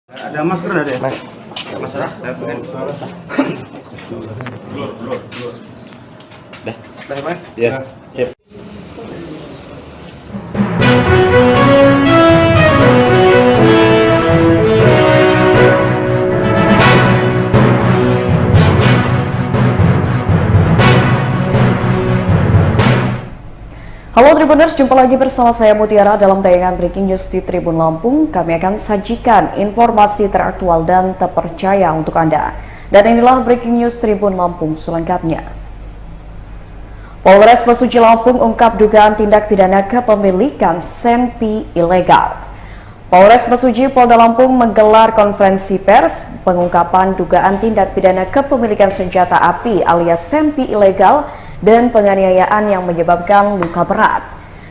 Ada masker ada ya? Masalah? Blur. Dah, Pak? ya, sip. Halo Tribuners, jumpa lagi bersama saya Mutiara dalam tayangan Breaking News di Tribun Lampung. Kami akan sajikan informasi teraktual dan terpercaya untuk Anda. Dan inilah Breaking News Tribun Lampung selengkapnya. Polres Mesuji Lampung ungkap dugaan tindak pidana kepemilikan senpi ilegal. Polres Mesuji Polda Lampung menggelar konferensi pers pengungkapan dugaan tindak pidana kepemilikan senjata api alias senpi ilegal dan penganiayaan yang menyebabkan luka berat.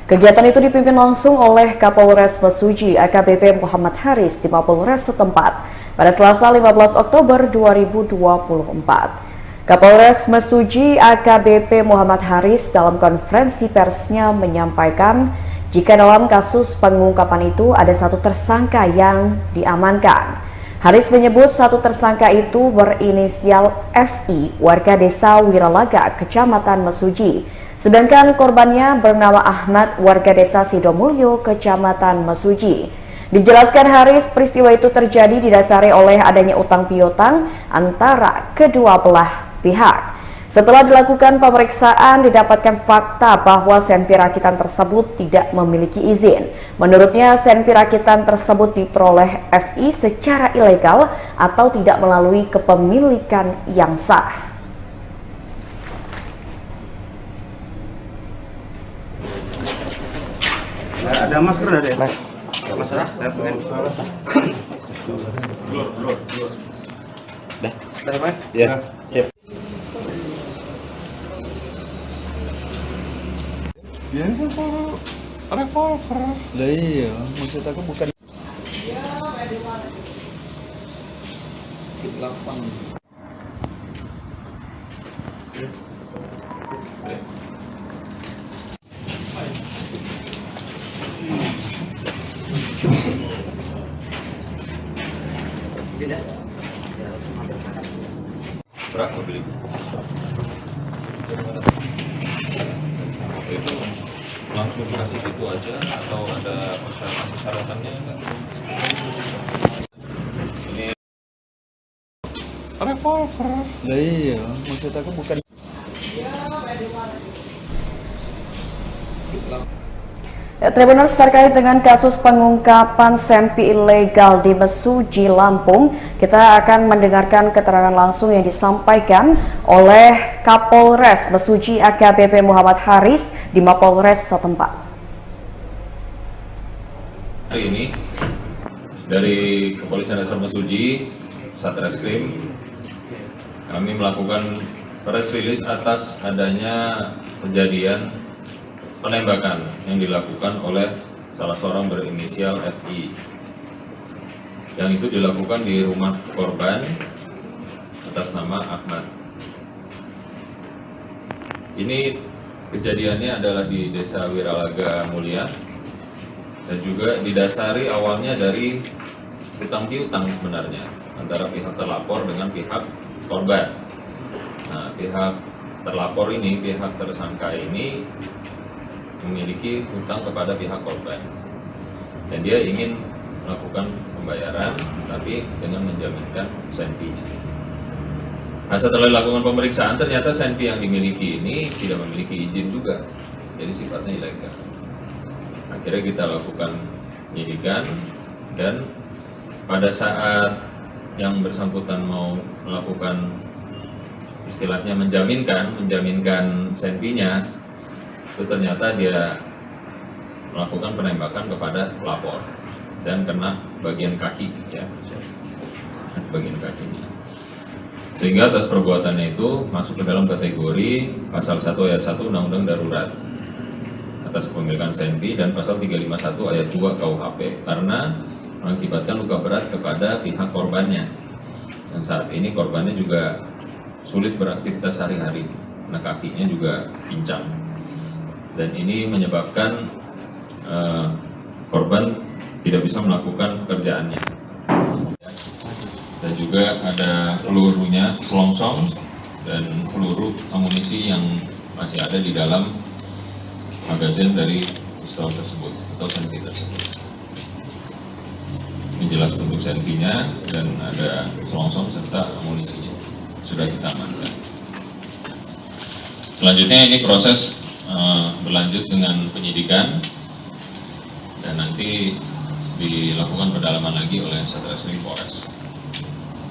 Kegiatan itu dipimpin langsung oleh Kapolres Mesuji AKBP Muhammad Haris di Mapolres setempat pada Selasa 15 Oktober 2024. Kapolres Mesuji AKBP Muhammad Haris dalam konferensi persnya menyampaikan jika dalam kasus pengungkapan itu ada satu tersangka yang diamankan. Haris menyebut satu tersangka itu berinisial FI, warga desa Wiralaga, Kecamatan Mesuji. Sedangkan korbannya bernama Ahmad, warga desa Sidomulyo, Kecamatan Mesuji. Dijelaskan Haris, peristiwa itu terjadi didasari oleh adanya utang piutang antara kedua belah pihak. Setelah dilakukan pemeriksaan, didapatkan fakta bahwa senpi rakitan tersebut tidak memiliki izin. Menurutnya, senpi rakitan tersebut diperoleh FI secara ilegal atau tidak melalui kepemilikan yang sah. Ada masker ada ya? Masalah? Blur. Dah, Pak? ya, sip. Ini sama revolver. Lah iya, maksud aku bukan lapang. Berapa beli? Itu langsung dikasih gitu aja atau ada persyaratannya enggak? Ini Revolver. Lah iya, maksud aku bukan Tribuners, terkait dengan kasus pengungkapan senpi ilegal di Mesuji Lampung, kita akan mendengarkan keterangan langsung yang disampaikan oleh Kapolres Mesuji AKBP Muhammad Haris di Mapolres setempat. hari ini dari Kepolisian Resor Mesuji, Satreskrim, kami melakukan press release atas adanya kejadian penembakan yang dilakukan oleh salah seorang berinisial FI. Yang itu dilakukan di rumah korban atas nama Ahmad. Ini kejadiannya adalah di Desa Wiralaga Mulia dan juga didasari awalnya dari utang piutang sebenarnya antara pihak terlapor dengan pihak korban. Nah, pihak terlapor ini, pihak tersangka ini memiliki hutang kepada pihak korban dan dia ingin melakukan pembayaran tapi dengan menjaminkan senpinya. Nah, setelah dilakukan pemeriksaan ternyata senpi yang dimiliki ini tidak memiliki izin juga, jadi sifatnya ilegal. Akhirnya kita lakukan penyidikan dan pada saat yang bersangkutan mau melakukan istilahnya menjaminkan senpinya, itu ternyata dia melakukan penembakan kepada pelapor dan kena bagian kaki, ya, bagian kakinya. Sehingga atas perbuatannya itu masuk ke dalam kategori pasal 1 ayat 1 Undang-Undang Darurat atas kepemilikan senpi dan pasal 351 ayat 2 KUHP karena mengakibatkan luka berat kepada pihak korbannya. Dan saat ini korbannya juga sulit beraktivitas sehari-hari, karena kakinya juga pincang. Dan ini menyebabkan korban tidak bisa melakukan pekerjaannya. dan juga ada pelurunya, selongsong, dan peluru amunisi yang masih ada di dalam magazin dari pistol tersebut atau senti tersebut. Ini jelas bentuk sentinya dan ada selongsong serta amunisinya sudah kita amankan. Selanjutnya ini proses berlanjut dengan penyidikan dan nanti dilakukan pendalaman lagi oleh Satreskrim Polres.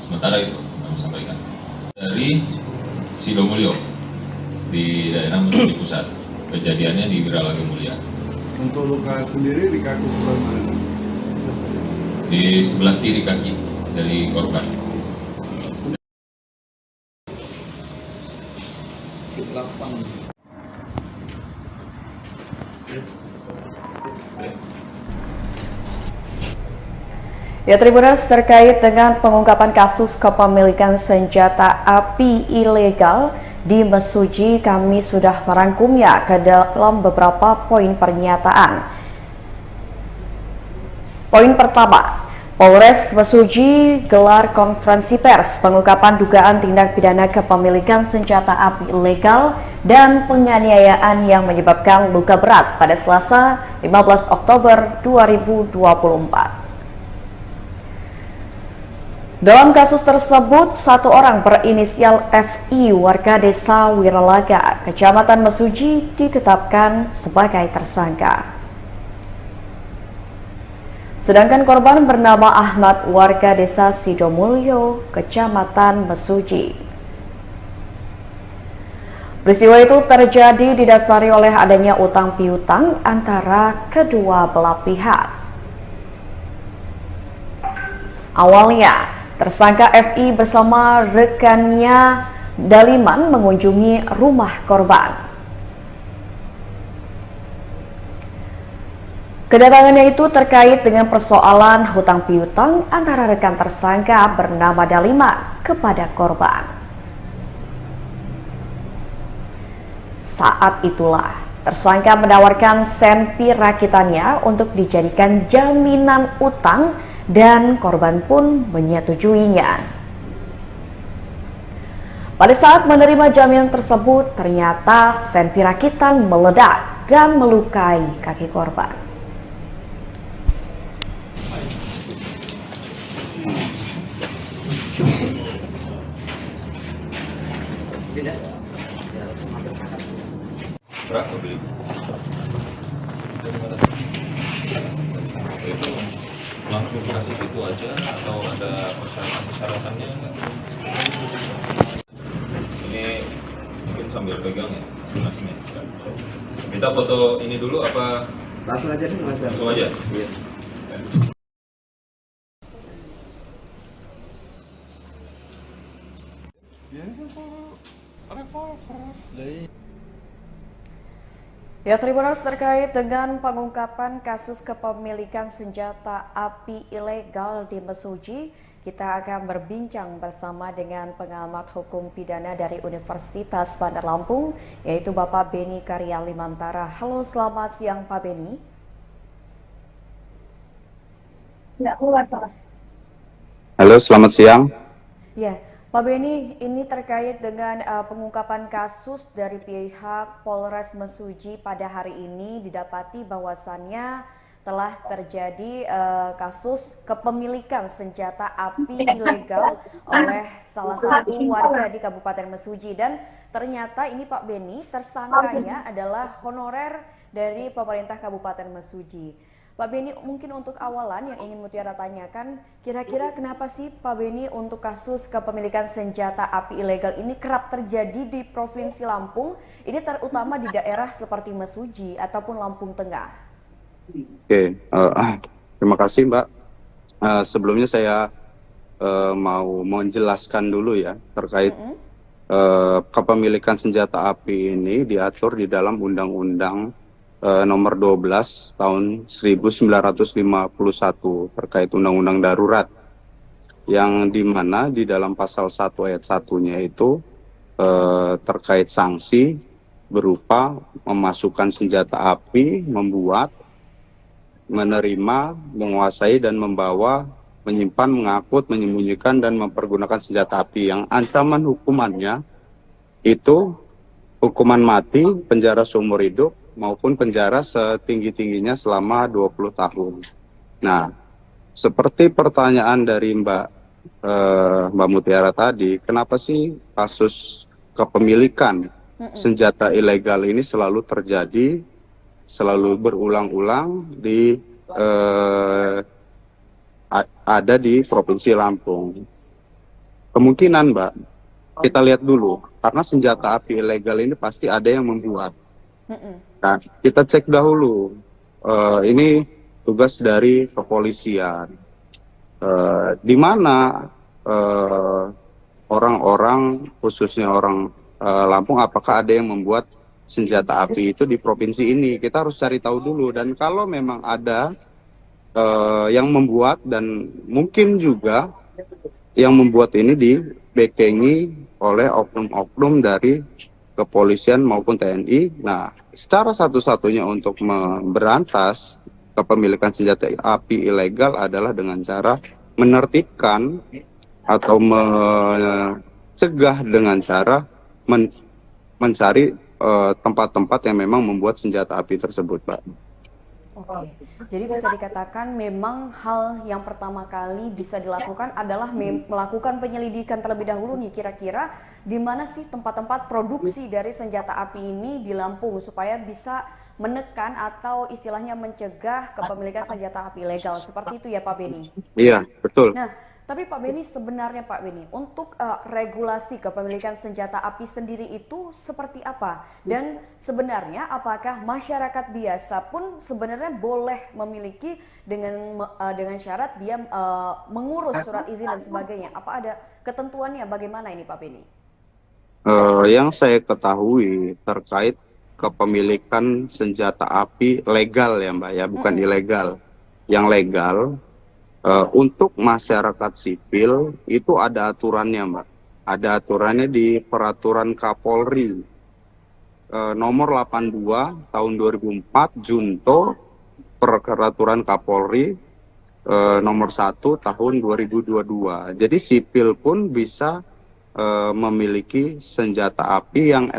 Sementara itu kami sampaikan dari Sidomulyo di daerah Mesuji Pusat. Kejadiannya di Wiralaga Mulia. Untuk luka sendiri di kaki sebelah mana? Di sebelah kiri kaki dari korban. Lapang. Ya, Tribuners, terkait dengan pengungkapan kasus kepemilikan senjata api ilegal di Mesuji, kami sudah merangkumnya ke dalam beberapa poin pernyataan. Poin pertama, Polres Mesuji gelar konferensi pers pengungkapan dugaan tindak pidana kepemilikan senjata api ilegal dan penganiayaan yang menyebabkan luka berat pada Selasa 15 Oktober 2024. Dalam kasus tersebut, satu orang berinisial FI warga desa Wiralaga, Kecamatan Mesuji ditetapkan sebagai tersangka. Sedangkan korban bernama Ahmad warga desa Sidomulyo, Kecamatan Mesuji. Peristiwa itu terjadi didasari oleh adanya utang piutang antara kedua belah pihak. Awalnya, tersangka FI bersama rekannya Daliman mengunjungi rumah korban. Kedatangannya itu terkait dengan persoalan hutang piutang antara rekan tersangka bernama Daliman kepada korban. Saat itulah tersangka menawarkan senpi rakitannya untuk dijadikan jaminan utang dan korban pun menyetujuinya. Pada saat menerima jaminan tersebut, ternyata senpi rakitan meledak dan melukai kaki korban. Berapa beli? Itu langsung dikasih gitu aja atau ada persyaratan-persyaratannya? Ini mungkin sambil pegang ya masing-masingnya. Minta foto ini dulu apa? Langsung aja nih Mas. Langsung aja? Iya. Ya, Tribuners, terkait dengan pengungkapan kasus kepemilikan senjata api ilegal di Mesuji, kita akan berbincang bersama dengan pengamat hukum pidana dari Universitas Bandar Lampung, yaitu Bapak Beni Karyalimantara. Halo, selamat siang Pak Beni. Halo, selamat siang. Ya, Pak Beni, ini terkait dengan pengungkapan kasus dari pihak Polres Mesuji pada hari ini, didapati bahwasannya telah terjadi kasus kepemilikan senjata api ilegal oleh salah satu warga di Kabupaten Mesuji, dan ternyata ini Pak Beni, tersangkanya adalah honorer dari pemerintah Kabupaten Mesuji. Pak Beni, mungkin untuk awalan yang ingin Mutiara tanyakan, kira-kira kenapa sih Pak Beni untuk kasus kepemilikan senjata api ilegal ini kerap terjadi di Provinsi Lampung, ini terutama di daerah seperti Mesuji ataupun Lampung Tengah? Oke, terima kasih Mbak. Sebelumnya saya mau menjelaskan dulu ya terkait kepemilikan senjata api ini diatur di dalam Undang-Undang nomor 12 tahun 1951 terkait undang-undang darurat, yang dimana di dalam pasal 1 ayat 1-nya itu terkait sanksi berupa memasukkan senjata api, membuat, menerima, menguasai dan membawa menyimpan, mengangkut, menyembunyikan, dan mempergunakan senjata api yang ancaman hukumannya itu hukuman mati, penjara seumur hidup, maupun penjara setinggi-tingginya selama 20 tahun. Nah, seperti pertanyaan dari Mbak Mutiara tadi, kenapa sih kasus kepemilikan senjata ilegal ini selalu terjadi, selalu berulang-ulang ada di Provinsi Lampung? Kemungkinan, Mbak, kita lihat dulu, karena senjata api ilegal ini pasti ada yang membuat. Nah, kita cek dahulu. Ini tugas dari kepolisian. Di mana orang-orang, khususnya orang Lampung, apakah ada yang membuat senjata api itu di provinsi ini? Kita harus cari tahu dulu. Dan kalau memang ada yang membuat, dan mungkin juga yang membuat ini dibekengi oleh oknum-oknum dari kepolisian maupun TNI. Nah, cara satu-satunya untuk memberantas kepemilikan senjata api ilegal adalah dengan cara menertibkan atau mencegah dengan cara mencari tempat-tempat yang memang membuat senjata api tersebut, Pak. Oke, jadi bisa dikatakan memang hal yang pertama kali bisa dilakukan adalah melakukan penyelidikan terlebih dahulu nih, kira-kira di mana sih tempat-tempat produksi dari senjata api ini di Lampung, supaya bisa menekan atau istilahnya mencegah kepemilikan senjata api ilegal. Seperti itu ya Pak Beni? Iya, betul. Nah, tapi Pak Beni, sebenarnya Pak Beni, untuk regulasi kepemilikan senjata api sendiri itu seperti apa? Dan sebenarnya apakah masyarakat biasa pun sebenarnya boleh memiliki dengan syarat dia mengurus surat izin dan sebagainya? Apa ada ketentuannya? Bagaimana ini Pak Beni? Yang saya ketahui terkait kepemilikan senjata api legal ya Mbak ya, bukan ilegal. Yang legal, untuk masyarakat sipil itu ada aturannya Mbak. Ada aturannya di Peraturan Kapolri nomor 82 tahun 2004 Junto Peraturan Kapolri nomor 1 tahun 2022. Jadi sipil pun bisa memiliki senjata api yang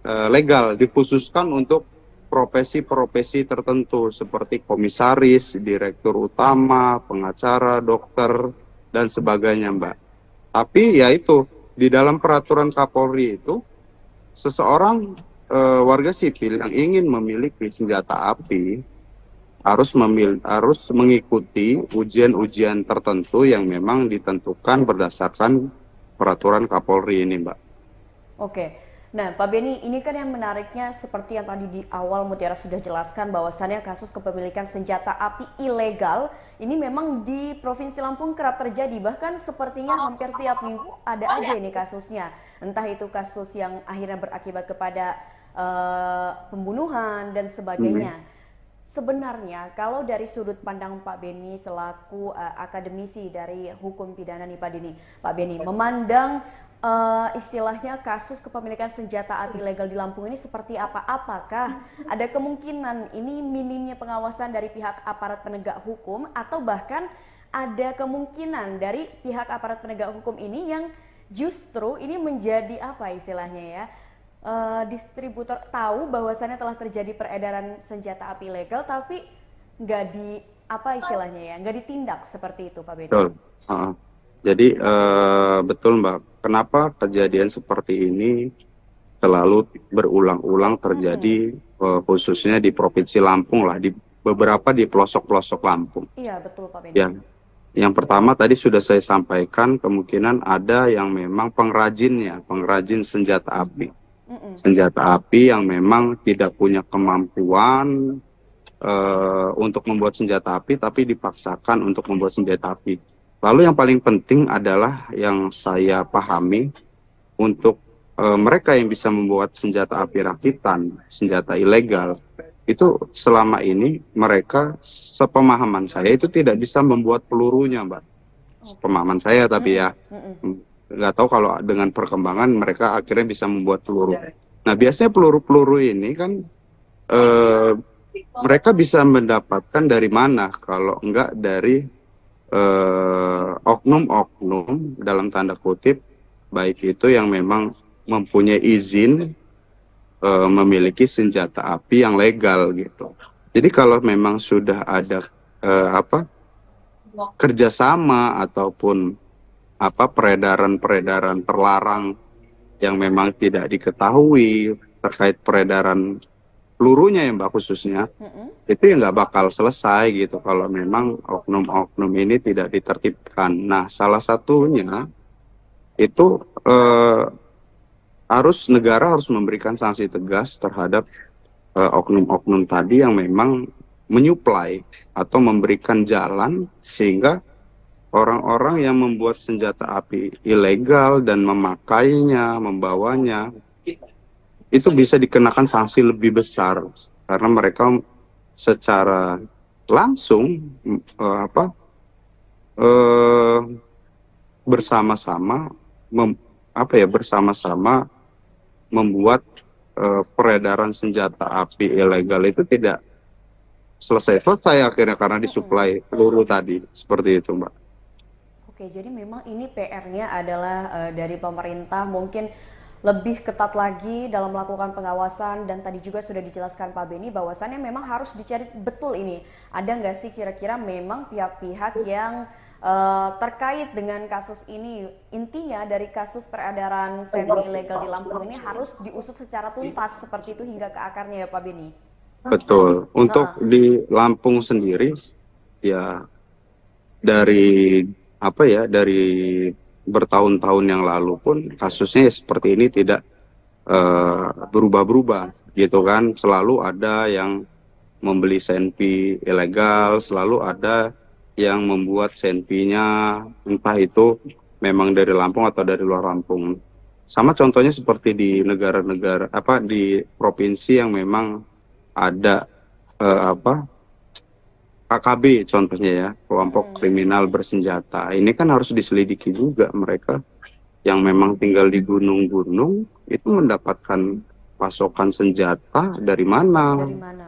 legal, dikhususkan untuk profesi-profesi tertentu seperti komisaris, direktur utama, pengacara, dokter, dan sebagainya, Mbak. Tapi ya itu, di dalam peraturan Kapolri itu, seseorang warga sipil yang ingin memiliki senjata api harus mengikuti ujian-ujian tertentu yang memang ditentukan berdasarkan peraturan Kapolri ini, Mbak. Oke. Nah, Pak Beni, ini kan yang menariknya seperti yang tadi di awal Mutiara sudah jelaskan, bahwasannya kasus kepemilikan senjata api ilegal ini memang di Provinsi Lampung kerap terjadi. Bahkan sepertinya hampir tiap minggu ada aja ini kasusnya. Entah itu kasus yang akhirnya berakibat kepada pembunuhan dan sebagainya. Sebenarnya kalau dari sudut pandang Pak Beni selaku akademisi dari hukum pidana nih Pak Beni memandang istilahnya kasus kepemilikan senjata api ilegal di Lampung ini seperti apa? Apakah ada kemungkinan ini minimnya pengawasan dari pihak aparat penegak hukum, atau bahkan ada kemungkinan dari pihak aparat penegak hukum ini yang justru ini menjadi apa istilahnya ya, distributor tahu bahwasannya telah terjadi peredaran senjata api ilegal tapi nggak di apa istilahnya ya, nggak ditindak seperti itu Pak Beni? Betul. Jadi betul Mbak. Kenapa kejadian seperti ini selalu berulang-ulang terjadi, khususnya di Provinsi Lampung lah, di beberapa di pelosok-pelosok Lampung. Iya betul Pak Beni. Ya, yang pertama tadi sudah saya sampaikan, kemungkinan ada yang memang pengrajin senjata api. Senjata api yang memang tidak punya kemampuan untuk membuat senjata api, tapi dipaksakan untuk membuat senjata api. Lalu yang paling penting adalah yang saya pahami, untuk mereka yang bisa membuat senjata api rakitan, senjata ilegal, itu selama ini mereka, sepemahaman saya, itu tidak bisa membuat pelurunya, Mbak. Pemahaman saya tapi ya, nggak tahu kalau dengan perkembangan mereka akhirnya bisa membuat peluru. Nah biasanya peluru-peluru ini kan mereka bisa mendapatkan dari mana kalau enggak dari oknum-oknum dalam tanda kutip, baik itu yang memang mempunyai izin memiliki senjata api yang legal gitu. Jadi kalau memang sudah ada kerjasama ataupun peredaran-peredaran terlarang yang memang tidak diketahui terkait peredaran pelurunya ya Mbak khususnya, itu ya nggak bakal selesai gitu kalau memang oknum-oknum ini tidak ditertibkan. Nah, salah satunya itu negara harus memberikan sanksi tegas terhadap oknum-oknum tadi yang memang menyuplai atau memberikan jalan sehingga orang-orang yang membuat senjata api ilegal dan memakainya, membawanya, itu bisa dikenakan sanksi lebih besar karena mereka secara langsung bersama-sama membuat peredaran senjata api ilegal itu tidak selesai akhirnya karena disuplai peluru tadi, seperti itu Mbak. Oke, jadi memang ini PR-nya adalah dari pemerintah mungkin lebih ketat lagi dalam melakukan pengawasan, dan tadi juga sudah dijelaskan Pak Beni bahwasannya memang harus dicari betul ini. Ada nggak sih kira-kira memang pihak-pihak yang terkait dengan kasus ini? Intinya dari kasus peredaran senpi ilegal di Lampung ini harus diusut secara tuntas seperti itu hingga ke akarnya ya Pak Beni? Betul. Untuk di Lampung sendiri ya dari bertahun-tahun yang lalu pun kasusnya seperti ini tidak berubah-berubah gitu kan. Selalu ada yang membeli senpi ilegal, selalu ada yang membuat senpinya entah itu memang dari Lampung atau dari luar Lampung. Sama contohnya seperti di negara-negara di provinsi yang memang ada KKB contohnya ya, kelompok kriminal bersenjata. Ini kan harus diselidiki juga mereka yang memang tinggal di gunung-gunung itu mendapatkan pasokan senjata dari mana,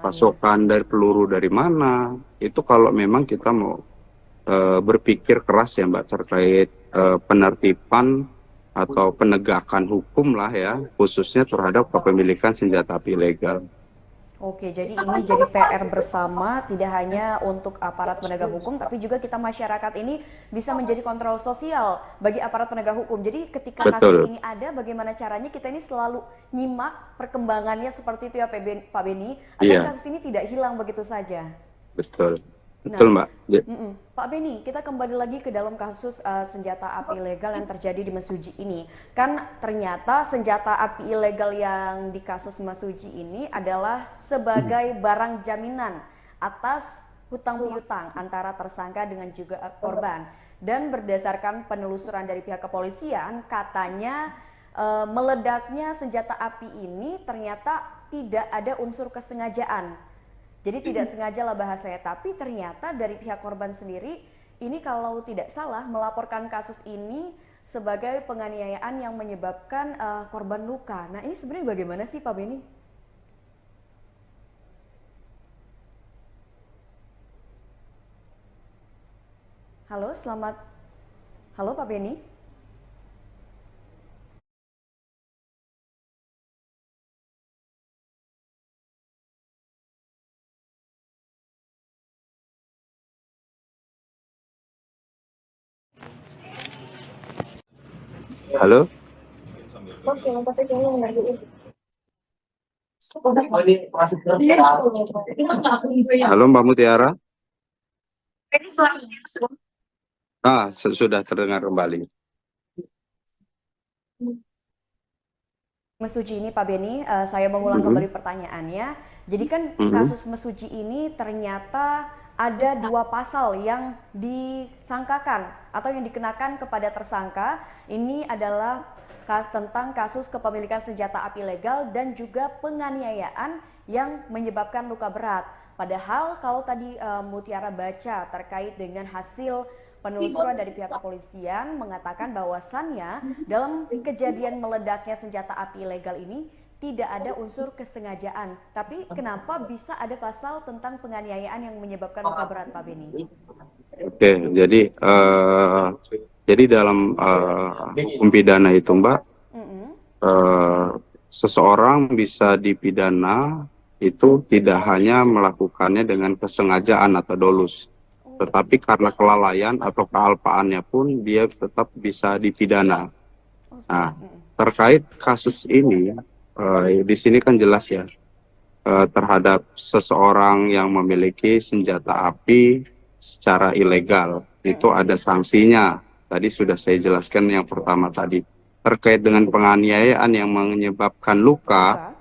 pasokan dari peluru dari mana. Itu kalau memang kita mau berpikir keras ya Mbak terkait penertiban atau penegakan hukum lah ya, khususnya terhadap kepemilikan senjata api ilegal. Oke, jadi ini jadi PR bersama, tidak hanya untuk aparat penegak hukum, tapi juga kita masyarakat ini bisa menjadi kontrol sosial bagi aparat penegak hukum. Jadi ketika kasus ini ada, bagaimana caranya kita ini selalu nyimak perkembangannya seperti itu ya Pak Beni, agar kasus ini tidak hilang begitu saja. Betul. Betul Mbak. Pak Beni, kita kembali lagi ke dalam kasus senjata api ilegal yang terjadi di Mesuji ini. Kan ternyata senjata api ilegal yang di kasus Mesuji ini adalah sebagai barang jaminan atas hutang piutang antara tersangka dengan juga korban. Dan berdasarkan penelusuran dari pihak kepolisian, katanya meledaknya senjata api ini ternyata tidak ada unsur kesengajaan. Jadi tidak sengaja lah bahasanya, tapi ternyata dari pihak korban sendiri ini kalau tidak salah melaporkan kasus ini sebagai penganiayaan yang menyebabkan korban luka. Nah ini sebenarnya bagaimana sih Pak Beni? Halo Pak Beni? Halo? Halo Mbak Mutiara? Sudah terdengar kembali. Mesuji ini Pak Beni, saya mengulang kembali pertanyaannya. Jadi kan kasus Mesuji ini ternyata ada 2 pasal yang disangkakan atau yang dikenakan kepada tersangka. Ini adalah tentang kasus kepemilikan senjata api ilegal dan juga penganiayaan yang menyebabkan luka berat. Padahal kalau tadi Mutiara baca terkait dengan hasil penelusuran dari pihak kepolisian mengatakan bahwasannya dalam kejadian meledaknya senjata api ilegal ini tidak ada unsur kesengajaan. Tapi kenapa bisa ada pasal tentang penganiayaan yang menyebabkan luka berat Pak Beni? Oke, jadi dalam hukum pidana itu, Mbak, seseorang bisa dipidana itu tidak hanya melakukannya dengan kesengajaan atau dolus, tetapi karena kelalaian atau kealpaannya pun dia tetap bisa dipidana. Nah, terkait kasus ini, di sini kan jelas ya, terhadap seseorang yang memiliki senjata api secara ilegal, itu ada sanksinya. Tadi sudah saya jelaskan yang pertama tadi. Terkait dengan penganiayaan yang menyebabkan luka,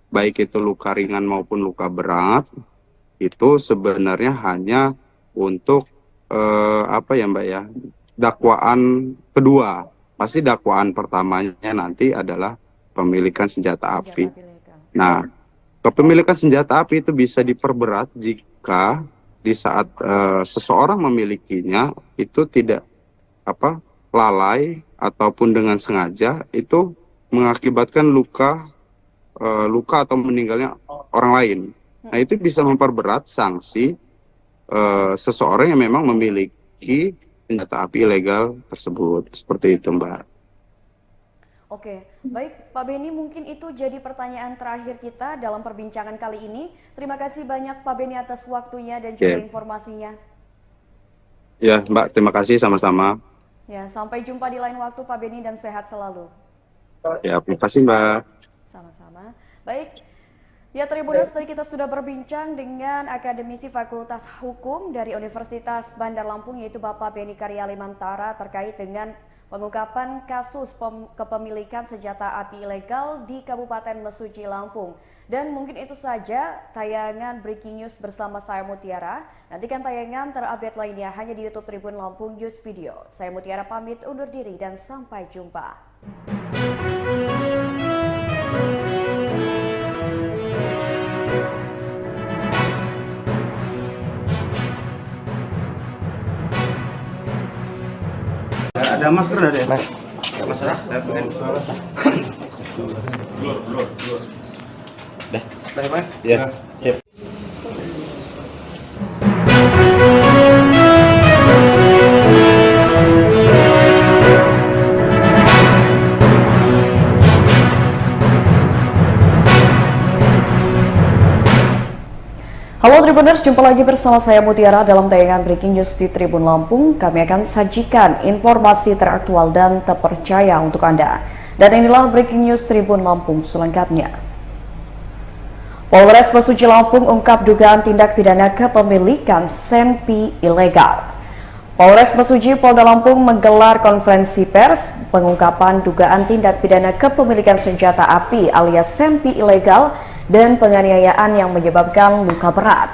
baik itu luka ringan maupun luka berat, itu sebenarnya hanya untuk Mbak ya, dakwaan kedua. Pasti dakwaan pertamanya nanti adalah pemilikan senjata api. Nah, kepemilikan senjata api itu bisa diperberat jika di saat seseorang memilikinya itu tidak lalai ataupun dengan sengaja, itu mengakibatkan luka atau meninggalnya orang lain. Nah, itu bisa memperberat sanksi seseorang yang memang memiliki senjata api ilegal tersebut. Seperti itu, Mbak. Oke, baik Pak Beni, mungkin itu jadi pertanyaan terakhir kita dalam perbincangan kali ini. Terima kasih banyak Pak Beni atas waktunya dan juga informasinya. Ya, Mbak, terima kasih sama-sama. Ya, sampai jumpa di lain waktu Pak Beni dan sehat selalu. Ya, terima kasih, Mbak. Sama-sama. Baik, ya Tribuners, tadi kita sudah berbincang dengan akademisi Fakultas Hukum dari Universitas Bandar Lampung, yaitu Bapak Beni Karyalimantara, terkait dengan pengungkapan kasus kepemilikan senjata api ilegal di Kabupaten Mesuji, Lampung. Dan mungkin itu saja tayangan Breaking News bersama saya Mutiara. Nantikan tayangan terupdate lainnya hanya di YouTube Tribun Lampung News Video. Saya Mutiara pamit undur diri dan sampai jumpa. Ada masker ada ya? Mas. Masalah? Keluar. Dah. Dah, Mas. Ya. Sip. Halo Tribuners, jumpa lagi bersama saya Mutiara dalam tayangan Breaking News di Tribun Lampung. Kami akan sajikan informasi teraktual dan terpercaya untuk Anda. Dan inilah Breaking News Tribun Lampung selengkapnya. Polres Mesuji Lampung ungkap dugaan tindak pidana kepemilikan senpi ilegal. Polres Mesuji Polda Lampung menggelar konferensi pers pengungkapan dugaan tindak pidana kepemilikan senjata api alias senpi ilegal dan penganiayaan yang menyebabkan luka berat.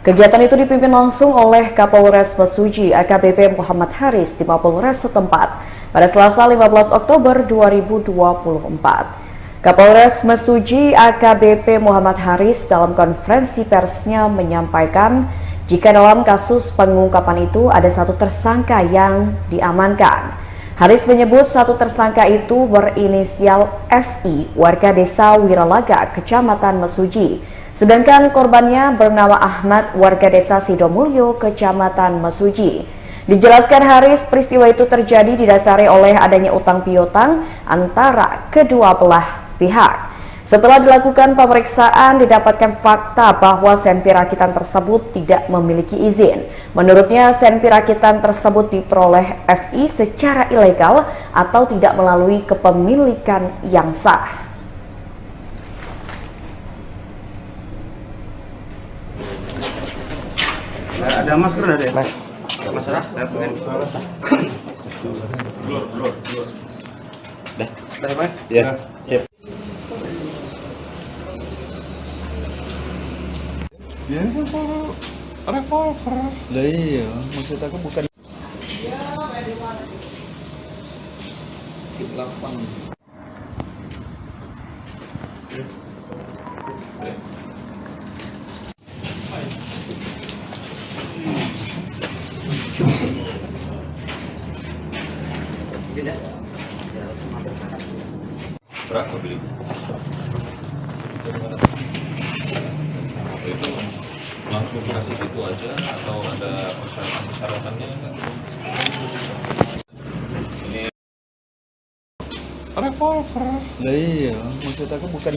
Kegiatan itu dipimpin langsung oleh Kapolres Mesuji AKBP Muhammad Haris di Mapolres setempat pada Selasa 15 Oktober 2024. Kapolres Mesuji AKBP Muhammad Haris dalam konferensi persnya menyampaikan jika dalam kasus pengungkapan itu ada satu tersangka yang diamankan. Haris menyebut satu tersangka itu berinisial FI, warga desa Wiralaga, Kecamatan Mesuji. Sedangkan korbannya bernama Ahmad, warga desa Sidomulyo, Kecamatan Mesuji. Dijelaskan Haris, peristiwa itu terjadi didasari oleh adanya utang piutang antara kedua belah pihak. Setelah dilakukan pemeriksaan, didapatkan fakta bahwa senpi rakitan tersebut tidak memiliki izin. Menurutnya, senpi rakitan tersebut diperoleh FI secara ilegal atau tidak melalui kepemilikan yang sah. Ada masker ada ya? Mas. Masalah? Keluar. Dah. Dah, Mas. Ya. Sip. Biasa selalu revolver. Lah iya, maksud aku bukan lapang. Berapa beli? Itu langsung dikasih gitu aja atau ada persyaratan-persyaratannya enggak? Ini Revolver. Lah iya, maksud aku bukan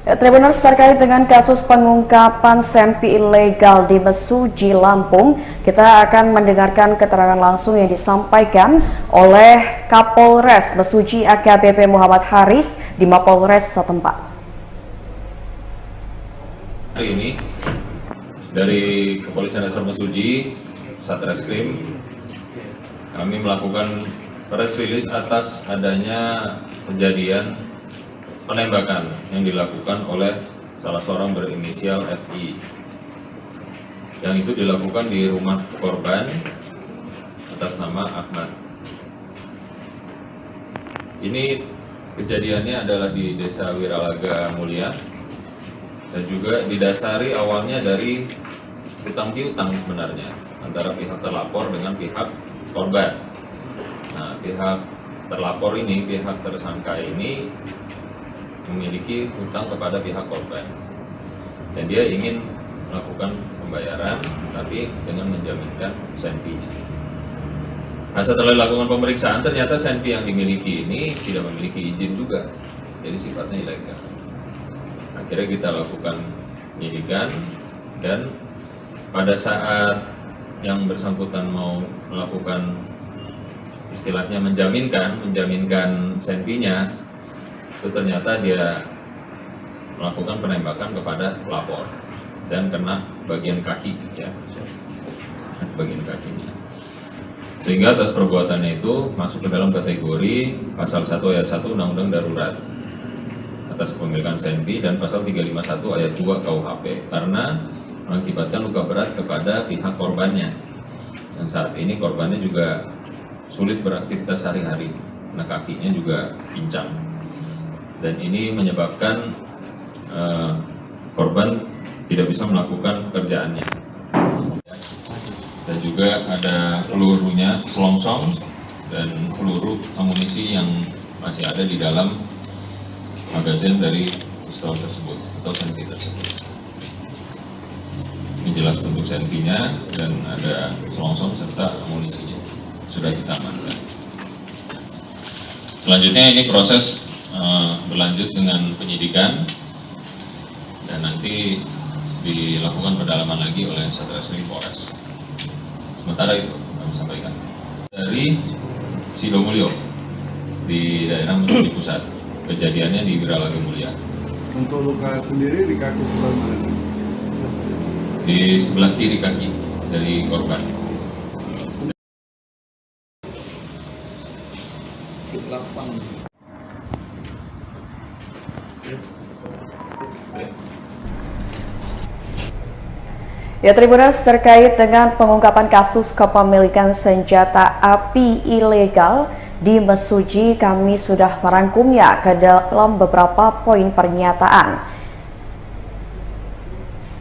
Tribuners, terkait dengan kasus pengungkapan senpi ilegal di Mesuji, Lampung, kita akan mendengarkan keterangan langsung yang disampaikan oleh Kapolres Mesuji AKBP Muhammad Haris di Mapolres setempat. hari ini dari Kepolisian Resor Mesuji, Satreskrim, kami melakukan press release atas adanya kejadian penembakan yang dilakukan oleh salah seorang berinisial FI, yang itu dilakukan di rumah korban atas nama Ahmad. Ini kejadiannya adalah di Desa Wiralaga Mulia dan juga didasari awalnya dari hutang piutang sebenarnya antara pihak terlapor dengan pihak korban. Nah, pihak terlapor ini, pihak tersangka ini memiliki hutang kepada pihak korban dan dia ingin melakukan pembayaran tapi dengan menjaminkan senpinya. Nah, setelah dilakukan pemeriksaan ternyata senpi yang dimiliki ini tidak memiliki izin juga, jadi sifatnya ilegal. Akhirnya kita lakukan penyidikan dan pada saat yang bersangkutan mau melakukan istilahnya menjaminkan senpinya, itu ternyata dia melakukan penembakan kepada pelapor dan kena bagian kaki, ya, bagian kakinya. Sehingga atas perbuatannya itu masuk ke dalam kategori pasal 1 ayat 1 Undang-Undang Darurat atas kepemilikan senpi dan pasal 351 ayat 2 KUHP karena mengakibatkan luka berat kepada pihak korbannya. Dan saat ini korbannya juga sulit beraktivitas sehari-hari, karena kakinya juga pincang. Dan ini menyebabkan korban tidak bisa melakukan pekerjaannya. Dan juga ada pelurunya selongsong dan peluru amunisi yang masih ada di dalam magazin dari pistol tersebut atau senpi tersebut. Ini jelas bentuk senpinya dan ada selongsong serta amunisinya sudah kita amankan. Selanjutnya ini proses berlanjut dengan penyidikan dan nanti dilakukan pendalaman lagi oleh Satreskrim Polres. Sementara itu kami sampaikan dari Sidomulyo di daerah Mesuji Pusat, kejadiannya di Wiralaga Mulia. Untuk luka sendiri di kaki sebelah mana? Di sebelah kiri kaki dari korban. Ya, Tribuners, terkait dengan pengungkapan kasus kepemilikan senjata api ilegal di Mesuji, kami sudah merangkumnya ke dalam beberapa poin pernyataan.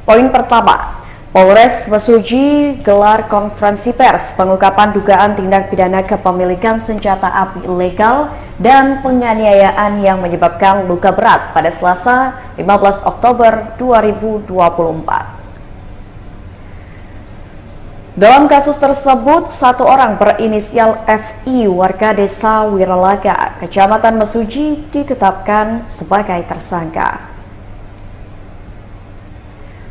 Poin pertama, Polres Mesuji gelar konferensi pers pengungkapan dugaan tindak pidana kepemilikan senjata api ilegal dan penganiayaan yang menyebabkan luka berat pada Selasa 15 Oktober 2024. Dalam kasus tersebut, satu orang berinisial FI warga Desa Wiralaga, Kecamatan Mesuji ditetapkan sebagai tersangka.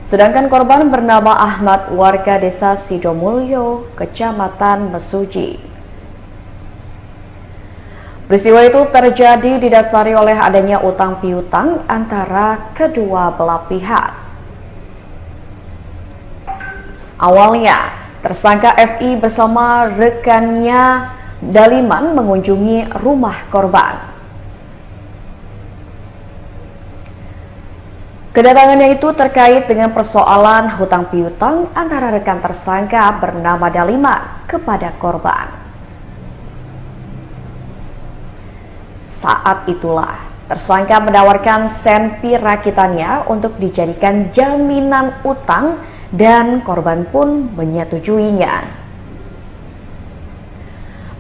Sedangkan korban bernama Ahmad warga Desa Sidomulyo, Kecamatan Mesuji. Peristiwa itu terjadi didasari oleh adanya utang piutang antara kedua belah pihak. Awalnya, tersangka FI bersama rekannya Daliman mengunjungi rumah korban. Kedatangannya itu terkait dengan persoalan hutang piutang antara rekan tersangka bernama Daliman kepada korban. Saat itulah tersangka menawarkan senpi rakitannya untuk dijadikan jaminan utang dan korban pun menyetujuinya.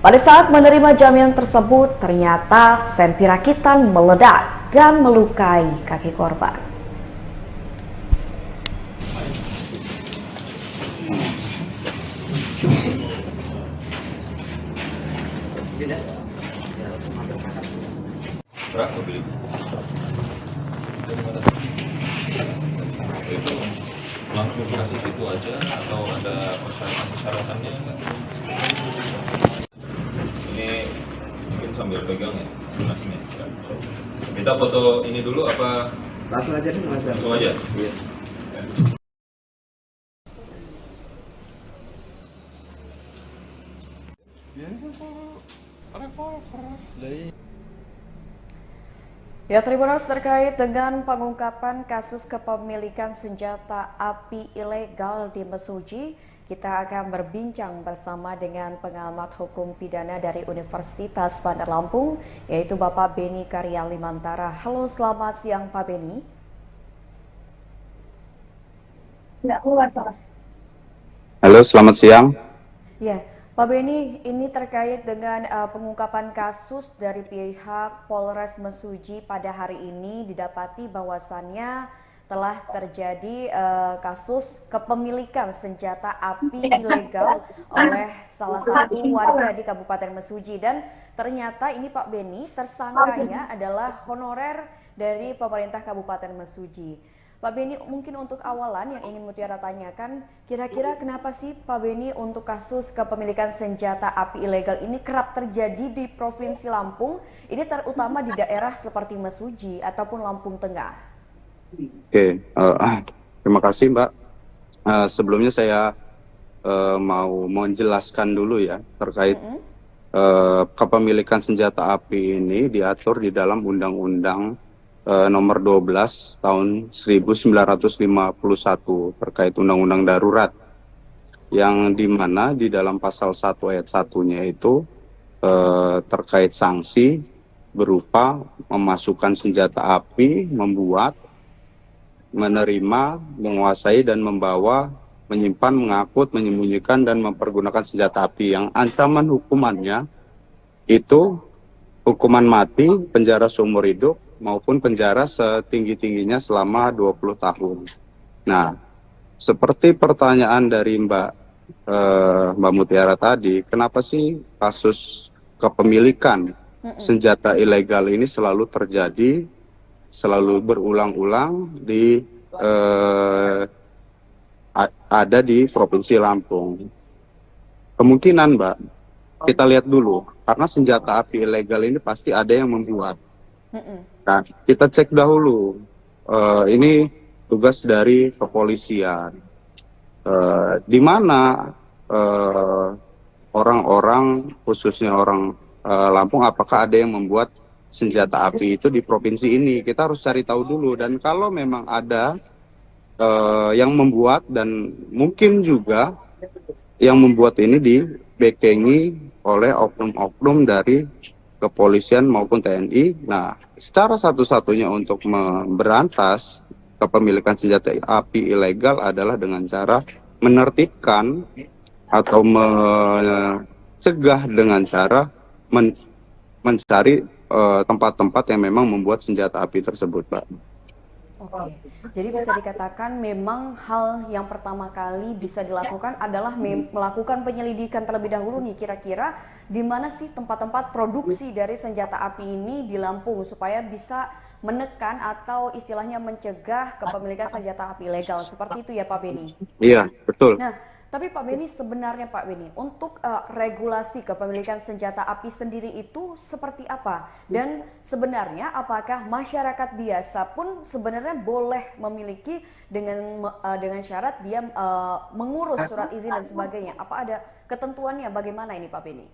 Pada saat menerima jaminan tersebut, ternyata senpi rakitan meledak dan melukai kaki korban. Berapa beli? Itu langsung dikasih gitu aja atau ada persyaratan-persyaratannya enggak? Ini mungkin sambil pegang ya, masing-masing ya. Kita foto ini dulu apa? Langsung aja nih, Langsung aja? Iya. Biasa revolver. Ya, Tribuners, terkait dengan pengungkapan kasus kepemilikan senjata api ilegal di Mesuji, kita akan berbincang bersama dengan pengamat hukum pidana dari Universitas Bandar Lampung, yaitu Bapak Beni Karya Limantara. Halo, selamat siang Pak Beni. Halo, selamat siang. Ya, Pak Beni, ini terkait dengan pengungkapan kasus dari pihak Polres Mesuji pada hari ini, didapati bahwasannya telah terjadi kasus kepemilikan senjata api ilegal oleh salah satu warga di Kabupaten Mesuji, dan ternyata ini Pak Beni, tersangkanya adalah honorer dari pemerintah Kabupaten Mesuji. Pak Beni, mungkin untuk awalan yang ingin Mutiara tanyakan, kira-kira kenapa sih Pak Beni untuk kasus kepemilikan senjata api ilegal ini kerap terjadi di Provinsi Lampung, ini terutama di daerah seperti Mesuji ataupun Lampung Tengah? Oke, terima kasih Mbak. Sebelumnya saya mau menjelaskan dulu ya terkait kepemilikan senjata api ini diatur di dalam Undang-Undang nomor 12 tahun 1951 terkait undang-undang darurat, yang dimana di dalam pasal 1 ayat 1-nya itu terkait sanksi berupa memasukkan senjata api, membuat, menerima, menguasai dan membawa, menyimpan, mengangkut, menyembunyikan dan mempergunakan senjata api yang ancaman hukumannya itu hukuman mati, penjara seumur hidup, maupun penjara setinggi-tingginya selama 20 tahun. Nah, seperti pertanyaan dari Mbak Mutiara tadi, kenapa sih kasus kepemilikan senjata ilegal ini selalu terjadi, selalu berulang-ulang ada di Provinsi Lampung? Kemungkinan, Mbak, kita lihat dulu, karena senjata api ilegal ini pasti ada yang membuat. Nah, kita cek dahulu. Ini tugas dari kepolisian. Di mana orang-orang, khususnya orang Lampung, apakah ada yang membuat senjata api itu di provinsi ini? Kita harus cari tahu dulu. Dan kalau memang ada yang membuat, dan mungkin juga yang membuat ini dibekengi oleh oknum-oknum dari kepolisian maupun TNI. Nah, secara satu-satunya untuk memberantas kepemilikan senjata api ilegal adalah dengan cara menertibkan atau mencegah dengan cara mencari tempat-tempat yang memang membuat senjata api tersebut, Pak. Oke, jadi bisa dikatakan memang hal yang pertama kali bisa dilakukan adalah melakukan penyelidikan terlebih dahulu nih, kira-kira di mana sih tempat-tempat produksi dari senjata api ini di Lampung supaya bisa menekan atau istilahnya mencegah kepemilikan senjata api ilegal, seperti itu ya Pak Beni? Iya, betul. Nah, tapi Pak Beni, sebenarnya Pak Beni, untuk regulasi kepemilikan senjata api sendiri itu seperti apa? Dan sebenarnya apakah masyarakat biasa pun sebenarnya boleh memiliki dengan syarat dia mengurus surat izin dan sebagainya? Apa ada ketentuannya? Bagaimana ini Pak Beni?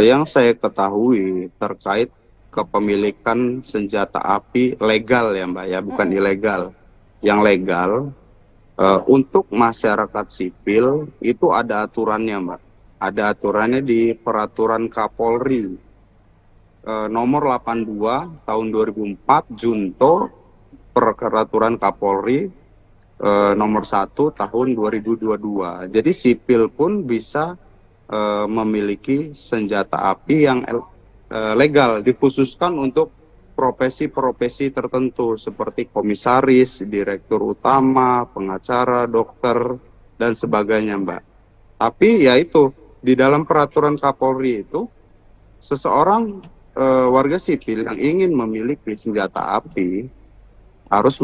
Yang saya ketahui terkait kepemilikan senjata api legal ya Mbak ya, bukan ilegal. Yang legal, untuk masyarakat sipil itu ada aturannya Mbak. Ada aturannya di Peraturan Kapolri nomor 82 tahun 2004 Junto Peraturan Kapolri nomor 1 tahun 2022. Jadi sipil pun bisa memiliki senjata api yang legal, dikhususkan untuk profesi-profesi tertentu seperti komisaris, direktur utama, pengacara, dokter, dan sebagainya, Mbak. Tapi ya itu, di dalam peraturan Kapolri itu, seseorang warga sipil yang ingin memiliki senjata api harus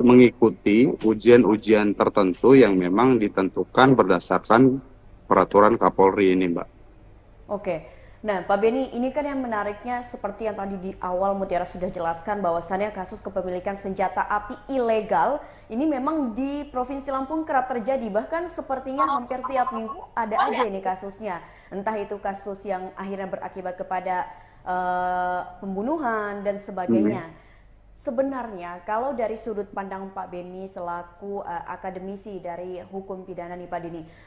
mengikuti ujian-ujian tertentu yang memang ditentukan berdasarkan peraturan Kapolri ini, Mbak. Oke. Nah, Pak Beni, ini kan yang menariknya seperti yang tadi di awal Mutiara sudah jelaskan bahwasannya kasus kepemilikan senjata api ilegal ini memang di Provinsi Lampung kerap terjadi, bahkan sepertinya hampir tiap minggu ada aja ini kasusnya. Entah itu kasus yang akhirnya berakibat kepada pembunuhan dan sebagainya. Sebenarnya kalau dari sudut pandang Pak Beni selaku akademisi dari hukum pidana nih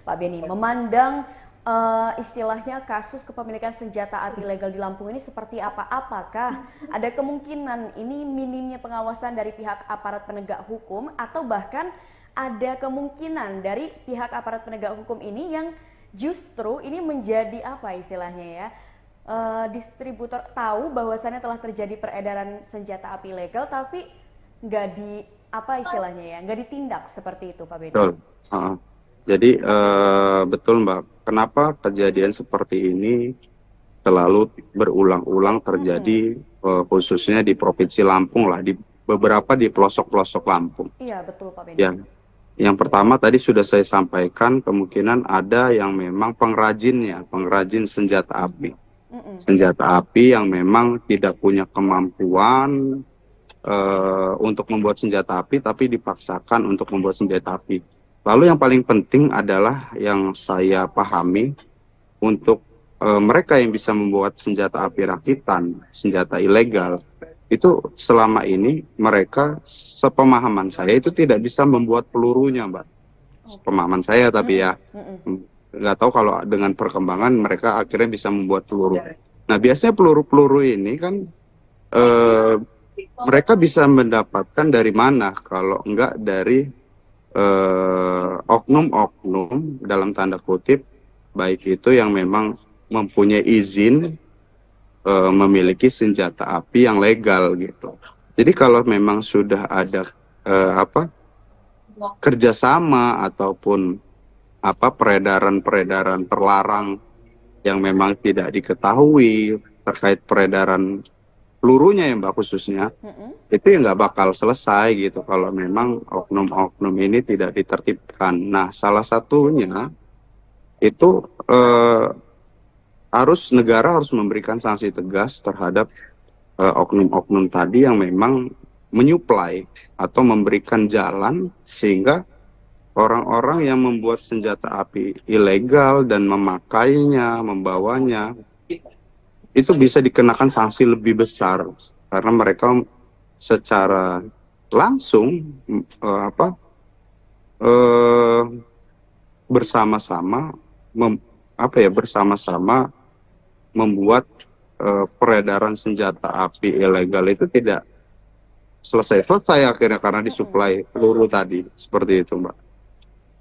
Pak Beni memandang istilahnya kasus kepemilikan senjata api ilegal di Lampung ini seperti apa? Apakah ada kemungkinan ini minimnya pengawasan dari pihak aparat penegak hukum atau bahkan ada kemungkinan dari pihak aparat penegak hukum ini yang justru ini menjadi apa istilahnya ya? Distributor tahu bahwasannya telah terjadi peredaran senjata api ilegal tapi nggak di apa istilahnya ya? Nggak ditindak seperti itu Pak Beni. Betul. Jadi betul Mbak, kenapa kejadian seperti ini selalu berulang-ulang terjadi khususnya di Provinsi Lampung lah, di beberapa di pelosok-pelosok Lampung. Iya betul Pak Beni. Ya, yang pertama tadi sudah saya sampaikan kemungkinan ada yang memang pengrajin senjata api. Senjata api yang memang tidak punya kemampuan untuk membuat senjata api tapi dipaksakan untuk membuat senjata api. Lalu yang paling penting adalah yang saya pahami untuk mereka yang bisa membuat senjata api rakitan, senjata ilegal, itu selama ini mereka sepemahaman saya itu tidak bisa membuat pelurunya, Mbak. Pemahaman saya tapi ya nggak tahu kalau dengan perkembangan mereka akhirnya bisa membuat peluru. Nah biasanya peluru-peluru ini kan mereka bisa mendapatkan dari mana kalau enggak dari oknum-oknum dalam tanda kutip baik itu yang memang mempunyai izin memiliki senjata api yang legal gitu. Jadi kalau memang sudah ada kerjasama ataupun peredaran terlarang yang memang tidak diketahui terkait peredaran pelurunya ya Mbak khususnya, itu ya nggak bakal selesai gitu kalau memang oknum-oknum ini tidak ditertibkan. Nah salah satunya itu negara harus memberikan sanksi tegas terhadap oknum-oknum tadi yang memang menyuplai atau memberikan jalan sehingga orang-orang yang membuat senjata api ilegal dan memakainya, membawanya, itu bisa dikenakan sanksi lebih besar karena mereka secara langsung bersama-sama membuat peredaran senjata api ilegal itu tidak selesai akhirnya karena disuplai peluru tadi seperti itu, Mbak.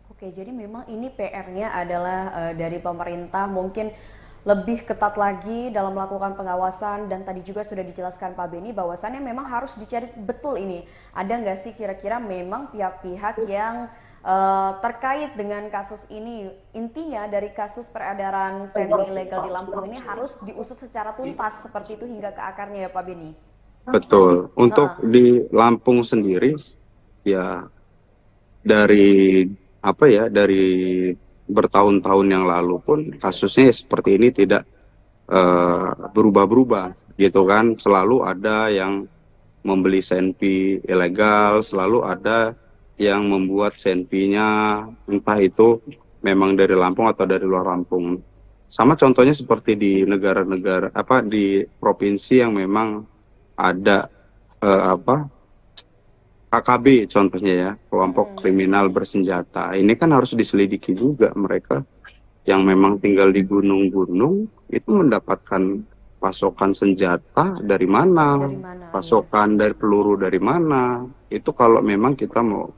Oke, jadi memang ini PR-nya adalah dari pemerintah mungkin lebih ketat lagi dalam melakukan pengawasan dan tadi juga sudah dijelaskan Pak Beni bahwasannya memang harus dicari betul ini. Ada nggak sih kira-kira memang pihak-pihak yang terkait dengan kasus ini, intinya dari kasus peredaran senpi ilegal di Lampung ini harus diusut secara tuntas seperti itu hingga ke akarnya ya Pak Beni? Betul. Untuk di Lampung sendiri ya dari bertahun-tahun yang lalu pun kasusnya seperti ini tidak berubah-berubah gitu kan. Selalu ada yang membeli senpi ilegal, selalu ada yang membuat senpinya entah itu memang dari Lampung atau dari luar Lampung. Sama contohnya seperti di negara-negara di provinsi yang memang ada KKB contohnya ya, kelompok kriminal bersenjata. Ini kan harus diselidiki juga mereka yang memang tinggal di gunung-gunung itu mendapatkan pasokan senjata dari mana, pasokan dari peluru dari mana. Itu kalau memang kita mau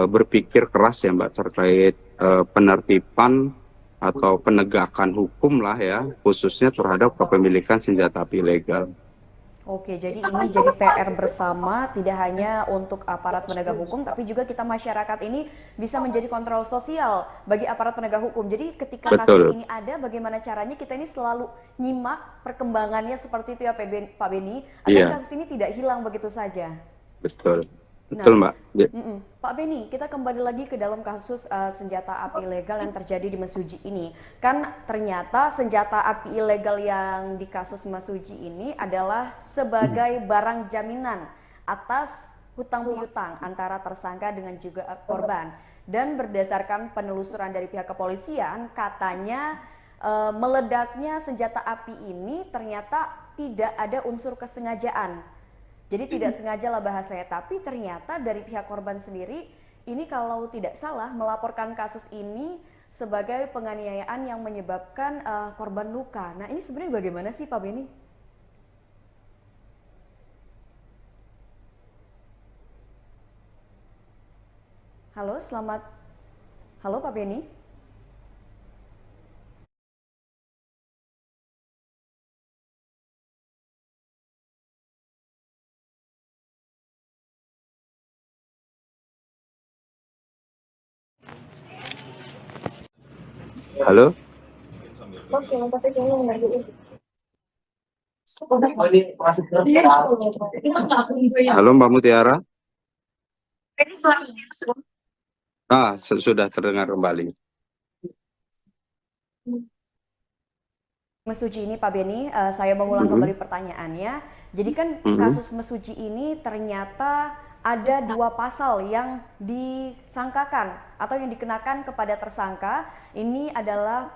berpikir keras ya Mbak terkait penertiban atau penegakan hukum lah ya, khususnya terhadap kepemilikan senjata api ilegal. Oke, jadi ini jadi PR bersama, tidak hanya untuk aparat penegak hukum, tapi juga kita masyarakat ini bisa menjadi kontrol sosial bagi aparat penegak hukum. Jadi ketika kasus ini ada, bagaimana caranya kita ini selalu nyimak perkembangannya seperti itu ya Pak Beni, agar kasus ini tidak hilang begitu saja. Betul. Betul, Mbak. Pak Beni, kita kembali lagi ke dalam kasus senjata api ilegal yang terjadi di Mesuji ini. Kan ternyata senjata api ilegal yang di kasus Mesuji ini adalah sebagai barang jaminan atas hutang piutang antara tersangka dengan juga korban. Dan berdasarkan penelusuran dari pihak kepolisian, katanya meledaknya senjata api ini ternyata tidak ada unsur kesengajaan. Jadi tidak sengaja lah bahasanya, tapi ternyata dari pihak korban sendiri ini kalau tidak salah melaporkan kasus ini sebagai penganiayaan yang menyebabkan korban luka. Nah ini sebenarnya bagaimana sih Pak Beni? Halo, halo Pak Beni? Halo? Halo Mbak Mutiara? Sudah terdengar kembali. Mesuji ini Pak Beni, saya mengulang kembali pertanyaannya. Jadi kan kasus Mesuji ini ternyata ada 2 pasal yang disangkakan atau yang dikenakan kepada tersangka. Ini adalah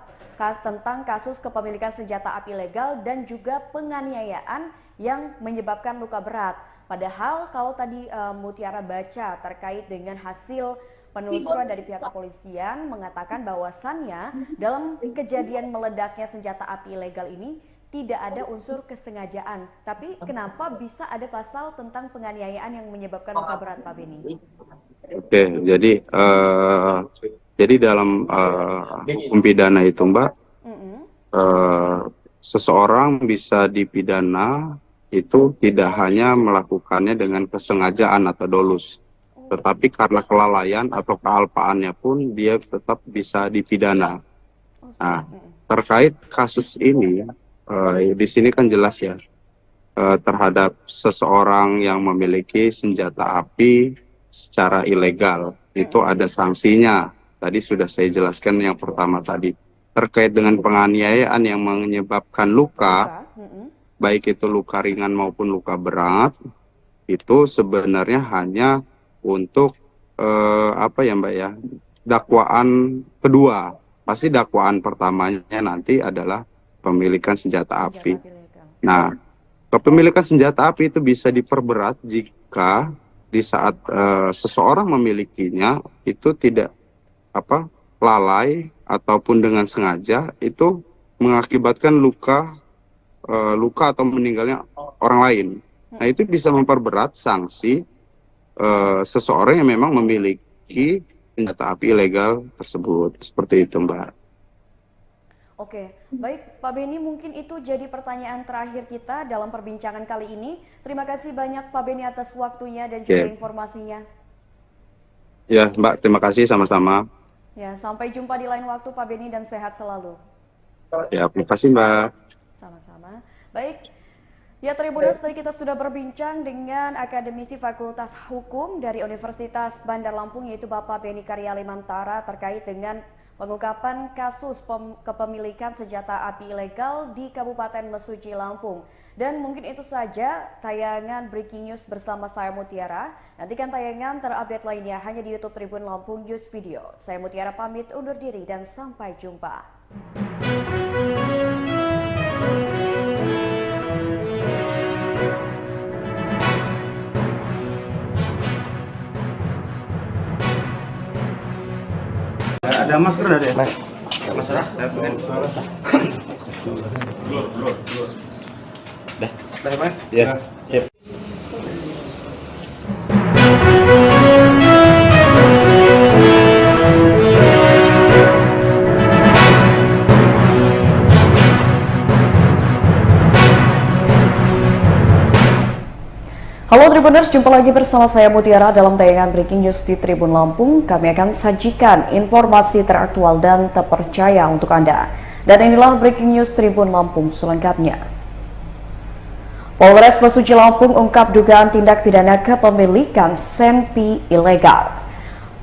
tentang kasus kepemilikan senjata api ilegal dan juga penganiayaan yang menyebabkan luka berat. Padahal kalau tadi Mutiara baca terkait dengan hasil penelusuran dari pihak kepolisian mengatakan bahwasannya dalam kejadian meledaknya senjata api ilegal ini tidak ada unsur kesengajaan. Tapi kenapa bisa ada pasal tentang penganiayaan yang menyebabkan luka berat, Pak Beni? Oke, jadi dalam hukum pidana itu, Mbak, seseorang bisa dipidana itu tidak hanya melakukannya dengan kesengajaan atau dolus, tetapi karena kelalaian atau kealpaannya pun dia tetap bisa dipidana. Nah, terkait kasus ini, di sini kan jelas ya, terhadap seseorang yang memiliki senjata api secara ilegal itu ada sanksinya. Tadi sudah saya jelaskan yang pertama tadi terkait dengan penganiayaan yang menyebabkan luka, baik itu luka ringan maupun luka berat, itu sebenarnya hanya untuk Mbak ya, dakwaan kedua. Pasti dakwaan pertamanya nanti adalah pemilikan senjata api. Nah, kepemilikan senjata api itu bisa diperberat jika di saat seseorang memilikinya itu tidak lalai ataupun dengan sengaja itu mengakibatkan luka atau meninggalnya orang lain. Nah, itu bisa memperberat sanksi seseorang yang memang memiliki senjata api ilegal tersebut. Seperti itu, Mbak. Oke, baik Pak Beni, mungkin itu jadi pertanyaan terakhir kita dalam perbincangan kali ini. Terima kasih banyak Pak Beni atas waktunya dan juga informasinya. Ya, Mbak, terima kasih sama-sama. Ya, sampai jumpa di lain waktu Pak Beni dan sehat selalu. Ya, terima kasih Mbak. Sama-sama. Baik, ya Tribuners, tadi kita sudah berbincang dengan akademisi Fakultas Hukum dari Universitas Bandar Lampung, yaitu Bapak Beni Karya Limantara, terkait dengan pengungkapan kasus kepemilikan senjata api ilegal di Kabupaten Mesuji, Lampung. Dan mungkin itu saja tayangan Breaking News bersama saya Mutiara. Nantikan tayangan terupdate lainnya hanya di YouTube Tribun Lampung News Video. Saya Mutiara pamit undur diri dan sampai jumpa. Ada masker ada ya? Mas, nggak masalah. Blur. Dah, Mas. Ya, sip. Halo Tribuners, jumpa lagi bersama saya Mutiara dalam tayangan Breaking News di Tribun Lampung. Kami akan sajikan informasi teraktual dan terpercaya untuk Anda. Dan inilah Breaking News Tribun Lampung selengkapnya. Polres Mesuji Lampung ungkap dugaan tindak pidana kepemilikan senpi ilegal.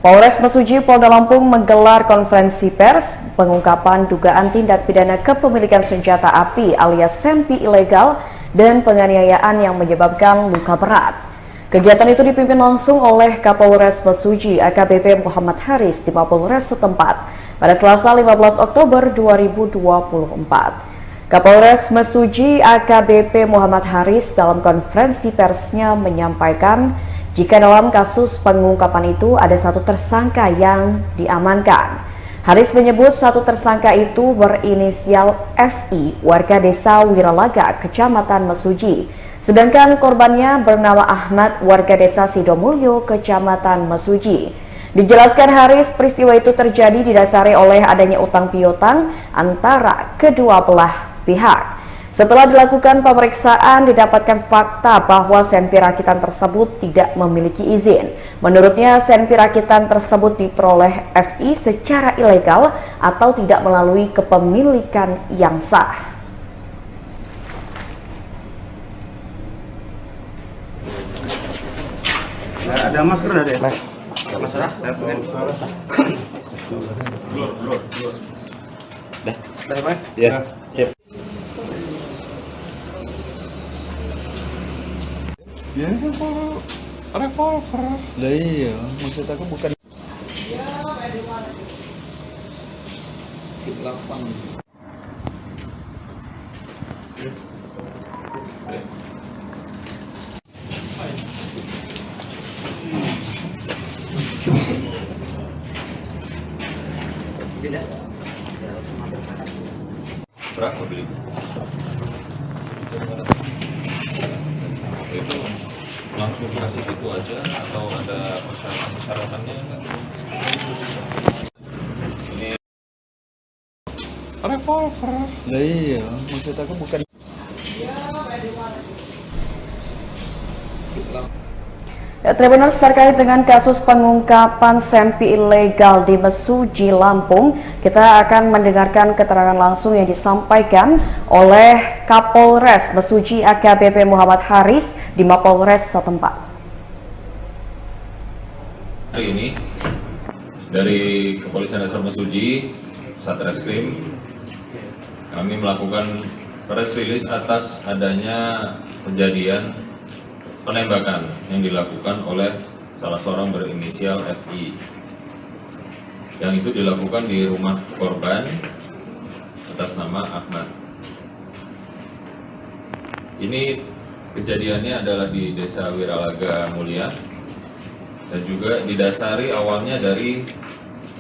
Polres Mesuji Polda Lampung menggelar konferensi pers pengungkapan dugaan tindak pidana kepemilikan senjata api alias senpi ilegal dan penganiayaan yang menyebabkan luka berat. Kegiatan itu dipimpin langsung oleh Kapolres Mesuji AKBP Muhammad Haris di Mapolres setempat pada Selasa 15 Oktober 2024. Kapolres Mesuji AKBP Muhammad Haris dalam konferensi persnya menyampaikan jika dalam kasus pengungkapan itu ada satu tersangka yang diamankan. Haris menyebut satu tersangka itu berinisial FI, warga desa Wiralaga, Kecamatan Mesuji. Sedangkan korbannya bernama Ahmad, warga desa Sidomulyo, Kecamatan Mesuji. Dijelaskan Haris, peristiwa itu terjadi didasari oleh adanya utang piutang antara kedua belah pihak. Setelah dilakukan pemeriksaan, didapatkan fakta bahwa senpi rakitan tersebut tidak memiliki izin. Menurutnya, senpi rakitan tersebut diperoleh FI secara ilegal atau tidak melalui kepemilikan yang sah. Ada masker ada ya? Masalah? Blur. Dah, Pak? Ya, siap. Biasa bawa revolver. Lah iya, maksud aku bukan lapang. Berapa beli? Itu langsung dikasih gitu aja atau ada persyaratannya enggak? Ini Revolver. Lah iya, maksud aku bukan Tribuners, terkait dengan kasus pengungkapan senpi ilegal di Mesuji Lampung, kita akan mendengarkan keterangan langsung yang disampaikan oleh Kapolres Mesuji AKBP Muhammad Haris di Mapolres setempat. hari ini dari Kepolisian Resor Mesuji, Satreskrim, kami melakukan press release atas adanya kejadian penembakan yang dilakukan oleh salah seorang berinisial FI, yang itu dilakukan di rumah korban atas nama Ahmad. Ini kejadiannya adalah di Desa Wiralaga Mulia dan juga didasari awalnya dari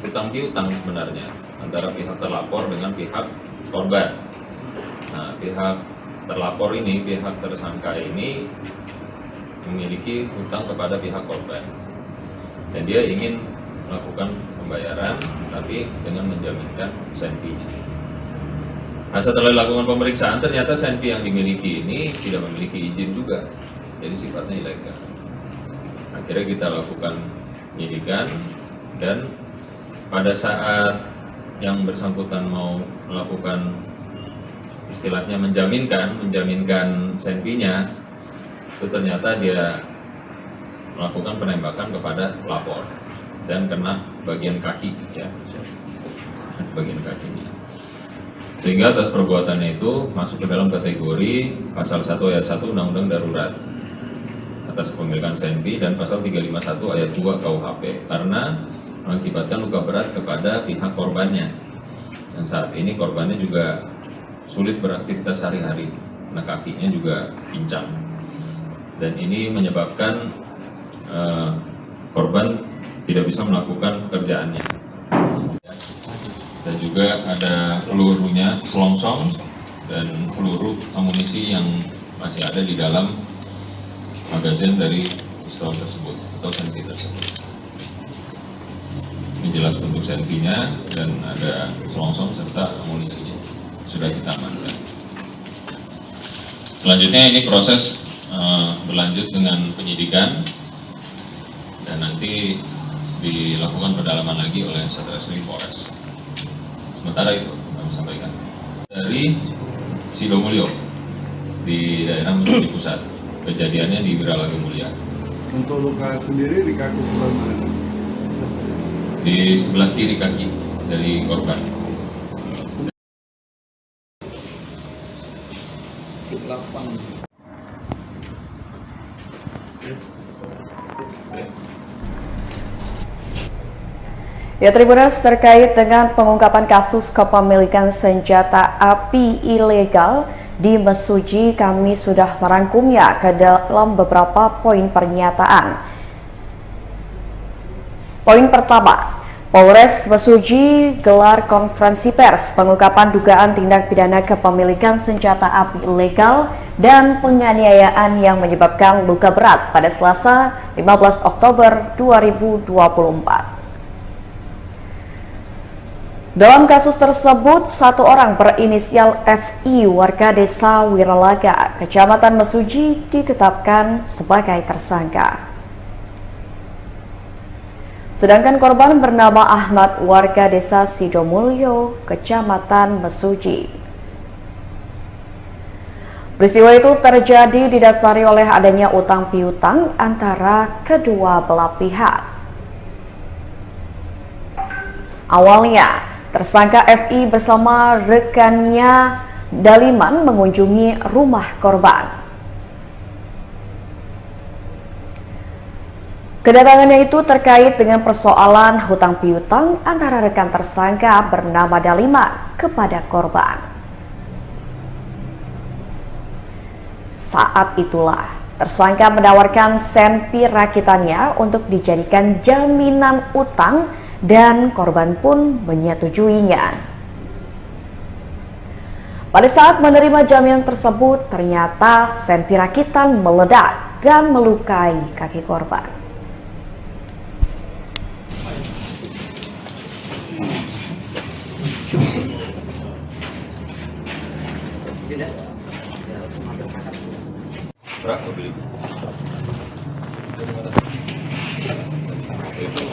utang piutang sebenarnya antara pihak terlapor dengan pihak korban. Nah, pihak terlapor ini, pihak tersangka ini memiliki hutang kepada pihak korban dan dia ingin melakukan pembayaran tapi dengan menjaminkan senpinya. Nah, setelah dilakukan pemeriksaan ternyata senpi yang dimiliki ini tidak memiliki izin juga, jadi sifatnya ilegal. Akhirnya kita lakukan penyidikan dan pada saat yang bersangkutan mau melakukan istilahnya menjaminkan senpinya, itu ternyata dia melakukan penembakan kepada pelapor dan kena bagian kaki, ya, bagian kakinya. Sehingga atas perbuatannya itu masuk ke dalam kategori pasal 1 ayat 1 Undang-Undang Darurat atas kepemilikan senpi dan pasal 351 ayat 2 KUHP karena mengakibatkan luka berat kepada pihak korbannya. Dan saat ini korbannya juga sulit beraktivitas sehari-hari, karena kakinya juga pincang. Dan ini menyebabkan korban tidak bisa melakukan pekerjaannya. Dan juga ada pelurunya selongsong dan peluru amunisi yang masih ada di dalam magazin dari pistol tersebut atau senpi tersebut. Ini jelas bentuk senpinya dan ada selongsong serta amunisinya sudah kita amankan. Selanjutnya ini proses berlanjut dengan penyidikan dan nanti dilakukan pendalaman lagi oleh Satreskrim Polres. Sementara itu kami sampaikan dari Sidomulyo di daerah Mesuji Pusat. Kejadiannya di Wiralaga Mulia. Untuk luka sendiri di kaki sebelah mana? Di sebelah kiri kaki dari korban. Ya, Tribuners, terkait dengan pengungkapan kasus kepemilikan senjata api ilegal di Mesuji, kami sudah merangkumnya ke dalam beberapa poin pernyataan. Poin pertama, Polres Mesuji gelar konferensi pers pengungkapan dugaan tindak pidana kepemilikan senjata api ilegal dan penganiayaan yang menyebabkan luka berat pada Selasa 15 Oktober 2024. Dalam kasus tersebut, satu orang berinisial FI warga desa Wiralaga, Kecamatan Mesuji ditetapkan sebagai tersangka. Sedangkan korban bernama Ahmad warga desa Sidomulyo, Kecamatan Mesuji. Peristiwa itu terjadi didasari oleh adanya utang piutang antara kedua belah pihak. Awalnya, tersangka FI bersama rekannya Daliman mengunjungi rumah korban. Kedatangannya itu terkait dengan persoalan hutang piutang antara rekan tersangka bernama Daliman kepada korban. Saat itulah tersangka menawarkan senpi rakitannya untuk dijadikan jaminan utang dan korban pun menyetujuinya. Pada saat menerima jaminan tersebut, ternyata senpi rakitan meledak dan melukai kaki korban. Berapa beli? Itu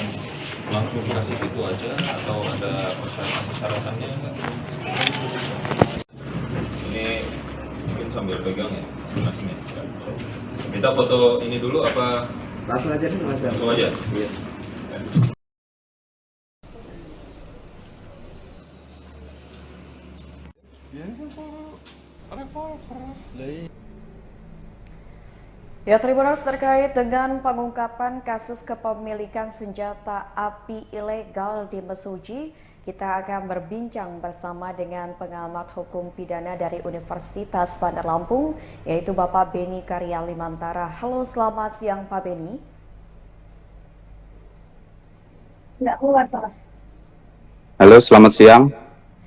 langsung dikasih gitu aja atau ada persyaratan-persyaratannya enggak? Ini mungkin sambil pegang ya masing-masingnya. Minta foto ini dulu apa? Langsung aja nih, Mas. Langsung aja? Iya. Biasa kalau revolver. Ya, Tribuners, terkait dengan pengungkapan kasus kepemilikan senjata api ilegal di Mesuji, kita akan berbincang bersama dengan pengamat hukum pidana dari Universitas Bandar Lampung, yaitu Bapak Beni Karya Limantara. Halo, selamat siang Pak Beni. Halo, selamat siang.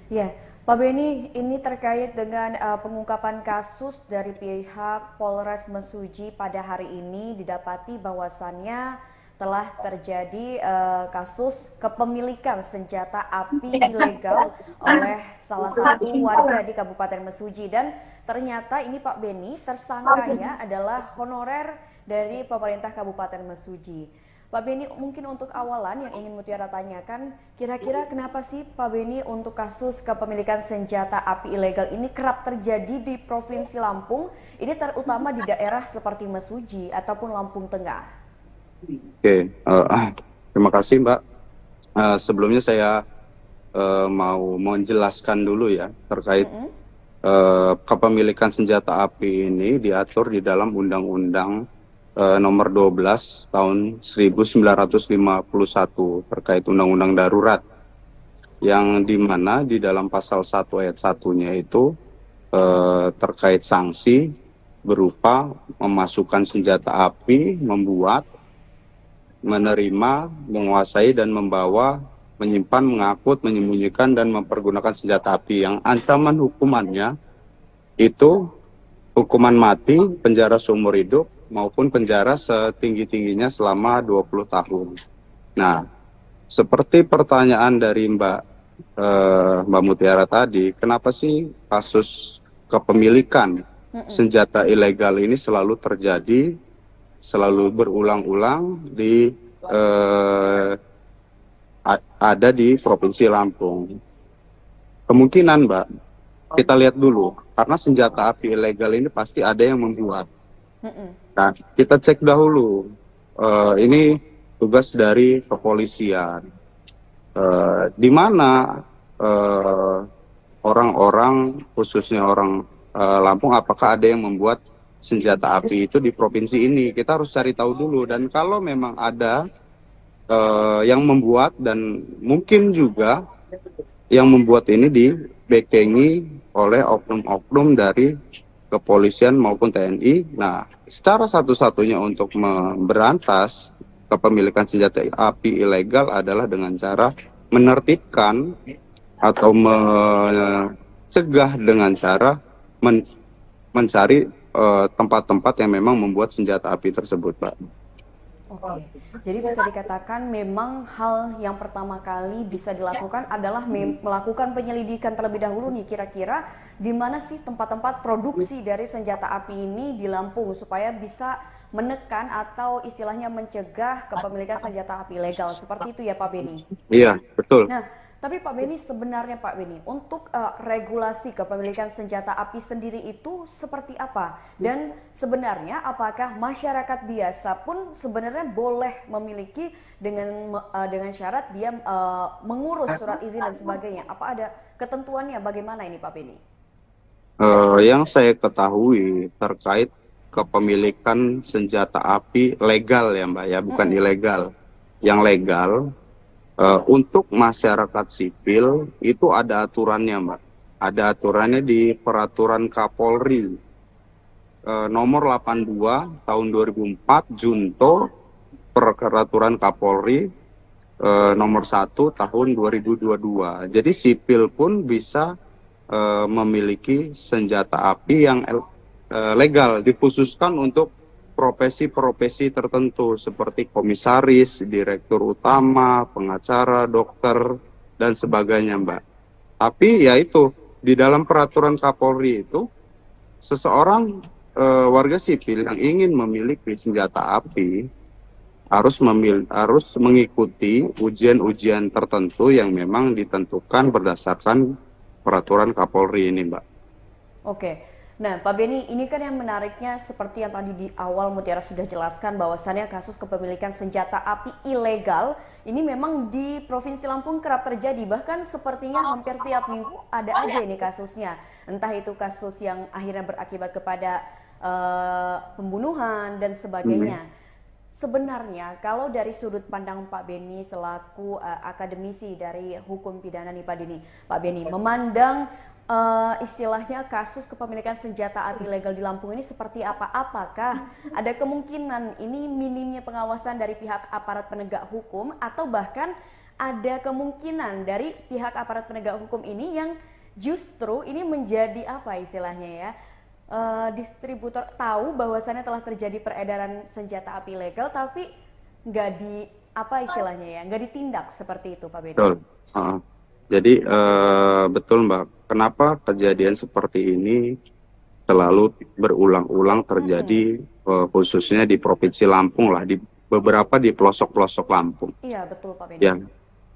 Ya, Pak Beni, ini terkait dengan pengungkapan kasus dari pihak Polres Mesuji pada hari ini, didapati bahwasannya telah terjadi kasus kepemilikan senjata api ilegal oleh salah satu warga di Kabupaten Mesuji, dan ternyata ini Pak Beni, tersangkanya adalah honorer dari pemerintah Kabupaten Mesuji. Pak Beni, mungkin untuk awalan yang ingin Mutiara tanyakan, kira-kira kenapa sih Pak Beni untuk kasus kepemilikan senjata api ilegal ini kerap terjadi di Provinsi Lampung, ini terutama di daerah seperti Mesuji ataupun Lampung Tengah? Oke, terima kasih Mbak. Sebelumnya saya mau menjelaskan dulu ya terkait kepemilikan senjata api ini diatur di dalam Undang-Undang nomor 12 tahun 1951 terkait undang-undang darurat, yang dimana di dalam pasal 1 ayat 1-nya itu terkait sanksi berupa memasukkan senjata api, membuat, menerima, menguasai dan membawa, menyimpan, mengangkut, menyembunyikan dan mempergunakan senjata api yang ancaman hukumannya itu hukuman mati, penjara seumur hidup, maupun penjara setinggi-tingginya selama 20 tahun. Nah, seperti pertanyaan dari Mbak Mutiara tadi, kenapa sih kasus kepemilikan senjata ilegal ini selalu terjadi, selalu berulang-ulang ada di Provinsi Lampung. Kemungkinan, Mbak, kita lihat dulu, karena senjata api ilegal ini pasti ada yang membuat. Nah, kita cek dahulu. Ini tugas dari kepolisian. Di mana orang-orang, khususnya orang Lampung, apakah ada yang membuat senjata api itu di provinsi ini? Kita harus cari tahu dulu. Dan kalau memang ada yang membuat, dan mungkin juga yang membuat ini dibekengi oleh oknum-oknum dari kepolisian maupun TNI. Nah, secara satu-satunya untuk memberantas kepemilikan senjata api ilegal adalah dengan cara menertibkan atau mencegah dengan cara mencari tempat-tempat yang memang membuat senjata api tersebut, Pak. Oke, jadi bisa dikatakan memang hal yang pertama kali bisa dilakukan adalah melakukan penyelidikan terlebih dahulu nih, kira-kira di mana sih tempat-tempat produksi dari senjata api ini di Lampung supaya bisa menekan atau istilahnya mencegah kepemilikan senjata api ilegal. Seperti itu ya Pak Beni? Iya, betul. Nah, tapi Pak Beni, sebenarnya Pak Beni, untuk regulasi kepemilikan senjata api sendiri itu seperti apa? Dan sebenarnya apakah masyarakat biasa pun sebenarnya boleh memiliki dengan syarat dia mengurus surat izin dan sebagainya? Apa ada ketentuannya? Bagaimana ini Pak Beni? Yang saya ketahui terkait kepemilikan senjata api legal ya Mbak ya, bukan ilegal. Yang legal, untuk masyarakat sipil itu ada aturannya Mbak. Ada aturannya di Peraturan Kapolri nomor 82 tahun 2004 Junto Peraturan Kapolri nomor 1 tahun 2022. Jadi sipil pun bisa memiliki senjata api yang legal, dikhususkan untuk profesi-profesi tertentu seperti komisaris, direktur utama, pengacara, dokter, dan sebagainya, Mbak. Tapi ya itu, di dalam peraturan Kapolri itu, seseorang warga sipil yang ingin memiliki senjata api harus mengikuti ujian-ujian tertentu yang memang ditentukan berdasarkan peraturan Kapolri ini, Mbak. Oke. Nah, Pak Beni, ini kan yang menariknya seperti yang tadi di awal Mutiara sudah jelaskan bahwasannya kasus kepemilikan senjata api ilegal ini memang di Provinsi Lampung kerap terjadi. Bahkan sepertinya hampir tiap minggu ada aja ini kasusnya. Entah itu kasus yang akhirnya berakibat kepada pembunuhan dan sebagainya. Sebenarnya kalau dari sudut pandang Pak Beni selaku akademisi dari hukum pidana nih Pak Beni memandang istilahnya kasus kepemilikan senjata api ilegal di Lampung ini seperti apa? Apakah ada kemungkinan ini minimnya pengawasan dari pihak aparat penegak hukum atau bahkan ada kemungkinan dari pihak aparat penegak hukum ini yang justru ini menjadi apa istilahnya ya? Distributor tahu bahwasannya telah terjadi peredaran senjata api ilegal tapi nggak di apa istilahnya ya? Nggak ditindak seperti itu Pak Beni. Betul. Jadi betul Mbak, kenapa kejadian seperti ini selalu berulang-ulang terjadi khususnya di Provinsi Lampung lah, di beberapa di pelosok-pelosok Lampung. Iya betul Pak Beni.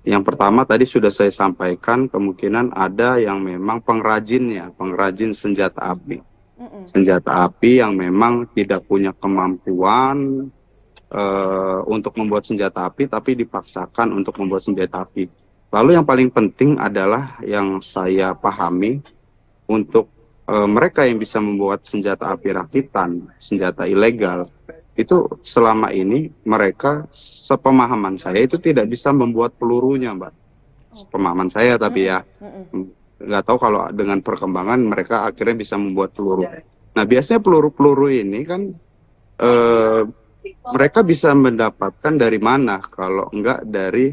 Yang pertama tadi sudah saya sampaikan, kemungkinan ada yang memang pengrajin senjata api. Senjata api yang memang tidak punya kemampuan untuk membuat senjata api tapi dipaksakan untuk membuat senjata api. Lalu yang paling penting adalah yang saya pahami untuk mereka yang bisa membuat senjata api rakitan, senjata ilegal, itu selama ini mereka sepemahaman saya itu tidak bisa membuat pelurunya, Mbak. Pemahaman saya tapi ya nggak tahu kalau dengan perkembangan mereka akhirnya bisa membuat peluru. Nah biasanya peluru-peluru ini kan mereka bisa mendapatkan dari mana kalau enggak dari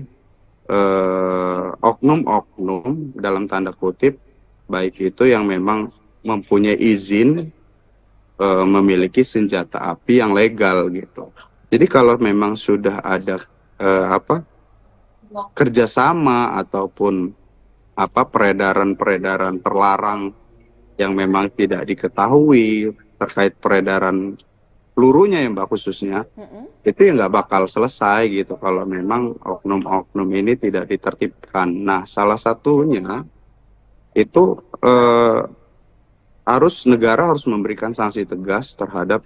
oknum-oknum dalam tanda kutip, baik itu yang memang mempunyai izin memiliki senjata api yang legal gitu. Jadi kalau memang sudah ada kerjasama ataupun peredaran terlarang yang memang tidak diketahui terkait peredaran pelurunya ya Mbak khususnya, itu ya nggak bakal selesai gitu kalau memang oknum-oknum ini tidak ditertibkan. Nah, salah satunya itu negara harus memberikan sanksi tegas terhadap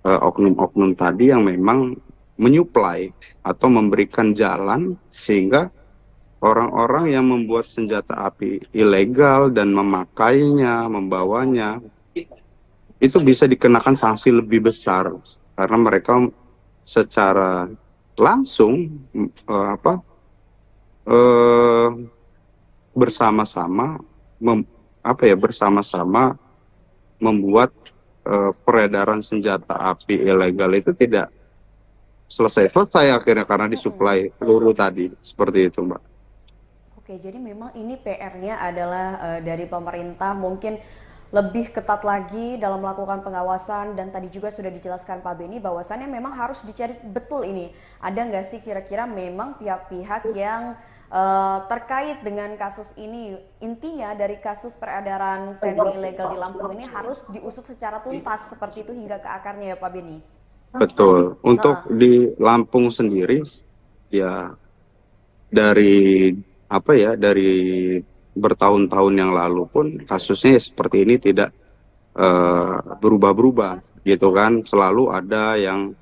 oknum-oknum tadi yang memang menyuplai atau memberikan jalan sehingga orang-orang yang membuat senjata api ilegal dan memakainya, membawanya, itu bisa dikenakan sanksi lebih besar karena mereka secara langsung bersama-sama bersama-sama membuat peredaran senjata api ilegal itu tidak selesai akhirnya karena disuplai peluru tadi, seperti itu Mbak. Oke, jadi memang ini PR-nya adalah dari pemerintah mungkin lebih ketat lagi dalam melakukan pengawasan, dan tadi juga sudah dijelaskan Pak Beni bahwasannya memang harus dicari betul ini. Ada nggak sih kira-kira memang pihak-pihak yang terkait dengan kasus ini? Intinya dari kasus peredaran sendi ilegal di Lampung ini harus diusut secara tuntas seperti itu hingga ke akarnya ya Pak Beni? Betul. Untuk di Lampung sendiri ya dari bertahun-tahun yang lalu pun kasusnya seperti ini tidak berubah-berubah gitu kan. Selalu ada yang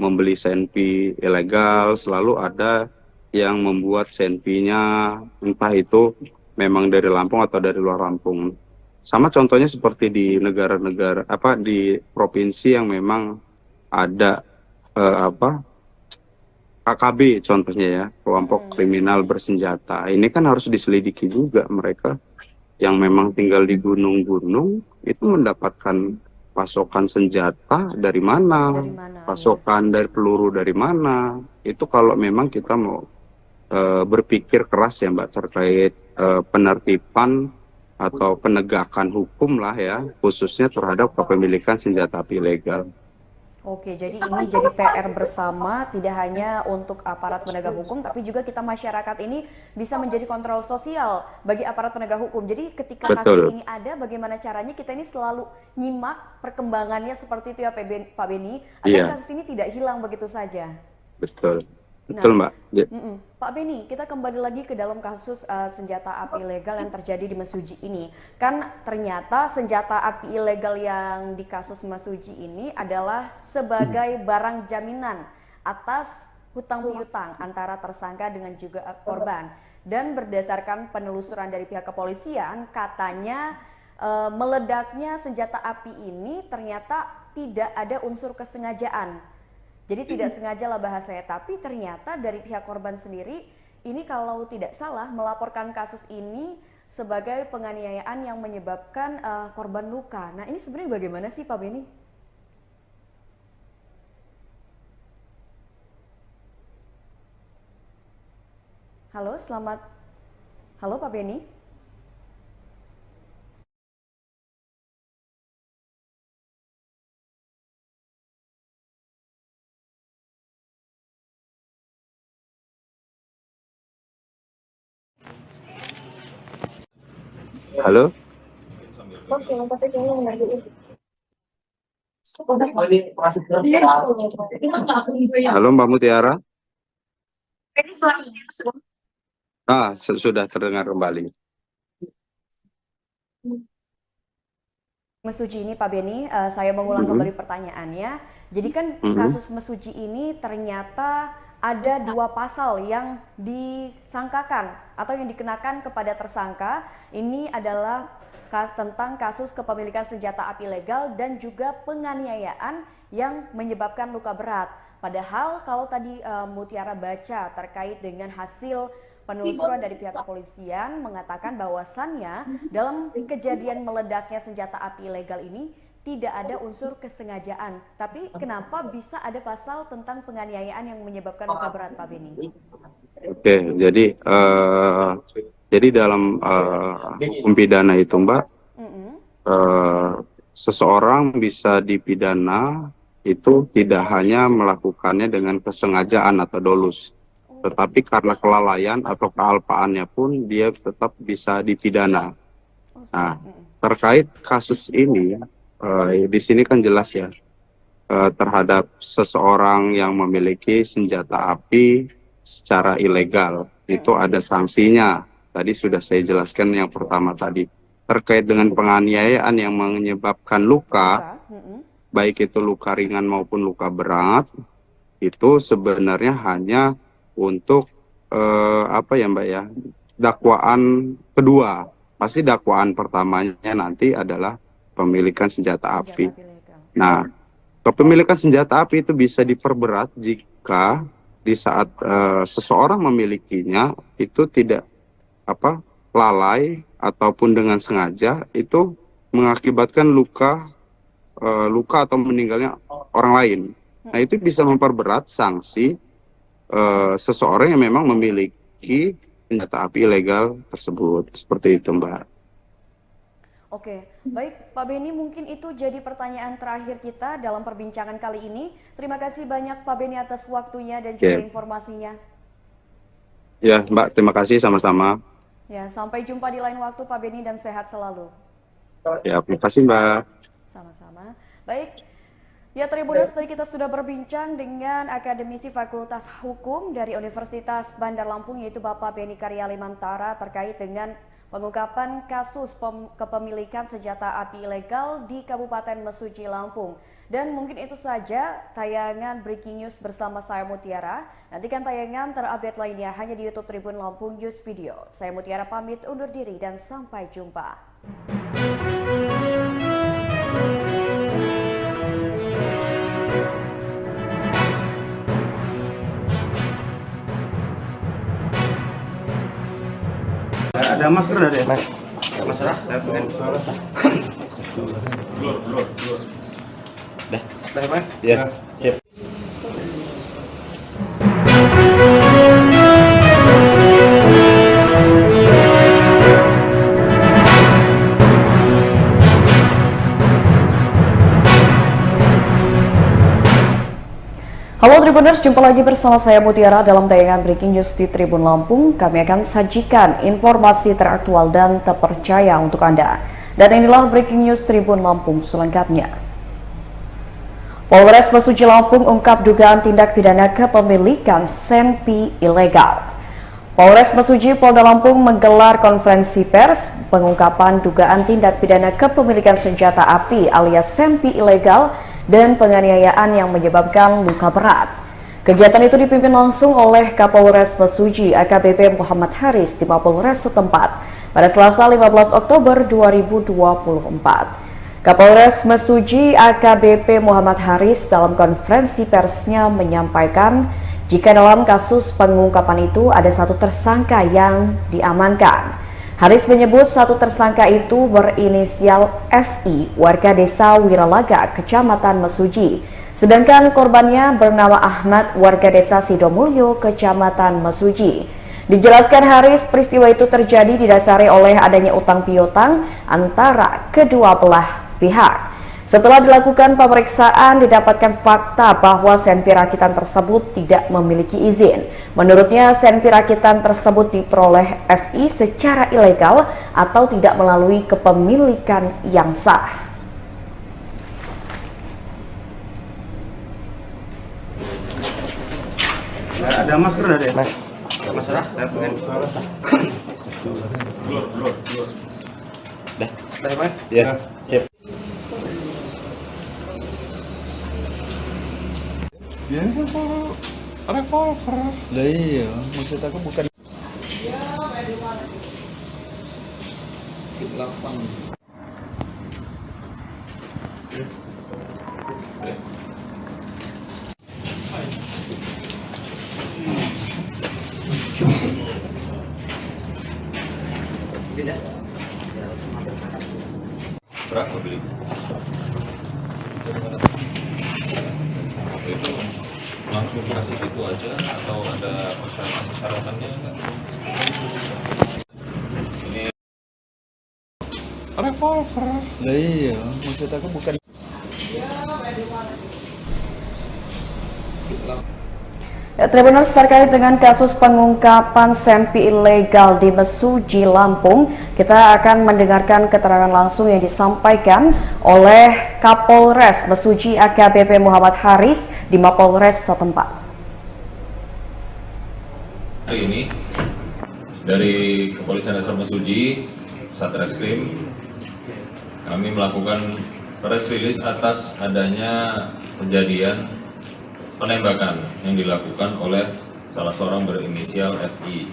membeli senpi ilegal, selalu ada yang membuat senpinya entah itu memang dari Lampung atau dari luar Lampung. Sama contohnya seperti di negara-negara di provinsi yang memang ada KKB contohnya ya, kelompok kriminal bersenjata. Ini kan harus diselidiki juga mereka yang memang tinggal di gunung-gunung itu mendapatkan pasokan senjata dari mana, pasokan dari peluru dari mana. Itu kalau memang kita mau berpikir keras ya Mbak terkait penertiban atau penegakan hukum lah ya, khususnya terhadap kepemilikan senjata api ilegal. Oke, jadi ini jadi PR bersama, tidak hanya untuk aparat penegak hukum, tapi juga kita masyarakat ini bisa menjadi kontrol sosial bagi aparat penegak hukum. Jadi ketika kasus ini ada, bagaimana caranya kita ini selalu nyimak perkembangannya seperti itu ya Pak Beni, agar kasus ini tidak hilang begitu saja. Betul. Betul Mbak. Pak Beni, kita kembali lagi ke dalam kasus senjata api ilegal yang terjadi di Mesuji ini. Kan ternyata senjata api ilegal yang di kasus Mesuji ini adalah sebagai barang jaminan atas hutang piutang antara tersangka dengan juga korban. Dan berdasarkan penelusuran dari pihak kepolisian, katanya meledaknya senjata api ini ternyata tidak ada unsur kesengajaan. Jadi tidak sengaja lah bahasanya, tapi ternyata dari pihak korban sendiri ini kalau tidak salah melaporkan kasus ini sebagai penganiayaan yang menyebabkan korban luka. Nah ini sebenarnya bagaimana sih Pak Beni? Halo Pak Beni? Halo? Halo Mbak Mutiara? Sudah terdengar kembali. Mesuji ini Pak Beni, saya mengulang kembali pertanyaannya. Jadi kan kasus Mesuji ini ternyata ada 2 pasal yang disangkakan atau yang dikenakan kepada tersangka. Ini adalah tentang kasus kepemilikan senjata api ilegal dan juga penganiayaan yang menyebabkan luka berat. Padahal kalau tadi Mutiara baca terkait dengan hasil penelusuran dari pihak kepolisian mengatakan bahwasannya dalam kejadian meledaknya senjata api ilegal ini tidak ada unsur kesengajaan. Tapi kenapa bisa ada pasal tentang penganiayaan yang menyebabkan luka berat, Pak Beni? Oke, jadi dalam hukum pidana itu Mbak, seseorang bisa dipidana itu tidak hanya melakukannya dengan kesengajaan atau dolus, tetapi karena kelalaian atau kealpaannya pun dia tetap bisa dipidana. Nah, terkait kasus ini, di sini kan jelas ya, terhadap seseorang yang memiliki senjata api secara ilegal itu ada sanksinya. Tadi sudah saya jelaskan yang pertama tadi terkait dengan penganiayaan yang menyebabkan luka, baik itu luka ringan maupun luka berat, itu sebenarnya hanya untuk apa ya Mbak ya, dakwaan kedua. Pasti dakwaan pertamanya nanti adalah pemilikan senjata api. Nah, kepemilikan senjata api itu bisa diperberat jika di saat seseorang memilikinya itu tidak lalai ataupun dengan sengaja, itu mengakibatkan luka atau meninggalnya orang lain. Nah, itu bisa memperberat sanksi seseorang yang memang memiliki senjata api ilegal tersebut. Seperti itu, Mbak. Oke, baik Pak Beni, mungkin itu jadi pertanyaan terakhir kita dalam perbincangan kali ini. Terima kasih banyak Pak Beni atas waktunya dan juga informasinya. Ya Mbak, terima kasih sama-sama. Ya, sampai jumpa di lain waktu Pak Beni dan sehat selalu. Ya, terima kasih Mbak. Sama-sama. Baik, ya Tribuners, tadi kita sudah berbincang dengan akademisi Fakultas Hukum dari Universitas Bandar Lampung, yaitu Bapak Beni Karyalimantara, terkait dengan pengungkapan kasus kepemilikan senjata api ilegal di Kabupaten Mesuji, Lampung. Dan mungkin itu saja tayangan Breaking News bersama saya Mutiara. Nantikan tayangan terupdate lainnya hanya di YouTube Tribun Lampung News Video. Saya Mutiara pamit undur diri dan sampai jumpa. Ada masker ada ya? Mas, masalah? Blur. Dah, Ada Mas? ya, sip. Halo Tribuners, jumpa lagi bersama saya Mutiara dalam tayangan Breaking News di Tribun Lampung. Kami akan sajikan informasi teraktual dan terpercaya untuk Anda. Dan inilah Breaking News Tribun Lampung selengkapnya. Polres Mesuji Lampung ungkap dugaan tindak pidana kepemilikan senpi ilegal. Polres Mesuji Polda Lampung menggelar konferensi pers pengungkapan dugaan tindak pidana kepemilikan senjata api alias senpi ilegal dan penganiayaan yang menyebabkan luka berat. Kegiatan itu dipimpin langsung oleh Kapolres Mesuji AKBP Muhammad Haris di Mapolres setempat pada Selasa 15 Oktober 2024. Kapolres Mesuji AKBP Muhammad Haris dalam konferensi persnya menyampaikan jika dalam kasus pengungkapan itu ada satu tersangka yang diamankan. Haris menyebut satu tersangka itu berinisial FI, warga desa Wiralaga, Kecamatan Mesuji. Sedangkan korbannya bernama Ahmad, warga desa Sidomulyo, Kecamatan Mesuji. Dijelaskan Haris, peristiwa itu terjadi didasari oleh adanya utang piutang antara kedua belah pihak. Setelah dilakukan pemeriksaan, didapatkan fakta bahwa senpi rakitan tersebut tidak memiliki izin. Menurutnya, senpi rakitan tersebut diperoleh FI secara ilegal atau tidak melalui kepemilikan yang sah. Ada masker ada ya? Mas, masalah? Blur. Dah, Ada Mas? ya, sip. Biasa kalau revolver. Lah iya, maksud aku bukan Berapa beli? Itu langsung dikasih gitu aja atau ada persyaratan-persyaratannya enggak? Ini Revolver. lah iya, maksud aku bukan Tribuners terkait dengan kasus pengungkapan senpi ilegal di Mesuji, Lampung, kita akan mendengarkan keterangan langsung yang disampaikan oleh Kapolres Mesuji AKBP Muhammad Haris di Mapolres setempat. Hari ini dari Kepolisian Resor Mesuji, Satreskrim, kami melakukan press release atas adanya kejadian penembakan yang dilakukan oleh salah seorang berinisial FI,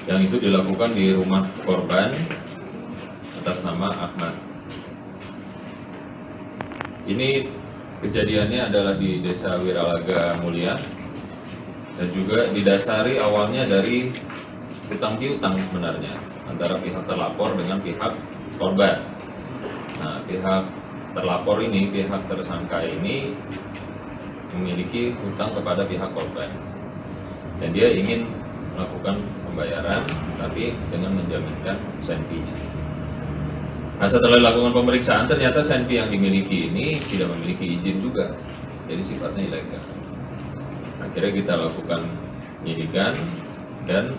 yang itu dilakukan di rumah korban atas nama Ahmad. Ini kejadiannya adalah di Desa Wiralaga Mulia dan juga didasari awalnya dari hutang piutang sebenarnya antara pihak terlapor dengan pihak korban. Nah, pihak terlapor ini, pihak tersangka ini memiliki hutang kepada pihak korban dan dia ingin melakukan pembayaran tapi dengan menjaminkan senpinya. Nah, setelah dilakukan pemeriksaan ternyata senpi yang dimiliki ini tidak memiliki izin juga, jadi sifatnya ilegal. Akhirnya kita lakukan penyidikan dan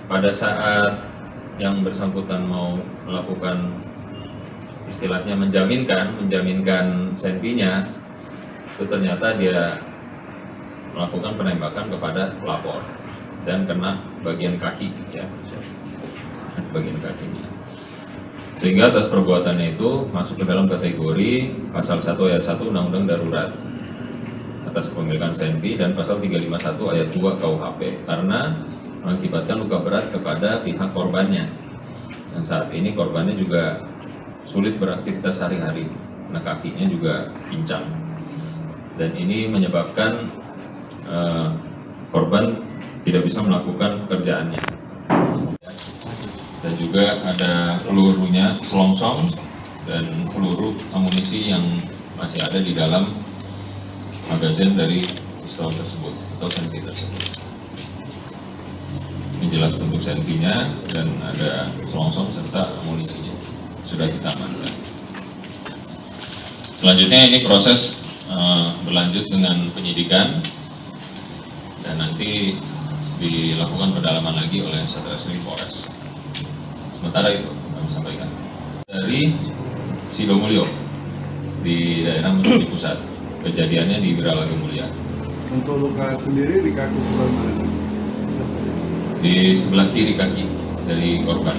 pada saat yang bersangkutan mau melakukan istilahnya menjaminkan senpinya, itu ternyata dia melakukan penembakan kepada pelapor dan kena bagian kaki, ya, bagian kakinya. Sehingga atas perbuatannya itu masuk ke dalam kategori pasal 1 ayat 1 Undang-Undang Darurat atas kepemilikan senpi dan pasal 351 ayat 2 KUHP karena mengakibatkan luka berat kepada pihak korbannya. Dan saat ini korbannya juga sulit beraktivitas sehari-hari karena kakinya juga pincang. Dan ini menyebabkan korban tidak bisa melakukan pekerjaannya. Dan juga ada pelurunya selongsong dan peluru amunisi yang masih ada di dalam magazin dari pistol tersebut atau senpi tersebut. Ini jelas bentuk senpinya dan ada selongsong serta amunisinya sudah kita amankan. Selanjutnya ini proses berlanjut dengan penyidikan dan nanti dilakukan pendalaman lagi oleh Satreskrim Polres. Sementara itu kami sampaikan dari Sidomulyo di daerah Mesuji Pusat, kejadiannya di Wiralaga Mulia. Untuk luka sendiri di kaki sebelah mana? Di sebelah kiri kaki dari korban.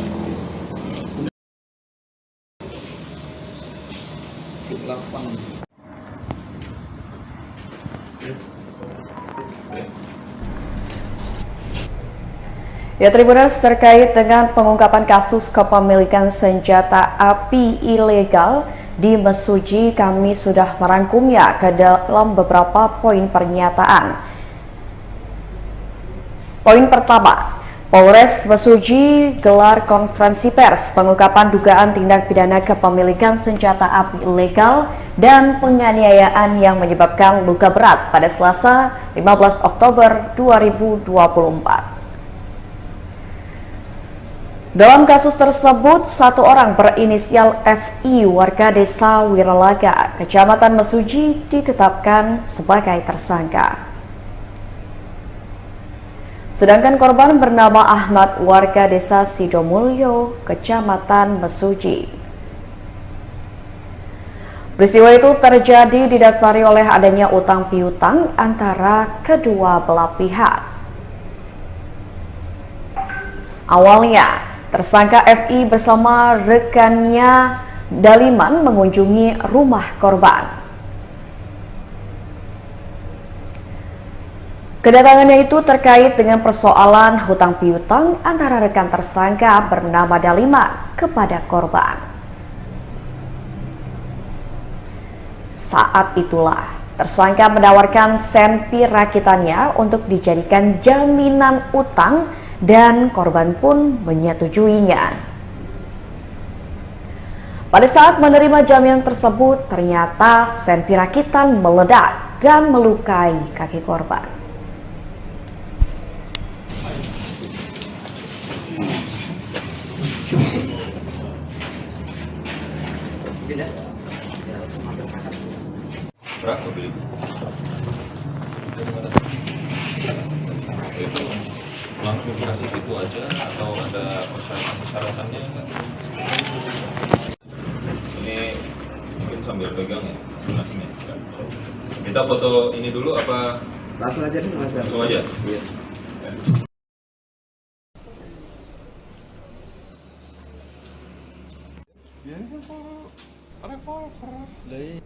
Ya, Tribuners terkait dengan pengungkapan kasus kepemilikan senjata api ilegal di Mesuji, kami sudah merangkumnya ke dalam beberapa poin pernyataan. Poin pertama, Polres Mesuji gelar konferensi pers pengungkapan dugaan tindak pidana kepemilikan senjata api ilegal dan penganiayaan yang menyebabkan luka berat pada Selasa 15 Oktober 2024. Dalam kasus tersebut, satu orang berinisial FI warga Desa Wiralaga, Kecamatan Mesuji ditetapkan sebagai tersangka. Sedangkan korban bernama Ahmad warga Desa Sidomulyo, Kecamatan Mesuji. Peristiwa itu terjadi didasari oleh adanya utang piutang antara kedua belah pihak. Awalnya, tersangka FI bersama rekannya Daliman mengunjungi rumah korban. Kedatangannya itu terkait dengan persoalan hutang piutang antara rekan tersangka bernama Daliman kepada korban. Saat itulah tersangka menawarkan senpi rakitannya untuk dijadikan jaminan utang dan korban pun menyetujuinya. Pada saat menerima jaminan tersebut, ternyata senpi rakitan meledak dan melukai kaki korban. Berapa beli? Itu langsung dikasih gitu aja atau ada persyaratan-persyaratannya nggak? Ini mungkin sambil pegang ya masing-masing ya. Kita foto ini dulu apa Langsung aja nih, langsung aja? Iya. Lah iya.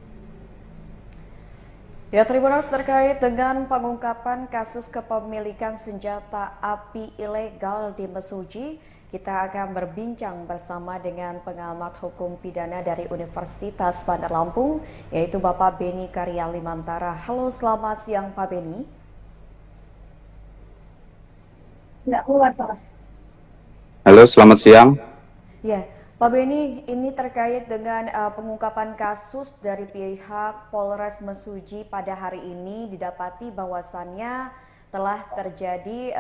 Ya, Tribuners, terkait dengan pengungkapan kasus kepemilikan senjata api ilegal di Mesuji, kita akan berbincang bersama dengan pengamat hukum pidana dari Universitas Bandar Lampung, yaitu Bapak Beni Karya Limantara. Halo, selamat siang Pak Beni. Halo, selamat siang. Ya, Pak Beni, ini terkait dengan pengungkapan kasus dari pihak Polres Mesuji pada hari ini, didapati bahwasannya telah terjadi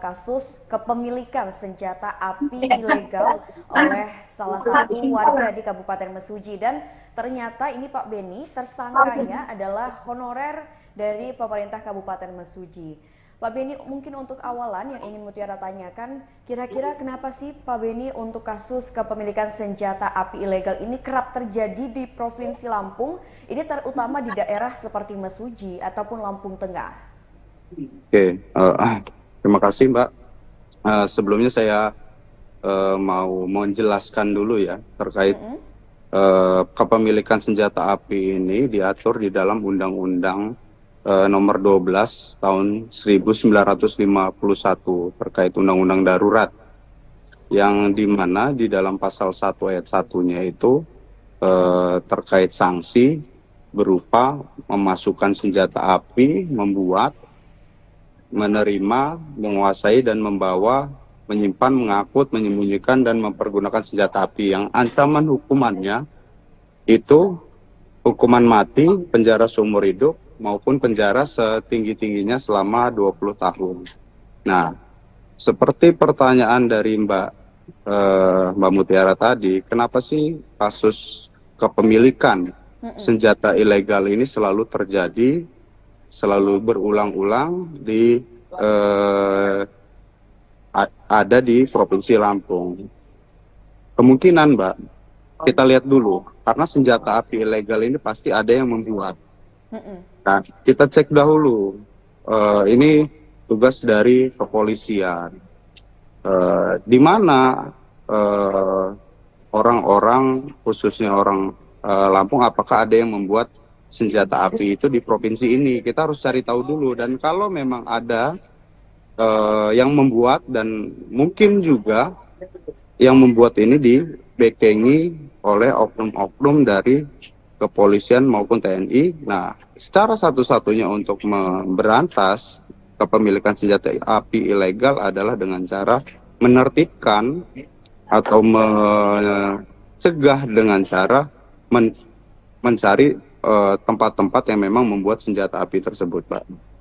kasus kepemilikan senjata api ilegal oleh salah satu warga di Kabupaten Mesuji, dan ternyata ini Pak Beni, tersangkanya adalah honorer dari pemerintah Kabupaten Mesuji. Pak Beni, mungkin untuk awalan yang ingin Mutiara tanyakan, kira-kira kenapa sih Pak Beni untuk kasus kepemilikan senjata api ilegal ini kerap terjadi di Provinsi Lampung, ini terutama di daerah seperti Mesuji ataupun Lampung Tengah? Oke, terima kasih Mbak. Sebelumnya saya mau menjelaskan dulu ya terkait kepemilikan senjata api ini diatur di dalam Undang-Undang nomor 12 tahun 1951 terkait undang-undang darurat, yang dimana di dalam pasal 1 ayat 1-nya itu terkait sanksi berupa memasukkan senjata api, membuat, menerima, menguasai dan membawa, menyimpan, mengangkut, menyembunyikan dan mempergunakan senjata api yang ancaman hukumannya itu hukuman mati, penjara seumur hidup, maupun penjara setinggi-tingginya selama 20 tahun. Nah, seperti pertanyaan dari Mbak Mutiara tadi, kenapa sih kasus kepemilikan senjata ilegal ini selalu terjadi, selalu berulang-ulang ada di Provinsi Lampung? Kemungkinan, Mbak, kita lihat dulu, karena senjata api ilegal ini pasti ada yang membuat. Nah, kita cek dahulu. Ini tugas dari kepolisian. Di mana orang-orang, khususnya orang Lampung, apakah ada yang membuat senjata api itu di provinsi ini? Kita harus cari tahu dulu. Dan kalau memang ada yang membuat, dan mungkin juga yang membuat ini dibekengi oleh oknum-oknum dari kepolisian maupun TNI. Nah, secara satu-satunya untuk memberantas kepemilikan senjata api ilegal adalah dengan cara menertibkan atau mencegah dengan cara mencari tempat-tempat yang memang membuat senjata api tersebut, Pak.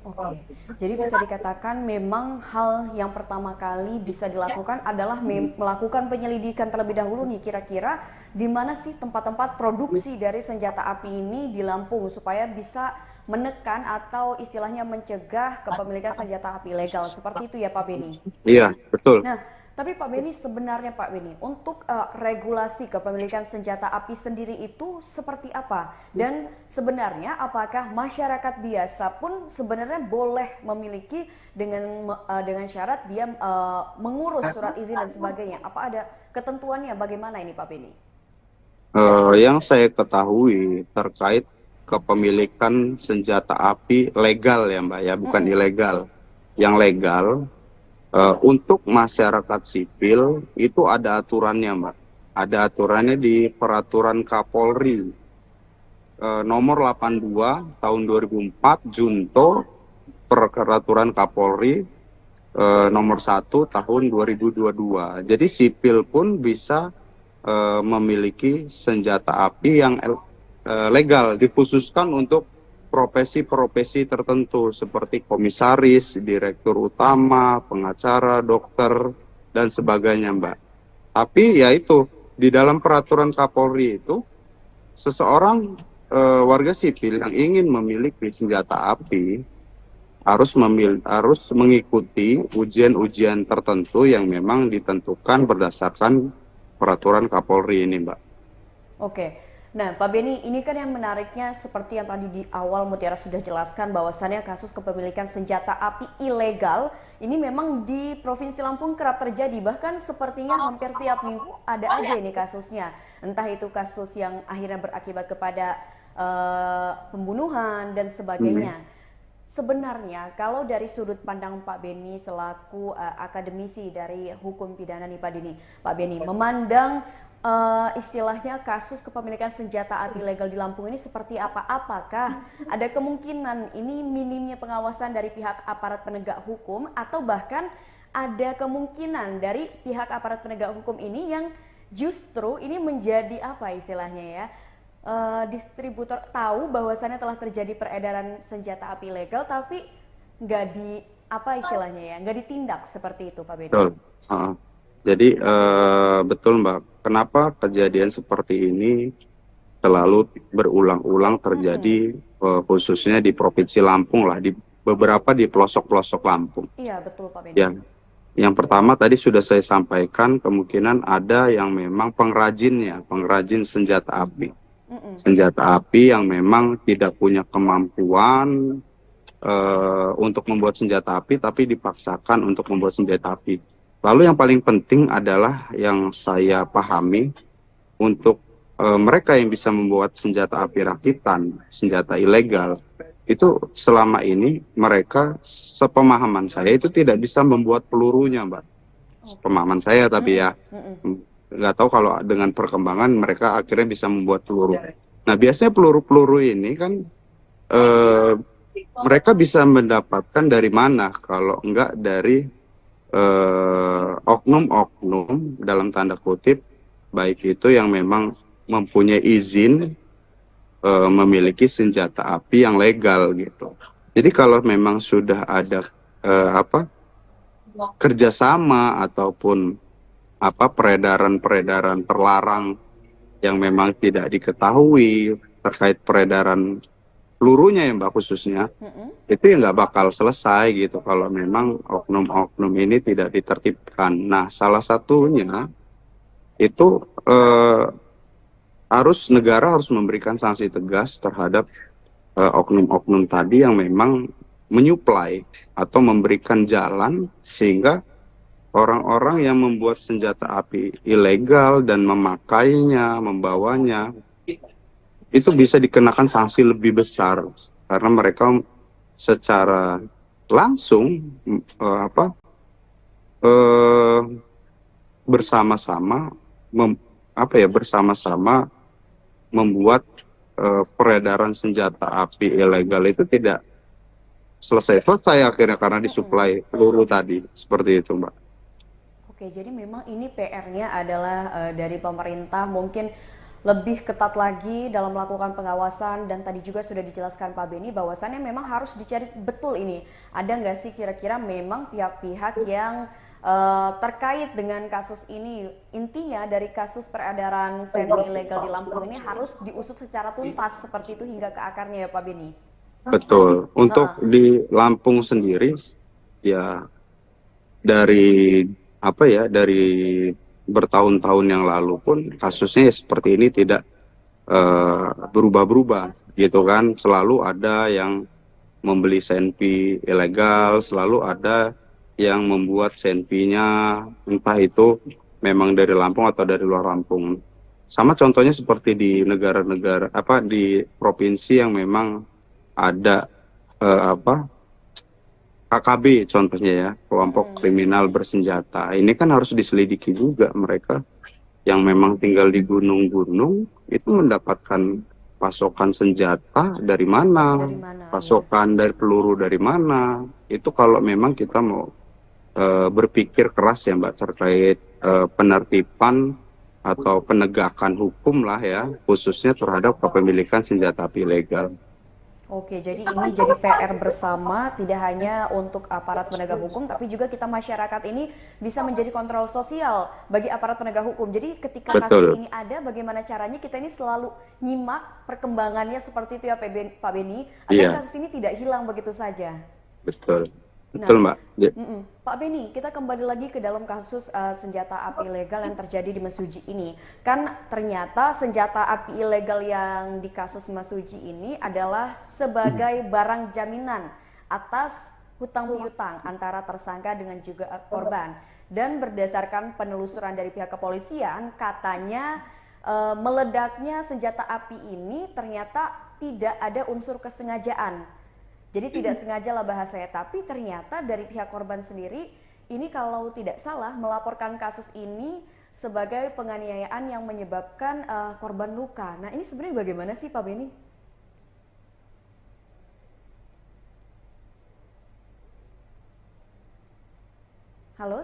Oke, jadi bisa dikatakan memang hal yang pertama kali bisa dilakukan adalah melakukan penyelidikan terlebih dahulu nih, kira-kira di mana sih tempat-tempat produksi dari senjata api ini di Lampung supaya bisa menekan atau istilahnya mencegah kepemilikan senjata api ilegal, seperti itu ya Pak Beni? Iya, betul. Nah, tapi Pak Beni, sebenarnya Pak Beni, untuk regulasi kepemilikan senjata api sendiri itu seperti apa? Dan sebenarnya apakah masyarakat biasa pun sebenarnya boleh memiliki dengan syarat dia mengurus surat izin dan sebagainya? Apa ada ketentuannya? Bagaimana ini Pak Beni? Yang saya ketahui terkait kepemilikan senjata api legal ya Mbak ya, bukan ilegal. Yang legal, untuk masyarakat sipil itu ada aturannya Mbak. Ada aturannya di Peraturan Kapolri nomor 82 tahun 2004 Junto Peraturan Kapolri nomor 1 tahun 2022. Jadi sipil pun bisa memiliki senjata api yang legal, dikhususkan untuk profesi-profesi tertentu seperti komisaris, direktur utama, pengacara, dokter, dan sebagainya, Mbak. Tapi ya itu, di dalam peraturan Kapolri itu, seseorang warga sipil yang ingin memiliki senjata api harus mengikuti ujian-ujian tertentu yang memang ditentukan berdasarkan peraturan Kapolri ini, Mbak. Oke. Nah, Pak Beni, ini kan yang menariknya seperti yang tadi di awal Mutiara sudah jelaskan bahwasannya kasus kepemilikan senjata api ilegal ini memang di Provinsi Lampung kerap terjadi. Bahkan sepertinya hampir tiap minggu ada aja ini kasusnya. Entah itu kasus yang akhirnya berakibat kepada pembunuhan dan sebagainya. Sebenarnya kalau dari sudut pandang Pak Beni selaku akademisi dari hukum pidana nih Pak Beni memandang istilahnya kasus kepemilikan senjata api ilegal di Lampung ini seperti apa? Apakah ada kemungkinan ini minimnya pengawasan dari pihak aparat penegak hukum atau bahkan ada kemungkinan dari pihak aparat penegak hukum ini yang justru ini menjadi apa istilahnya ya? Distributor tahu bahwasannya telah terjadi peredaran senjata api ilegal tapi nggak di apa istilahnya ya nggak ditindak seperti itu Pak Beni. Betul. Jadi betul Mbak, kenapa kejadian seperti ini selalu berulang-ulang terjadi khususnya di Provinsi Lampung lah, di beberapa di pelosok-pelosok Lampung. Iya betul Pak Beni. Ya, yang pertama tadi sudah saya sampaikan kemungkinan ada yang memang pengrajin senjata api. Senjata api yang memang tidak punya kemampuan untuk membuat senjata api tapi dipaksakan untuk membuat senjata api. Lalu yang paling penting adalah yang saya pahami untuk mereka yang bisa membuat senjata api rakitan, senjata ilegal, itu selama ini mereka sepemahaman saya itu tidak bisa membuat pelurunya, Mbak. Pemahaman saya tapi ya nggak tahu kalau dengan perkembangan mereka akhirnya bisa membuat peluru. Nah biasanya peluru-peluru ini kan mereka bisa mendapatkan dari mana kalau enggak dari oknum-oknum dalam tanda kutip baik itu yang memang mempunyai izin memiliki senjata api yang legal gitu. Jadi kalau memang sudah ada kerjasama ataupun peredaran terlarang yang memang tidak diketahui terkait peredaran pelurunya ya Mbak khususnya, itu ya nggak bakal selesai gitu kalau memang oknum-oknum ini tidak ditertibkan. Nah salah satunya itu negara harus memberikan sanksi tegas terhadap oknum-oknum tadi yang memang menyuplai atau memberikan jalan sehingga orang-orang yang membuat senjata api ilegal dan memakainya, membawanya itu bisa dikenakan sanksi lebih besar karena mereka secara langsung bersama-sama membuat peredaran senjata api ilegal itu tidak selesai akhirnya karena disuplai peluru tadi seperti itu Mbak. Oke, jadi memang ini PR-nya adalah dari pemerintah mungkin lebih ketat lagi dalam melakukan pengawasan dan tadi juga sudah dijelaskan Pak Beni bahwasannya memang harus dicari betul ini. Ada nggak sih kira-kira memang pihak-pihak yang terkait dengan kasus ini, intinya dari kasus peredaran senpi ilegal di Lampung ini harus diusut secara tuntas seperti itu hingga ke akarnya ya Pak Beni? Betul, untuk di Lampung sendiri ya dari bertahun-tahun yang lalu pun kasusnya seperti ini tidak berubah-berubah gitu kan. Selalu ada yang membeli senpi ilegal, selalu ada yang membuat senpinya entah itu memang dari Lampung atau dari luar Lampung. Sama contohnya seperti di negara-negara di provinsi yang memang ada KKB contohnya ya, kelompok kriminal bersenjata. Ini kan harus diselidiki juga mereka yang memang tinggal di gunung-gunung itu mendapatkan pasokan senjata dari mana, pasokan dari peluru dari mana. Itu kalau memang kita mau berpikir keras ya Mbak terkait penertiban atau penegakan hukum lah ya, khususnya terhadap kepemilikan senjata api ilegal. Oke, jadi ini jadi PR bersama, tidak hanya untuk aparat penegak hukum, tapi juga kita masyarakat ini bisa menjadi kontrol sosial bagi aparat penegak hukum. Jadi ketika kasus ini ada, bagaimana caranya kita ini selalu nyimak perkembangannya seperti itu ya Pak Beni, agar kasus ini tidak hilang begitu saja. betul. Betul, Mbak. Ya. Pak Beni, kita kembali lagi ke dalam kasus senjata api ilegal yang terjadi di Mesuji ini. Kan ternyata senjata api ilegal yang di kasus Mesuji ini adalah sebagai barang jaminan atas hutang piutang antara tersangka dengan juga korban. Dan berdasarkan penelusuran dari pihak kepolisian, katanya meledaknya senjata api ini ternyata tidak ada unsur kesengajaan. Jadi tidak sengaja lah bahasanya, tapi ternyata dari pihak korban sendiri ini kalau tidak salah melaporkan kasus ini sebagai penganiayaan yang menyebabkan korban luka. Nah ini sebenarnya bagaimana sih Pak Beni? Halo,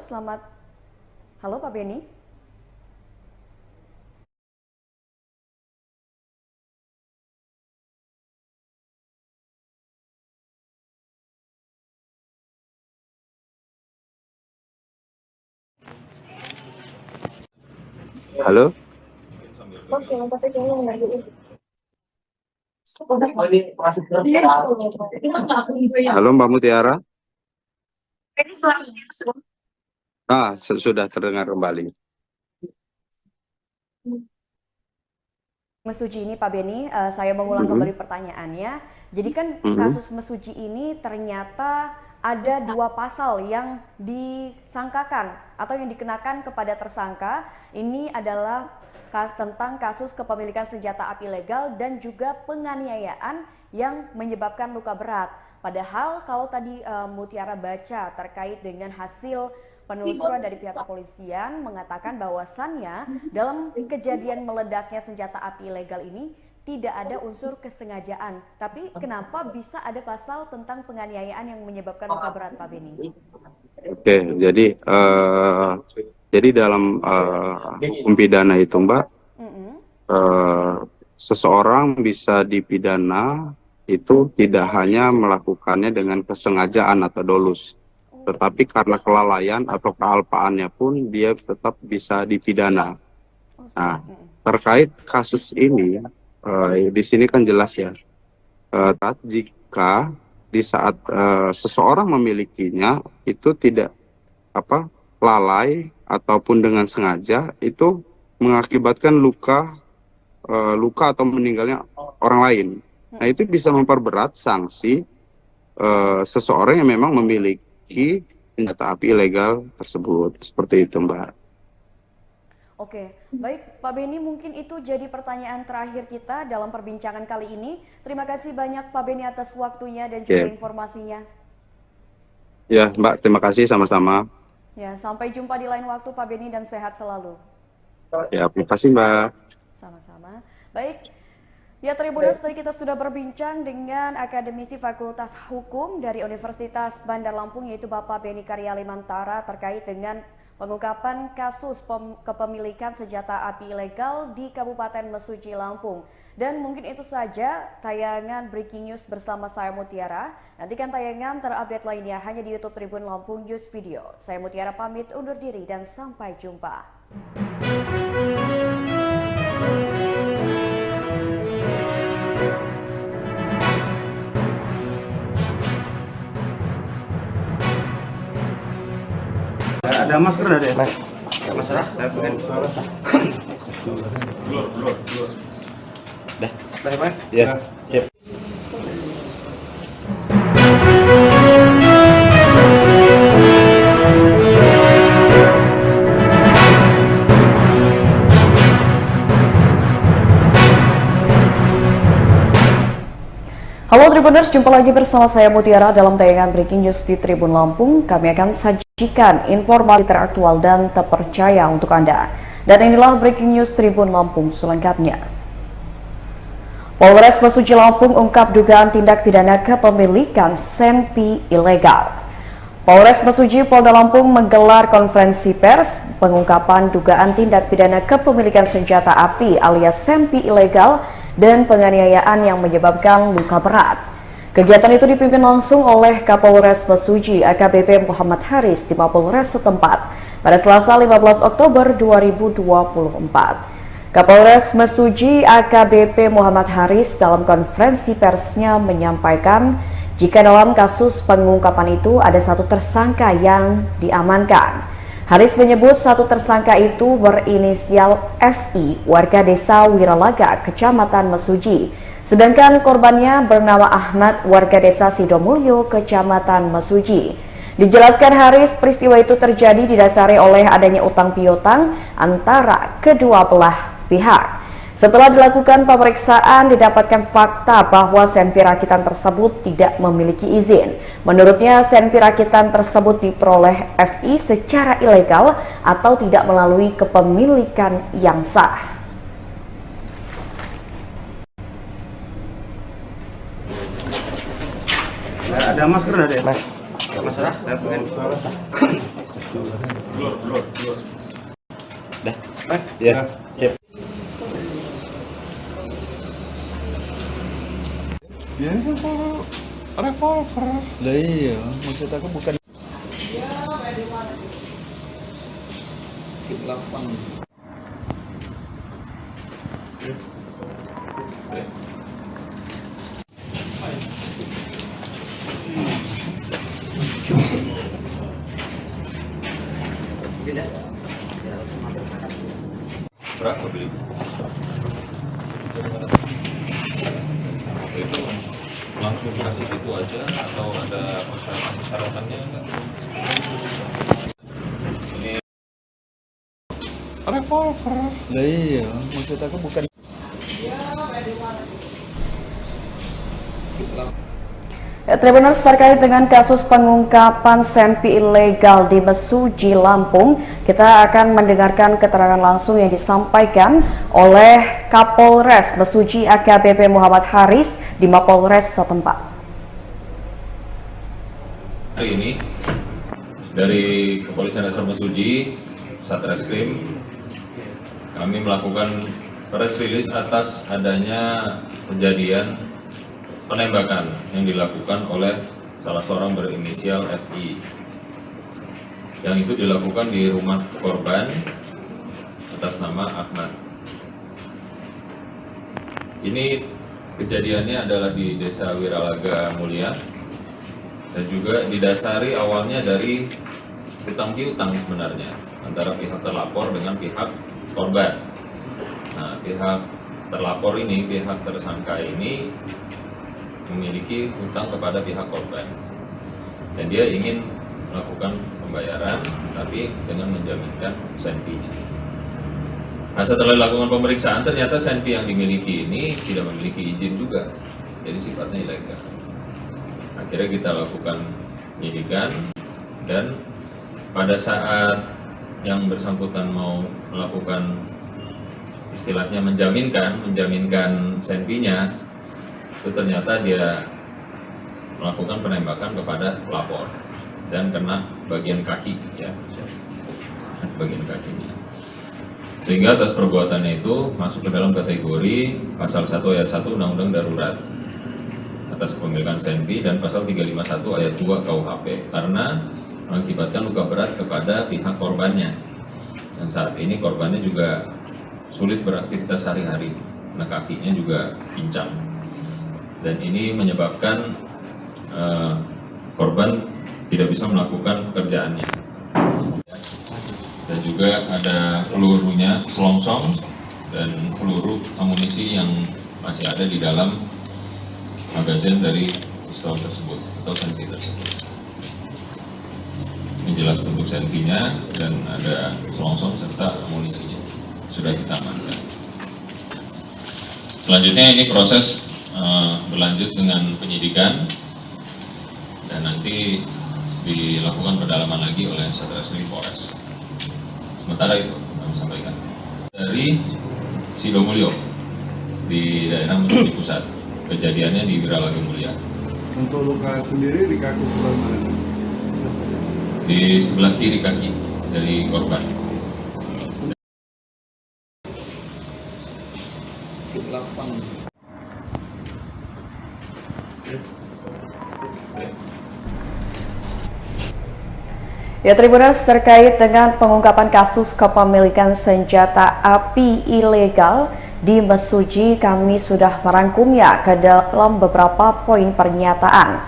halo Pak Beni? Halo? Halo Mbak Mutiara? Sudah terdengar kembali. Mesuji ini Pak Beni, saya mengulang kembali pertanyaannya. Jadi kan kasus Mesuji ini ternyata ada 2 pasal yang disangkakan atau yang dikenakan kepada tersangka. Ini adalah tentang kasus kepemilikan senjata api ilegal dan juga penganiayaan yang menyebabkan luka berat. Padahal kalau tadi Mutiara baca terkait dengan hasil penelusuran dari pihak kepolisian mengatakan bahwasannya dalam kejadian meledaknya senjata api ilegal ini tidak ada unsur kesengajaan. Tapi kenapa bisa ada pasal tentang penganiayaan yang menyebabkan luka berat, Pak Beni? Oke, jadi dalam hukum pidana itu, Mbak, seseorang bisa dipidana itu tidak hanya melakukannya dengan kesengajaan atau dolus, tetapi karena kelalaian atau kealpaannya pun dia tetap bisa dipidana. Nah, terkait kasus ini, di sini kan jelas ya, jika di saat seseorang memilikinya itu tidak lalai ataupun dengan sengaja, itu mengakibatkan luka atau meninggalnya orang lain. Nah, itu bisa memperberat sanksi seseorang yang memang memiliki senjata api ilegal tersebut. Seperti itu, Mbak. Oke, baik Pak Beni, mungkin itu jadi pertanyaan terakhir kita dalam perbincangan kali ini. Terima kasih banyak Pak Beni atas waktunya dan juga informasinya. Ya, Mbak, terima kasih sama-sama. Ya, sampai jumpa di lain waktu Pak Beni dan sehat selalu. Ya, terima kasih Mbak. Sama-sama. Baik. Ya, Tribuners, tadi kita sudah berbincang dengan akademisi Fakultas Hukum dari Universitas Bandar Lampung, yaitu Bapak Beni Karyalimantara, terkait dengan pengungkapan kasus kepemilikan senjata api ilegal di Kabupaten Mesuji, Lampung. Dan mungkin itu saja tayangan Breaking News bersama saya Mutiara. Nantikan tayangan terupdate lainnya hanya di YouTube Tribun Lampung News Video. Saya Mutiara pamit undur diri dan sampai jumpa. Ada masker ada ya? Masalah? Blur. Dah. Dah, Pak? Ya, siap. Halo Tribuners, jumpa lagi bersama saya Mutiara dalam tayangan Breaking News di Tribun Lampung. Kami akan sajikan informasi teraktual dan terpercaya untuk Anda. Dan inilah Breaking News Tribun Lampung selengkapnya. Polres Mesuji Lampung ungkap dugaan tindak pidana kepemilikan senpi ilegal. Polres Mesuji Polda Lampung menggelar konferensi pers pengungkapan dugaan tindak pidana kepemilikan senjata api alias senpi ilegal dan penganiayaan yang menyebabkan luka berat. Kegiatan itu dipimpin langsung oleh Kapolres Mesuji AKBP Muhammad Haris di Mapolres setempat pada Selasa 15 Oktober 2024. Kapolres Mesuji AKBP Muhammad Haris dalam konferensi persnya menyampaikan jika dalam kasus pengungkapan itu ada satu tersangka yang diamankan. Haris menyebut satu tersangka itu berinisial FI, warga desa Wiralaga, Kecamatan Mesuji. Sedangkan korbannya bernama Ahmad, warga desa Sidomulyo, Kecamatan Mesuji. Dijelaskan Haris, peristiwa itu terjadi didasari oleh adanya utang piutang antara kedua belah pihak. Setelah dilakukan pemeriksaan, didapatkan fakta bahwa senpi rakitan tersebut tidak memiliki izin. Menurutnya, senpi rakitan tersebut diperoleh FI secara ilegal atau tidak melalui kepemilikan yang sah. Ada masker ada ya? Masalah? Dah. Ya. Sip. Dia ini selalu revolver. Lah iya, maksud aku bukan lapang. Berapa beli? Itu langsung dikasih gitu aja atau ada persyaratannya enggak? Ini Revolver. lah iya, maksud aku bukan Tribuners, terkait dengan kasus pengungkapan senpi ilegal di Mesuji, Lampung, kita akan mendengarkan keterangan langsung yang disampaikan oleh Kapolres Mesuji AKBP Muhammad Haris di Mapolres setempat. hari ini dari Kepolisian Resor Mesuji, Satreskrim, kami melakukan press release atas adanya kejadian penembakan yang dilakukan oleh salah seorang berinisial FI, yang itu dilakukan di rumah korban atas nama Ahmad. Ini kejadiannya adalah di Desa Wiralaga Mulia dan juga didasari awalnya dari utang piutang sebenarnya antara pihak terlapor dengan pihak korban. Nah, pihak terlapor ini, pihak tersangka ini memiliki hutang kepada pihak korban dan dia ingin melakukan pembayaran tapi dengan menjaminkan senpinya. Nah, setelah dilakukan pemeriksaan ternyata senpi yang dimiliki ini tidak memiliki izin juga, jadi sifatnya ilegal. Akhirnya kita lakukan penyidikan dan pada saat yang bersangkutan mau melakukan istilahnya menjaminkan senpinya, itu ternyata dia melakukan penembakan kepada pelapor dan kena bagian kaki, ya, bagian kakinya. Sehingga atas perbuatannya itu masuk ke dalam kategori pasal 1 ayat 1 Undang-Undang Darurat atas kepemilikan senpi dan pasal 351 ayat 2 KUHP karena mengakibatkan luka berat kepada pihak korbannya. Dan saat ini korbannya juga sulit beraktivitas sehari-hari, nah kakinya juga pincang. Dan ini menyebabkan korban tidak bisa melakukan pekerjaannya. Dan juga ada pelurunya selongsong dan peluru amunisi yang masih ada di dalam magazin dari pistol tersebut atau senpi tersebut. Ini jelas bentuk senpinya dan ada selongsong serta amunisinya sudah kita amankan. Selanjutnya ini proses berlanjut dengan penyidikan dan nanti dilakukan pendalaman lagi oleh Satreskrim Polres. Sementara itu kami sampaikan dari Sidomulyo di daerah Mesuji Pusat, kejadiannya di Wiralaga Mulia. Untuk luka sendiri di kaki sebelah mana? Di sebelah kiri kaki dari korban. lapang. Ya, Tribuners, terkait dengan pengungkapan kasus kepemilikan senjata api ilegal di Mesuji, kami sudah merangkumnya ke dalam beberapa poin pernyataan.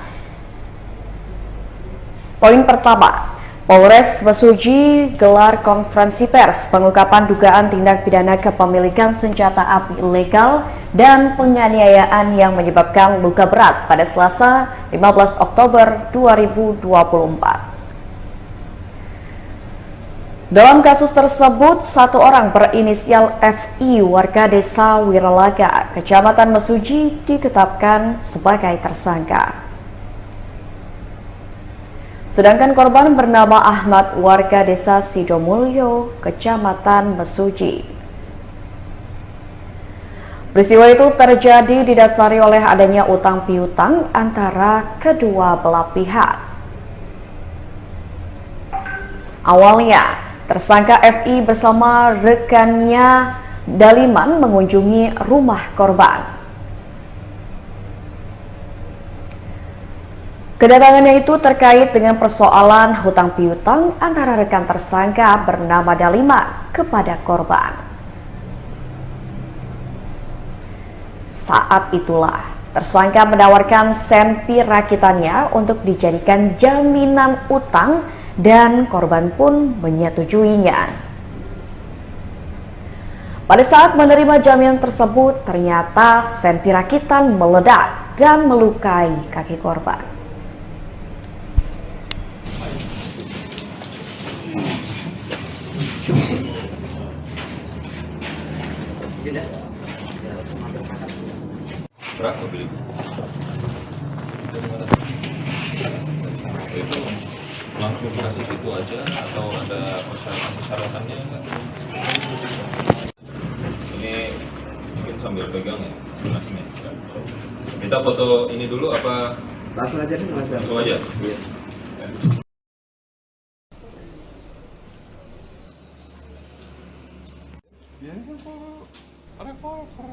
Poin pertama, Polres Mesuji gelar konferensi pers pengungkapan dugaan tindak pidana kepemilikan senjata api ilegal dan penganiayaan yang menyebabkan luka berat pada Selasa 15 Oktober 2024. Dalam kasus tersebut, satu orang berinisial FI warga desa Wiralaga, Kecamatan Mesuji ditetapkan sebagai tersangka. Sedangkan korban bernama Ahmad warga desa Sidomulyo, Kecamatan Mesuji. Peristiwa itu terjadi didasari oleh adanya utang piutang antara kedua belah pihak. Awalnya, tersangka FI bersama rekannya Daliman mengunjungi rumah korban. Kedatangannya itu terkait dengan persoalan hutang piutang antara rekan tersangka bernama Daliman kepada korban. Saat itulah tersangka menawarkan senpi rakitannya untuk dijadikan jaminan utang dan korban pun menyetujuinya. Pada saat menerima jaminan tersebut, ternyata senpi rakitan meledak dan melukai kaki korban. Berapa beli? Itu langsung dikasih gitu aja atau ada persyaratan-persyaratannya enggak? Ini mungkin sambil pegang ya, masing-masing ya. Kita foto ini dulu apa? Langsung aja nih, Langsung aja? Iya. Biasa kalau revolver.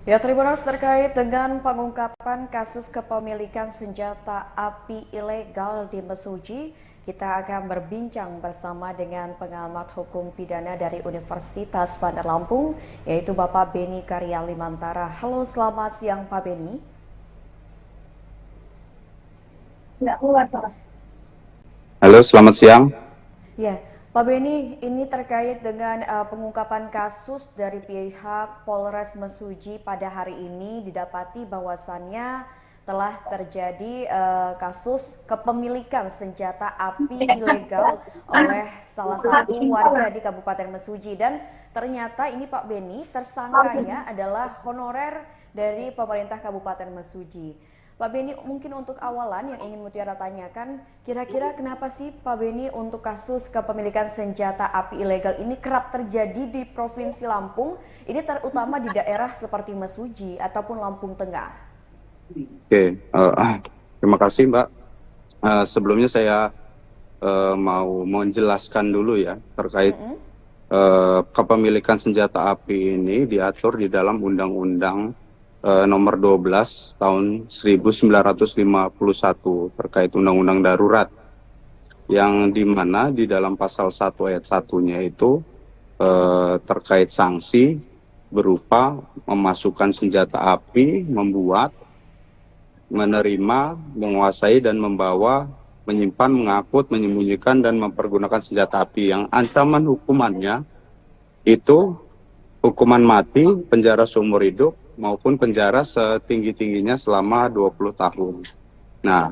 Ya, Tribuners, terkait dengan pengungkapan kasus kepemilikan senjata api ilegal di Mesuji, kita akan berbincang bersama dengan pengamat hukum pidana dari Universitas Bandar Lampung, yaitu Bapak Beni Karya Limantara. Halo, selamat siang Pak Beni. Halo, selamat siang. Ya, Pak Beni, ini terkait dengan pengungkapan kasus dari pihak Polres Mesuji pada hari ini didapati bahwasannya telah terjadi kasus kepemilikan senjata api ilegal oleh salah satu warga di Kabupaten Mesuji, dan ternyata ini Pak Beni tersangkanya adalah honorer dari pemerintah Kabupaten Mesuji. Pak Beni, mungkin untuk awalan yang ingin Mutiara tanyakan, kira-kira kenapa sih Pak Beni untuk kasus kepemilikan senjata api ilegal ini kerap terjadi di Provinsi Lampung, ini terutama di daerah seperti Mesuji ataupun Lampung Tengah? Oke, terima kasih Mbak. Sebelumnya saya mau menjelaskan dulu ya terkait kepemilikan senjata api ini diatur di dalam Undang-Undang nomor 12 tahun 1951 terkait Undang-Undang Darurat, yang dimana di dalam pasal 1 ayat 1-nya itu terkait sanksi berupa memasukkan senjata api, membuat, menerima, menguasai dan membawa, menyimpan, mengangkut, menyembunyikan dan mempergunakan senjata api yang ancaman hukumannya itu hukuman mati, penjara seumur hidup, maupun penjara setinggi-tingginya selama 20 tahun. Nah,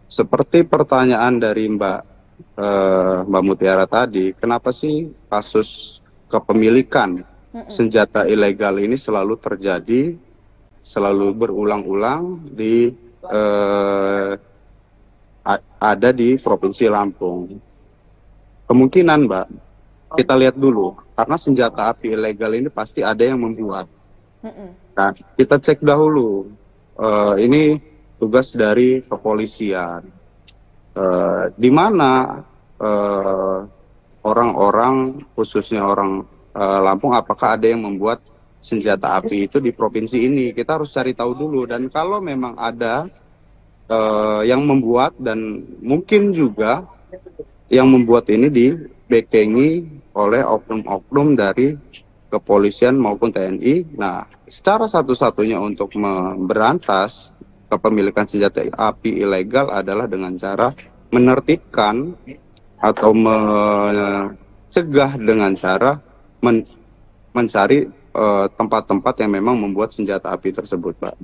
seperti pertanyaan dari Mbak Mutiara tadi, kenapa sih kasus kepemilikan senjata ilegal ini selalu terjadi, selalu berulang-ulang ada di Provinsi Lampung? Kemungkinan, Mbak, kita lihat dulu, karena senjata api ilegal ini pasti ada yang membuat. Nah, kita cek dahulu. Ini tugas dari kepolisian. Di mana orang-orang, khususnya orang Lampung, apakah ada yang membuat senjata api itu di provinsi ini? Kita harus cari tahu dulu. Dan kalau memang ada yang membuat, dan mungkin juga yang membuat ini dibekengi oleh oknum-oknum dari kepolisian maupun TNI. Nah, secara satu-satunya untuk memberantas kepemilikan senjata api ilegal adalah dengan cara menertibkan atau mencegah dengan cara mencari tempat-tempat yang memang membuat senjata api tersebut, Pak.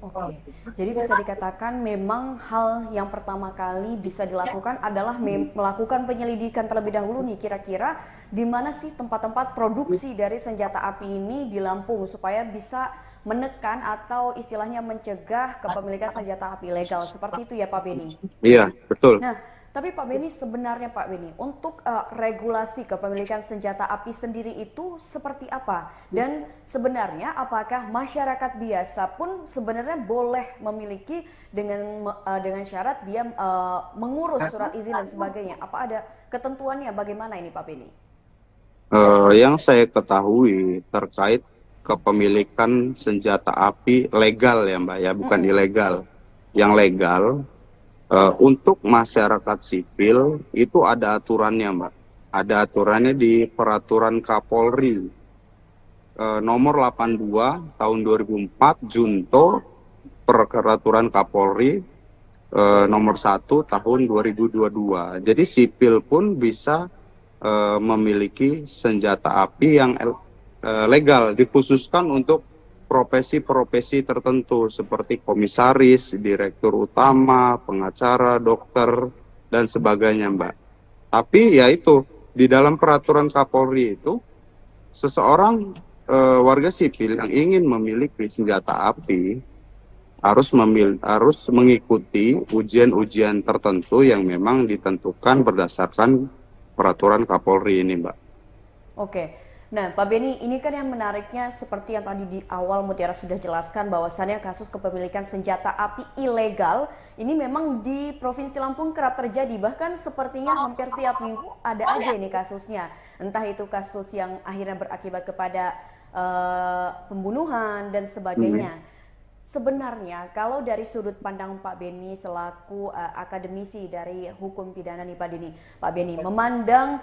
Oke, jadi bisa dikatakan memang hal yang pertama kali bisa dilakukan adalah melakukan penyelidikan terlebih dahulu nih, kira-kira di mana sih tempat-tempat produksi dari senjata api ini di Lampung supaya bisa menekan atau istilahnya mencegah kepemilikan senjata api ilegal. Seperti itu ya Pak Beni? Iya, betul. Nah, tapi Pak Beni, sebenarnya Pak Beni, untuk regulasi kepemilikan senjata api sendiri itu seperti apa? Dan sebenarnya apakah masyarakat biasa pun sebenarnya boleh memiliki dengan syarat dia mengurus surat izin dan sebagainya? Apa ada ketentuannya? Bagaimana ini Pak Beni? Yang saya ketahui terkait kepemilikan senjata api legal ya Mbak ya, bukan ilegal. Yang legal untuk masyarakat sipil itu ada aturannya Mbak. Ada aturannya di Peraturan Kapolri nomor 82 tahun 2004 Junto Peraturan Kapolri nomor 1 tahun 2022. Jadi sipil pun bisa memiliki senjata api yang legal, dikhususkan untuk profesi-profesi tertentu seperti komisaris, direktur utama, pengacara, dokter, dan sebagainya, Mbak. Tapi ya itu, di dalam peraturan Kapolri itu, seseorang warga sipil yang ingin memiliki senjata api harus mengikuti ujian-ujian tertentu yang memang ditentukan berdasarkan peraturan Kapolri ini, Mbak. Oke. Nah, Pak Beni, ini kan yang menariknya seperti yang tadi di awal Mutiara sudah jelaskan bahwasannya kasus kepemilikan senjata api ilegal ini memang di Provinsi Lampung kerap terjadi. Bahkan sepertinya hampir tiap minggu ada aja ini kasusnya. Entah itu kasus yang akhirnya berakibat kepada pembunuhan dan sebagainya. Sebenarnya kalau dari sudut pandang Pak Beni selaku akademisi dari hukum pidana nih Pak Beni memandang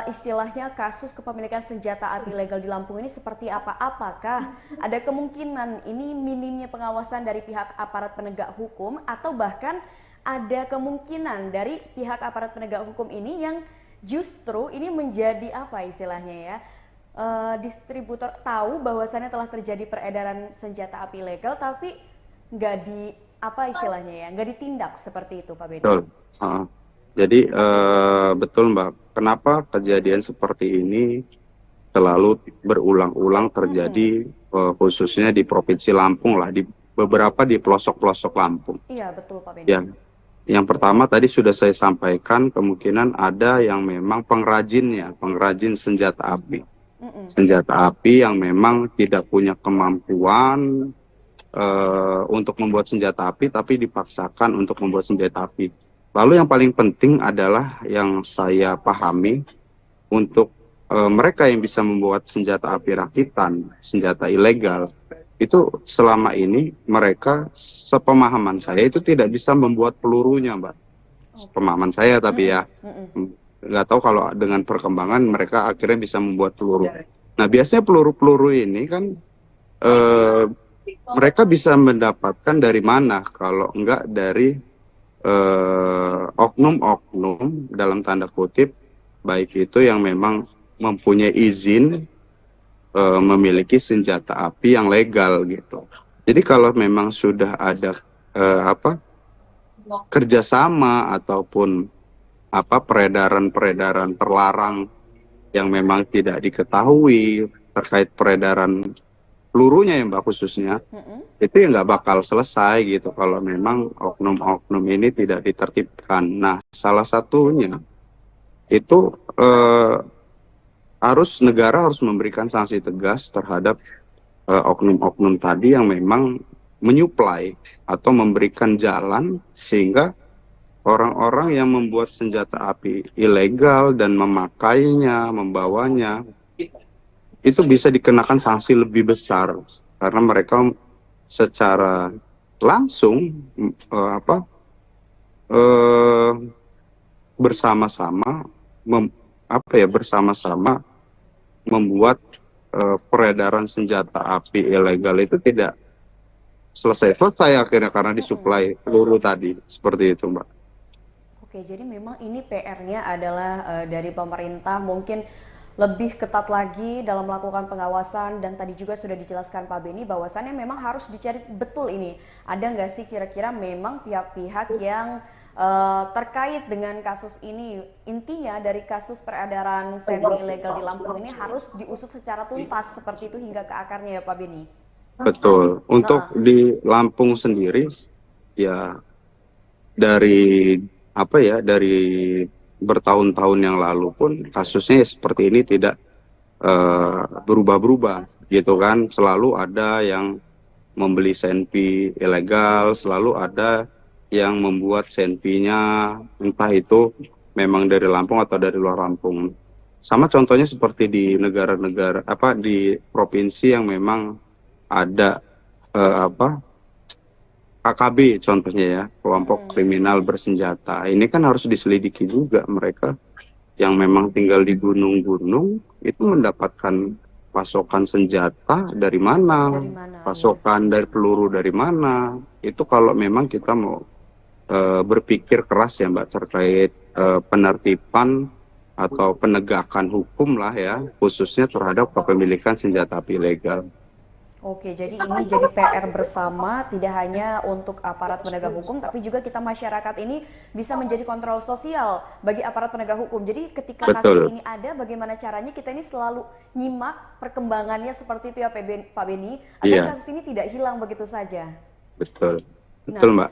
istilahnya kasus kepemilikan senjata api ilegal di Lampung ini seperti apa? Apakah ada kemungkinan ini minimnya pengawasan dari pihak aparat penegak hukum atau bahkan ada kemungkinan dari pihak aparat penegak hukum ini yang justru ini menjadi apa istilahnya ya? Distributor tahu bahwasannya telah terjadi peredaran senjata api ilegal tapi nggak di apa istilahnya ya? Nggak ditindak seperti itu Pak Beni. Betul. Jadi betul Mbak, kenapa kejadian seperti ini selalu berulang-ulang terjadi khususnya di Provinsi Lampung lah, di beberapa di pelosok-pelosok Lampung. Iya betul Pak Beni. Ya, yang pertama tadi sudah saya sampaikan kemungkinan ada yang memang pengrajin senjata api. Senjata api yang memang tidak punya kemampuan untuk membuat senjata api tapi dipaksakan untuk membuat senjata api. Lalu yang paling penting adalah yang saya pahami untuk mereka yang bisa membuat senjata api rakitan, senjata ilegal, itu selama ini mereka sepemahaman saya itu tidak bisa membuat pelurunya, Mbak. Pemahaman saya tapi ya nggak tahu kalau dengan perkembangan mereka akhirnya bisa membuat peluru. Nah biasanya peluru-peluru ini kan mereka bisa mendapatkan dari mana kalau enggak dari oknum-oknum dalam tanda kutip baik itu yang memang mempunyai izin memiliki senjata api yang legal gitu. Jadi kalau memang sudah ada kerjasama ataupun peredaran terlarang yang memang tidak diketahui terkait peredaran pelurunya ya Mbak khususnya, itu ya nggak bakal selesai gitu kalau memang oknum-oknum ini tidak ditertibkan. Nah, salah satunya itu negara harus memberikan sanksi tegas terhadap oknum-oknum tadi yang memang menyuplai atau memberikan jalan sehingga orang-orang yang membuat senjata api ilegal dan memakainya, membawanya, itu bisa dikenakan sanksi lebih besar karena mereka secara langsung bersama-sama membuat peredaran senjata api ilegal itu tidak selesai akhirnya karena disuplai peluru tadi, seperti itu Mbak. Oke, jadi memang ini PR-nya adalah dari pemerintah mungkin lebih ketat lagi dalam melakukan pengawasan, dan tadi juga sudah dijelaskan Pak Beni bahwasannya memang harus dicari betul ini. Ada nggak sih kira-kira memang pihak-pihak yang terkait dengan kasus ini? Intinya dari kasus peredaran semi ilegal di Lampung ini harus diusut secara tuntas seperti itu hingga ke akarnya ya Pak Beni. Betul. Untuk di Lampung sendiri ya dari dari bertahun-tahun yang lalu pun kasusnya seperti ini tidak berubah-berubah gitu kan. Selalu ada yang membeli senpi ilegal, selalu ada yang membuat senpinya entah itu memang dari Lampung atau dari luar Lampung. Sama contohnya seperti di negara-negara di provinsi yang memang ada KKB contohnya ya, kelompok kriminal bersenjata. Ini kan harus diselidiki juga, mereka yang memang tinggal di gunung-gunung itu mendapatkan pasokan senjata dari mana, pasokan dari peluru dari mana. Itu kalau memang kita mau berpikir keras ya Mbak terkait penertiban atau penegakan hukum lah ya, khususnya terhadap kepemilikan senjata api ilegal. Oke, jadi ini jadi PR bersama, tidak hanya untuk aparat penegak hukum, tapi juga kita masyarakat ini bisa menjadi kontrol sosial bagi aparat penegak hukum. Jadi ketika kasus ini ada, bagaimana caranya kita ini selalu nyimak perkembangannya seperti itu ya Pak Beni, agar kasus ini tidak hilang begitu saja. Betul. Betul Mbak.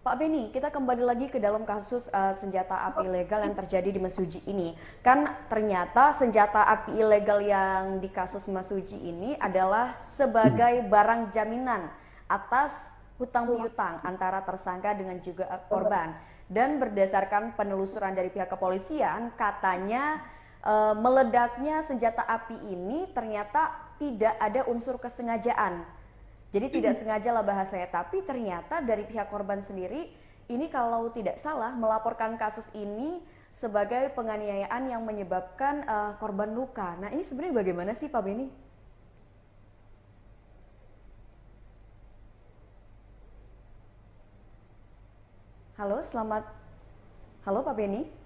Pak Beni, kita kembali lagi ke dalam kasus senjata api ilegal yang terjadi di Mesuji ini. Kan ternyata senjata api ilegal yang di kasus Mesuji ini adalah sebagai barang jaminan atas hutang piutang antara tersangka dengan juga korban. Dan berdasarkan penelusuran dari pihak kepolisian, katanya meledaknya senjata api ini ternyata tidak ada unsur kesengajaan. Jadi tidak sengaja lah bahasanya, tapi ternyata dari pihak korban sendiri ini kalau tidak salah melaporkan kasus ini sebagai penganiayaan yang menyebabkan korban luka. Nah ini sebenarnya bagaimana sih Pak Beni? Halo Pak Beni?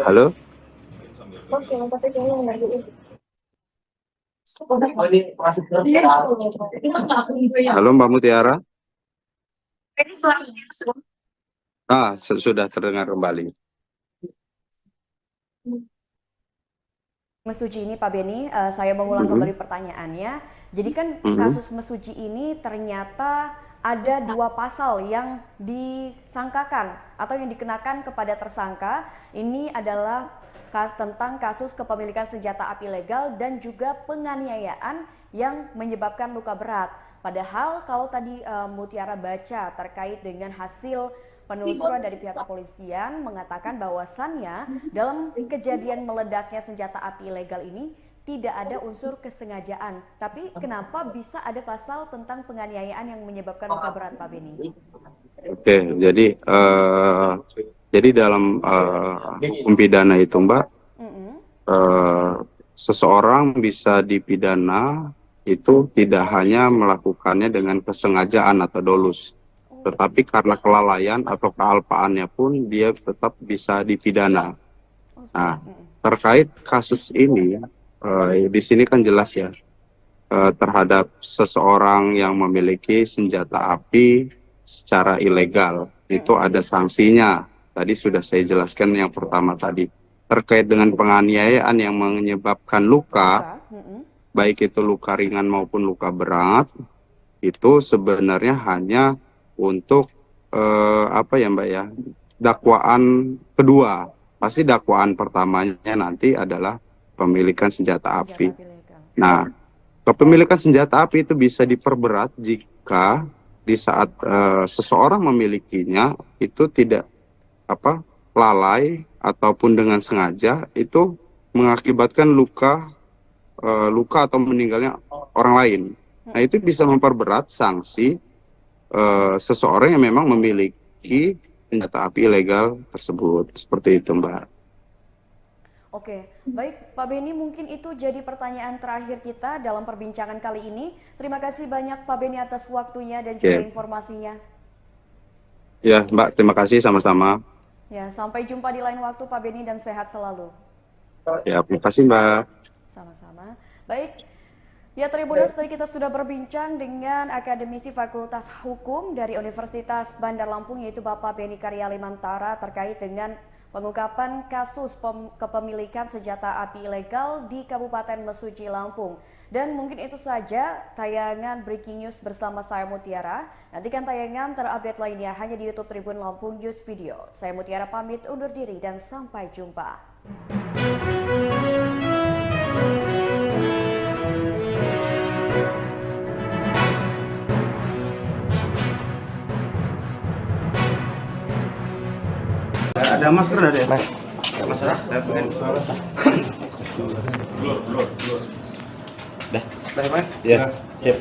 Halo? Halo Mbak Mutiara? Sudah terdengar kembali. Mesuji ini Pak Beni, saya mengulang kembali pertanyaannya. Jadi kan kasus Mesuji ini ternyata ada 2 pasal yang disangkakan atau yang dikenakan kepada tersangka. Ini adalah tentang kasus kepemilikan senjata api ilegal dan juga penganiayaan yang menyebabkan luka berat. Padahal kalau tadi Mutiara baca terkait dengan hasil penelusuran dari pihak kepolisian mengatakan bahwasannya dalam kejadian meledaknya senjata api ilegal ini tidak ada unsur kesengajaan. Tapi kenapa bisa ada pasal tentang penganiayaan yang menyebabkan luka berat, Pak Beni? Oke, jadi dalam hukum pidana itu Mbak, seseorang bisa dipidana itu tidak hanya melakukannya dengan kesengajaan atau dolus, tetapi karena kelalaian atau kealpaannya pun dia tetap bisa dipidana. Nah, terkait kasus ini, di sini kan jelas ya, terhadap seseorang yang memiliki senjata api secara ilegal, itu ada sanksinya. Tadi sudah saya jelaskan yang pertama tadi. Terkait dengan penganiayaan yang menyebabkan luka, baik itu luka ringan maupun luka berat, itu sebenarnya hanya untuk dakwaan kedua. Pasti dakwaan pertamanya nanti adalah pemilikan senjata api. Nah, kepemilikan senjata api itu bisa diperberat jika di saat seseorang memilikinya itu tidak lalai ataupun dengan sengaja itu mengakibatkan luka atau meninggalnya orang lain. Nah, itu bisa memperberat sanksi seseorang yang memang memiliki senjata api ilegal tersebut. Seperti itu, Mbak. Oke, baik Pak Beni, mungkin itu jadi pertanyaan terakhir kita dalam perbincangan kali ini. Terima kasih banyak Pak Beni atas waktunya dan juga informasinya. Ya, Mbak, terima kasih sama-sama. Ya, sampai jumpa di lain waktu Pak Beni dan sehat selalu. Ya, terima kasih, Mbak. Sama-sama. Baik, ya Tribuners, tadi kita sudah berbincang dengan akademisi Fakultas Hukum dari Universitas Bandar Lampung, yaitu Bapak Beni Karyalimantara, terkait dengan pengungkapan kasus kepemilikan senjata api ilegal di Kabupaten Mesuji, Lampung. Dan mungkin itu saja tayangan Breaking News bersama saya Mutiara. Nantikan tayangan terupdate lainnya hanya di YouTube Tribun Lampung News Video. Saya Mutiara pamit undur diri dan sampai jumpa. Ada masker ada ya? Mas, nggak masalah. Blur. Dah, Mas. Ya, siap.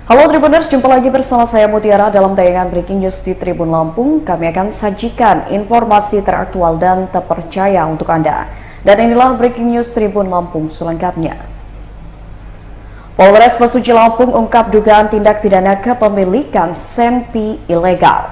Halo Tribuners, jumpa lagi bersama saya Mutiara dalam tayangan Breaking News di Tribun Lampung. Kami akan sajikan informasi teraktual dan terpercaya untuk Anda. Dan inilah Breaking News Tribun Lampung selengkapnya. Polres Mesuji Lampung ungkap dugaan tindak pidana kepemilikan senpi ilegal.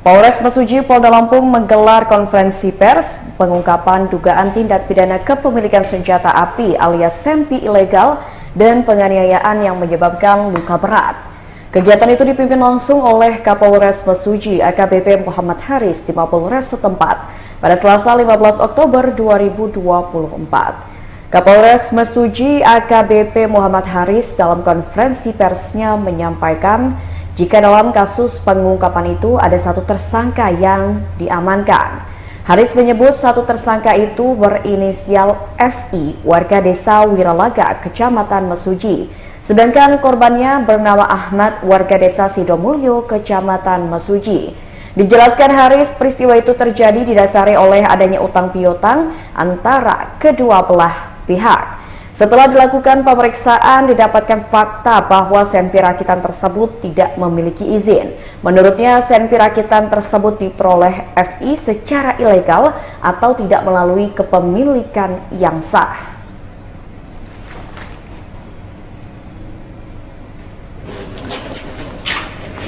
Polres Mesuji Polda Lampung menggelar konferensi pers pengungkapan dugaan tindak pidana kepemilikan senjata api alias senpi ilegal dan penganiayaan yang menyebabkan luka berat. Kegiatan itu dipimpin langsung oleh Kapolres Mesuji AKBP Muhammad Haris di Mapolres setempat pada Selasa 15 Oktober 2024. Kapolres Mesuji AKBP Muhammad Haris dalam konferensi persnya menyampaikan jika dalam kasus pengungkapan itu ada satu tersangka yang diamankan. Haris menyebut satu tersangka itu berinisial FI, warga desa Wiralaga, Kecamatan Mesuji. Sedangkan korbannya bernama Ahmad, warga desa Sidomulyo, Kecamatan Mesuji. Dijelaskan Haris, peristiwa itu terjadi didasari oleh adanya utang piutang antara kedua belah pihak. Setelah dilakukan pemeriksaan, didapatkan fakta bahwa senpi rakitan tersebut tidak memiliki izin. Menurutnya, senpi rakitan tersebut diperoleh FI secara ilegal atau tidak melalui kepemilikan yang sah.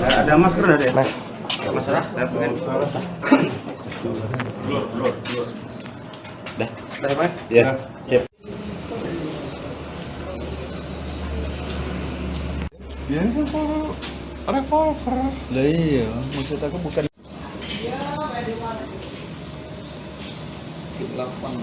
Ada masker ada ya? Mas, nggak masalah. Blur. Dah, Mas. Ya, siap. Biasa kalau revolver. Lah iya, maksud aku bukan lapang.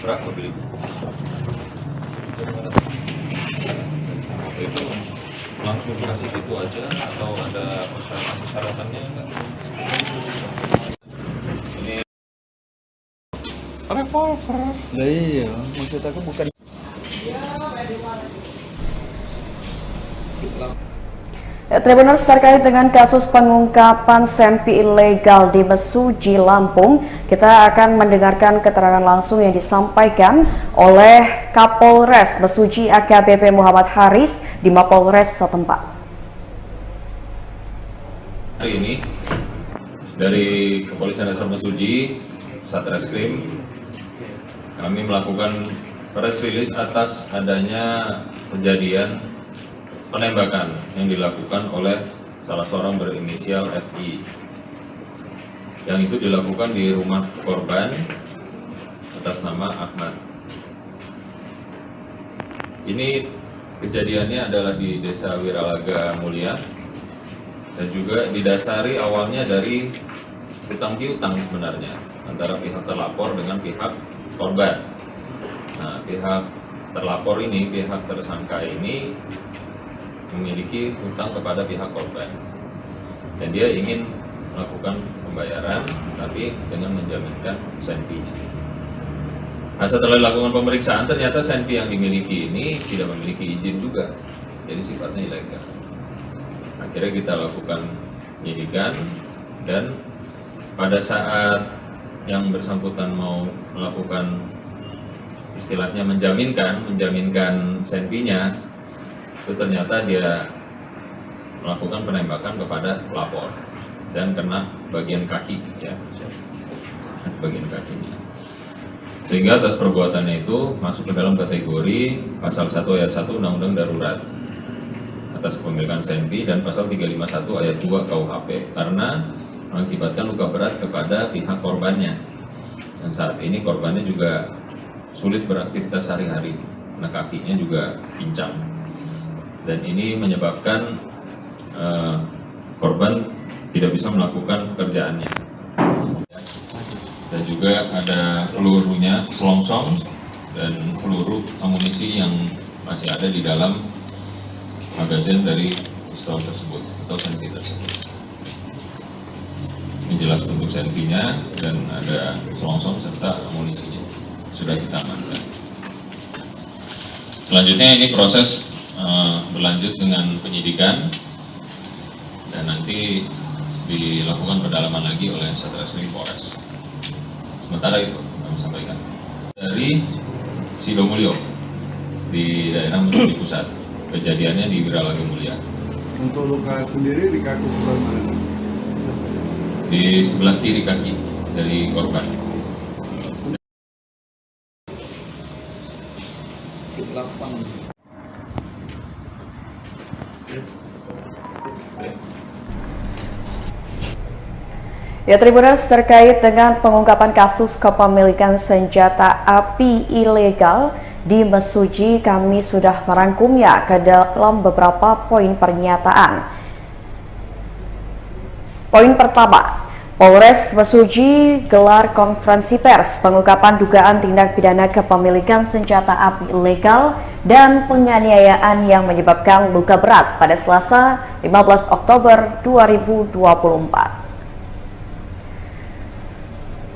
Berapa beli? Itu langsung dikasih gitu aja atau ada persyaratan-persyaratannya enggak? Ini Revolver. Lah iya, maksud aku bukan Tribuners, terkait dengan kasus pengungkapan senpi ilegal di Mesuji, Lampung, kita akan mendengarkan keterangan langsung yang disampaikan oleh Kapolres Mesuji AKBP Muhammad Haris di Mapolres setempat. hari ini dari Kepolisian Resor Mesuji, Satreskrim, kami melakukan press release atas adanya kejadian penembakan yang dilakukan oleh salah seorang berinisial FI, yang itu dilakukan di rumah korban atas nama Ahmad. Ini kejadiannya adalah di Desa Wiralaga Mulia dan juga didasari awalnya dari hutang piutang sebenarnya antara pihak terlapor dengan pihak korban. Nah, pihak terlapor ini, pihak tersangka ini memiliki hutang kepada pihak korban dan dia ingin melakukan pembayaran tapi dengan menjaminkan senpinya. Nah, setelah dilakukan pemeriksaan ternyata senpi yang dimiliki ini tidak memiliki izin juga, jadi sifatnya ilegal. Akhirnya kita lakukan penyidikan dan pada saat yang bersangkutan mau melakukan istilahnya menjaminkan senpinya, itu ternyata dia melakukan penembakan kepada pelapor dan kena bagian kaki, ya, bagian kakinya. Sehingga atas perbuatannya itu masuk ke dalam kategori pasal 1 ayat 1 Undang-Undang Darurat atas kepemilikan senpi dan pasal 351 ayat 2 KUHP karena mengakibatkan luka berat kepada pihak korbannya. Dan saat ini korbannya juga sulit beraktivitas sehari-hari, karena kakinya juga pincang. Dan ini menyebabkan korban tidak bisa melakukan pekerjaannya. Dan juga ada pelurunya selongsong dan peluru amunisi yang masih ada di dalam magazin dari pistol tersebut atau senpi tersebut. Ini jelas bentuk senpinya dan ada selongsong serta amunisinya sudah kita amankan. Selanjutnya ini proses berlanjut dengan penyidikan dan nanti dilakukan pendalaman lagi oleh Satreskrim Polres. Sementara itu kami sampaikan dari Sidomulyo di daerah Mesudi Pusat, kejadiannya di Wiralaga Mulia. Untuk luka sendiri di kaki sebelah mana? Di sebelah kiri kaki dari korban. Ya, Tribuners, terkait dengan pengungkapan kasus kepemilikan senjata api ilegal di Mesuji, kami sudah merangkumnya ke dalam beberapa poin pernyataan. Poin pertama, Polres Mesuji gelar konferensi pers pengungkapan dugaan tindak pidana kepemilikan senjata api ilegal dan penganiayaan yang menyebabkan luka berat pada Selasa 15 Oktober 2024.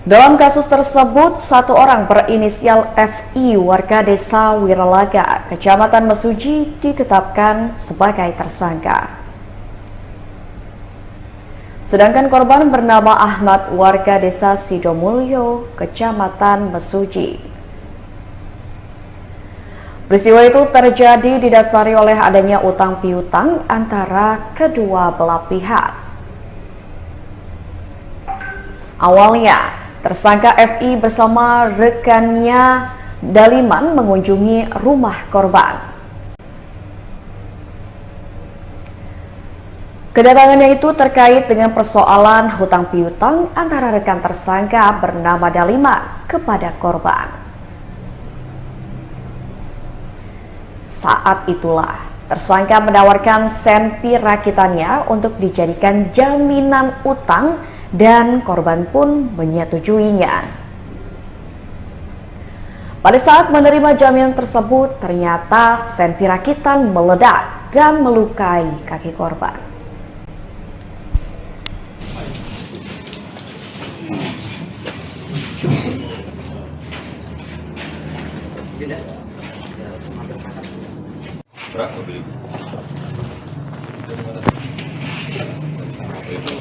Dalam kasus tersebut, satu orang berinisial FI warga desa Wiralaga, Kecamatan Mesuji ditetapkan sebagai tersangka. Sedangkan korban bernama Ahmad warga desa Sidomulyo, Kecamatan Mesuji. Peristiwa itu terjadi didasari oleh adanya utang piutang antara kedua belah pihak. Awalnya, tersangka FI bersama rekannya Daliman mengunjungi rumah korban. Kedatangannya itu terkait dengan persoalan hutang piutang antara rekan tersangka bernama Daliman kepada korban. Saat itulah tersangka menawarkan senpi rakitannya untuk dijadikan jaminan utang dan korban pun menyetujuinya. Pada saat menerima jaminan tersebut, ternyata senpi rakitan meledak dan melukai kaki korban. Berapa beli? Itu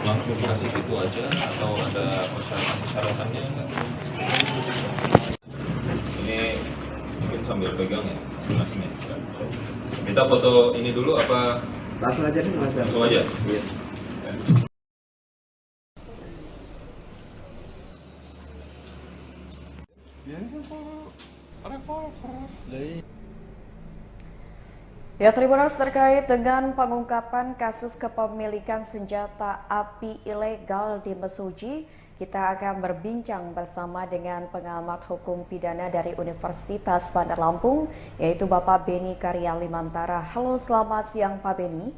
langsung kasih gitu aja atau ada persyaratan-persyaratannya enggak? Ini mungkin sambil pegang ya masing-masing ya. Kita foto ini dulu apa? Langsung aja nih, Langsung aja? Iya. Ya, Tribuners, terkait dengan pengungkapan kasus kepemilikan senjata api ilegal di Mesuji, kita akan berbincang bersama dengan pengamat hukum pidana dari Universitas Bandar Lampung, yaitu Bapak Beni Karya Limantara. Halo, selamat siang Pak Beni.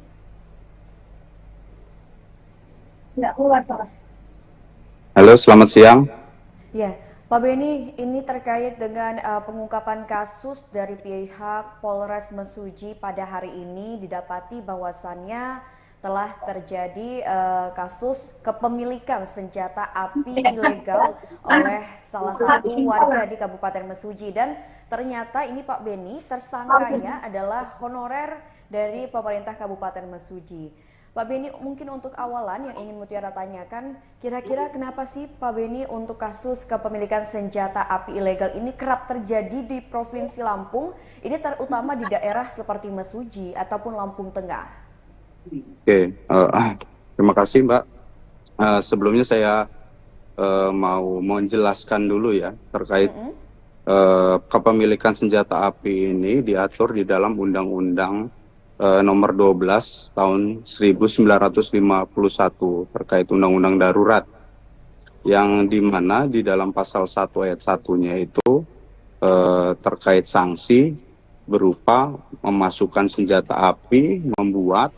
Halo, selamat siang. Ya, Pak Beni, ini terkait dengan pengungkapan kasus dari pihak Polres Mesuji pada hari ini didapati bahwasannya telah terjadi kasus kepemilikan senjata api ilegal oleh salah satu warga di Kabupaten Mesuji dan ternyata ini Pak Beni tersangkanya adalah honorer dari pemerintah Kabupaten Mesuji. Pak Beni, mungkin untuk awalan yang ingin Mutiara tanyakan, kira-kira kenapa sih Pak Beni untuk kasus kepemilikan senjata api ilegal ini kerap terjadi di Provinsi Lampung, ini terutama di daerah seperti Mesuji ataupun Lampung Tengah? Oke, terima kasih Mbak. Sebelumnya saya mau menjelaskan dulu ya terkait kepemilikan senjata api ini diatur di dalam Undang-Undang nomor 12 tahun 1951 terkait undang-undang darurat yang dimana di dalam pasal 1 ayat 1-nya itu terkait sanksi berupa memasukkan senjata api, membuat,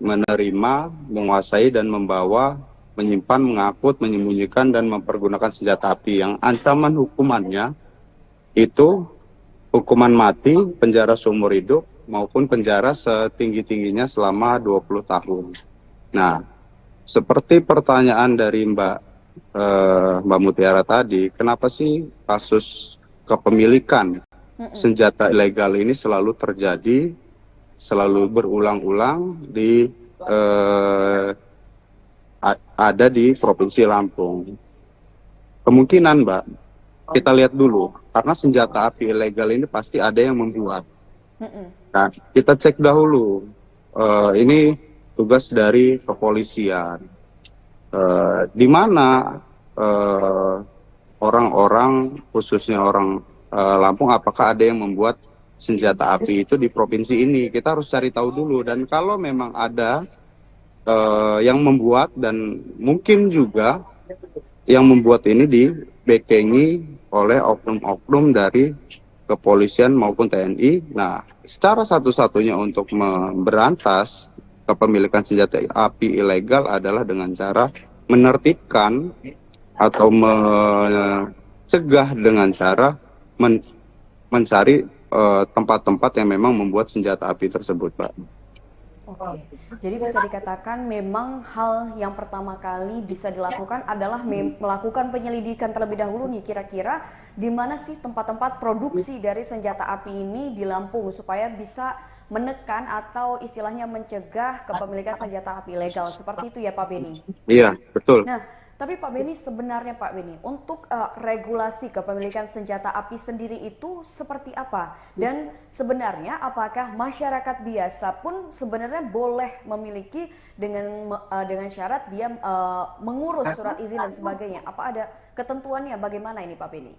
menerima, menguasai dan membawa, menyimpan, mengangkut, menyembunyikan dan mempergunakan senjata api yang ancaman hukumannya itu hukuman mati, penjara seumur hidup maupun penjara setinggi-tingginya selama 20 tahun. Nah, seperti pertanyaan dari Mbak Mutiara tadi, kenapa sih kasus kepemilikan senjata ilegal ini selalu terjadi, selalu berulang-ulang ada di Provinsi Lampung? Kemungkinan, Mbak, kita lihat dulu, karena senjata api ilegal ini pasti ada yang membuat. Nah, kita cek dahulu. Ini tugas dari kepolisian. Di mana orang-orang, khususnya orang Lampung, apakah ada yang membuat senjata api itu di provinsi ini? Kita harus cari tahu dulu. Dan kalau memang ada yang membuat dan mungkin juga yang membuat ini dibekengi oleh oknum-oknum dari kepolisian maupun TNI. Nah, secara satu-satunya untuk memberantas kepemilikan senjata api ilegal adalah dengan cara menertibkan atau mencegah dengan cara mencari tempat-tempat yang memang membuat senjata api tersebut, Pak. Oke, jadi bisa dikatakan memang hal yang pertama kali bisa dilakukan adalah melakukan penyelidikan terlebih dahulu nih, kira-kira di mana sih tempat-tempat produksi dari senjata api ini di Lampung supaya bisa menekan atau istilahnya mencegah kepemilikan senjata api ilegal. Seperti itu ya Pak Beni? Iya, betul. Nah, tapi Pak Beni, sebenarnya Pak Beni, untuk regulasi kepemilikan senjata api sendiri itu seperti apa? Dan sebenarnya apakah masyarakat biasa pun sebenarnya boleh memiliki dengan syarat dia mengurus surat izin dan sebagainya? Apa ada ketentuannya? Bagaimana ini Pak Beni?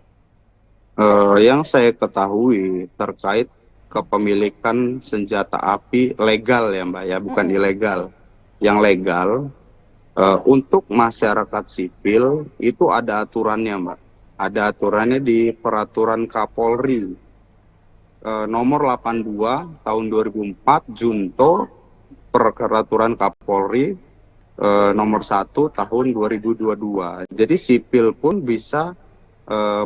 Yang saya ketahui terkait kepemilikan senjata api legal ya Mbak ya, bukan ilegal. Yang legal untuk masyarakat sipil itu ada aturannya Mbak. Ada aturannya di Peraturan Kapolri nomor 82 tahun 2004 Junto Peraturan Kapolri nomor 1 tahun 2022. Jadi sipil pun bisa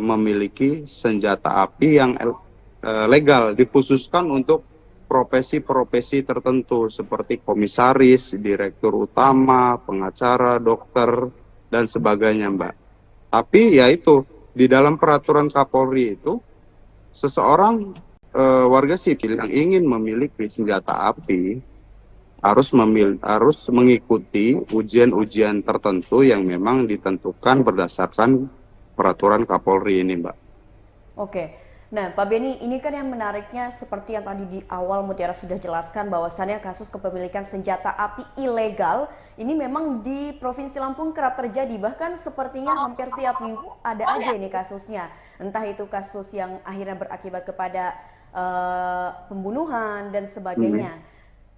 memiliki senjata api yang legal, dikhususkan untuk profesi-profesi tertentu seperti komisaris, direktur utama, pengacara, dokter, dan sebagainya, Mbak. Tapi ya itu, di dalam peraturan Kapolri itu, seseorang warga sipil yang ingin memiliki senjata api harus mengikuti ujian-ujian tertentu yang memang ditentukan berdasarkan peraturan Kapolri ini, Mbak. Oke. Nah, Pak Beni, ini kan yang menariknya seperti yang tadi di awal Mutiara sudah jelaskan bahwasannya kasus kepemilikan senjata api ilegal ini memang di Provinsi Lampung kerap terjadi, bahkan sepertinya hampir tiap minggu ada aja ini kasusnya. Entah itu kasus yang akhirnya berakibat kepada pembunuhan dan sebagainya.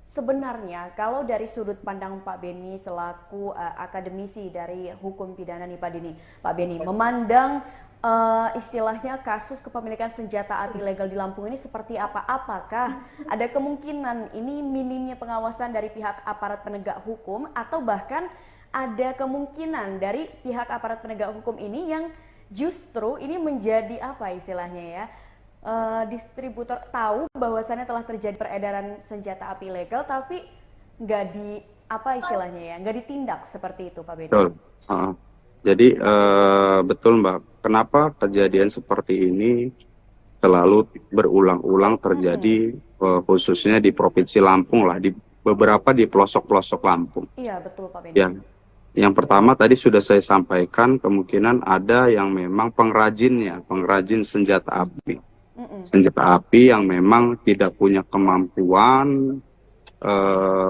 Sebenarnya kalau dari sudut pandang Pak Beni selaku akademisi dari hukum pidana nih Pak Beni memandang istilahnya kasus kepemilikan senjata api ilegal di Lampung ini seperti apa? Apakah ada kemungkinan ini minimnya pengawasan dari pihak aparat penegak hukum atau bahkan ada kemungkinan dari pihak aparat penegak hukum ini yang justru ini menjadi apa istilahnya ya? Distributor tahu bahwasannya telah terjadi peredaran senjata api ilegal, tapi nggak di apa istilahnya ya, nggak ditindak seperti itu, Pak Beni. Betul. Jadi betul Mbak, kenapa kejadian seperti ini selalu berulang-ulang terjadi khususnya di Provinsi Lampung lah, di beberapa di pelosok-pelosok Lampung. Iya betul Pak Beni. Ya, yang pertama tadi sudah saya sampaikan, kemungkinan ada yang memang pengrajin senjata api. Senjata api yang memang tidak punya kemampuan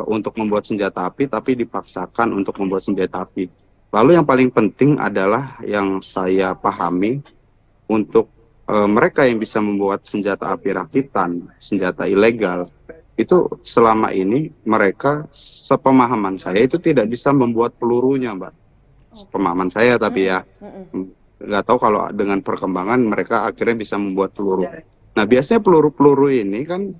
untuk membuat senjata api, tapi dipaksakan untuk membuat senjata api. Lalu yang paling penting adalah yang saya pahami, untuk mereka yang bisa membuat senjata api rakitan, senjata ilegal, itu selama ini mereka, sepemahaman saya, itu tidak bisa membuat pelurunya, Mbak. Pemahaman saya tapi ya, nggak tahu kalau dengan perkembangan mereka akhirnya bisa membuat peluru. Nah biasanya peluru-peluru ini kan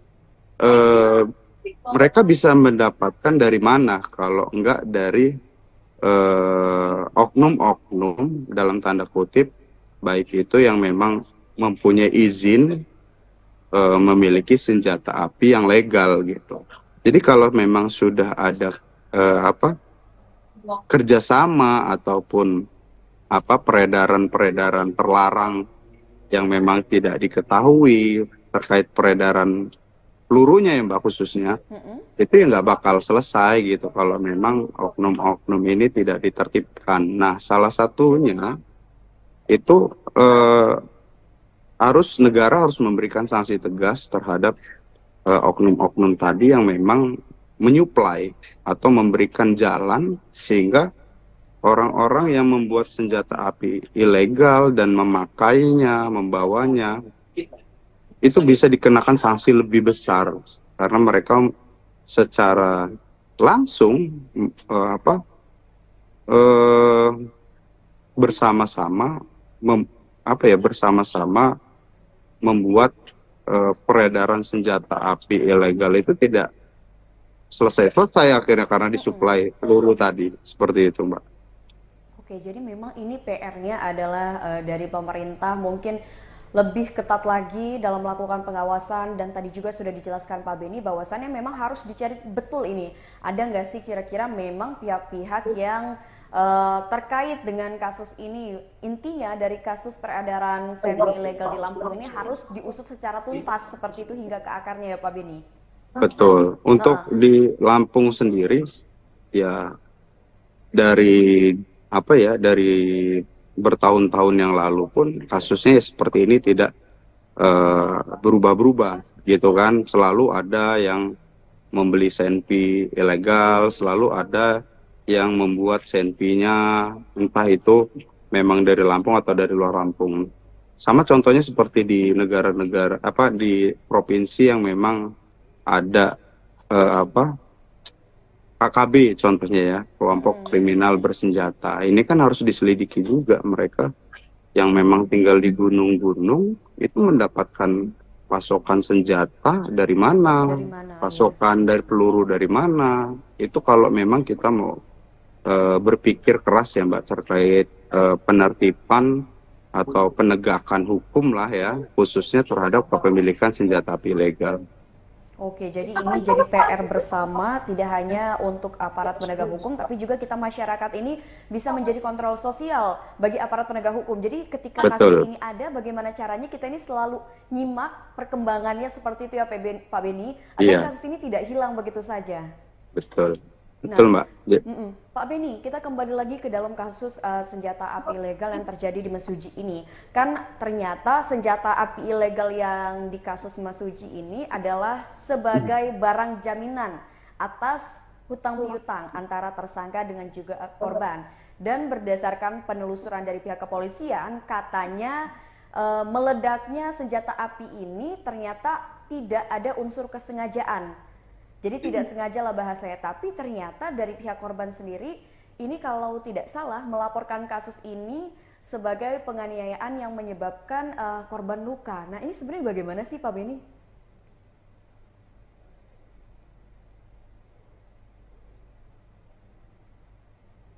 mereka bisa mendapatkan dari mana kalau enggak dari oknum-oknum dalam tanda kutip, baik itu yang memang mempunyai izin memiliki senjata api yang legal gitu. Jadi kalau memang sudah ada kerjasama ataupun peredaran terlarang yang memang tidak diketahui terkait peredaran pelurunya ya Mbak khususnya, itu ya nggak bakal selesai gitu kalau memang oknum-oknum ini tidak ditertibkan. Nah salah satunya itu negara harus memberikan sanksi tegas terhadap oknum-oknum tadi yang memang menyuplai atau memberikan jalan sehingga orang-orang yang membuat senjata api ilegal dan memakainya, membawanya, itu bisa dikenakan sanksi lebih besar karena mereka secara langsung bersama-sama membuat peredaran senjata api ilegal itu tidak selesai akhirnya karena disuplai peluru tadi, seperti itu Mbak. Oke, jadi memang ini PR-nya adalah dari pemerintah mungkin lebih ketat lagi dalam melakukan pengawasan, dan tadi juga sudah dijelaskan Pak Beni bahwasannya memang harus dicari betul ini. Ada nggak sih kira-kira memang pihak-pihak yang terkait dengan kasus ini, intinya dari kasus peredaran senpi ilegal di Lampung ini harus diusut secara tuntas seperti itu hingga ke akarnya ya Pak Beni? Betul. Untuk di Lampung sendiri ya dari bertahun-tahun yang lalu pun kasusnya seperti ini tidak berubah-berubah gitu kan. Selalu ada yang membeli senpi ilegal, selalu ada yang membuat senpinya entah itu memang dari Lampung atau dari luar Lampung. Sama contohnya seperti di negara-negara di provinsi yang memang ada KKB contohnya ya, kelompok kriminal bersenjata. Ini kan harus diselidiki juga, mereka yang memang tinggal di gunung-gunung itu mendapatkan pasokan senjata dari mana, pasokan dari peluru dari mana. Itu kalau memang kita mau berpikir keras ya Mbak terkait penertiban atau penegakan hukum lah ya, khususnya terhadap kepemilikan senjata api ilegal. Oke, jadi ini jadi PR bersama, tidak hanya untuk aparat penegak hukum, tapi juga kita masyarakat ini bisa menjadi kontrol sosial bagi aparat penegak hukum. Jadi ketika kasus ini ada, bagaimana caranya kita ini selalu nyimak perkembangannya seperti itu ya Pak Beni, agar kasus ini tidak hilang begitu saja. Betul. Betul Mbak. Pak Beni, kita kembali lagi ke dalam kasus senjata api ilegal yang terjadi di Mesuji ini. Kan ternyata senjata api ilegal yang di kasus Mesuji ini adalah sebagai barang jaminan atas hutang piutang antara tersangka dengan juga korban. Dan berdasarkan penelusuran dari pihak kepolisian, katanya meledaknya senjata api ini ternyata tidak ada unsur kesengajaan. Jadi tidak sengaja lah bahasanya, tapi ternyata dari pihak korban sendiri ini kalau tidak salah melaporkan kasus ini sebagai penganiayaan yang menyebabkan korban luka. Nah ini sebenarnya bagaimana sih Pak Beni?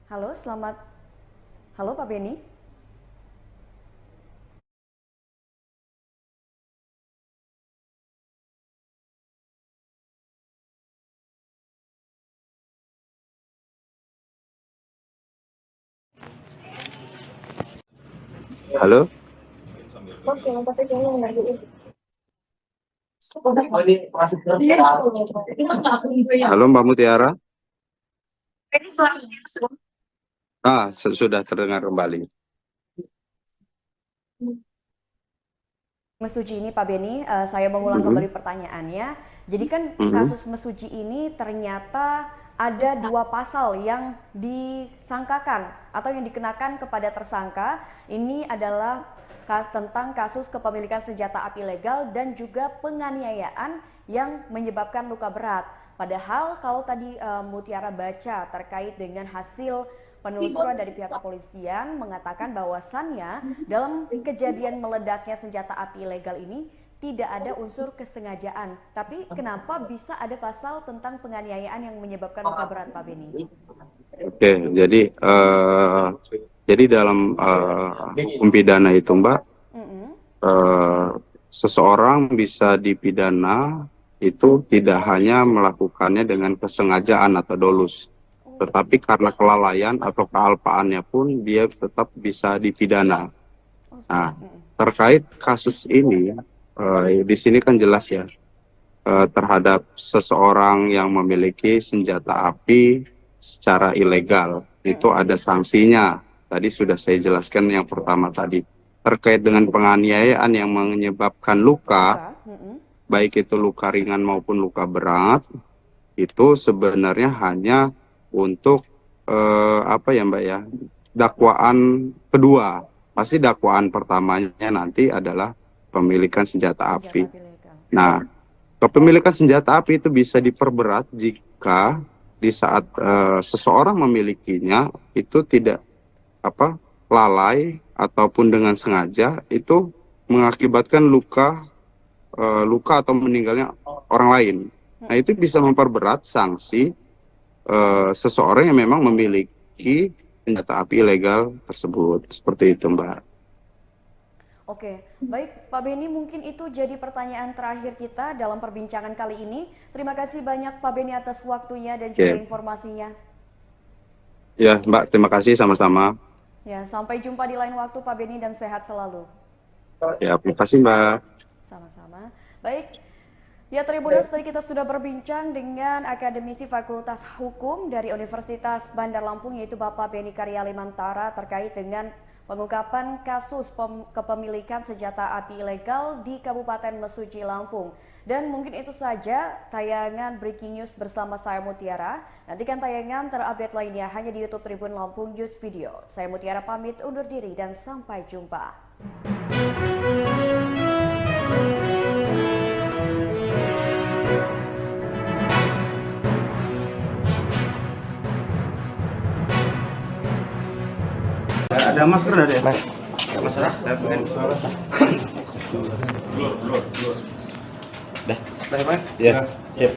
Halo, Halo Pak Beni? Halo, halo Mbak Mutiara. Sudah terdengar kembali. Mesuji ini Pak Beni, saya mengulang kembali pertanyaannya. Jadi kan kasus Mesuji ini ternyata ada 2 pasal yang disangkakan atau yang dikenakan kepada tersangka. Ini adalah tentang kasus kepemilikan senjata api ilegal dan juga penganiayaan yang menyebabkan luka berat. Padahal kalau tadi Mutiara baca terkait dengan hasil penelusuran dari pihak kepolisian mengatakan bahwasannya dalam kejadian meledaknya senjata api ilegal ini tidak ada unsur kesengajaan. Tapi kenapa bisa ada pasal tentang penganiayaan yang menyebabkan luka berat, Pak Beni? Oke, jadi dalam hukum pidana itu, Mbak, seseorang bisa dipidana itu tidak hanya melakukannya dengan kesengajaan atau dolus, tetapi karena kelalaian atau kealpaannya pun dia tetap bisa dipidana. Nah, terkait kasus ini, di sini kan jelas ya, terhadap seseorang yang memiliki senjata api secara ilegal, itu ada sanksinya. Tadi sudah saya jelaskan yang pertama tadi. Terkait dengan penganiayaan yang menyebabkan luka, baik itu luka ringan maupun luka berat, itu sebenarnya hanya untuk Mbak ya, dakwaan kedua. Pasti dakwaan pertamanya nanti adalah pemilikan senjata api. Nah, kepemilikan senjata api itu bisa diperberat jika di saat seseorang memilikinya itu tidak lalai ataupun dengan sengaja, itu mengakibatkan luka atau meninggalnya orang lain. Nah, itu bisa memperberat sanksi seseorang yang memang memiliki senjata api ilegal tersebut. Seperti itu, Mbak. Oke, baik Pak Beni, mungkin itu jadi pertanyaan terakhir kita dalam perbincangan kali ini. Terima kasih banyak Pak Beni atas waktunya dan juga informasinya. Ya, Mbak, terima kasih sama-sama. Ya, sampai jumpa di lain waktu Pak Beni dan sehat selalu. Ya, terima kasih Mbak. Sama-sama. Baik. Ya, Tribuners, tadi kita sudah berbincang dengan akademisi Fakultas Hukum dari Universitas Bandar Lampung, yaitu Bapak Beni Karyalimantara, terkait dengan pengungkapan kasus kepemilikan senjata api ilegal di Kabupaten Mesuji, Lampung. Dan mungkin itu saja tayangan Breaking News bersama saya Mutiara. Nantikan tayangan terupdate lainnya hanya di YouTube Tribun Lampung News Video. Saya Mutiara pamit undur diri dan sampai jumpa. Ada masker ada ya? Nggak masalah. Dah. Ya, sip.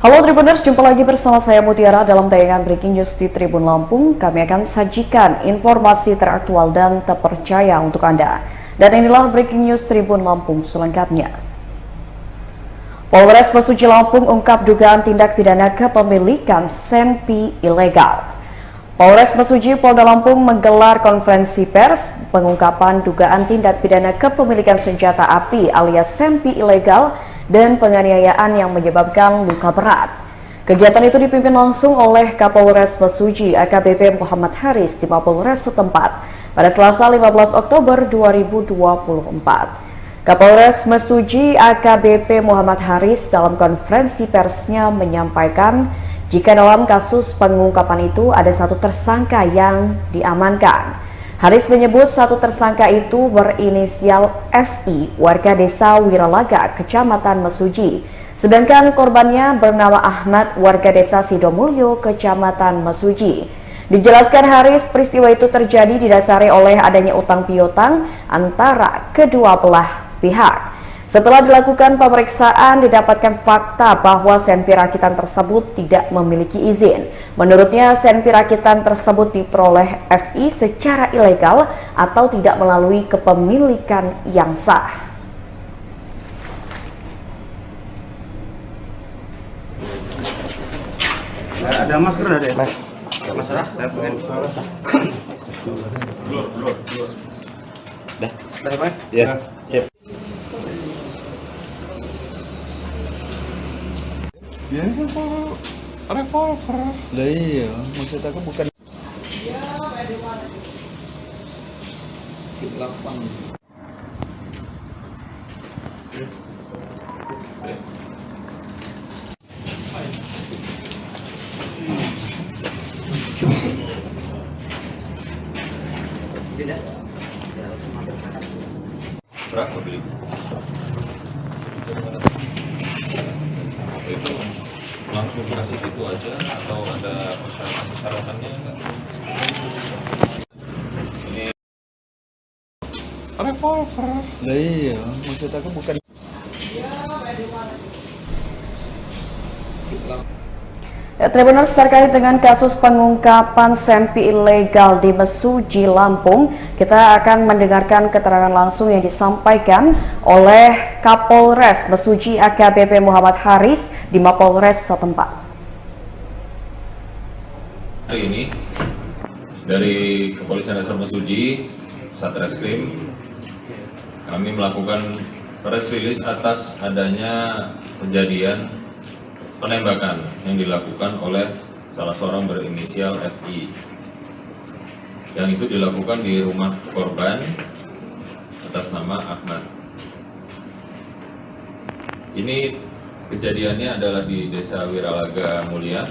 Halo Tribuners, jumpa lagi bersama saya Mutiara dalam tayangan Breaking News di Tribun Lampung. Kami akan sajikan informasi teraktual dan terpercaya untuk Anda. Dan inilah Breaking News Tribun Lampung selengkapnya. Polres Mesuji Lampung ungkap dugaan tindak pidana kepemilikan sempi ilegal. Polres Mesuji Polda Lampung menggelar konferensi pers pengungkapan dugaan tindak pidana kepemilikan senjata api alias sempi ilegal dan penganiayaan yang menyebabkan luka berat. Kegiatan itu dipimpin langsung oleh Kapolres Mesuji AKBP Muhammad Haris di Mapolres setempat pada Selasa 15 Oktober 2024. Kapolres Mesuji AKBP Muhammad Haris dalam konferensi persnya menyampaikan jika dalam kasus pengungkapan itu ada 1 tersangka yang diamankan. Haris menyebut 1 tersangka itu berinisial FI, warga desa Wiralaga, Kecamatan Mesuji. Sedangkan korbannya bernama Ahmad, warga desa Sidomulyo, Kecamatan Mesuji. Dijelaskan Haris, peristiwa itu terjadi didasari oleh adanya utang piutang antara kedua belah pihak. Setelah dilakukan pemeriksaan, didapatkan fakta bahwa senpi rakitan tersebut tidak memiliki izin. Menurutnya, senpi rakitan tersebut diperoleh FI secara ilegal atau tidak melalui kepemilikan yang sah. Ada masker ada ya? Mas. Masalah? Dah. Ada Pak? Ya, sip. Dia ini sama revolver. Lah iya, maksud aku bukan lapang. Berapa beli? Itu langsung dikasih gitu aja atau ada persyaratan-persyaratannya enggak? Ini Revolver. Lah iya, maksud aku bukan Tribuners, terkait dengan kasus pengungkapan senpi ilegal di Mesuji, Lampung, kita akan mendengarkan keterangan langsung yang disampaikan oleh Kapolres Mesuji AKBP Muhammad Haris di Mapolres setempat. hari ini dari Kepolisian Resor Mesuji, Satreskrim, kami melakukan press release atas adanya kejadian penembakan yang dilakukan oleh salah seorang berinisial FI, yang itu dilakukan di rumah korban atas nama Ahmad. Ini kejadiannya adalah di Desa Wiralaga Mulia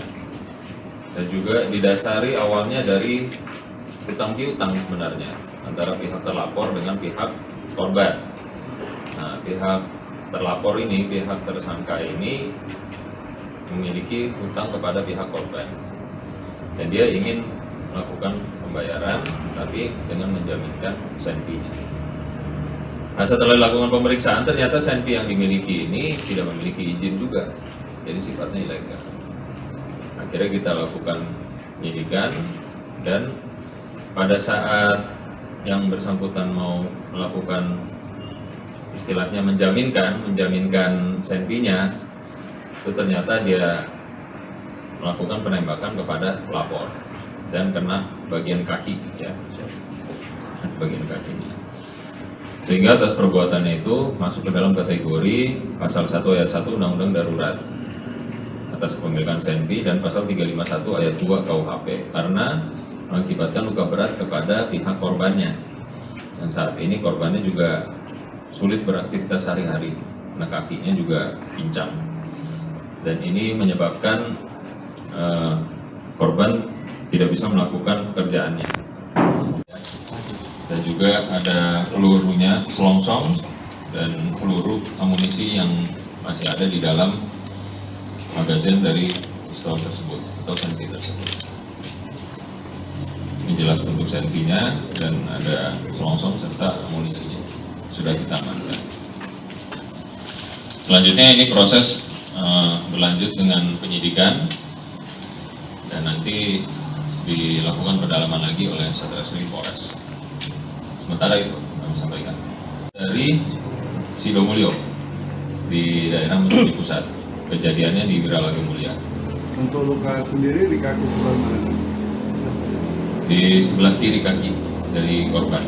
dan juga didasari awalnya dari hutang piutang sebenarnya antara pihak terlapor dengan pihak korban. Nah, pihak terlapor ini, pihak tersangka ini memiliki hutang kepada pihak korban dan dia ingin melakukan pembayaran tapi dengan menjaminkan senpinya. Nah, setelah dilakukan pemeriksaan ternyata senpi yang dimiliki ini tidak memiliki izin juga, jadi sifatnya ilegal. Akhirnya kita lakukan penyidikan dan pada saat yang bersangkutan mau melakukan istilahnya menjaminkan senpinya, itu ternyata dia melakukan penembakan kepada pelapor dan kena bagian kaki, ya, bagian kakinya. Sehingga atas perbuatannya itu masuk ke dalam kategori pasal 1 ayat 1 Undang-Undang Darurat atas kepemilikan senpi dan pasal 351 ayat 2 KUHP karena mengakibatkan luka berat kepada pihak korbannya. Dan saat ini korbannya juga sulit beraktivitas sehari-hari, karena kakinya juga pincang. Dan ini menyebabkan korban tidak bisa melakukan pekerjaannya. Dan juga ada pelurunya selongsong dan peluru amunisi yang masih ada di dalam magazin dari pistol tersebut atau senpi tersebut. Ini jelas bentuk senpinya dan ada selongsong serta amunisinya sudah kita amankan. Selanjutnya ini proses berlanjut dengan penyidikan dan nanti dilakukan pendalaman lagi oleh Satreskrim Polres. Sementara itu kami sampaikan dari Sidomulyo di daerah Mesuji Pusat, kejadiannya di Wiralaga Mulia. Untuk luka sendiri di kaki sebelah mana? Di sebelah kiri kaki dari korban.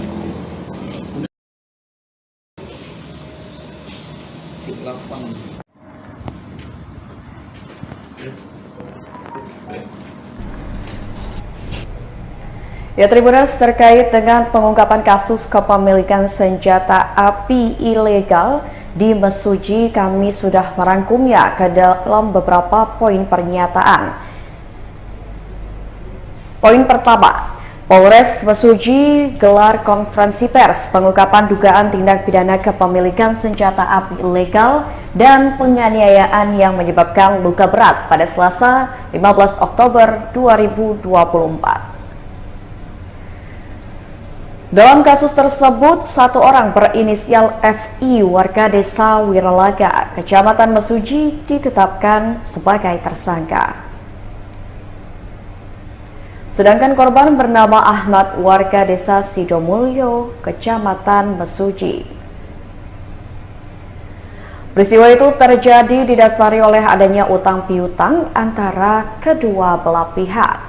lapang. Ya, Tribuners, terkait dengan pengungkapan kasus kepemilikan senjata api ilegal di Mesuji, kami sudah merangkumnya ke dalam beberapa poin pernyataan. Poin pertama, Polres Mesuji gelar konferensi pers pengungkapan dugaan tindak pidana kepemilikan senjata api ilegal dan penganiayaan yang menyebabkan luka berat pada Selasa 15 Oktober 2024. Dalam kasus tersebut, satu orang berinisial FI warga desa Wiralaga, Kecamatan Mesuji ditetapkan sebagai tersangka. Sedangkan korban bernama Ahmad warga desa Sidomulyo, Kecamatan Mesuji. Peristiwa itu terjadi didasari oleh adanya utang piutang antara kedua belah pihak.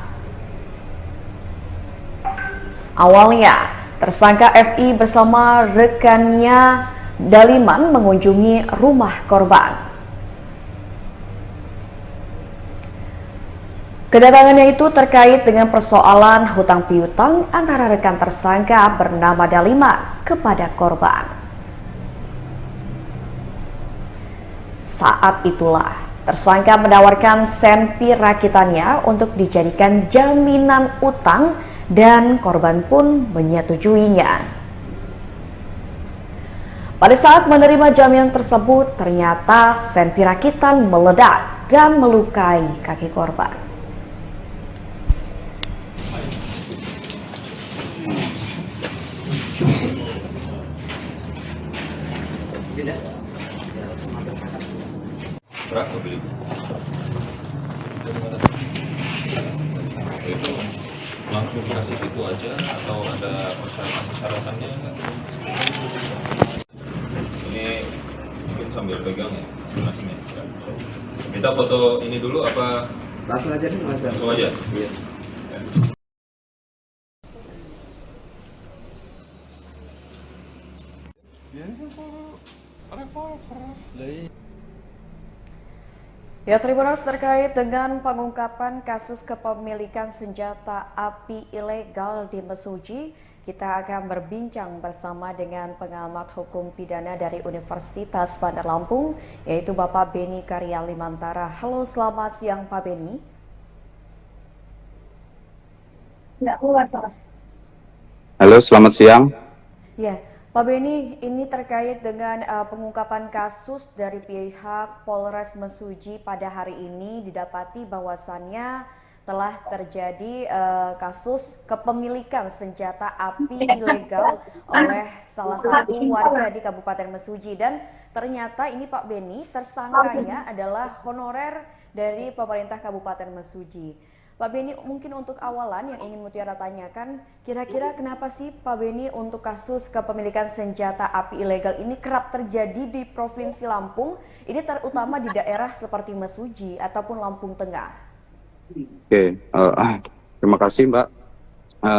Awalnya, tersangka FI bersama rekannya Daliman mengunjungi rumah korban. Kedatangannya itu terkait dengan persoalan hutang piutang antara rekan tersangka bernama Daliman kepada korban. Saat itulah, tersangka menawarkan senpi rakitannya untuk dijadikan jaminan utang dan korban pun menyetujuinya. Pada saat menerima jaminan tersebut, ternyata senpi rakitan meledak dan melukai kaki korban. Berapa beli? Itu langsung dikasih gitu aja atau ada persyaratan-persyaratannya? Ini mungkin sambil pegang ya, masing-masing ya. Kita foto ini dulu apa? Langsung aja nih, Langsung aja? Iya. Biasa revolver. Ya, Tribuners, terkait dengan pengungkapan kasus kepemilikan senjata api ilegal di Mesuji, kita akan berbincang bersama dengan pengamat hukum pidana dari Universitas Bandar Lampung, yaitu Bapak Beni Karya Limantara. Halo, selamat siang Pak Beni. Halo, selamat siang. Ya, Pak Beni, ini terkait dengan pengungkapan kasus dari pihak Polres Mesuji pada hari ini, didapati bahwasannya telah terjadi kasus kepemilikan senjata api ilegal oleh salah satu warga di Kabupaten Mesuji, dan ternyata ini Pak Beni, tersangkanya adalah honorer dari pemerintah Kabupaten Mesuji. Pak Beni, mungkin untuk awalan yang ingin Mutiara tanyakan, kira-kira kenapa sih Pak Beni untuk kasus kepemilikan senjata api ilegal ini kerap terjadi di Provinsi Lampung, ini terutama di daerah seperti Mesuji ataupun Lampung Tengah? Oke, terima kasih Mbak.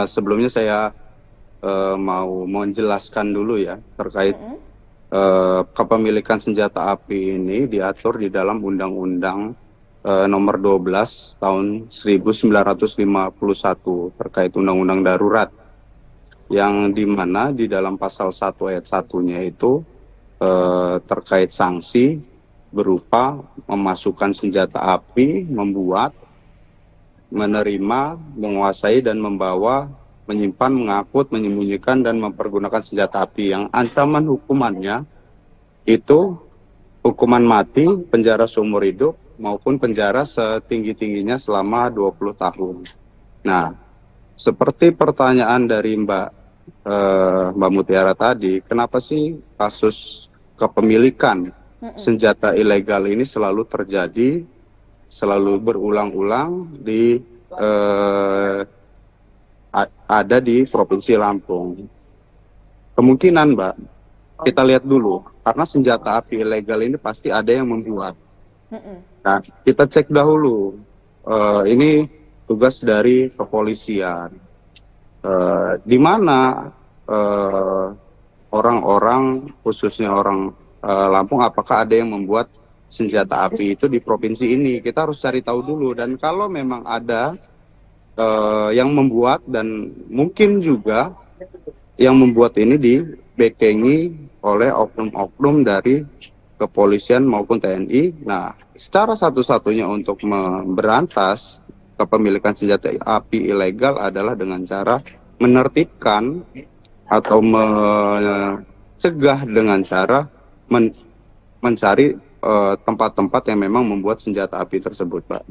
Sebelumnya saya mau menjelaskan dulu ya terkait kepemilikan senjata api ini diatur di dalam Undang-Undang nomor 12 tahun 1951 terkait undang-undang darurat, yang dimana di dalam pasal 1 ayat 1-nya itu terkait sanksi berupa memasukkan senjata api, membuat, menerima, menguasai dan membawa, menyimpan, mengangkut, menyembunyikan dan mempergunakan senjata api yang ancaman hukumannya itu hukuman mati, penjara seumur hidup, maupun penjara setinggi-tingginya selama 20 tahun. Nah, seperti pertanyaan dari Mbak Mutiara tadi, kenapa sih kasus kepemilikan senjata ilegal ini selalu terjadi, selalu berulang-ulang ada di Provinsi Lampung? Kemungkinan, Mbak, kita lihat dulu, karena senjata api ilegal ini pasti ada yang membuat. Nah, kita cek dahulu. Ini tugas dari kepolisian. Di mana orang-orang, khususnya orang Lampung, apakah ada yang membuat senjata api itu di provinsi ini? Kita harus cari tahu dulu. Dan kalau memang ada yang membuat, dan mungkin juga yang membuat ini dibekengi oleh oknum-oknum dari kepolisian maupun TNI. Nah, cara satu-satunya untuk memberantas kepemilikan senjata api ilegal adalah dengan cara menertibkan atau mencegah dengan cara mencari tempat-tempat yang memang membuat senjata api tersebut, Pak.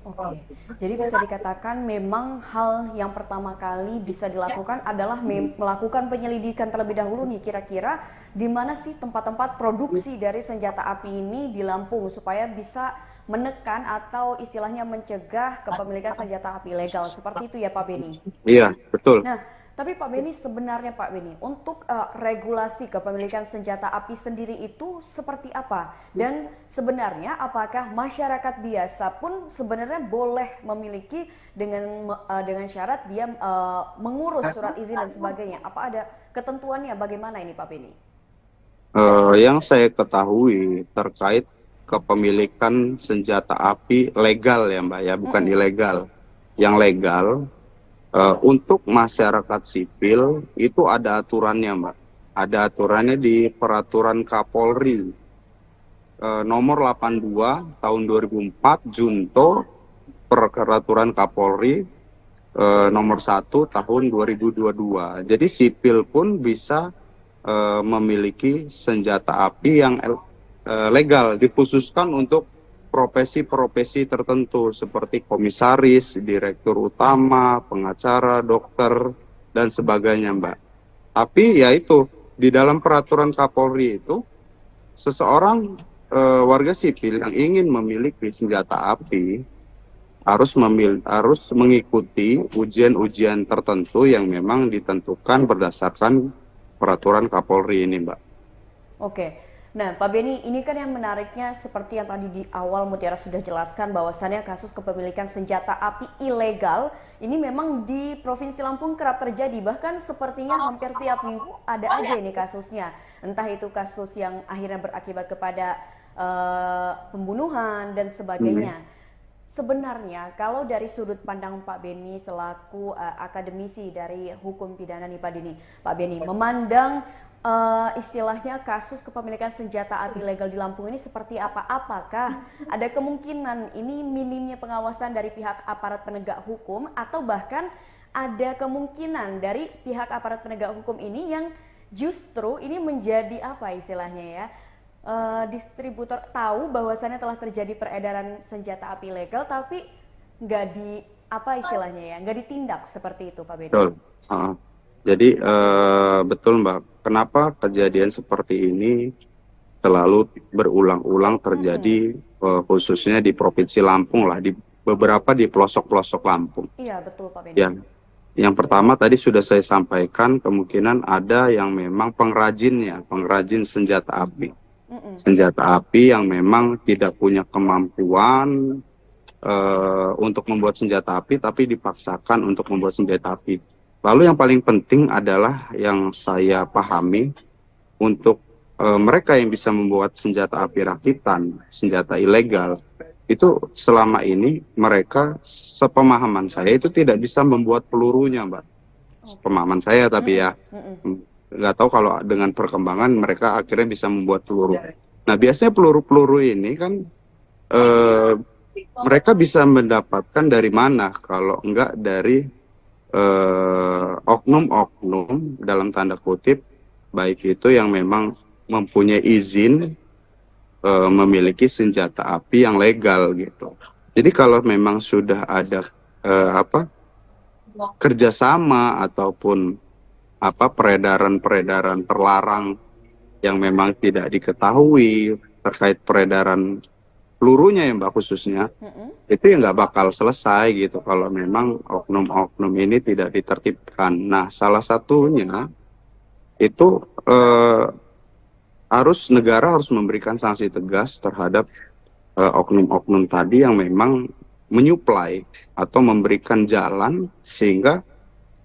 Oke, jadi bisa dikatakan memang hal yang pertama kali bisa dilakukan adalah melakukan penyelidikan terlebih dahulu nih, kira-kira di mana sih tempat-tempat produksi dari senjata api ini di Lampung supaya bisa menekan atau istilahnya mencegah kepemilikan senjata api ilegal. Seperti itu ya Pak Beni? Iya, betul. Nah, tapi Pak Beni, sebenarnya Pak Beni, untuk regulasi kepemilikan senjata api sendiri itu seperti apa? Dan sebenarnya apakah masyarakat biasa pun sebenarnya boleh memiliki dengan syarat dia mengurus surat izin dan sebagainya? Apa ada ketentuannya? Bagaimana ini Pak Beni? Yang saya ketahui terkait kepemilikan senjata api legal ya Mbak ya, bukan ilegal. Yang legal untuk masyarakat sipil itu ada aturannya Mbak. Ada aturannya di Peraturan Kapolri nomor 82 tahun 2004 Junto Peraturan Kapolri nomor 1 tahun 2022. Jadi sipil pun bisa memiliki senjata api yang legal, dikhususkan untuk profesi-profesi tertentu seperti komisaris, direktur utama, pengacara, dokter, dan sebagainya Mbak. Tapi ya itu, di dalam peraturan Kapolri itu, seseorang warga sipil yang ingin memiliki senjata api harus mengikuti ujian-ujian tertentu yang memang ditentukan berdasarkan peraturan Kapolri ini Mbak. Oke. Nah, Pak Beni, ini kan yang menariknya seperti yang tadi di awal Mutiara sudah jelaskan bahwasannya kasus kepemilikan senjata api ilegal ini memang di Provinsi Lampung kerap terjadi. Bahkan sepertinya hampir tiap minggu ada aja ini kasusnya. Entah itu kasus yang akhirnya berakibat kepada pembunuhan dan sebagainya. Sebenarnya kalau dari sudut pandang Pak Beni selaku akademisi dari hukum pidana nih Pak Beni memandang istilahnya kasus kepemilikan senjata api ilegal di Lampung ini seperti apa? Apakah ada kemungkinan ini minimnya pengawasan dari pihak aparat penegak hukum atau bahkan ada kemungkinan dari pihak aparat penegak hukum ini yang justru ini menjadi apa istilahnya ya? Distributor tahu bahwasannya telah terjadi peredaran senjata api ilegal tapi nggak di apa istilahnya ya? Nggak ditindak seperti itu Pak Beni. Betul. Jadi betul Mbak, kenapa kejadian seperti ini selalu berulang-ulang terjadi khususnya di Provinsi Lampung lah, di beberapa di pelosok-pelosok Lampung. Iya betul Pak Beni. Ya, yang pertama tadi sudah saya sampaikan kemungkinan ada yang memang pengrajin senjata api. Senjata api yang memang tidak punya kemampuan untuk membuat senjata api tapi dipaksakan untuk membuat senjata api. Lalu yang paling penting adalah yang saya pahami untuk mereka yang bisa membuat senjata api rakitan, senjata ilegal, itu selama ini mereka sepemahaman saya itu tidak bisa membuat pelurunya Mbak. Pemahaman saya tapi ya nggak tahu kalau dengan perkembangan mereka akhirnya bisa membuat peluru. Nah biasanya peluru-peluru ini kan mereka bisa mendapatkan dari mana kalau enggak dari oknum-oknum dalam tanda kutip baik itu yang memang mempunyai izin memiliki senjata api yang legal gitu. Jadi kalau memang sudah ada kerjasama ataupun peredaran terlarang yang memang tidak diketahui terkait peredaran pelurunya ya Mbak khususnya, itu ya nggak bakal selesai gitu kalau memang oknum-oknum ini tidak ditertibkan. Nah salah satunya itu negara harus memberikan sanksi tegas terhadap oknum-oknum tadi yang memang menyuplai atau memberikan jalan sehingga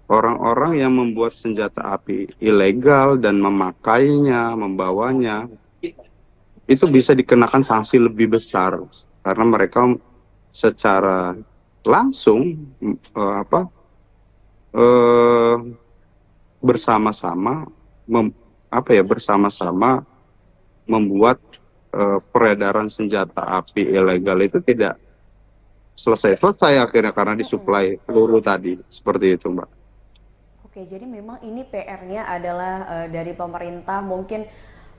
orang-orang yang membuat senjata api ilegal dan memakainya, membawanya itu bisa dikenakan sanksi lebih besar karena mereka secara langsung bersama-sama membuat peredaran senjata api ilegal itu tidak selesai akhirnya karena disuplai peluru tadi seperti itu Mbak. Oke, jadi memang ini PR-nya adalah dari pemerintah mungkin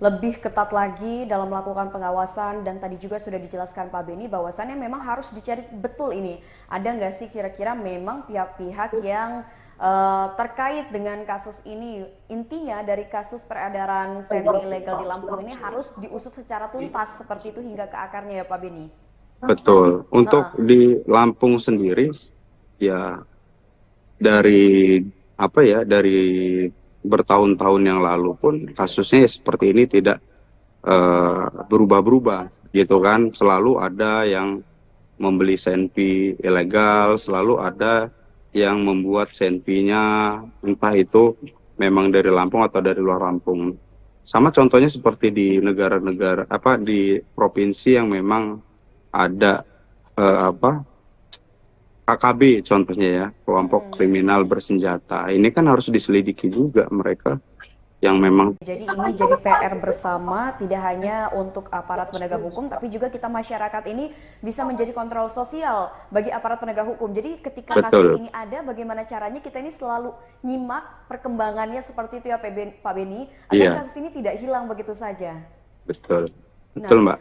lebih ketat lagi dalam melakukan pengawasan, dan tadi juga sudah dijelaskan Pak Beni bahwasannya memang harus dicari betul ini. Ada nggak sih kira-kira memang pihak-pihak yang terkait dengan kasus ini? Intinya dari kasus peredaran senpi ilegal di Lampung ini harus diusut secara tuntas seperti itu hingga ke akarnya ya Pak Beni. Betul. Untuk di Lampung sendiri ya dari dari bertahun-tahun yang lalu pun kasusnya seperti ini tidak berubah-berubah gitu kan. Selalu ada yang membeli senpi ilegal, selalu ada yang membuat senpinya entah itu memang dari Lampung atau dari luar Lampung. Sama contohnya seperti di negara-negara di provinsi yang memang ada KKB contohnya ya, kelompok kriminal bersenjata. Ini kan harus diselidiki juga mereka yang memang. Jadi ini jadi PR bersama, tidak hanya untuk aparat penegak hukum, tapi juga kita masyarakat ini bisa menjadi kontrol sosial bagi aparat penegak hukum. Jadi ketika kasus ini ada, bagaimana caranya kita ini selalu nyimak perkembangannya seperti itu ya Pak Beni, agar kasus ini tidak hilang begitu saja. Betul. Betul, Mbak.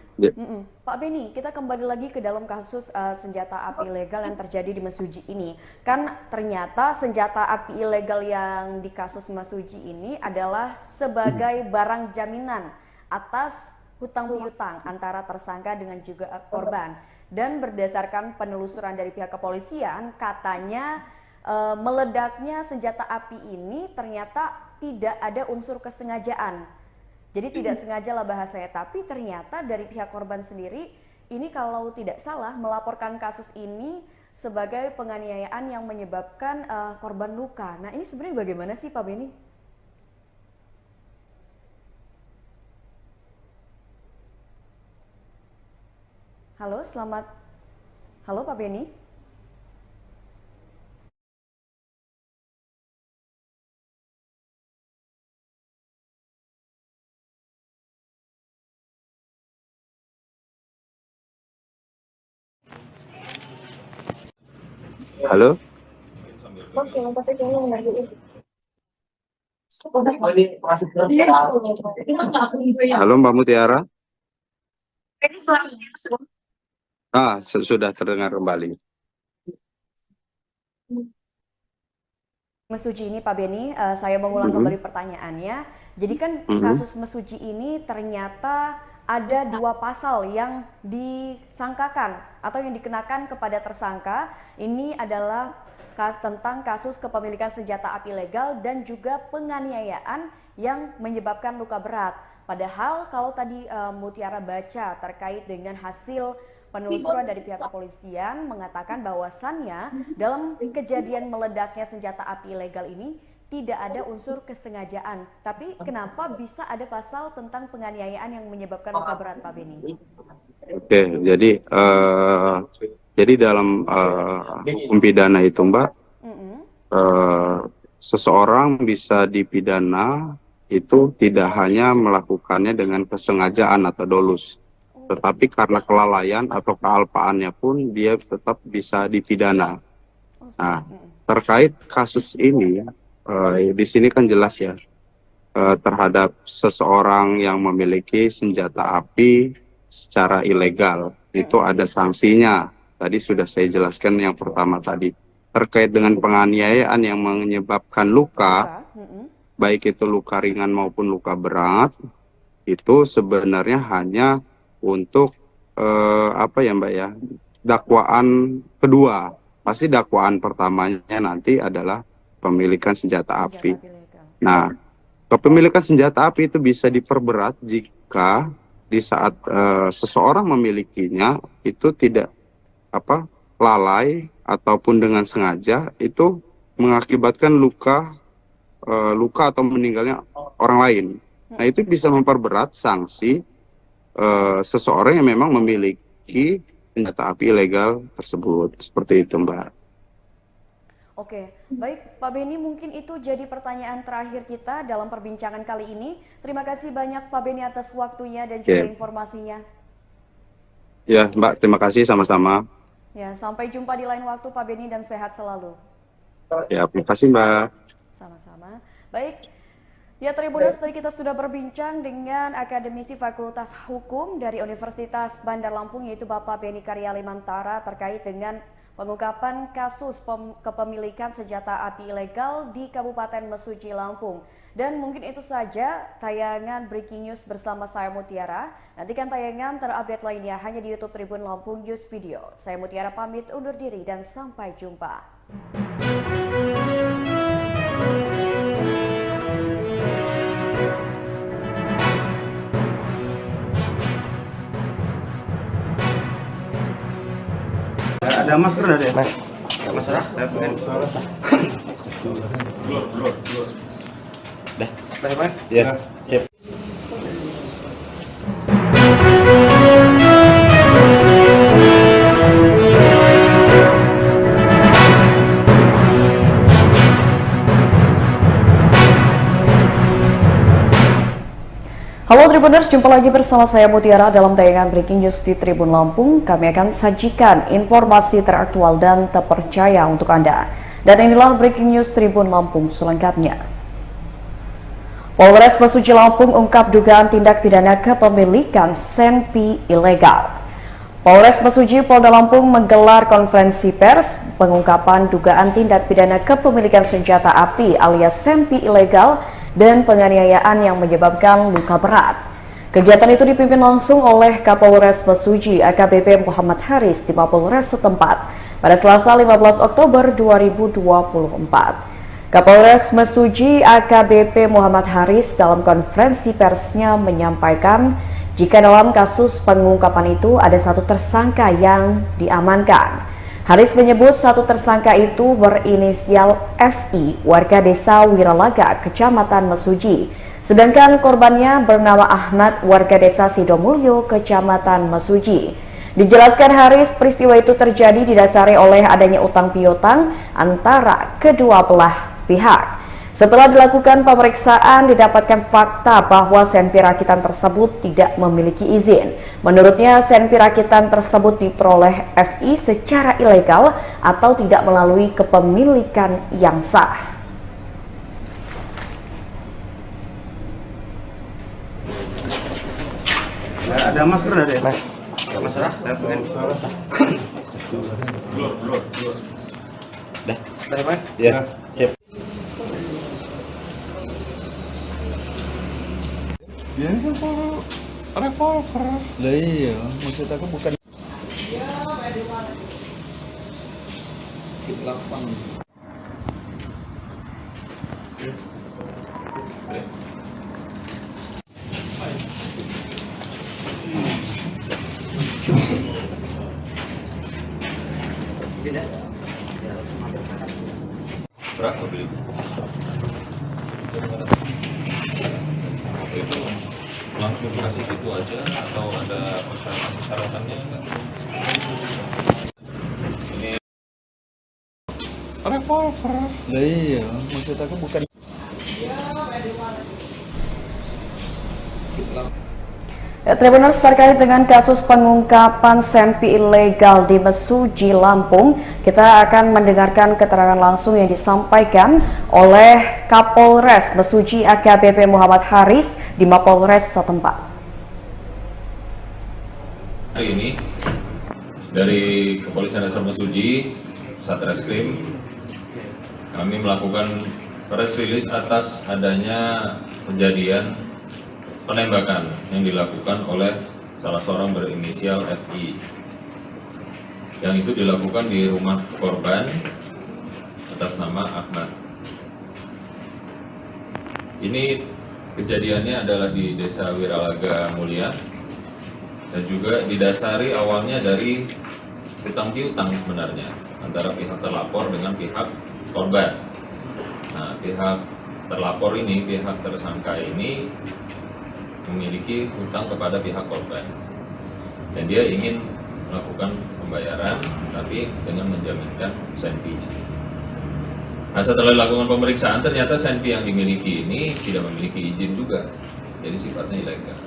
Pak Beni, kita kembali lagi ke dalam kasus senjata api ilegal yang terjadi di Mesuji ini. Kan ternyata senjata api ilegal yang di kasus Mesuji ini adalah sebagai barang jaminan atas hutang piutang antara tersangka dengan juga korban. Dan berdasarkan penelusuran dari pihak kepolisian, katanya meledaknya senjata api ini ternyata tidak ada unsur kesengajaan. Jadi tidak sengaja lah bahasanya, tapi ternyata dari pihak korban sendiri ini kalau tidak salah melaporkan kasus ini sebagai penganiayaan yang menyebabkan korban luka. Nah ini sebenarnya bagaimana sih Pak Beni? Halo Pak Beni? Halo? Halo Mbak Mutiara? Sudah terdengar kembali. Mesuji ini Pak Beni, saya mengulang kembali pertanyaannya. Jadi kan kasus Mesuji ini ternyata ada 2 pasal yang disangkakan atau yang dikenakan kepada tersangka. Ini adalah tentang kasus kepemilikan senjata api ilegal dan juga penganiayaan yang menyebabkan luka berat. Padahal kalau tadi Mutiara baca terkait dengan hasil penelusuran dari pihak kepolisian mengatakan bahwasannya dalam kejadian meledaknya senjata api ilegal ini tidak ada unsur kesengajaan. Tapi kenapa bisa ada pasal tentang penganiayaan yang menyebabkan luka berat, Pak Beni? Oke, jadi dalam hukum pidana itu, Mbak, seseorang bisa dipidana itu tidak hanya melakukannya dengan kesengajaan atau dolus, tetapi karena kelalaian atau kealpaannya pun dia tetap bisa dipidana. Nah, terkait kasus ini, di sini kan jelas ya, terhadap seseorang yang memiliki senjata api secara ilegal itu ada sanksinya. Tadi sudah saya jelaskan yang pertama tadi terkait dengan penganiayaan yang menyebabkan luka, baik itu luka ringan maupun luka berat, itu sebenarnya hanya untuk Mbak ya, dakwaan kedua. Pasti dakwaan pertamanya nanti adalah pemilikan senjata api. Nah, kepemilikan senjata api itu bisa diperberat jika di saat seseorang memilikinya itu tidak lalai ataupun dengan sengaja itu mengakibatkan luka atau meninggalnya orang lain. Nah, itu bisa memperberat sanksi seseorang yang memang memiliki senjata api ilegal tersebut. Seperti itu, Mbak. Oke, baik Pak Beni, mungkin itu jadi pertanyaan terakhir kita dalam perbincangan kali ini. Terima kasih banyak Pak Beni atas waktunya dan juga informasinya. Ya, Mbak, terima kasih sama-sama. Ya, sampai jumpa di lain waktu Pak Beni dan sehat selalu. Ya, terima kasih Mbak. Sama-sama. Baik, Ya, Tribuners, tadi kita sudah berbincang dengan akademisi Fakultas Hukum dari Universitas Bandar Lampung, yaitu Bapak Beni Karya Limantara, terkait dengan pengungkapan kasus kepemilikan senjata api ilegal di Kabupaten Mesuji, Lampung. Dan mungkin itu saja tayangan Breaking News bersama saya Mutiara. Nantikan tayangan terupdate lainnya hanya di YouTube Tribun Lampung News Video. Saya Mutiara pamit undur diri dan sampai jumpa. Ada masker ada ya? Nggak masalah. Keluar. Dah. Udah Pak? Ya, sip. Halo Tribuners, jumpa lagi bersama saya Mutiara dalam tayangan Breaking News di Tribun Lampung. Kami akan sajikan informasi teraktual dan terpercaya untuk Anda. Dan inilah Breaking News Tribun Lampung selengkapnya. Polres Mesuji Lampung ungkap dugaan tindak pidana kepemilikan senpi ilegal. Polres Mesuji Polda Lampung menggelar konferensi pers pengungkapan dugaan tindak pidana kepemilikan senjata api alias senpi ilegal dan penganiayaan yang menyebabkan luka berat. Kegiatan itu dipimpin langsung oleh Kapolres Mesuji AKBP Muhammad Haris di Mapolres setempat pada Selasa 15 Oktober 2024. Kapolres Mesuji AKBP Muhammad Haris dalam konferensi persnya menyampaikan jika dalam kasus pengungkapan itu ada satu tersangka yang diamankan. Haris menyebut satu tersangka itu berinisial FI, warga desa Wiralaga, Kecamatan Mesuji. Sedangkan korbannya bernama Ahmad, warga desa Sidomulyo, Kecamatan Mesuji. Dijelaskan Haris, peristiwa itu terjadi didasari oleh adanya utang piutang antara kedua belah pihak. Setelah dilakukan pemeriksaan, didapatkan fakta bahwa senpi rakitan tersebut tidak memiliki izin. Menurutnya, senpi rakitan tersebut diperoleh FI secara ilegal atau tidak melalui kepemilikan yang sah. Ada masker ada ya? Nggak masalah. Keluar. Dah. Udah Pak? Ya, sip. Biasa bawa revolver. Lah iya, maksud aku bukan lapang. Berapa beli? Itu langsung dikasih gitu aja atau ada persyaratannya enggak? Ini Revolver. lah iya, maksud aku bukan Tribuners, terkait dengan kasus pengungkapan senpi ilegal di Mesuji, Lampung, kita akan mendengarkan keterangan langsung yang disampaikan oleh Kapolres Mesuji AKBP Muhammad Haris di Mapolres setempat. hari ini dari Kepolisian Resor Mesuji, Satreskrim, kami melakukan press release atas adanya kejadian penembakan yang dilakukan oleh salah seorang berinisial FI, yang itu dilakukan di rumah korban atas nama Ahmad. Ini kejadiannya adalah di Desa Wiralaga Mulia dan juga didasari awalnya dari utang piutang sebenarnya antara pihak terlapor dengan pihak korban. Nah, pihak terlapor ini, pihak tersangka ini memiliki hutang kepada pihak korban dan dia ingin melakukan pembayaran tapi dengan menjaminkan senpinya. Nah, setelah dilakukan pemeriksaan ternyata senpi yang dimiliki ini tidak memiliki izin juga, jadi sifatnya ilegal.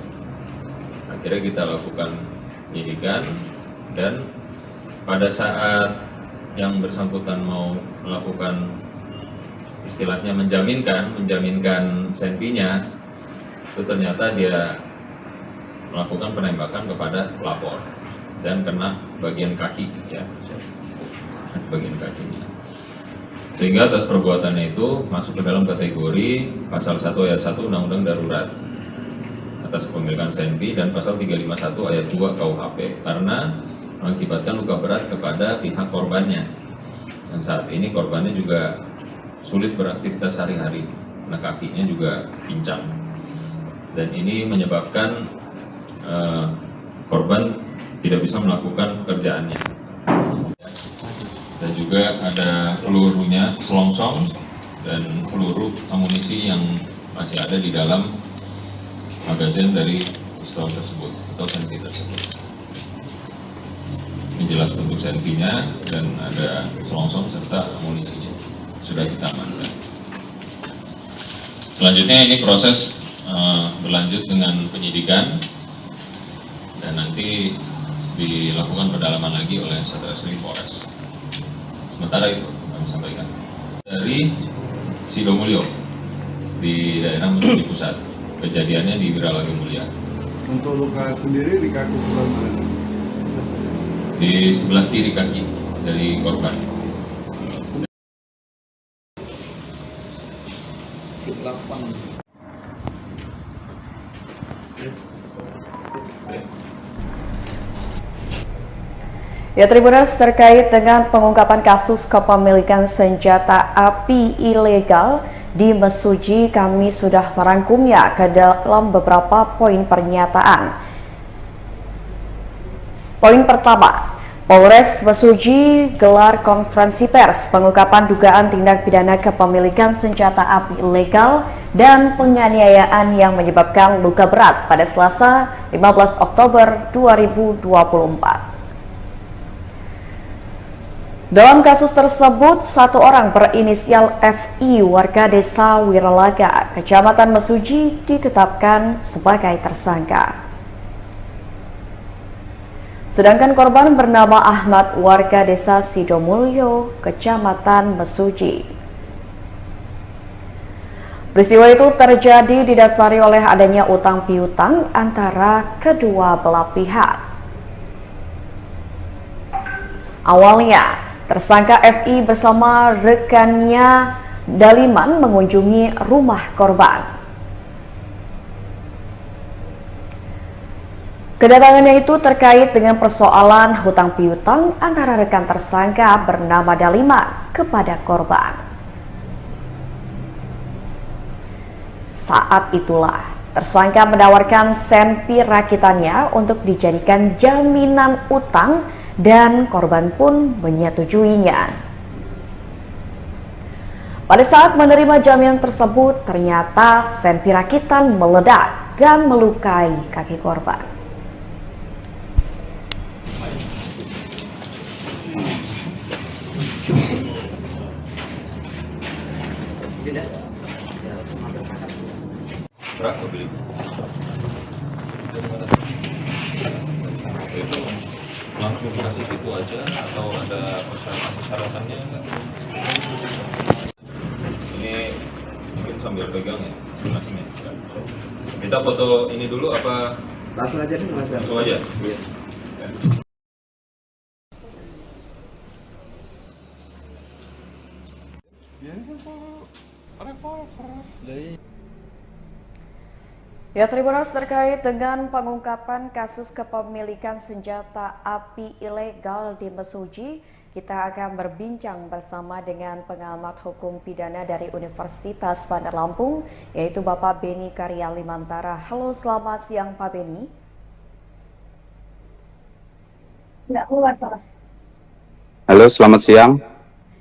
Akhirnya kita lakukan penyidikan dan pada saat yang bersangkutan mau melakukan istilahnya menjaminkan senpinya, itu ternyata dia melakukan penembakan kepada pelapor dan kena bagian kaki, ya, bagian kakinya. Sehingga atas perbuatannya itu masuk ke dalam kategori pasal 1 ayat 1 Undang-Undang Darurat atas kepemilikan senpi dan pasal 351 ayat 2 KUHP karena mengakibatkan luka berat kepada pihak korbannya. Dan saat ini korbannya juga sulit beraktivitas sehari-hari, karena kakinya juga pincang. Dan ini menyebabkan korban tidak bisa melakukan pekerjaannya. Dan juga ada pelurunya selongsong dan peluru amunisi yang masih ada di dalam magazin dari pistol tersebut atau senpi tersebut. Ini jelas bentuk senpinya dan ada selongsong serta amunisinya sudah kita amankan. Selanjutnya ini proses berlanjut dengan penyidikan dan nanti dilakukan pendalaman lagi oleh Satreskrim Polres. Sementara itu kami sampaikan dari Sidomulyo di daerah Mesuji Pusat. Kejadiannya di Wiralaga Mulia. Untuk luka sendiri di kaki sebelah mana? Di sebelah kiri kaki dari korban. Ya, Tribuners, terkait dengan pengungkapan kasus kepemilikan senjata api ilegal di Mesuji, kami sudah merangkumnya ke dalam beberapa poin pernyataan. Poin pertama, Polres Mesuji gelar konferensi pers pengungkapan dugaan tindak pidana kepemilikan senjata api ilegal dan penganiayaan yang menyebabkan luka berat pada Selasa 15 Oktober 2024. Dalam kasus tersebut, satu orang berinisial FI warga desa Wiralaga, Kecamatan Mesuji ditetapkan sebagai tersangka. Sedangkan korban bernama Ahmad warga desa Sidomulyo, Kecamatan Mesuji. Peristiwa itu terjadi didasari oleh adanya utang piutang antara kedua belah pihak. Awalnya, tersangka FI bersama rekannya Daliman mengunjungi rumah korban. Kedatangannya itu terkait dengan persoalan hutang piutang antara rekan tersangka bernama Daliman kepada korban. Saat itulah tersangka menawarkan senpi rakitannya untuk dijadikan jaminan utang dan korban pun menyetujuinya. Pada saat menerima jaminan tersebut, ternyata senpi rakitan meledak dan melukai kaki korban. Berapa beli? Itu langsung dikasih gitu aja atau ada persyaratannya enggak? Ini mungkin sambil pegang ya masing-masing ya. Kita foto ini dulu apa? Langsung aja nih, Mas. Langsung aja. Iya. Ya, Tribuners, terkait dengan pengungkapan kasus kepemilikan senjata api ilegal di Mesuji, kita akan berbincang bersama dengan pengamat hukum pidana dari Universitas Bandar Lampung, yaitu Bapak Beni Karyalimantara. Halo, selamat siang Pak Beni. Halo, selamat siang.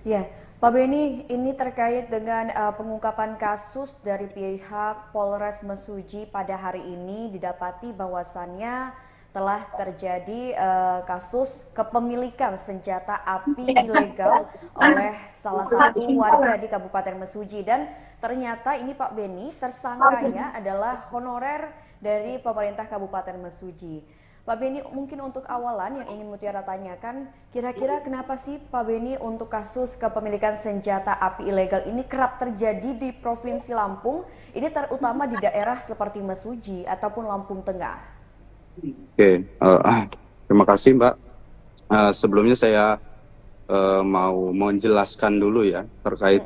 Ya, Pak Beni, ini terkait dengan pengungkapan kasus dari pihak Polres Mesuji pada hari ini didapati bahwasannya telah terjadi kasus kepemilikan senjata api ilegal oleh salah satu warga di Kabupaten Mesuji, dan ternyata ini Pak Beni tersangkanya adalah honorer dari pemerintah Kabupaten Mesuji. Pak Beni, mungkin untuk awalan yang ingin Mutiara tanyakan, kira-kira kenapa sih Pak Beni untuk kasus kepemilikan senjata api ilegal ini kerap terjadi di Provinsi Lampung, ini terutama di daerah seperti Mesuji ataupun Lampung Tengah? Oke, terima kasih Mbak. Sebelumnya saya mau menjelaskan dulu ya terkait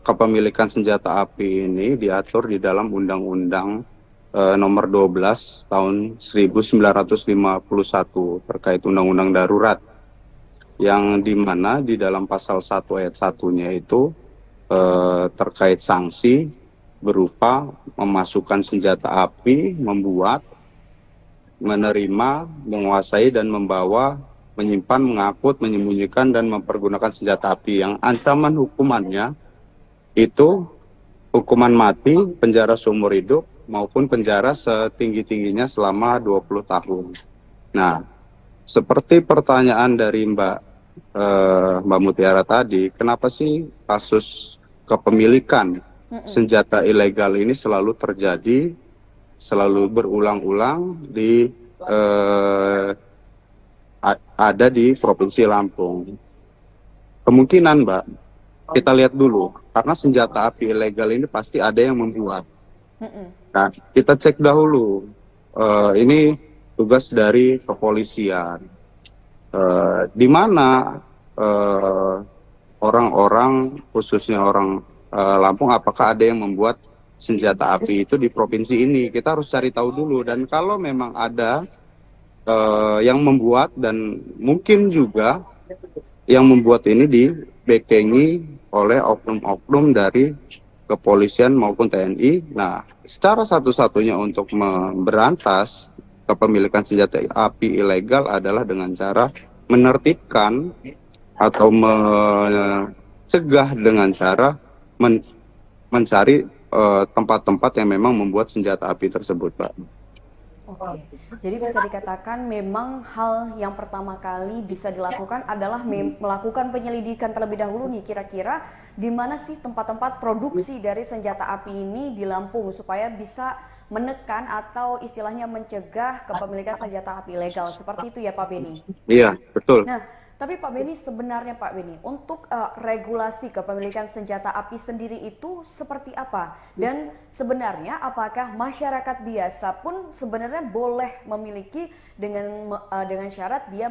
kepemilikan senjata api ini diatur di dalam Undang-Undang nomor 12 tahun 1951 terkait Undang-Undang Darurat, yang dimana di dalam pasal 1 ayat 1-nya itu terkait sanksi berupa memasukkan senjata api, membuat, menerima, menguasai dan membawa, menyimpan, mengangkut, menyembunyikan dan mempergunakan senjata api yang ancaman hukumannya itu hukuman mati, penjara seumur hidup, maupun penjara setinggi-tingginya selama 20 tahun. Nah, seperti pertanyaan dari Mbak Mutiara tadi, kenapa sih kasus kepemilikan senjata ilegal ini selalu terjadi, selalu berulang-ulang ada di Provinsi Lampung? Kemungkinan, Mbak, kita lihat dulu, karena senjata api ilegal ini pasti ada yang membuat. Nah, kita cek dahulu. Ini tugas dari kepolisian. Di mana orang-orang, khususnya orang Lampung, apakah ada yang membuat senjata api itu di provinsi ini? Kita harus cari tahu dulu. Dan kalau memang ada yang membuat, dan mungkin juga yang membuat ini dibekengi oleh oknum-oknum dari kepolisian maupun TNI. Nah, secara satu-satunya untuk memberantas kepemilikan senjata api ilegal adalah dengan cara menertibkan atau mencegah dengan cara mencari tempat-tempat yang memang membuat senjata api tersebut, Pak. Oke, jadi bisa dikatakan memang hal yang pertama kali bisa dilakukan adalah melakukan penyelidikan terlebih dahulu nih, kira-kira di mana sih tempat-tempat produksi dari senjata api ini di Lampung supaya bisa menekan atau istilahnya mencegah kepemilikan senjata api ilegal. Seperti itu ya Pak Beni? Iya, betul. Nah, tapi Pak Beni, sebenarnya Pak Beni, untuk regulasi kepemilikan senjata api sendiri itu seperti apa? Dan sebenarnya apakah masyarakat biasa pun sebenarnya boleh memiliki dengan syarat dia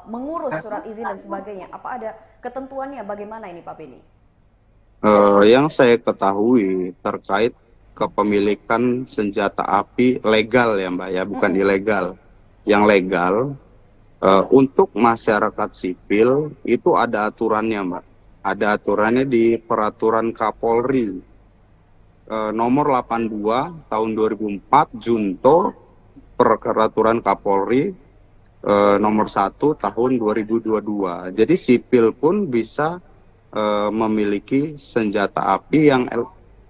mengurus surat izin dan sebagainya? Apa ada ketentuannya? Bagaimana ini Pak Beni? Yang saya ketahui terkait kepemilikan senjata api legal ya Mbak ya, bukan ilegal. Yang legal, untuk masyarakat sipil itu ada aturannya Mbak. Ada aturannya di Peraturan Kapolri nomor 82 tahun 2004 Junto Peraturan Kapolri nomor 1 tahun 2022. Jadi sipil pun bisa memiliki senjata api yang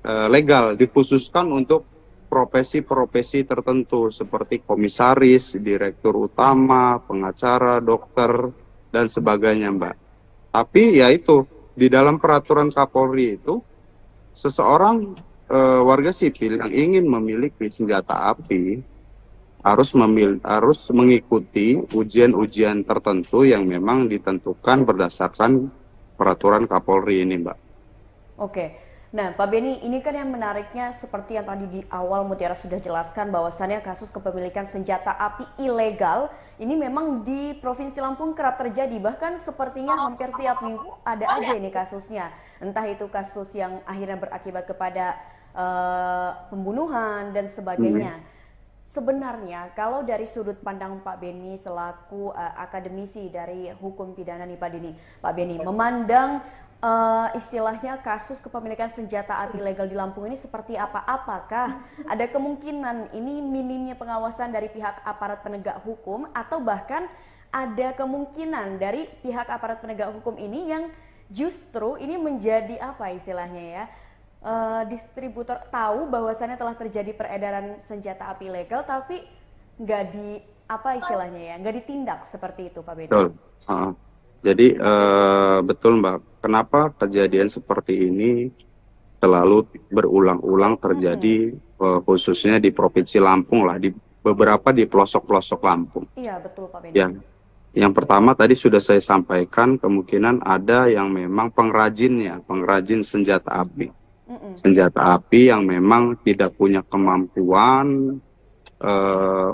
legal, dikhususkan untuk profesi-profesi tertentu seperti komisaris, direktur utama, pengacara, dokter, dan sebagainya, Mbak. Tapi ya itu, di dalam peraturan Kapolri itu, seseorang warga sipil yang ingin memiliki senjata api harus mengikuti ujian-ujian tertentu yang memang ditentukan berdasarkan peraturan Kapolri ini, Mbak. Oke. Nah, Pak Beni, ini kan yang menariknya seperti yang tadi di awal Mutiara sudah jelaskan bahwasannya kasus kepemilikan senjata api ilegal ini memang di Provinsi Lampung kerap terjadi. Bahkan sepertinya hampir tiap minggu ada aja ini kasusnya. Entah itu kasus yang akhirnya berakibat kepada pembunuhan dan sebagainya. Sebenarnya kalau dari sudut pandang Pak Beni selaku akademisi dari hukum pidana nih Pak Beni memandang istilahnya kasus kepemilikan senjata api ilegal di Lampung ini seperti apa? Apakah ada kemungkinan ini minimnya pengawasan dari pihak aparat penegak hukum atau bahkan ada kemungkinan dari pihak aparat penegak hukum ini yang justru ini menjadi apa istilahnya ya? Distributor tahu bahwasannya telah terjadi peredaran senjata api ilegal tapi nggak nggak ditindak seperti itu, Pak Beni. Betul. Jadi betul Mbak, kenapa kejadian seperti ini selalu berulang-ulang terjadi khususnya di Provinsi Lampung lah, di beberapa di pelosok-pelosok Lampung. Iya, betul Pak Beni. Ya, yang pertama tadi sudah saya sampaikan, kemungkinan ada yang memang pengrajin senjata api. Senjata api yang memang tidak punya kemampuan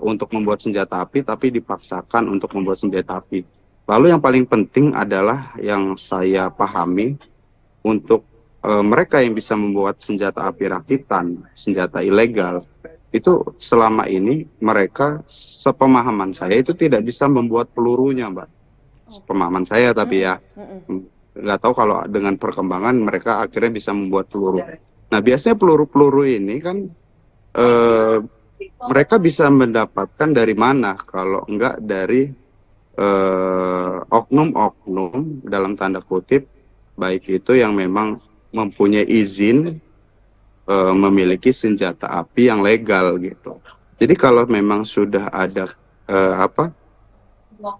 untuk membuat senjata api, tapi dipaksakan untuk membuat senjata api. Lalu yang paling penting adalah yang saya pahami, untuk mereka yang bisa membuat senjata api rakitan, senjata ilegal, itu selama ini mereka, sepemahaman saya, itu tidak bisa membuat pelurunya, Mbak. Pemahaman saya, tapi ya nggak tahu kalau dengan perkembangan mereka akhirnya bisa membuat peluru. Nah, biasanya peluru-peluru ini kan mereka bisa mendapatkan dari mana kalau enggak dari oknum-oknum dalam tanda kutip, baik itu yang memang mempunyai izin memiliki senjata api yang legal gitu. Jadi kalau memang sudah ada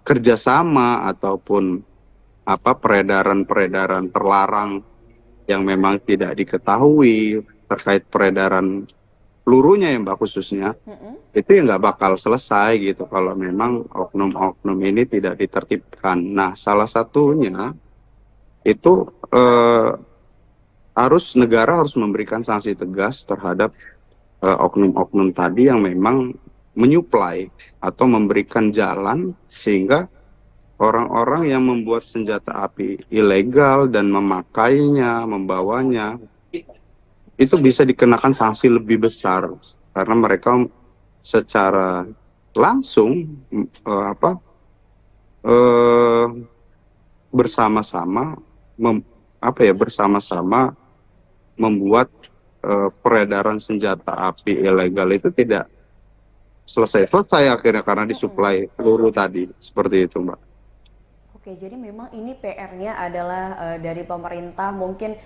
kerjasama ataupun peredaran terlarang yang memang tidak diketahui terkait peredaran pelurunya ya Mbak khususnya, itu ya nggak bakal selesai gitu kalau memang oknum-oknum ini tidak ditertibkan. Nah, salah satunya itu negara harus memberikan sanksi tegas terhadap oknum-oknum tadi yang memang menyuplai atau memberikan jalan sehingga orang-orang yang membuat senjata api ilegal dan memakainya, membawanya, itu bisa dikenakan sanksi lebih besar karena mereka secara langsung bersama-sama membuat peredaran senjata api ilegal itu tidak selesai akhirnya karena disuplai peluru tadi, seperti itu Mbak. Oke, jadi memang ini PR-nya adalah dari pemerintah mungkin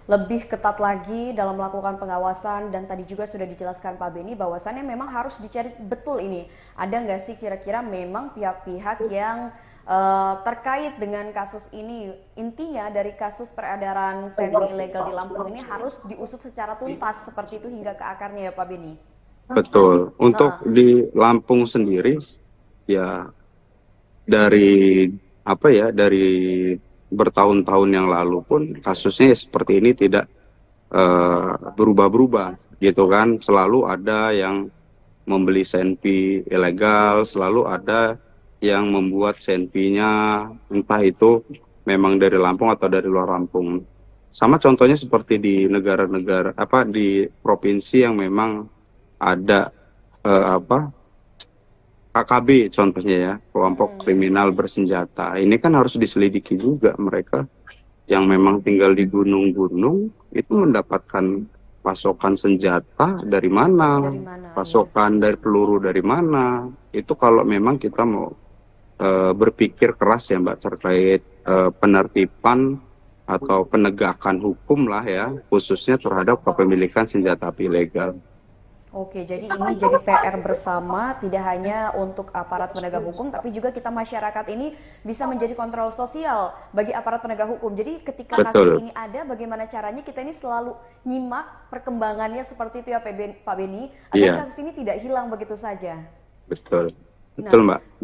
lebih ketat lagi dalam melakukan pengawasan, dan tadi juga sudah dijelaskan Pak Beni bahwasannya memang harus dicari betul ini. Ada nggak sih kira-kira memang pihak-pihak yang terkait dengan kasus ini? Intinya dari kasus peredaran senpi ilegal di Lampung ini harus diusut secara tuntas seperti itu hingga ke akarnya ya Pak Beni? Betul. Untuk di Lampung sendiri ya dari bertahun-tahun yang lalu pun kasusnya seperti ini tidak berubah-berubah gitu kan. Selalu ada yang membeli senpi ilegal, selalu ada yang membuat senpinya entah itu memang dari Lampung atau dari luar Lampung. Sama contohnya seperti di negara-negara di provinsi yang memang ada KKB contohnya ya, kelompok kriminal bersenjata. Ini kan harus diselidiki juga mereka yang memang tinggal di gunung-gunung itu mendapatkan pasokan senjata dari mana, pasokan dari peluru dari mana. Itu kalau memang kita mau berpikir keras ya Mbak terkait penertiban atau penegakan hukum lah ya, khususnya terhadap kepemilikan senjata api ilegal. Oke, jadi ini jadi PR bersama, tidak hanya untuk aparat penegak hukum, tapi juga kita masyarakat ini bisa menjadi kontrol sosial bagi aparat penegak hukum. Jadi ketika kasus ini ada, bagaimana caranya kita ini selalu nyimak perkembangannya seperti itu ya Pak Beni, agar kasus ini tidak hilang begitu saja. Betul. Betul Mbak.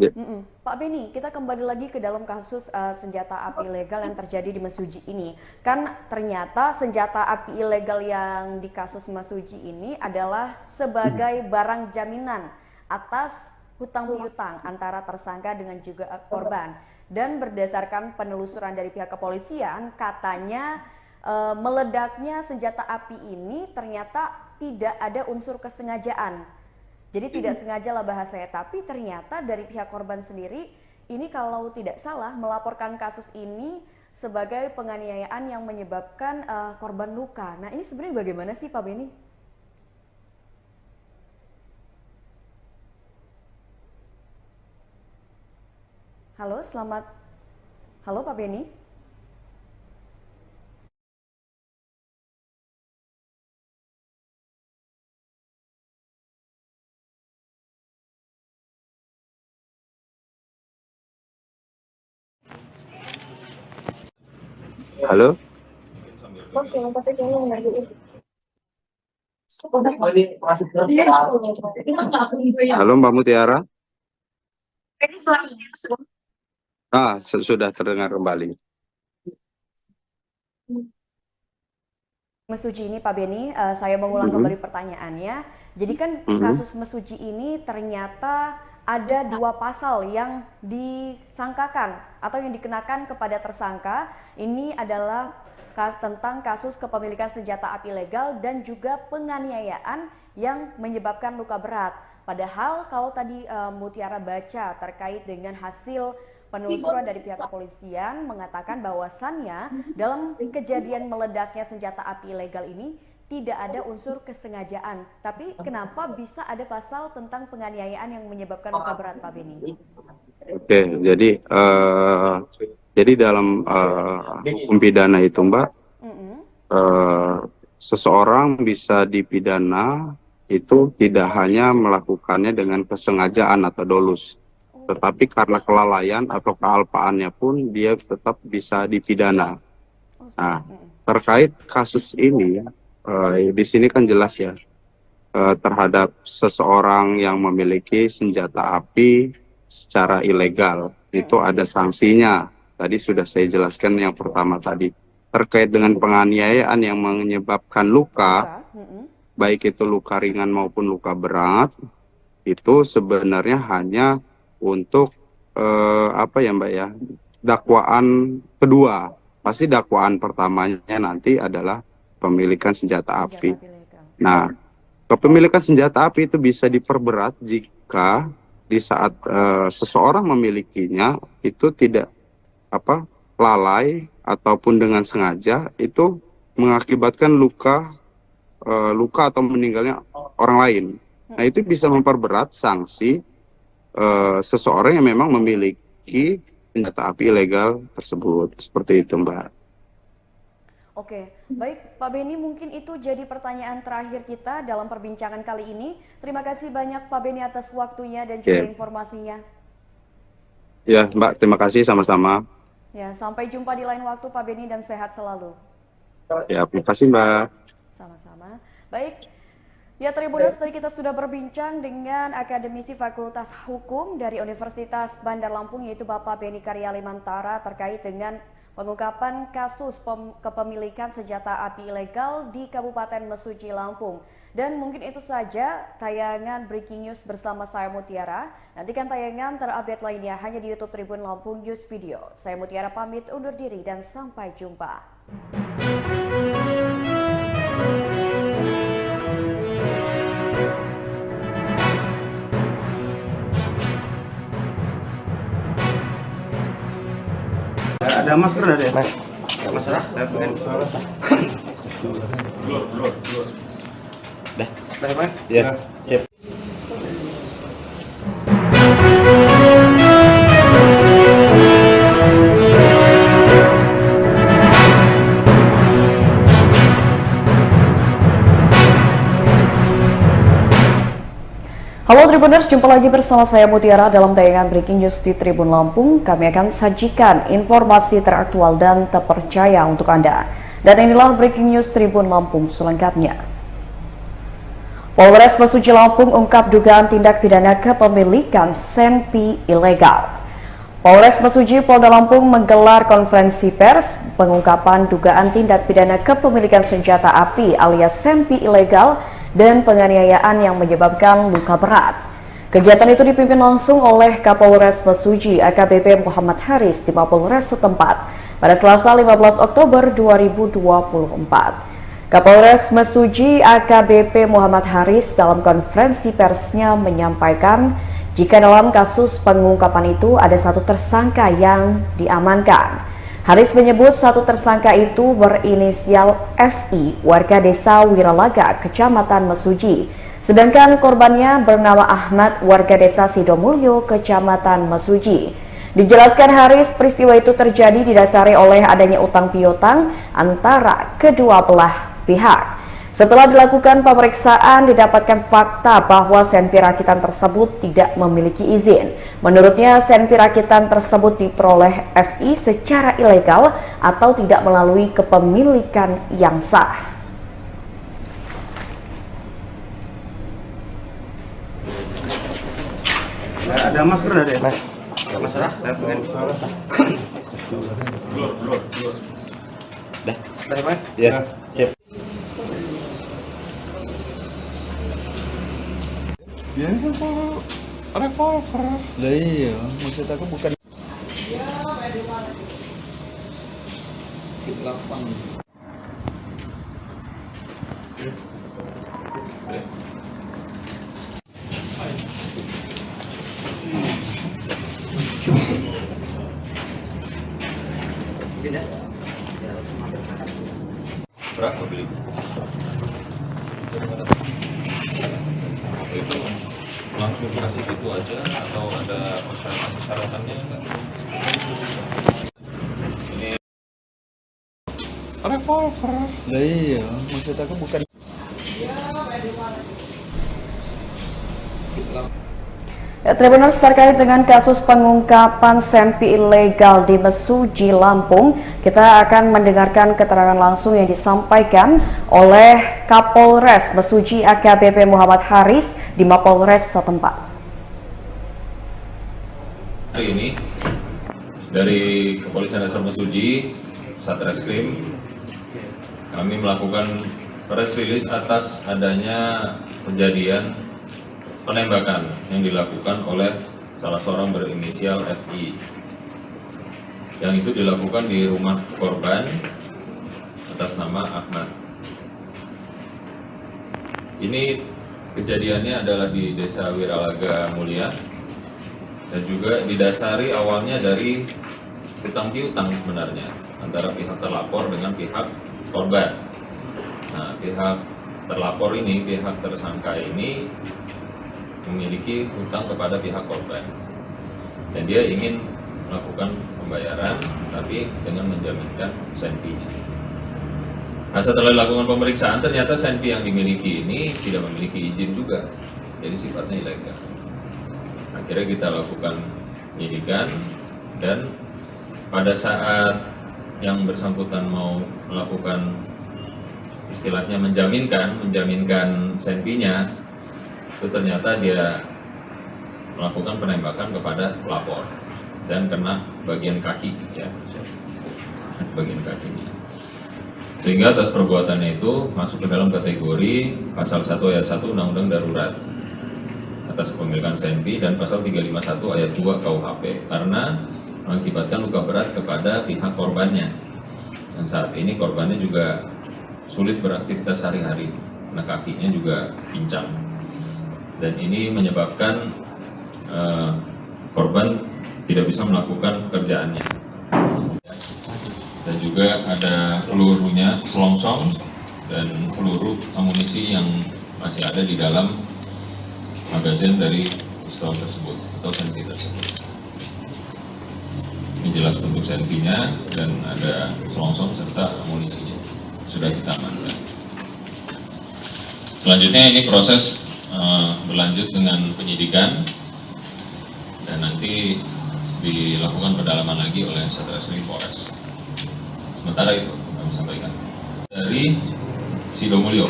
Pak Beni, kita kembali lagi ke dalam kasus senjata api ilegal yang terjadi di Mesuji ini. Kan ternyata senjata api ilegal yang di kasus Mesuji ini adalah sebagai barang jaminan atas hutang piutang antara tersangka dengan juga korban. Dan berdasarkan penelusuran dari pihak kepolisian, katanya meledaknya senjata api ini ternyata tidak ada unsur kesengajaan. Jadi tidak sengaja lah bahasanya, tapi ternyata dari pihak korban sendiri ini kalau tidak salah melaporkan kasus ini sebagai penganiayaan yang menyebabkan korban luka. Nah ini sebenarnya bagaimana sih Pak Beni? Halo Pak Beni? Halo? Halo Mbak Mutiara. Sudah terdengar kembali. Mesuji ini Pak Beni, saya mengulang kembali pertanyaannya. Jadi kan kasus Mesuji ini ternyata ada 2 pasal yang disangkakan atau yang dikenakan kepada tersangka. Ini adalah tentang kasus kepemilikan senjata api ilegal dan juga penganiayaan yang menyebabkan luka berat. Padahal kalau tadi Mutiara baca terkait dengan hasil penelusuran dari pihak kepolisian mengatakan bahwasannya dalam kejadian meledaknya senjata api ilegal ini tidak ada unsur kesengajaan. Tapi kenapa bisa ada pasal tentang penganiayaan yang menyebabkan luka berat, Pak Beni? Oke, jadi dalam hukum pidana itu, Mbak, seseorang bisa dipidana itu tidak hanya melakukannya dengan kesengajaan atau dolus, tetapi karena kelalaian atau kealpaannya pun dia tetap bisa dipidana. Nah, terkait kasus ini, di sini kan jelas ya, terhadap seseorang yang memiliki senjata api secara ilegal, itu ada sanksinya. Tadi sudah saya jelaskan yang pertama tadi. Terkait dengan penganiayaan yang menyebabkan luka, baik itu luka ringan maupun luka berat, itu sebenarnya hanya untuk dakwaan kedua. Pasti dakwaan pertamanya nanti adalah pemilikan senjata api. Nah, kepemilikan senjata api itu bisa diperberat jika di saat seseorang memilikinya itu tidak lalai ataupun dengan sengaja itu mengakibatkan luka atau meninggalnya orang lain. Nah, itu bisa memperberat sanksi seseorang yang memang memiliki senjata api ilegal tersebut. Seperti itu, Mbak. Oke, baik Pak Beni, mungkin itu jadi pertanyaan terakhir kita dalam perbincangan kali ini. Terima kasih banyak Pak Beni atas waktunya dan juga informasinya. Ya, Mbak, terima kasih sama-sama. Ya, sampai jumpa di lain waktu Pak Beni dan sehat selalu. Ya, terima kasih Mbak. Sama-sama. Baik. Ya, Tribuners, tadi kita sudah berbincang dengan akademisi Fakultas Hukum dari Universitas Bandar Lampung, yaitu Bapak Beni Karyalimantara, terkait dengan pengungkapan kasus kepemilikan senjata api ilegal di Kabupaten Mesuji, Lampung. Dan mungkin itu saja tayangan Breaking News bersama saya Mutiara. Nantikan tayangan terupdate lainnya hanya di YouTube Tribun Lampung News Video. Saya Mutiara pamit undur diri dan sampai jumpa. Ada masker ada ya? Masalah? Blur. Dah, Pak? ya, sip. Halo Tribuners, jumpa lagi bersama saya Mutiara dalam tayangan Breaking News di Tribun Lampung. Kami akan sajikan informasi teraktual dan terpercaya untuk Anda. Dan inilah Breaking News Tribun Lampung selengkapnya. Polres Mesuji Lampung ungkap dugaan tindak pidana kepemilikan senpi ilegal. Polres Mesuji Polda Lampung menggelar konferensi pers pengungkapan dugaan tindak pidana kepemilikan senjata api alias senpi ilegal dan penganiayaan yang menyebabkan luka berat. Kegiatan itu dipimpin langsung oleh Kapolres Mesuji AKBP Muhammad Haris di Mapolres setempat pada Selasa 15 Oktober 2024. Kapolres Mesuji AKBP Muhammad Haris dalam konferensi persnya menyampaikan jika dalam kasus pengungkapan itu ada satu tersangka yang diamankan. Haris menyebut satu tersangka itu berinisial FI, warga desa Wiralaga, Kecamatan Mesuji. Sedangkan korbannya bernama Ahmad, warga desa Sidomulyo, Kecamatan Mesuji. Dijelaskan Haris, peristiwa itu terjadi didasari oleh adanya utang piutang antara kedua belah pihak. Setelah dilakukan pemeriksaan, didapatkan fakta bahwa senpi rakitan tersebut tidak memiliki izin. Menurutnya, senpi rakitan tersebut diperoleh FI secara ilegal atau tidak melalui kepemilikan yang sah. Ada masker ada ya? Mas. Masalah? Dah. Ada Pak? Ya, sip. Dia ini sama revolver. Lah iya, maksud aku bukan lapang. Berapa beli? Itu langsung dikasih gitu aja atau ada persyaratan-persyaratannya enggak? Ini Revolver. Lah iya, maksud aku bukan Ya, Tribuners, terkait dengan kasus pengungkapan senpi ilegal di Mesuji, Lampung, kita akan mendengarkan keterangan langsung yang disampaikan oleh Kapolres Mesuji AKBP Muhammad Haris di Mapolres setempat. hari ini dari Kepolisian Resor Mesuji, Satreskrim, kami melakukan press release atas adanya kejadian penembakan yang dilakukan oleh salah seorang berinisial FI, yang itu dilakukan di rumah korban atas nama Ahmad. Ini kejadiannya adalah di Desa Wiralaga Mulia dan juga didasari awalnya dari hutang piutang sebenarnya antara pihak terlapor dengan pihak korban. Nah, pihak terlapor ini, pihak tersangka ini memiliki hutang kepada pihak korban dan dia ingin melakukan pembayaran tapi dengan menjaminkan senpinya. Nah, setelah dilakukan pemeriksaan ternyata senpi yang dimiliki ini tidak memiliki izin juga, jadi sifatnya ilegal. Akhirnya kita lakukan penyidikan dan pada saat yang bersangkutan mau melakukan istilahnya menjaminkan senpinya, itu ternyata dia melakukan penembakan kepada pelapor dan kena bagian kaki, ya, bagian kakinya. Sehingga atas perbuatannya itu masuk ke dalam kategori pasal 1 ayat 1 Undang-Undang Darurat atas kepemilikan senpi dan pasal 351 ayat 2 KUHP karena mengakibatkan luka berat kepada pihak korbannya. Dan saat ini korbannya juga sulit beraktivitas sehari-hari karena kakinya juga pincang. Dan ini menyebabkan korban tidak bisa melakukan pekerjaannya. Dan juga ada pelurunya selongsong dan peluru amunisi yang masih ada di dalam magazin dari pistol tersebut atau senpi tersebut. Ini jelas bentuk senpinya dan ada selongsong serta amunisinya sudah kita amankan. Selanjutnya ini proses berlanjut dengan penyidikan dan nanti dilakukan pendalaman lagi oleh Satreskrim Polres. Sementara itu kami sampaikan dari Sidomulyo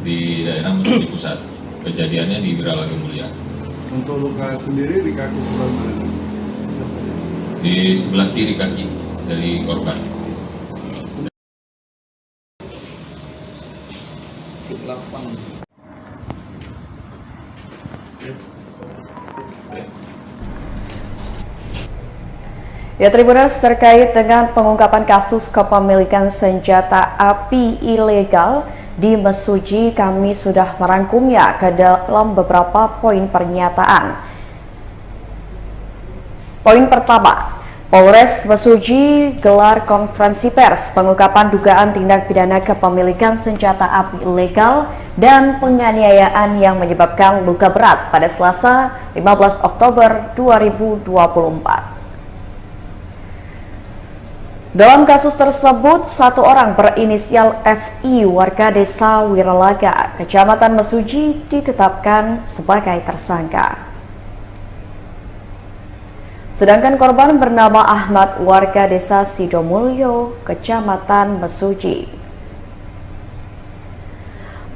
di daerah Mesuji Pusat, kejadiannya di Wiralaga Mulia. Untuk luka sendiri di kaki sebelah mana? Di sebelah kiri kaki dari korban. lapang. Ya, Tribuners, terkait dengan pengungkapan kasus kepemilikan senjata api ilegal di Mesuji, kami sudah merangkumnya ke dalam beberapa poin pernyataan. Poin pertama, Polres Mesuji gelar konferensi pers pengungkapan dugaan tindak pidana kepemilikan senjata api ilegal dan penganiayaan yang menyebabkan luka berat pada Selasa 15 Oktober 2024. Dalam kasus tersebut, satu orang berinisial FI warga desa Wiralaga, Kecamatan Mesuji ditetapkan sebagai tersangka. Sedangkan korban bernama Ahmad warga desa Sidomulyo, Kecamatan Mesuji.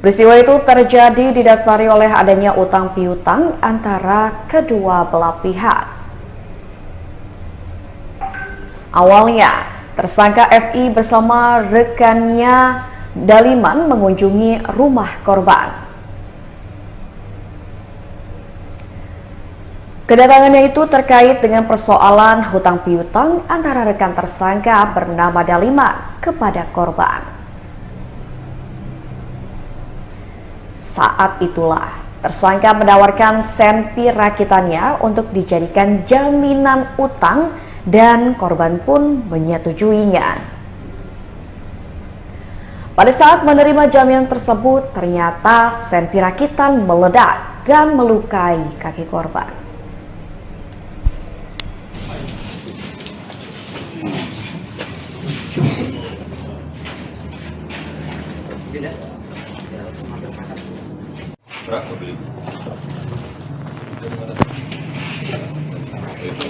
Peristiwa itu terjadi didasari oleh adanya utang piutang antara kedua belah pihak. Awalnya, tersangka FI bersama rekannya Daliman mengunjungi rumah korban. Kedatangannya itu terkait dengan persoalan hutang piutang antara rekan tersangka bernama Daliman kepada korban. Saat itulah, tersangka menawarkan senpi rakitannya untuk dijadikan jaminan utang dan korban pun menyetujuinya. Pada saat menerima jaminan tersebut, ternyata senpi rakitan meledak dan melukai kaki korban. Berapa beli? Itu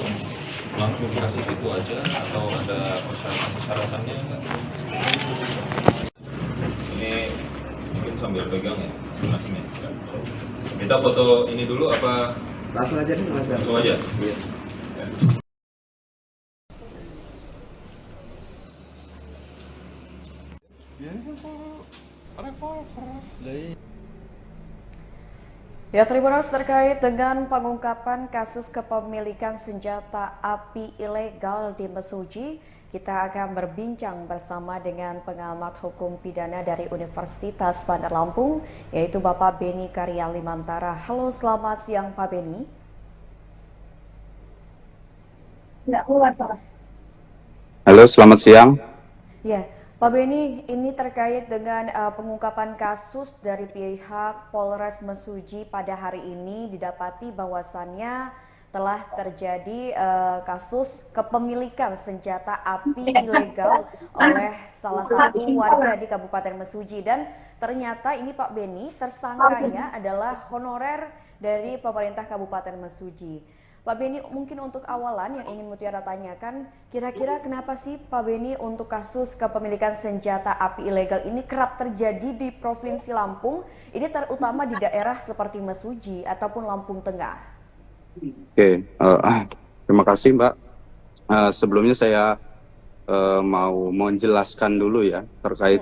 langsung dikasih gitu aja atau ada persyaratan-persyaratannya enggak? Ini mungkin sambil pegang ya masing-masing ya. Kita foto ini dulu apa? Langsung aja nih, Langsung aja. Iya. Biasa Pak, revolver. Lah iya. Ya, Tribuners, terkait dengan pengungkapan kasus kepemilikan senjata api ilegal di Mesuji, kita akan berbincang bersama dengan pengamat hukum pidana dari Universitas Bandar Lampung, yaitu Bapak Beni Karya Limantara. Halo, selamat siang Pak Beni. Halo, selamat siang. Ya, Pak Beni, ini terkait dengan pengungkapan kasus dari pihak Polres Mesuji pada hari ini didapati bahwasannya telah terjadi kasus kepemilikan senjata api ilegal oleh salah satu warga di Kabupaten Mesuji, dan ternyata ini Pak Beni, tersangkanya adalah honorer dari pemerintah Kabupaten Mesuji. Pak Beni, mungkin untuk awalan yang ingin Mutiara tanyakan, kira-kira kenapa sih Pak Beni untuk kasus kepemilikan senjata api ilegal ini kerap terjadi di Provinsi Lampung, ini terutama di daerah seperti Mesuji ataupun Lampung Tengah? Oke, terima kasih Mbak. Sebelumnya saya mau menjelaskan dulu ya terkait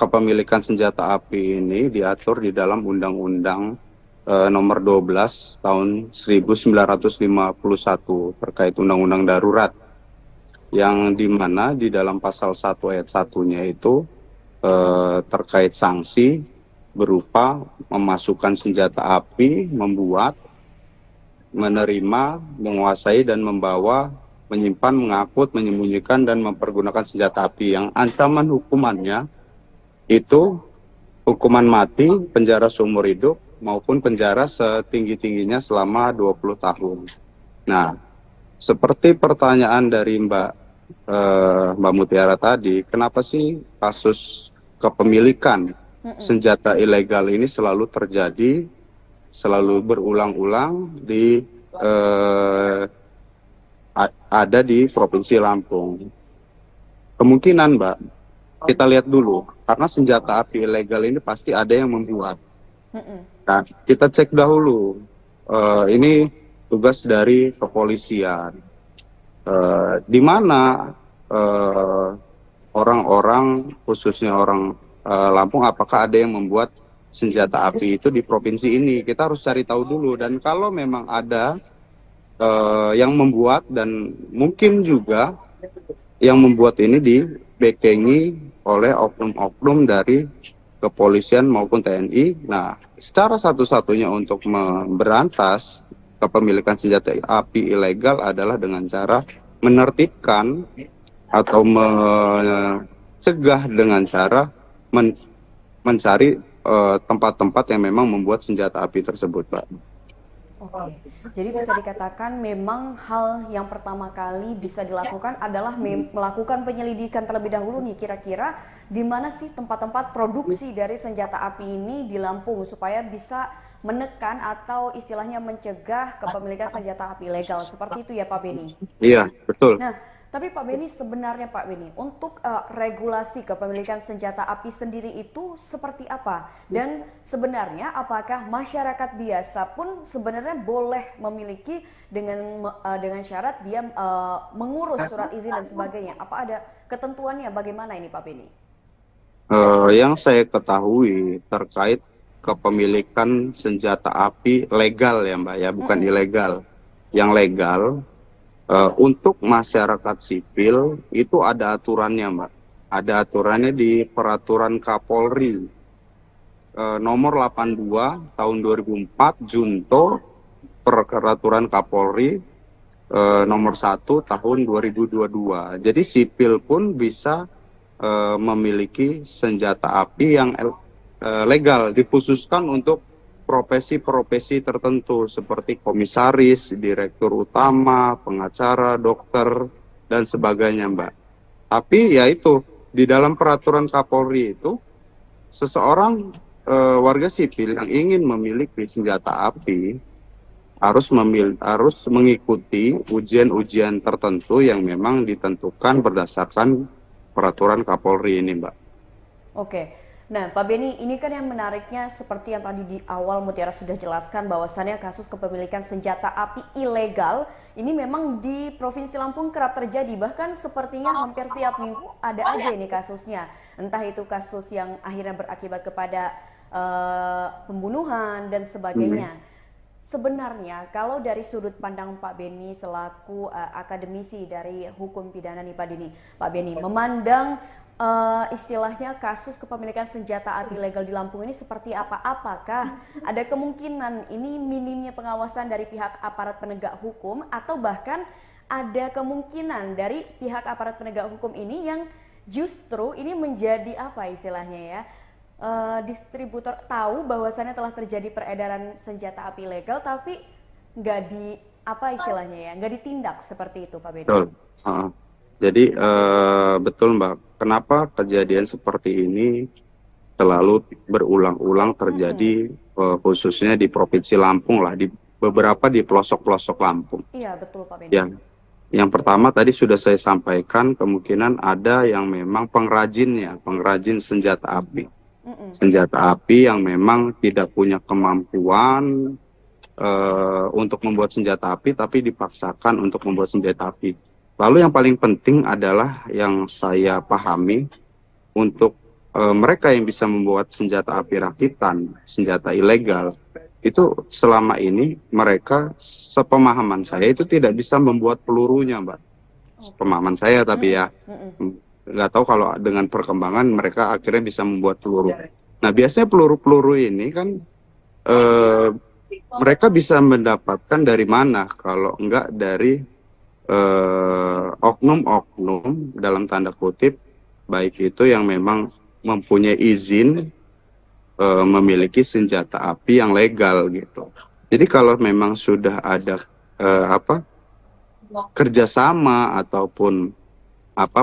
kepemilikan senjata api ini diatur di dalam Undang-Undang nomor 12 tahun 1951 terkait undang-undang darurat, yang dimana di dalam pasal 1 ayat 1-nya itu terkait sanksi berupa memasukkan senjata api, membuat, menerima, menguasai dan membawa, menyimpan, mengangkut, menyembunyikan dan mempergunakan senjata api yang ancaman hukumannya itu hukuman mati, penjara seumur hidup, maupun penjara setinggi-tingginya selama 20 tahun. Nah, seperti pertanyaan dari Mbak Mutiara tadi, kenapa sih kasus kepemilikan senjata ilegal ini selalu terjadi, selalu berulang-ulang ada di Provinsi Lampung? Kemungkinan, Mbak, kita lihat dulu, karena senjata api ilegal ini pasti ada yang membuat. Nah, kita cek dahulu. Ini tugas dari kepolisian. Di mana orang-orang, khususnya orang Lampung, apakah ada yang membuat senjata api itu di provinsi ini? Kita harus cari tahu dulu. Dan kalau memang ada yang membuat, dan mungkin juga yang membuat ini dibekengi oleh oknum-oknum dari kepolisian maupun TNI. Nah, secara satu-satunya untuk memberantas kepemilikan senjata api ilegal adalah dengan cara menertibkan atau mencegah dengan cara mencari tempat-tempat yang memang membuat senjata api tersebut, Pak. Oke, jadi bisa dikatakan memang hal yang pertama kali bisa dilakukan adalah melakukan penyelidikan terlebih dahulu nih, kira-kira di mana sih tempat-tempat produksi dari senjata api ini di Lampung supaya bisa menekan atau istilahnya mencegah kepemilikan senjata api ilegal. Seperti itu ya Pak Beni? Iya, betul. Nah, Tapi Pak Beni, sebenarnya Pak Beni, untuk regulasi kepemilikan senjata api sendiri itu seperti apa? Dan sebenarnya apakah masyarakat biasa pun sebenarnya boleh memiliki dengan syarat dia mengurus surat izin dan sebagainya? Apa ada ketentuannya? Bagaimana ini Pak Beni? Yang saya ketahui terkait kepemilikan senjata api legal ya Mbak ya, bukan ilegal. Yang legal untuk masyarakat sipil itu ada aturannya Mbak. Ada aturannya di Peraturan Kapolri nomor 82 tahun 2004 Junto Peraturan Kapolri nomor 1 tahun 2022. Jadi sipil pun bisa memiliki senjata api yang legal, dikhususkan untuk profesi-profesi tertentu seperti komisaris, direktur utama, pengacara, dokter, dan sebagainya Mbak. Tapi ya itu, di dalam peraturan Kapolri itu, seseorang warga sipil yang ingin memiliki senjata api harus mengikuti ujian-ujian tertentu yang memang ditentukan berdasarkan peraturan Kapolri ini Mbak. Oke. Nah, Pak Beni, ini kan yang menariknya seperti yang tadi di awal Mutiara sudah jelaskan bahwasannya kasus kepemilikan senjata api ilegal ini memang di Provinsi Lampung kerap terjadi, bahkan sepertinya hampir tiap minggu ada aja ini kasusnya. Entah itu kasus yang akhirnya berakibat kepada pembunuhan dan sebagainya. Sebenarnya kalau dari sudut pandang Pak Beni selaku akademisi dari hukum pidana nih Pak Beni memandang istilahnya kasus kepemilikan senjata api legal di Lampung ini seperti apa? Apakah ada kemungkinan ini minimnya pengawasan dari pihak aparat penegak hukum atau bahkan ada kemungkinan dari pihak aparat penegak hukum ini yang justru ini menjadi apa istilahnya ya? Distributor tahu bahwasannya telah terjadi peredaran senjata api legal tapi nggak di apa istilahnya ya? Nggak ditindak seperti itu Pak Beni. Betul. Jadi betul Mbak, kenapa kejadian seperti ini selalu berulang-ulang terjadi khususnya di Provinsi Lampung lah, di beberapa di pelosok-pelosok Lampung. Iya betul Pak Beni. Yang pertama tadi sudah saya sampaikan, kemungkinan ada yang memang pengrajin senjata api. Senjata api yang memang tidak punya kemampuan untuk membuat senjata api tapi dipaksakan untuk membuat senjata api. Lalu yang paling penting adalah yang saya pahami untuk mereka yang bisa membuat senjata api rakitan, senjata ilegal, itu selama ini mereka sepemahaman saya itu tidak bisa membuat pelurunya Mbak. Pemahaman saya tapi ya nggak tahu kalau dengan perkembangan mereka akhirnya bisa membuat peluru. Nah biasanya peluru-peluru ini kan mereka bisa mendapatkan dari mana kalau enggak dari oknum-oknum dalam tanda kutip baik itu yang memang mempunyai izin memiliki senjata api yang legal gitu. Jadi kalau memang sudah ada kerjasama ataupun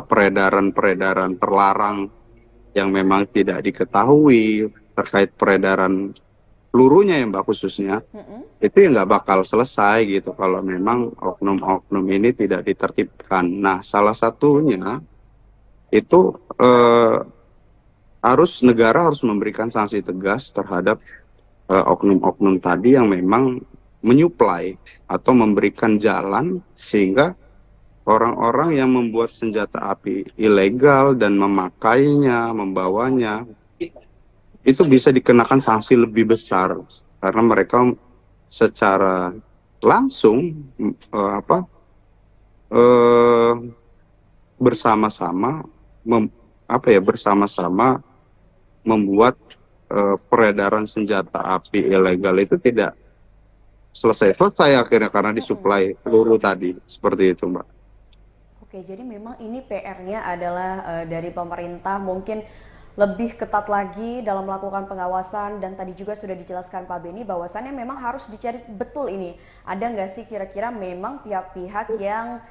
peredaran terlarang yang memang tidak diketahui terkait peredaran pelurunya ya Mbak khususnya, itu ya nggak bakal selesai gitu kalau memang oknum-oknum ini tidak ditertibkan. Nah salah satunya itu negara harus memberikan sanksi tegas terhadap oknum-oknum tadi yang memang menyuplai atau memberikan jalan sehingga orang-orang yang membuat senjata api ilegal dan memakainya, membawanya, itu bisa dikenakan sanksi lebih besar karena mereka secara langsung bersama-sama membuat peredaran senjata api ilegal itu tidak selesai akhirnya karena disuplai peluru tadi seperti itu Mbak. Oke, jadi memang ini PR-nya adalah dari pemerintah mungkin lebih ketat lagi dalam melakukan pengawasan dan tadi juga sudah dijelaskan Pak Beni bahwasannya memang harus dicari betul ini. Ada nggak sih kira-kira memang pihak-pihak yang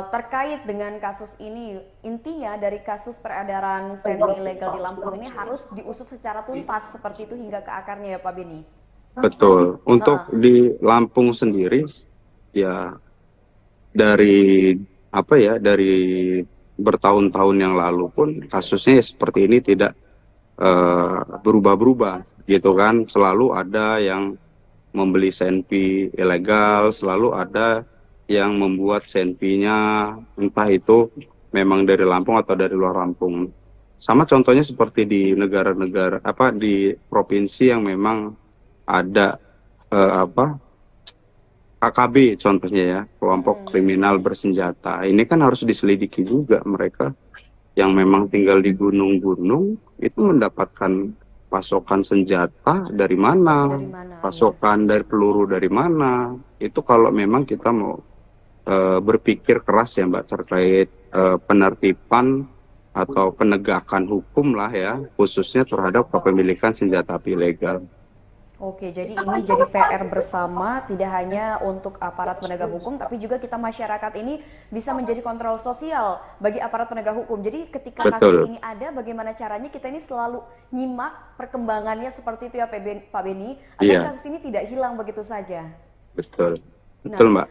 terkait dengan kasus ini, intinya dari kasus peredaran semi ilegal di Lampung ini harus diusut secara tuntas seperti itu hingga ke akarnya ya Pak Beni? Betul. Untuk di Lampung sendiri ya dari apa ya, dari bertahun-tahun yang lalu pun kasusnya seperti ini tidak berubah-berubah gitu kan. Selalu ada yang membeli senpi ilegal, selalu ada yang membuat senpinya entah itu memang dari Lampung atau dari luar Lampung. Sama contohnya seperti di negara-negara di provinsi yang memang ada KKB contohnya ya, kelompok kriminal bersenjata. Ini kan harus diselidiki juga, mereka yang memang tinggal di gunung-gunung itu mendapatkan pasokan senjata dari mana, pasokan dari peluru dari mana. Itu kalau memang kita mau berpikir keras ya Mbak, terkait penertiban atau penegakan hukum lah ya, khususnya terhadap kepemilikan senjata api ilegal. Oke, jadi ini jadi PR bersama, tidak hanya untuk aparat penegak hukum, tapi juga kita masyarakat ini bisa menjadi kontrol sosial bagi aparat penegak hukum. Jadi ketika kasus ini ada, bagaimana caranya kita ini selalu nyimak perkembangannya seperti itu ya Pak Beni, agar kasus ini tidak hilang begitu saja. Betul. Betul Mbak.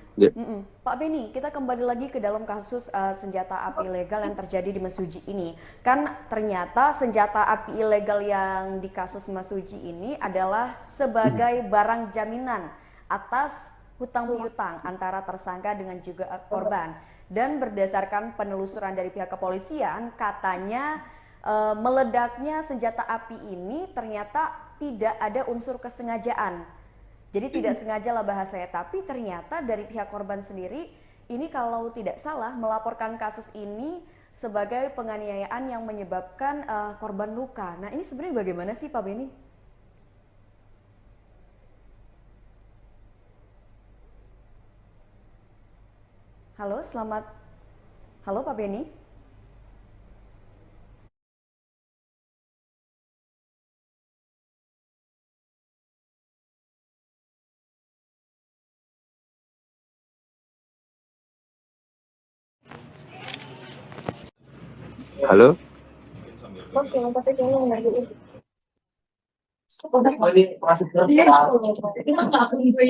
Pak Beni, kita kembali lagi ke dalam kasus senjata api ilegal yang terjadi di Mesuji ini. Kan ternyata senjata api ilegal yang di kasus Mesuji ini adalah sebagai barang jaminan atas hutang piutang antara tersangka dengan juga korban. Dan berdasarkan penelusuran dari pihak kepolisian, katanya meledaknya senjata api ini ternyata tidak ada unsur kesengajaan. Jadi tidak sengaja lah bahasanya, tapi ternyata dari pihak korban sendiri ini kalau tidak salah melaporkan kasus ini sebagai penganiayaan yang menyebabkan korban luka. Nah ini sebenarnya bagaimana sih Pak Beni? Halo, halo Pak Beni? Halo?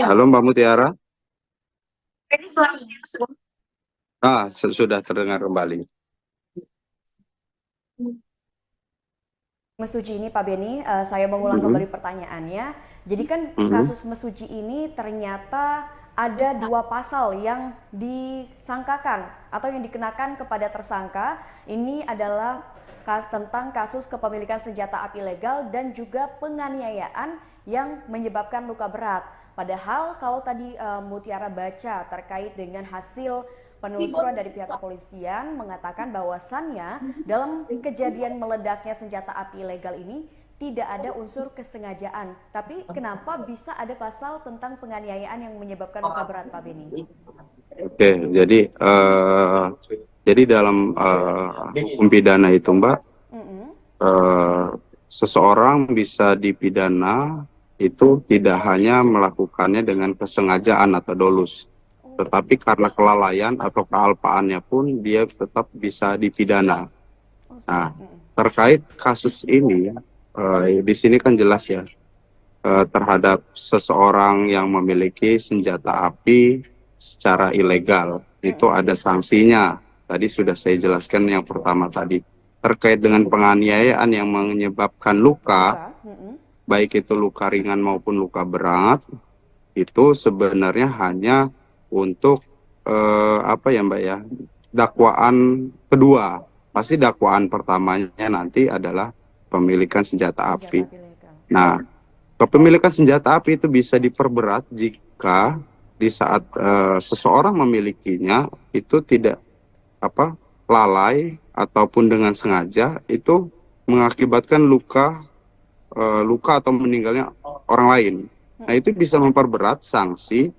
Halo Mbak Mutiara? Sudah terdengar kembali. Mesuji ini Pak Beni, saya mengulang kembali pertanyaannya. Jadi kan kasus Mesuji ini ternyata ada 2 pasal yang disangkakan atau yang dikenakan kepada tersangka. Ini adalah tentang kasus kepemilikan senjata api ilegal dan juga penganiayaan yang menyebabkan luka berat. Padahal kalau tadi Mutiara baca terkait dengan hasil penelusuran dari pihak kepolisian mengatakan bahwasannya dalam kejadian meledaknya senjata api ilegal ini tidak ada unsur kesengajaan. Tapi kenapa bisa ada pasal tentang penganiayaan yang menyebabkan luka berat, Pak Beni? Oke, jadi dalam hukum pidana itu Mbak, seseorang bisa dipidana itu tidak hanya melakukannya dengan kesengajaan atau dolus, tetapi karena kelalaian atau kealpaannya pun dia tetap bisa dipidana. Nah, terkait kasus ini, di sini kan jelas ya, terhadap seseorang yang memiliki senjata api secara ilegal, itu ada sanksinya. Tadi sudah saya jelaskan yang pertama tadi. Terkait dengan penganiayaan yang menyebabkan luka, baik itu luka ringan maupun luka berat, itu sebenarnya hanya untuk Mbak ya, dakwaan kedua. Pasti dakwaan pertamanya nanti adalah pemilikan senjata api. Nah, kepemilikan senjata api itu bisa diperberat jika di saat seseorang memilikinya itu tidak lalai ataupun dengan sengaja, itu mengakibatkan luka atau meninggalnya orang lain. Nah, itu bisa memperberat sanksi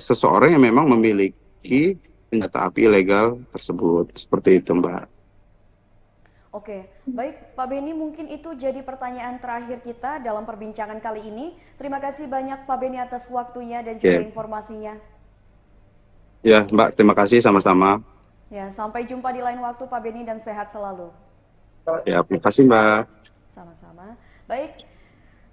seseorang yang memang memiliki senjata api ilegal tersebut. Seperti itu, Mbak. Oke, baik Pak Beni, mungkin itu jadi pertanyaan terakhir kita dalam perbincangan kali ini. Terima kasih banyak Pak Beni atas waktunya dan juga informasinya. Ya Mbak, terima kasih sama-sama. Ya, sampai jumpa di lain waktu Pak Beni dan sehat selalu. Ya, terima kasih Mbak. Sama-sama. Baik,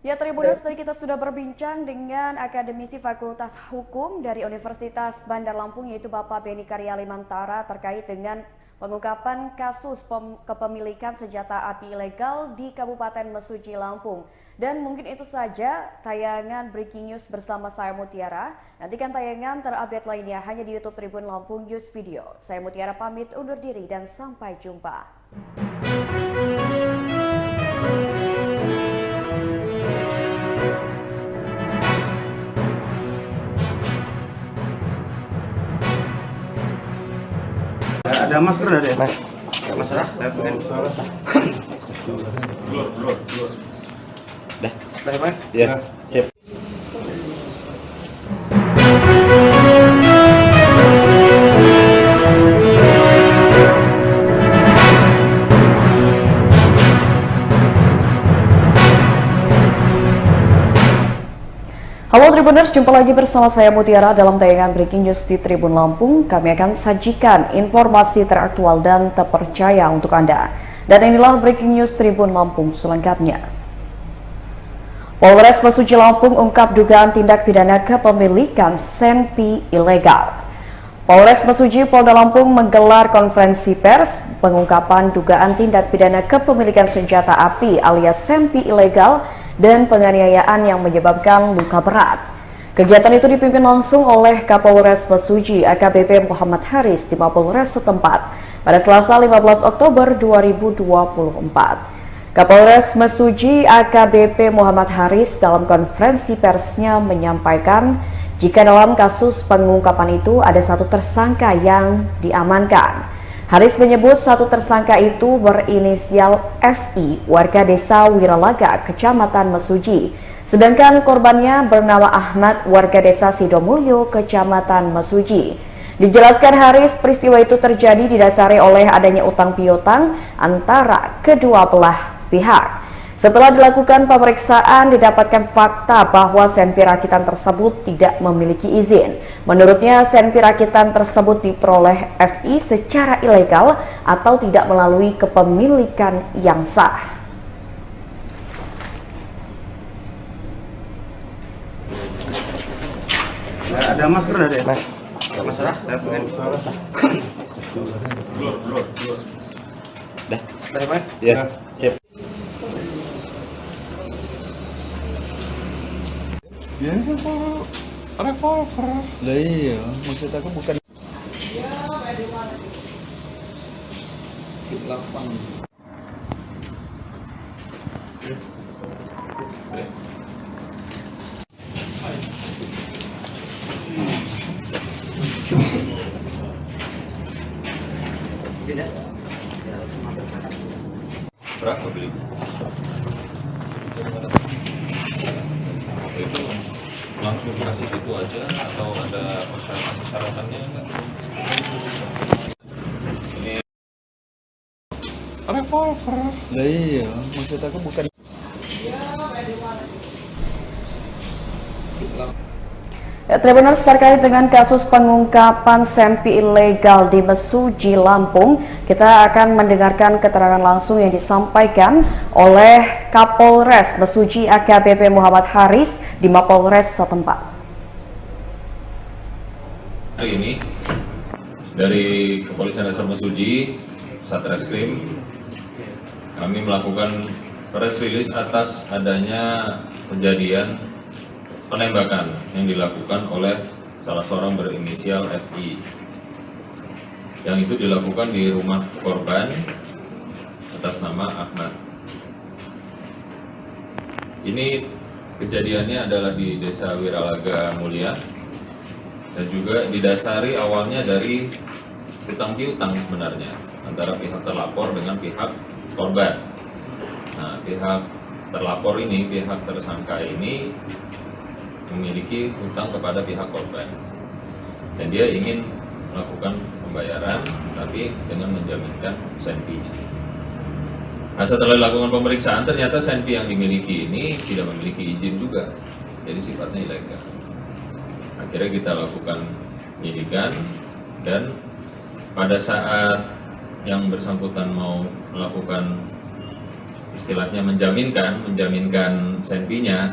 Ya, Tribuners, tadi kita sudah berbincang dengan akademisi Fakultas Hukum dari Universitas Bandar Lampung, yaitu Bapak Beni Karya Limantara, terkait dengan pengungkapan kasus kepemilikan senjata api ilegal di Kabupaten Mesuji, Lampung. Dan mungkin itu saja tayangan Breaking News bersama saya Mutiara. Nantikan tayangan terupdate lainnya hanya di YouTube Tribun Lampung News Video. Saya Mutiara pamit undur diri dan sampai jumpa. Ada masker ada ya? Mas, nggak masalah. Keluar. Dah, Mas. Ya, sip. Halo Tribuners, jumpa lagi bersama saya Mutiara dalam tayangan Breaking News di Tribun Lampung. Kami akan sajikan informasi teraktual dan terpercaya untuk Anda. Dan inilah Breaking News Tribun Lampung selengkapnya. Polres Mesuji Lampung ungkap dugaan tindak pidana kepemilikan senpi ilegal. Polres Mesuji Polda Lampung menggelar konferensi pers pengungkapan dugaan tindak pidana kepemilikan senjata api alias senpi ilegal dan penganiayaan yang menyebabkan luka berat. Kegiatan itu dipimpin langsung oleh Kapolres Mesuji AKBP Muhammad Haris di Mapolres setempat pada Selasa 15 Oktober 2024. Kapolres Mesuji AKBP Muhammad Haris dalam konferensi persnya menyampaikan jika dalam kasus pengungkapan itu ada satu tersangka yang diamankan. Haris menyebut satu tersangka itu berinisial FI, warga desa Wiralaga, Kecamatan Mesuji. Sedangkan korbannya bernama Ahmad, warga desa Sidomulyo, Kecamatan Mesuji. Dijelaskan Haris, peristiwa itu terjadi didasari oleh adanya utang piutang antara kedua belah pihak. Setelah dilakukan pemeriksaan, didapatkan fakta bahwa senpi rakitan tersebut tidak memiliki izin. Menurutnya, senpi rakitan tersebut diperoleh FI secara ilegal atau tidak melalui kepemilikan yang sah. Ada masker ada ya? Mas, nggak masalah. Keluar. Dah, Mas. Ya, sip. Biasa kok revolver. Lah iya, maksud aku bukan 8. Berapa beli? Itu langsung dikasih gitu aja atau ada persyaratan-persyaratannya enggak? Ini Revolver. Lah iya, maksud aku bukan Ya, Tribuners, terkait dengan kasus pengungkapan senpi ilegal di Mesuji, Lampung, kita akan mendengarkan keterangan langsung yang disampaikan oleh Kapolres Mesuji AKBP Muhammad Haris di Mapolres setempat. hari ini dari Kepolisian Resor Mesuji, Satreskrim, kami melakukan press release atas adanya kejadian penembakan yang dilakukan oleh salah seorang berinisial FI, yang itu dilakukan di rumah korban atas nama Ahmad. Ini kejadiannya adalah di Desa Wiralaga Mulia dan juga didasari awalnya dari utang piutang sebenarnya antara pihak terlapor dengan pihak korban. Nah, pihak terlapor ini, pihak tersangka ini memiliki hutang kepada pihak korban dan dia ingin melakukan pembayaran tapi dengan menjaminkan senpinya. Nah, setelah dilakukan pemeriksaan ternyata senpi yang dimiliki ini tidak memiliki izin juga, jadi sifatnya ilegal. Akhirnya kita lakukan penyidikan dan pada saat yang bersangkutan mau melakukan istilahnya menjaminkan senpinya,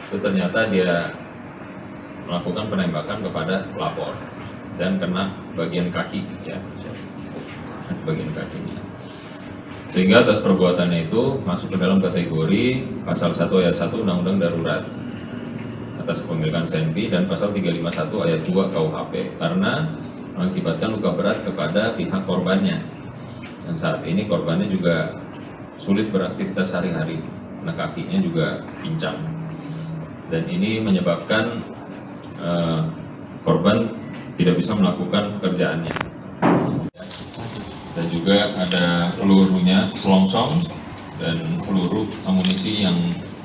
itu ternyata dia melakukan penembakan kepada pelapor dan kena bagian kaki, ya, bagian kakinya. Sehingga atas perbuatannya itu masuk ke dalam kategori pasal 1 ayat 1 Undang-Undang Darurat atas kepemilikan senpi dan pasal 351 ayat 2 KUHP karena mengakibatkan luka berat kepada pihak korbannya. Dan saat ini korbannya juga sulit beraktivitas sehari-hari karena kakinya juga pincang. Dan ini menyebabkan korban tidak bisa melakukan pekerjaannya. Dan juga ada pelurunya selongsong dan peluru amunisi yang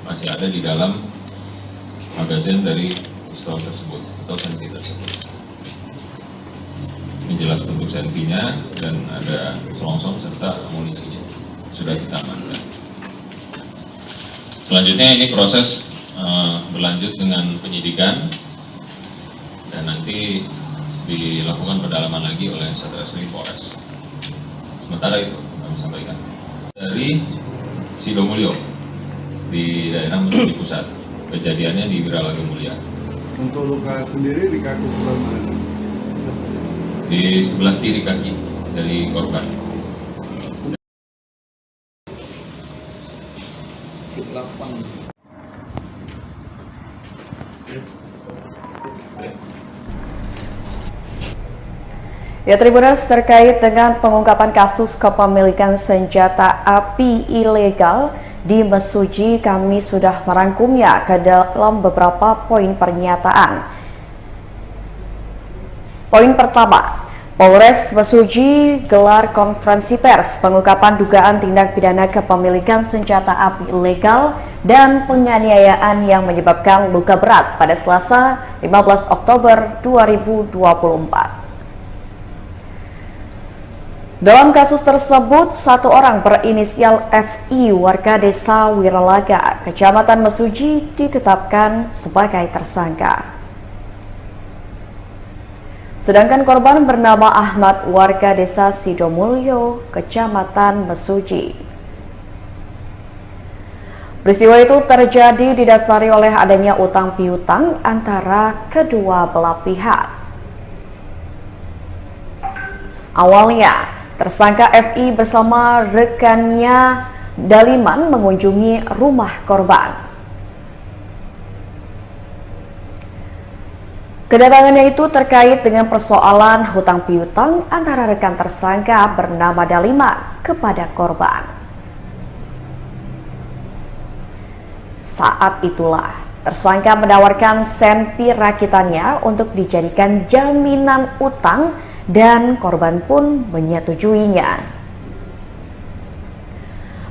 masih ada di dalam magazin dari pistol tersebut atau senpi tersebut. Ini jelas bentuk senpinya dan ada selongsong serta amunisinya sudah kita amankan. Selanjutnya ini proses berlanjut dengan penyidikan dan nanti dilakukan pendalaman lagi oleh Satreskrim Polres. Sementara itu kami sampaikan dari Sidomulyo di daerah Mesuji Pusat. Kejadiannya di Wiralaga Mulia. Untuk luka sendiri di kaki sebelah mana? Di sebelah kiri kaki dari korban. lapang. Ya, Tribuners, terkait dengan pengungkapan kasus kepemilikan senjata api ilegal di Mesuji, kami sudah merangkumnya ke dalam beberapa poin pernyataan. Poin pertama, Polres Mesuji gelar konferensi pers pengungkapan dugaan tindak pidana kepemilikan senjata api ilegal dan penganiayaan yang menyebabkan luka berat pada Selasa 15 Oktober 2024. Dalam kasus tersebut, satu orang berinisial FI warga desa Wiralaga, Kecamatan Mesuji ditetapkan sebagai tersangka. Sedangkan korban bernama Ahmad warga desa Sidomulyo, Kecamatan Mesuji. Peristiwa itu terjadi didasari oleh adanya utang piutang antara kedua belah pihak. Awalnya, tersangka FI bersama rekannya Daliman mengunjungi rumah korban. Kedatangannya itu terkait dengan persoalan hutang piutang antara rekan tersangka bernama Daliman kepada korban. Saat itulah tersangka menawarkan senpi rakitannya untuk dijadikan jaminan utang dan korban pun menyetujuinya.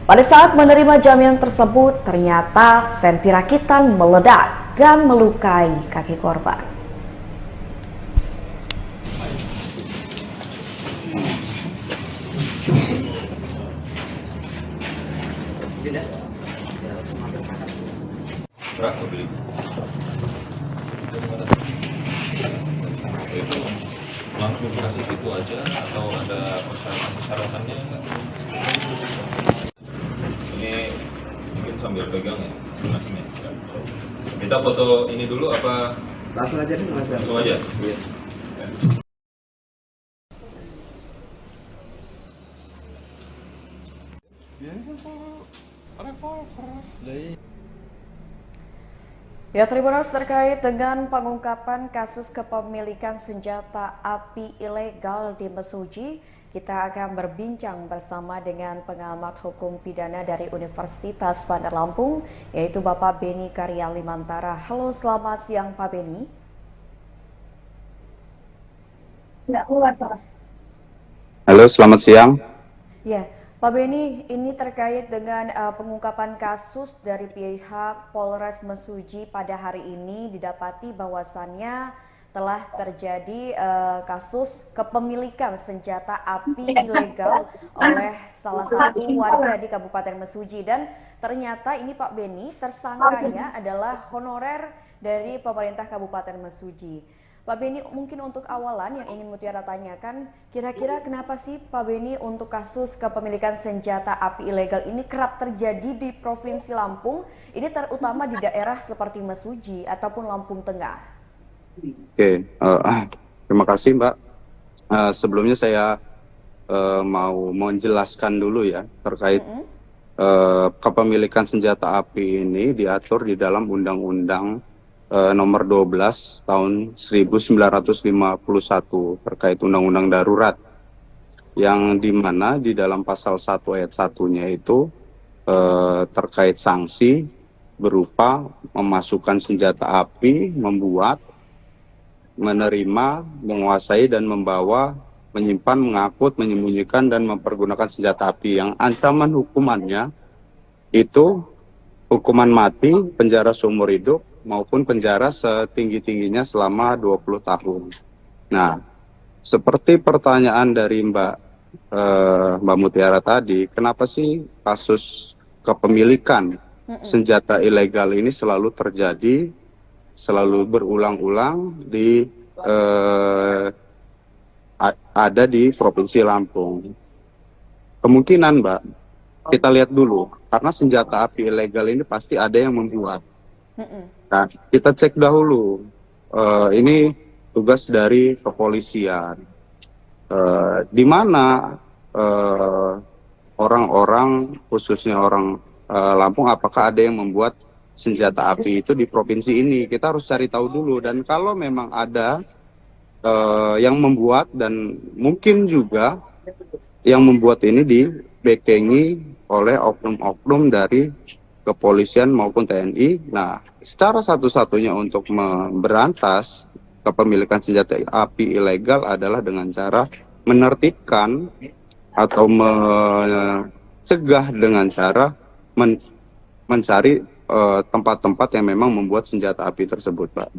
Pada saat menerima jaminan tersebut, ternyata senpi rakitan meledak dan melukai kaki korban. Berapa beli? Itu langsung dikasih gitu aja atau ada persyaratannya enggak? Ini mungkin sambil pegang ya masing-masingnya. Kita foto ini dulu apa? Langsung aja nih, Langsung aja? Iya. Ya, Tribuners, terkait dengan pengungkapan kasus kepemilikan senjata api ilegal di Mesuji, kita akan berbincang bersama dengan pengamat hukum pidana dari Universitas Bandar Lampung, yaitu Bapak Beni Karya Limantara. Halo, selamat siang Pak Beni. Halo, selamat siang. Ya, Pak Beni, ini terkait dengan pengungkapan kasus dari pihak Polres Mesuji pada hari ini didapati bahwasannya telah terjadi kasus kepemilikan senjata api ilegal oleh salah satu warga di Kabupaten Mesuji, dan ternyata ini Pak Beni tersangkanya adalah honorer dari pemerintah Kabupaten Mesuji. Pak Beni, mungkin untuk awalan yang ingin Mutiara tanyakan, kira-kira kenapa sih Pak Beni untuk kasus kepemilikan senjata api ilegal ini kerap terjadi di Provinsi Lampung, ini terutama di daerah seperti Mesuji ataupun Lampung Tengah? Oke, terima kasih Mbak. Sebelumnya saya mau menjelaskan dulu ya terkait kepemilikan senjata api ini diatur di dalam Undang-Undang nomor 12 tahun 1951 terkait Undang-Undang Darurat, yang dimana di dalam pasal 1 ayat 1-nya itu terkait sanksi berupa memasukkan senjata api, membuat, menerima, menguasai dan membawa, menyimpan, mengangkut, menyembunyikan dan mempergunakan senjata api yang ancaman hukumannya itu hukuman mati, penjara seumur hidup, maupun penjara setinggi-tingginya selama 20 tahun. Nah, seperti pertanyaan dari Mbak Mutiara tadi, kenapa sih kasus kepemilikan senjata ilegal ini selalu terjadi, selalu berulang-ulang ada di Provinsi Lampung? Kemungkinan, Mbak, kita lihat dulu, karena senjata api ilegal ini pasti ada yang membuat. Nah, kita cek dahulu. Ini tugas dari kepolisian. Di mana orang-orang, khususnya orang Lampung, apakah ada yang membuat senjata api itu di provinsi ini? Kita harus cari tahu dulu. Dan kalau memang ada yang membuat, dan mungkin juga yang membuat ini dibekengi oleh oknum-oknum dari kepolisian maupun TNI. Nah, secara satu-satunya untuk memberantas kepemilikan senjata api ilegal adalah dengan cara menertibkan atau mencegah dengan cara mencari tempat-tempat yang memang membuat senjata api tersebut, Pak.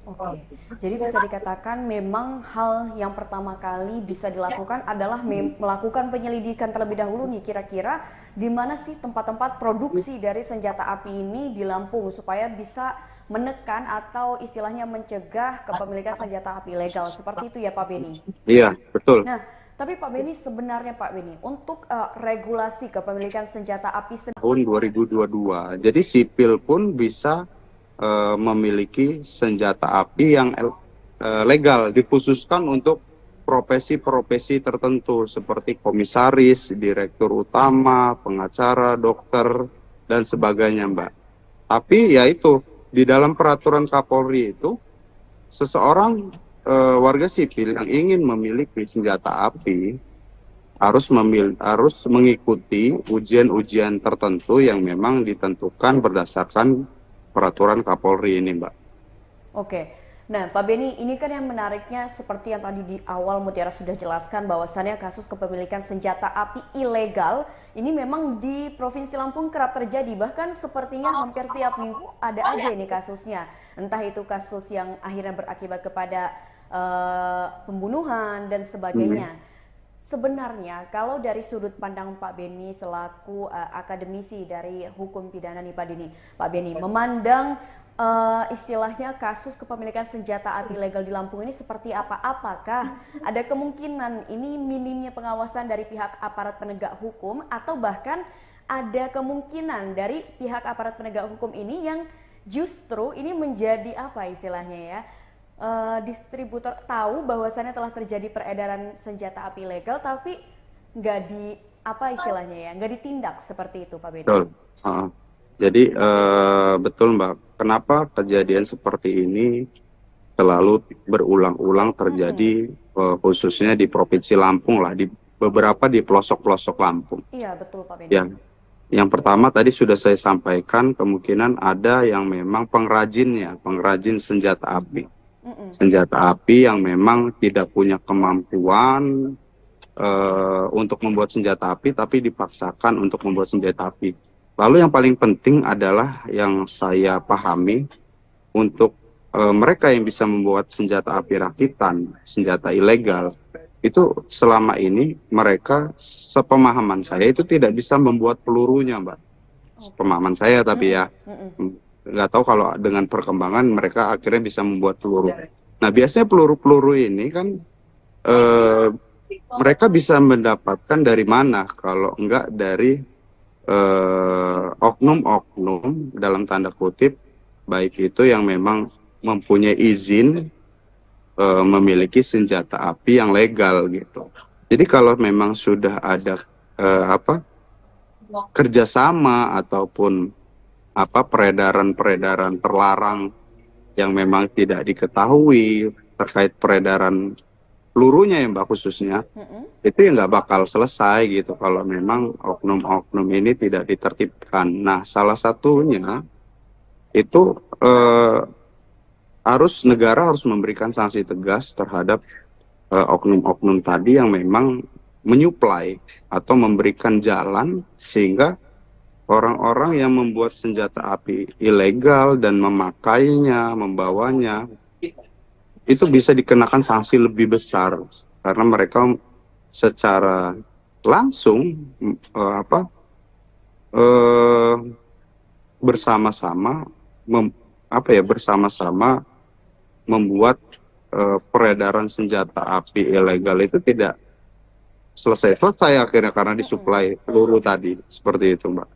Oke, jadi bisa dikatakan memang hal yang pertama kali bisa dilakukan adalah melakukan penyelidikan terlebih dahulu nih, kira-kira di mana sih tempat-tempat produksi dari senjata api ini di Lampung supaya bisa menekan atau istilahnya mencegah kepemilikan senjata api ilegal. Seperti itu ya Pak Beni? Iya, betul. Nah, tapi Pak Beni, sebenarnya Pak Beni, untuk regulasi kepemilikan senjata api tahun 2022, jadi sipil pun bisa memiliki senjata api yang legal, dikhususkan untuk profesi-profesi tertentu seperti komisaris, direktur utama, pengacara, dokter, dan sebagainya, Mbak. Tapi ya itu, di dalam peraturan Kapolri itu, seseorang warga sipil yang ingin memiliki senjata api harus mengikuti ujian-ujian tertentu yang memang ditentukan berdasarkan peraturan Kapolri ini, Mbak. Oke, nah Pak Beni, ini kan yang menariknya seperti yang tadi di awal Mutiara sudah jelaskan bahwasannya kasus kepemilikan senjata api ilegal ini memang di Provinsi Lampung kerap terjadi, bahkan sepertinya hampir tiap minggu ada aja ini kasusnya. Entah itu kasus yang akhirnya berakibat kepada pembunuhan dan sebagainya. Sebenarnya kalau dari sudut pandang Pak Beni selaku akademisi dari hukum pidana nih Pak Beni memandang istilahnya kasus kepemilikan senjata api ilegal di Lampung ini seperti apa? Apakah ada kemungkinan ini minimnya pengawasan dari pihak aparat penegak hukum, atau bahkan ada kemungkinan dari pihak aparat penegak hukum ini yang justru ini menjadi apa istilahnya ya, distributor tahu bahwasannya telah terjadi peredaran senjata api ilegal tapi nggak di apa istilahnya ya, nggak ditindak seperti itu Pak Beni? Betul. Jadi betul Mbak, kenapa kejadian seperti ini selalu berulang-ulang terjadi khususnya di Provinsi Lampung lah, di beberapa di pelosok-pelosok Lampung. Iya betul Pak Beni. Yang pertama tadi sudah saya sampaikan, kemungkinan ada yang memang pengrajin senjata api. Senjata api yang memang tidak punya kemampuan untuk membuat senjata api, tapi dipaksakan untuk membuat senjata api. Lalu yang paling penting adalah yang saya pahami, untuk mereka yang bisa membuat senjata api rakitan, senjata ilegal, itu selama ini mereka, sepemahaman saya, itu tidak bisa membuat pelurunya, Mbak. Pemahaman saya, tapi ya nggak tahu kalau dengan perkembangan mereka akhirnya bisa membuat peluru. Nah, biasanya peluru-peluru ini kan eh, mereka bisa mendapatkan dari mana kalau enggak dari oknum-oknum dalam tanda kutip, baik itu yang memang mempunyai izin memiliki senjata api yang legal gitu. Jadi kalau memang sudah ada kerjasama ataupun peredaran-peredaran terlarang yang memang tidak diketahui terkait peredaran pelurunya ya Mbak khususnya, itu ya nggak bakal selesai gitu kalau memang oknum-oknum ini tidak ditertibkan. Nah, salah satunya itu negara harus memberikan sanksi tegas terhadap oknum-oknum tadi yang memang menyuplai atau memberikan jalan sehingga orang-orang yang membuat senjata api ilegal dan memakainya, membawanya, itu bisa dikenakan sanksi lebih besar karena mereka secara langsung bersama-sama membuat peredaran senjata api ilegal itu tidak selesai akhirnya karena disuplai peluru tadi, seperti itu Mbak.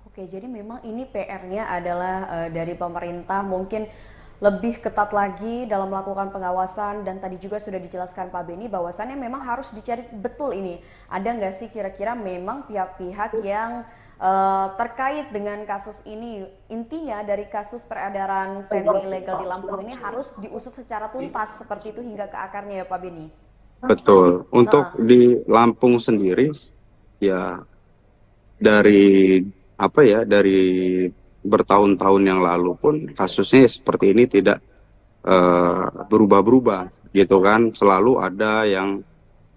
Oke, jadi memang ini PR-nya adalah dari pemerintah mungkin lebih ketat lagi dalam melakukan pengawasan, dan tadi juga sudah dijelaskan Pak Beni bahwasannya memang harus dicari betul ini. Ada nggak sih kira-kira memang pihak-pihak yang terkait dengan kasus ini, intinya dari kasus peredaran senpi ilegal di Lampung ini harus diusut secara tuntas seperti itu hingga ke akarnya ya Pak Beni? Betul. Untuk di Lampung sendiri ya dari bertahun-tahun yang lalu pun kasusnya seperti ini tidak berubah-berubah gitu kan. Selalu ada yang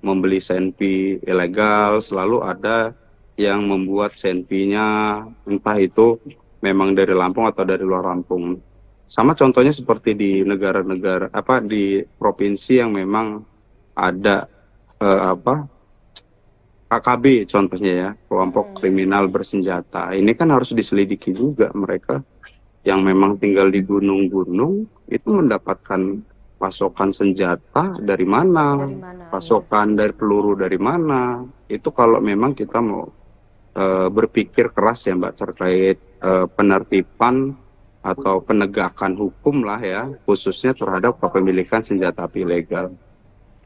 membeli senpi ilegal, selalu ada yang membuat senpinya entah itu memang dari Lampung atau dari luar Lampung. Sama contohnya seperti di negara-negara di provinsi yang memang ada KKB contohnya ya, kelompok kriminal bersenjata. Ini kan harus diselidiki juga mereka yang memang tinggal di gunung-gunung itu mendapatkan pasokan senjata dari mana, pasokan dari peluru dari mana. Itu kalau memang kita mau berpikir keras ya Mbak terkait penertiban atau penegakan hukum lah ya, khususnya terhadap kepemilikan senjata api ilegal.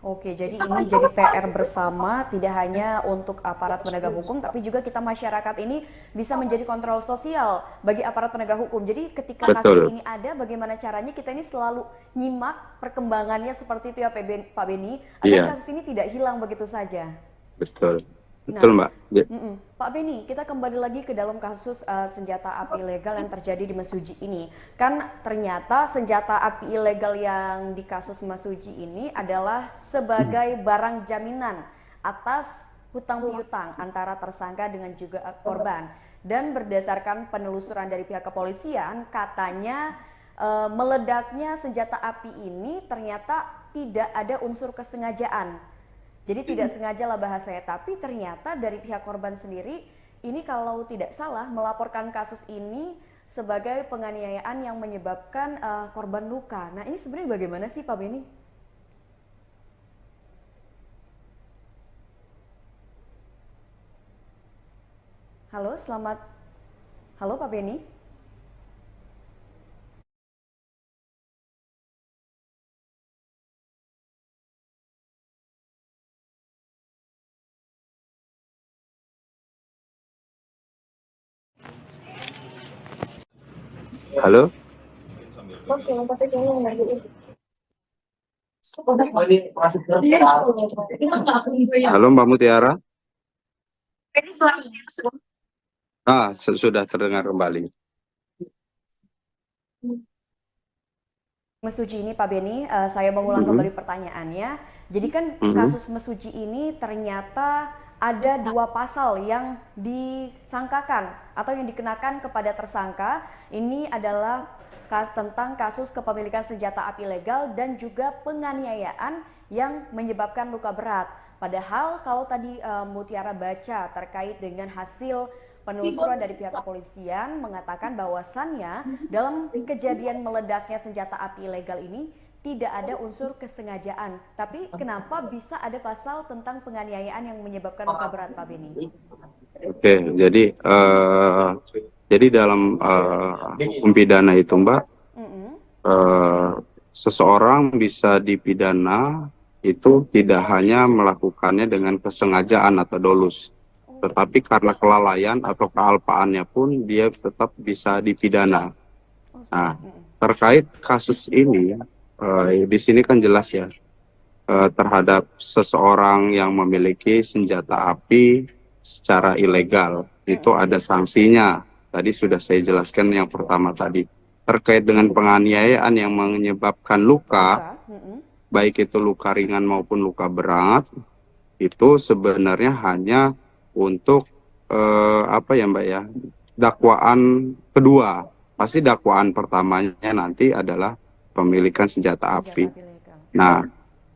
Oke, jadi ini jadi PR bersama, tidak hanya untuk aparat penegak hukum, tapi juga kita masyarakat ini bisa menjadi kontrol sosial bagi aparat penegak hukum. Jadi ketika kasus ini ada, bagaimana caranya kita ini selalu nyimak perkembangannya seperti itu ya Pak Beni, agar kasus ini tidak hilang begitu saja. Betul. Betul Mbak. Pak Beni, kita kembali lagi ke dalam kasus senjata api ilegal yang terjadi di Mesuji ini. Kan ternyata senjata api ilegal yang di kasus Mesuji ini adalah sebagai barang jaminan atas hutang piutang antara tersangka dengan juga korban. Dan berdasarkan penelusuran dari pihak kepolisian, katanya meledaknya senjata api ini ternyata tidak ada unsur kesengajaan. Jadi tidak sengaja lah bahasanya, tapi ternyata dari pihak korban sendiri ini kalau tidak salah melaporkan kasus ini sebagai penganiayaan yang menyebabkan korban luka. Nah ini sebenarnya bagaimana sih Pak Beni? Halo Pak Beni? Halo? Halo Mbak Mutiara? Sudah terdengar kembali. Mesuji ini Pak Beni, saya mengulang kembali pertanyaannya. Jadi kan kasus Mesuji ini ternyata ada 2 pasal yang disangkakan atau yang dikenakan kepada tersangka. Ini adalah tentang kasus kepemilikan senjata api ilegal dan juga penganiayaan yang menyebabkan luka berat. Padahal kalau tadi Mutiara baca terkait dengan hasil penelusuran dari pihak kepolisian mengatakan bahwasannya dalam kejadian meledaknya senjata api ilegal ini tidak ada unsur kesengajaan. Tapi kenapa bisa ada pasal tentang penganiayaan yang menyebabkan luka berat, Pak Beni? Oke, jadi dalam hukum pidana itu, Mbak, seseorang bisa dipidana itu tidak hanya melakukannya dengan kesengajaan atau dolus, tetapi karena kelalaian atau kealpaannya pun dia tetap bisa dipidana. Nah, terkait kasus ini, di sini kan jelas ya, terhadap seseorang yang memiliki senjata api secara ilegal, itu ada sanksinya. Tadi sudah saya jelaskan yang pertama tadi. Terkait dengan penganiayaan yang menyebabkan luka, baik itu luka ringan maupun luka berat, itu sebenarnya hanya untuk apa ya Mbak ya, dakwaan kedua. Pasti dakwaan pertamanya nanti adalah pemilikan senjata api. Nah,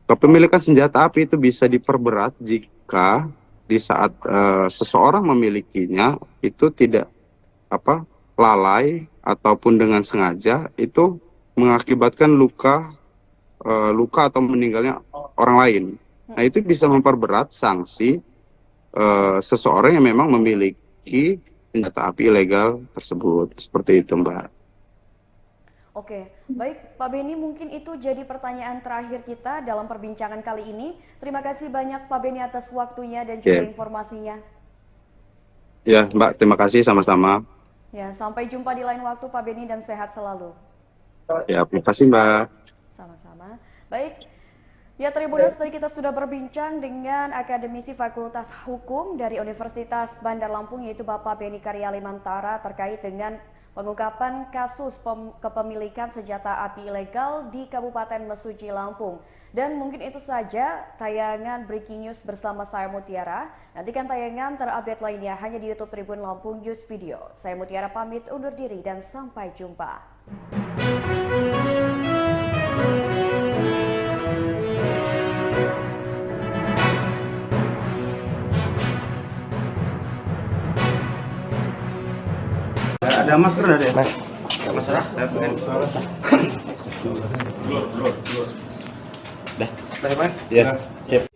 kepemilikan senjata api itu bisa diperberat jika di saat seseorang memilikinya itu tidak lalai ataupun dengan sengaja, itu mengakibatkan luka atau meninggalnya orang lain. Nah, itu bisa memperberat sanksi seseorang yang memang memiliki senjata api ilegal tersebut. Seperti itu, Mbak. Oke, baik Pak Beni, mungkin itu jadi pertanyaan terakhir kita dalam perbincangan kali ini. Terima kasih banyak Pak Beni atas waktunya dan juga informasinya. Ya, Mbak, terima kasih sama-sama. Ya, sampai jumpa di lain waktu Pak Beni dan sehat selalu. Ya, terima kasih Mbak. Sama-sama. Baik, ya Tribuners, tadi kita sudah berbincang dengan akademisi Fakultas Hukum dari Universitas Bandar Lampung, yaitu Bapak Beni Karyalimantara, terkait dengan pengungkapan kasus kepemilikan senjata api ilegal di Kabupaten Mesuji, Lampung. Dan mungkin itu saja tayangan Breaking News bersama saya Mutiara. Nantikan tayangan terupdate lainnya hanya di YouTube Tribun Lampung News Video. Saya Mutiara pamit undur diri dan sampai jumpa. Ada masker ada ya? Mas, nggak masalah. Dah, Mas. Ya, sip.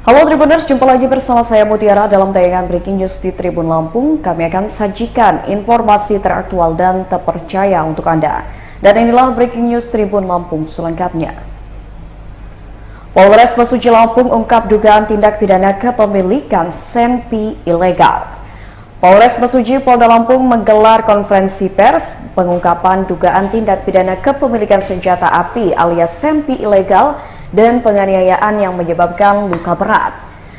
Halo Tribuners, jumpa lagi bersama saya Mutiara dalam tayangan Breaking News di Tribun Lampung. Kami akan sajikan informasi teraktual dan terpercaya untuk Anda. Dan inilah Breaking News Tribun Lampung selengkapnya. Polres Mesuji Lampung ungkap dugaan tindak pidana kepemilikan senpi ilegal. Polres Mesuji Polda Lampung menggelar konferensi pers pengungkapan dugaan tindak pidana kepemilikan senjata api alias senpi ilegal dan penganiayaan yang menyebabkan luka berat.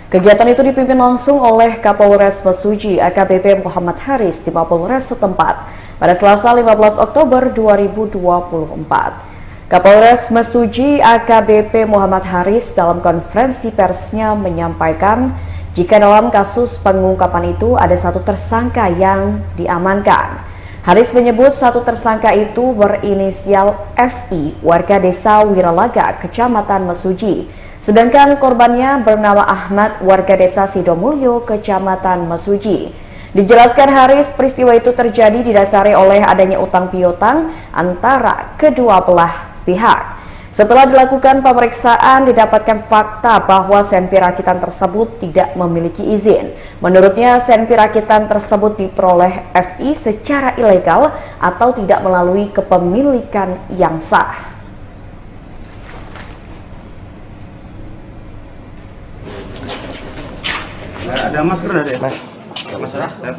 Kegiatan itu dipimpin langsung oleh Kapolres Mesuji AKBP Muhammad Haris di Mapolres setempat pada Selasa 15 Oktober 2024. Kapolres Mesuji AKBP Muhammad Haris dalam konferensi persnya menyampaikan jika dalam kasus pengungkapan itu ada satu tersangka yang diamankan. Haris menyebut satu tersangka itu berinisial FI, warga desa Wiralaga, Kecamatan Mesuji. Sedangkan korbannya bernama Ahmad, warga desa Sidomulyo, Kecamatan Mesuji. Dijelaskan Haris, peristiwa itu terjadi didasari oleh adanya utang piutang antara kedua belah pihak. Setelah dilakukan pemeriksaan, didapatkan fakta bahwa senpi rakitan tersebut tidak memiliki izin. Menurutnya, senpi rakitan tersebut diperoleh FI secara ilegal atau tidak melalui kepemilikan yang sah. Ada masker ada ya? Mas, nggak masalah. Dah,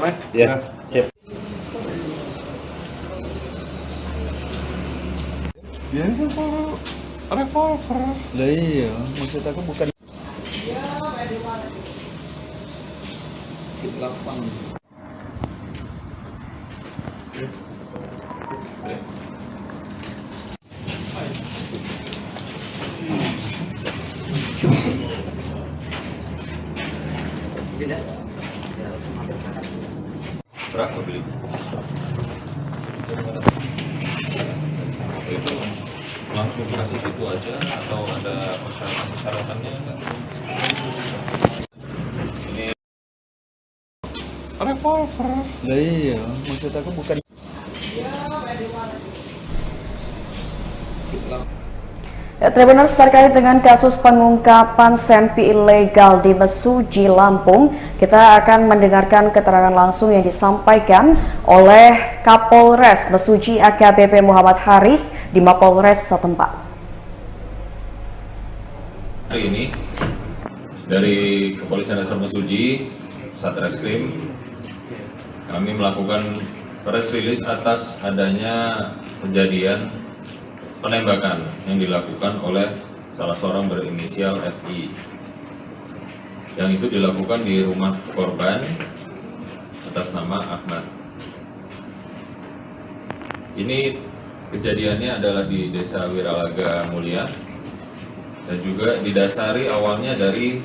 Mas. Ya, sip. Ya ini sama revolver. Lah iya, maksud aku bukan Berapa beli? itu aja atau ada persyaratan-persyaratannya enggak? Ini revolver. Lah iya, maksud aku bukan. Ya, Tribuners, terkait dengan kasus pengungkapan senpi ilegal di Mesuji, Lampung, kita akan mendengarkan keterangan langsung yang disampaikan oleh Kapolres Mesuji AKBP Muhammad Haris di Mapolres setempat. hari ini dari Kepolisian Resor Mesuji, Satreskrim, kami melakukan press release atas adanya kejadian penembakan yang dilakukan oleh salah seorang berinisial FI, yang itu dilakukan di rumah korban atas nama Ahmad. Ini kejadiannya adalah di Desa Wiralaga Mulia dan juga didasari awalnya dari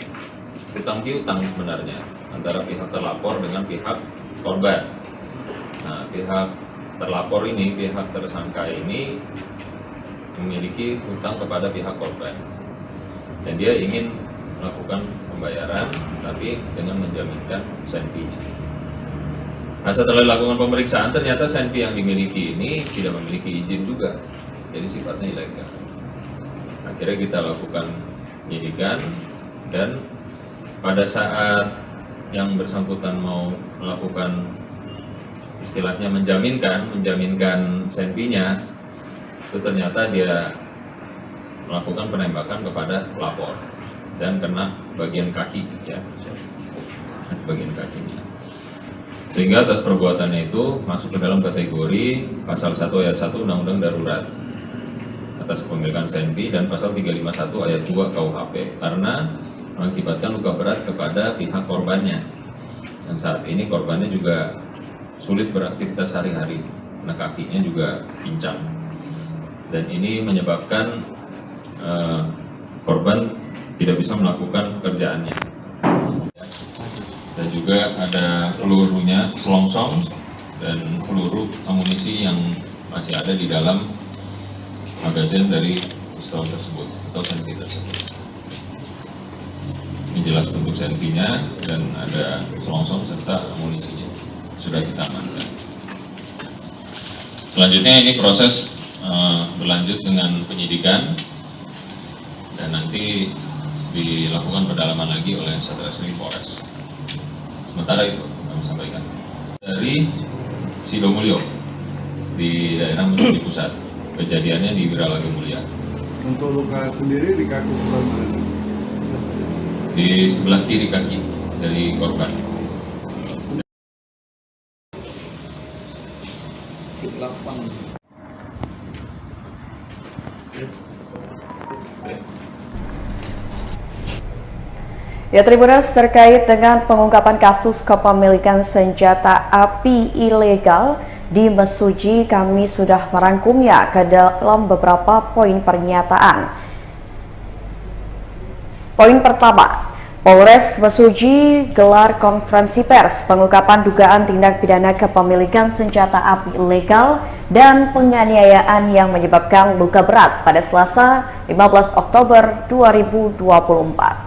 hutang piutang sebenarnya antara pihak terlapor dengan pihak korban. Nah, pihak terlapor ini, pihak tersangka ini memiliki hutang kepada pihak korban dan dia ingin melakukan pembayaran tapi dengan menjaminkan senpinya. Nah, setelah dilakukan pemeriksaan ternyata senpi yang dimiliki ini tidak memiliki izin juga, jadi sifatnya ilegal. Akhirnya kita lakukan penyidikan dan pada saat yang bersangkutan mau melakukan istilahnya menjaminkan senpinya, itu ternyata dia melakukan penembakan kepada pelapor dan kena bagian kaki, ya, bagian kakinya. Sehingga atas perbuatannya itu masuk ke dalam kategori pasal 1 ayat 1 Undang-Undang Darurat atas kepemilikan senpi dan pasal 351 ayat 2 KUHP karena mengakibatkan luka berat kepada pihak korbannya. Dan saat ini korbannya juga sulit beraktivitas sehari-hari, karena kakinya juga pincang. Dan ini menyebabkan korban tidak bisa melakukan pekerjaannya. Dan juga ada pelurunya selongsong dan peluru amunisi yang masih ada di dalam magazin dari pistol tersebut atau senpi tersebut. Ini jelas bentuk senpinya dan ada selongsong serta amunisinya sudah kita amankan. Selanjutnya ini proses berlanjut dengan penyidikan dan nanti dilakukan pendalaman lagi oleh Satreskrim Polres. Sementara itu kami sampaikan dari Sidomulyo di daerah Mesuji Pusat, kejadiannya di Wiralaga Mulia. Untuk luka sendiri di kaki sebelah mana? Di sebelah kiri kaki dari korban. Ya, Tribuners, terkait dengan pengungkapan kasus kepemilikan senjata api ilegal di Mesuji, kami sudah merangkumnya ke dalam beberapa poin pernyataan. Poin pertama, Polres Mesuji gelar konferensi pers pengungkapan dugaan tindak pidana kepemilikan senjata api ilegal dan penganiayaan yang menyebabkan luka berat pada Selasa 15 Oktober 2024.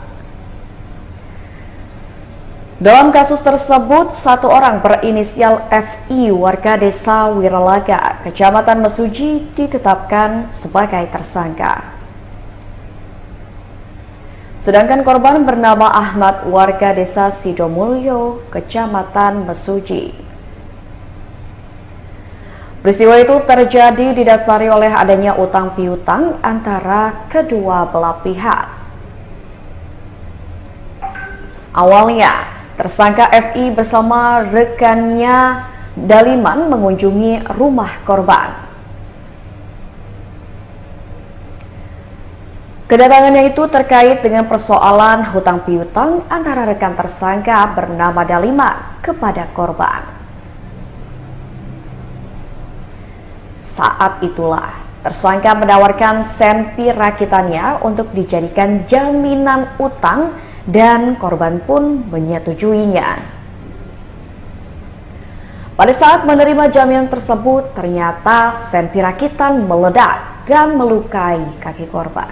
Dalam kasus tersebut, satu orang berinisial FI warga desa Wiralaga, Kecamatan Mesuji ditetapkan sebagai tersangka. Sedangkan korban bernama Ahmad warga desa Sidomulyo, Kecamatan Mesuji. Peristiwa itu terjadi didasari oleh adanya utang piutang antara kedua belah pihak. Awalnya, tersangka FI bersama rekannya Daliman mengunjungi rumah korban. Kedatangannya itu terkait dengan persoalan hutang piutang antara rekan tersangka bernama Daliman kepada korban. Saat itulah tersangka menawarkan senpi rakitannya untuk dijadikan jaminan utang dan korban pun menyetujuinya. Pada saat menerima jaminan tersebut, ternyata senpi rakitan meledak dan melukai kaki korban.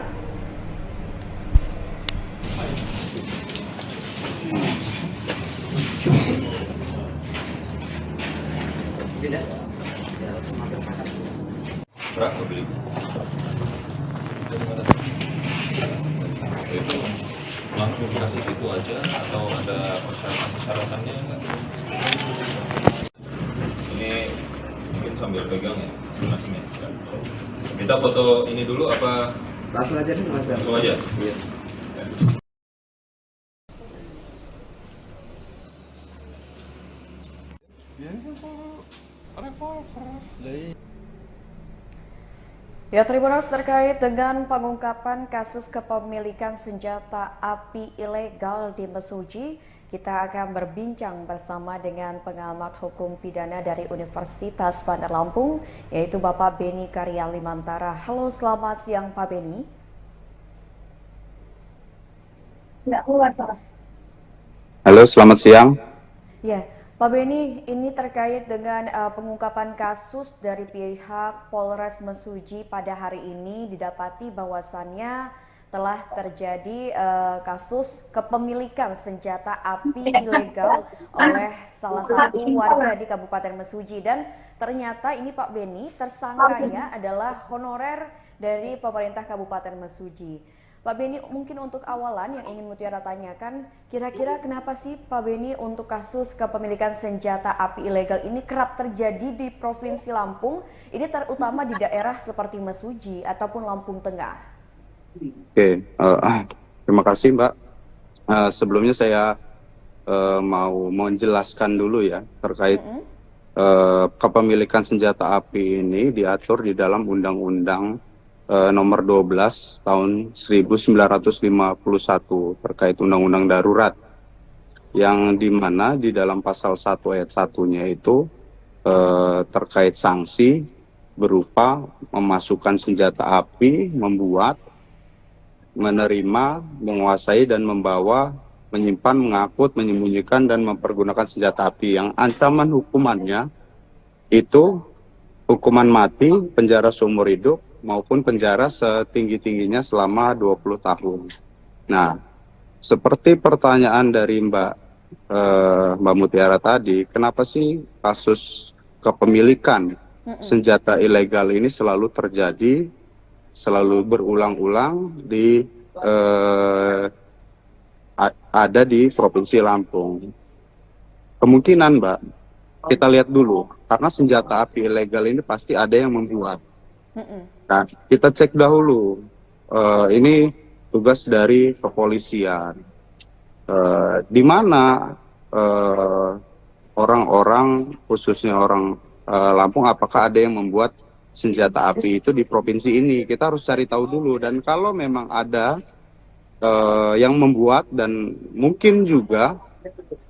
Berapa beli? Itu langsung dikasih gitu aja atau ada persyaratan-persyaratannya enggak? Ini mungkin sambil pegang ya, masing-masing ya. Kita foto ini dulu apa? Langsung aja nih, Mas. Langsung aja? Iya. Ya, Tribuners, terkait dengan pengungkapan kasus kepemilikan senjata api ilegal di Mesuji, kita akan berbincang bersama dengan pengamat hukum pidana dari Universitas Bandar Lampung, yaitu Bapak Beni Karya Limantara. Halo, selamat siang Pak Beni. Halo, selamat siang. Ya, Pak Beni, ini terkait dengan pengungkapan kasus dari pihak Polres Mesuji pada hari ini didapati bahwasannya telah terjadi kasus kepemilikan senjata api ilegal oleh salah satu warga di Kabupaten Mesuji, dan ternyata ini Pak Beni, tersangkanya adalah honorer dari pemerintah Kabupaten Mesuji. Pak Beni, mungkin untuk awalan yang ingin Mutiara tanyakan, kira-kira kenapa sih Pak Beni untuk kasus kepemilikan senjata api ilegal ini kerap terjadi di Provinsi Lampung, ini terutama di daerah seperti Mesuji ataupun Lampung Tengah? Oke, terima kasih Mbak. Sebelumnya saya mau menjelaskan dulu ya terkait kepemilikan senjata api ini diatur di dalam Undang-Undang nomor 12 tahun 1951 terkait undang-undang darurat, yang dimana di dalam pasal 1 ayat 1-nya itu terkait sanksi berupa memasukkan senjata api, membuat, menerima, menguasai dan membawa, menyimpan, mengangkut, menyembunyikan dan mempergunakan senjata api yang ancaman hukumannya itu hukuman mati, penjara seumur hidup, maupun penjara setinggi-tingginya selama 20 tahun. Nah, seperti pertanyaan dari Mbak Mutiara tadi, kenapa sih kasus kepemilikan senjata ilegal ini selalu terjadi, selalu berulang-ulang ada di Provinsi Lampung? Kemungkinan, Mbak, kita lihat dulu, karena senjata api ilegal ini pasti ada yang membuat. Nah, kita cek dahulu. Ini tugas dari kepolisian. Di mana orang-orang, khususnya orang Lampung, apakah ada yang membuat senjata api itu di provinsi ini? Kita harus cari tahu dulu. Dan kalau memang ada yang membuat, dan mungkin juga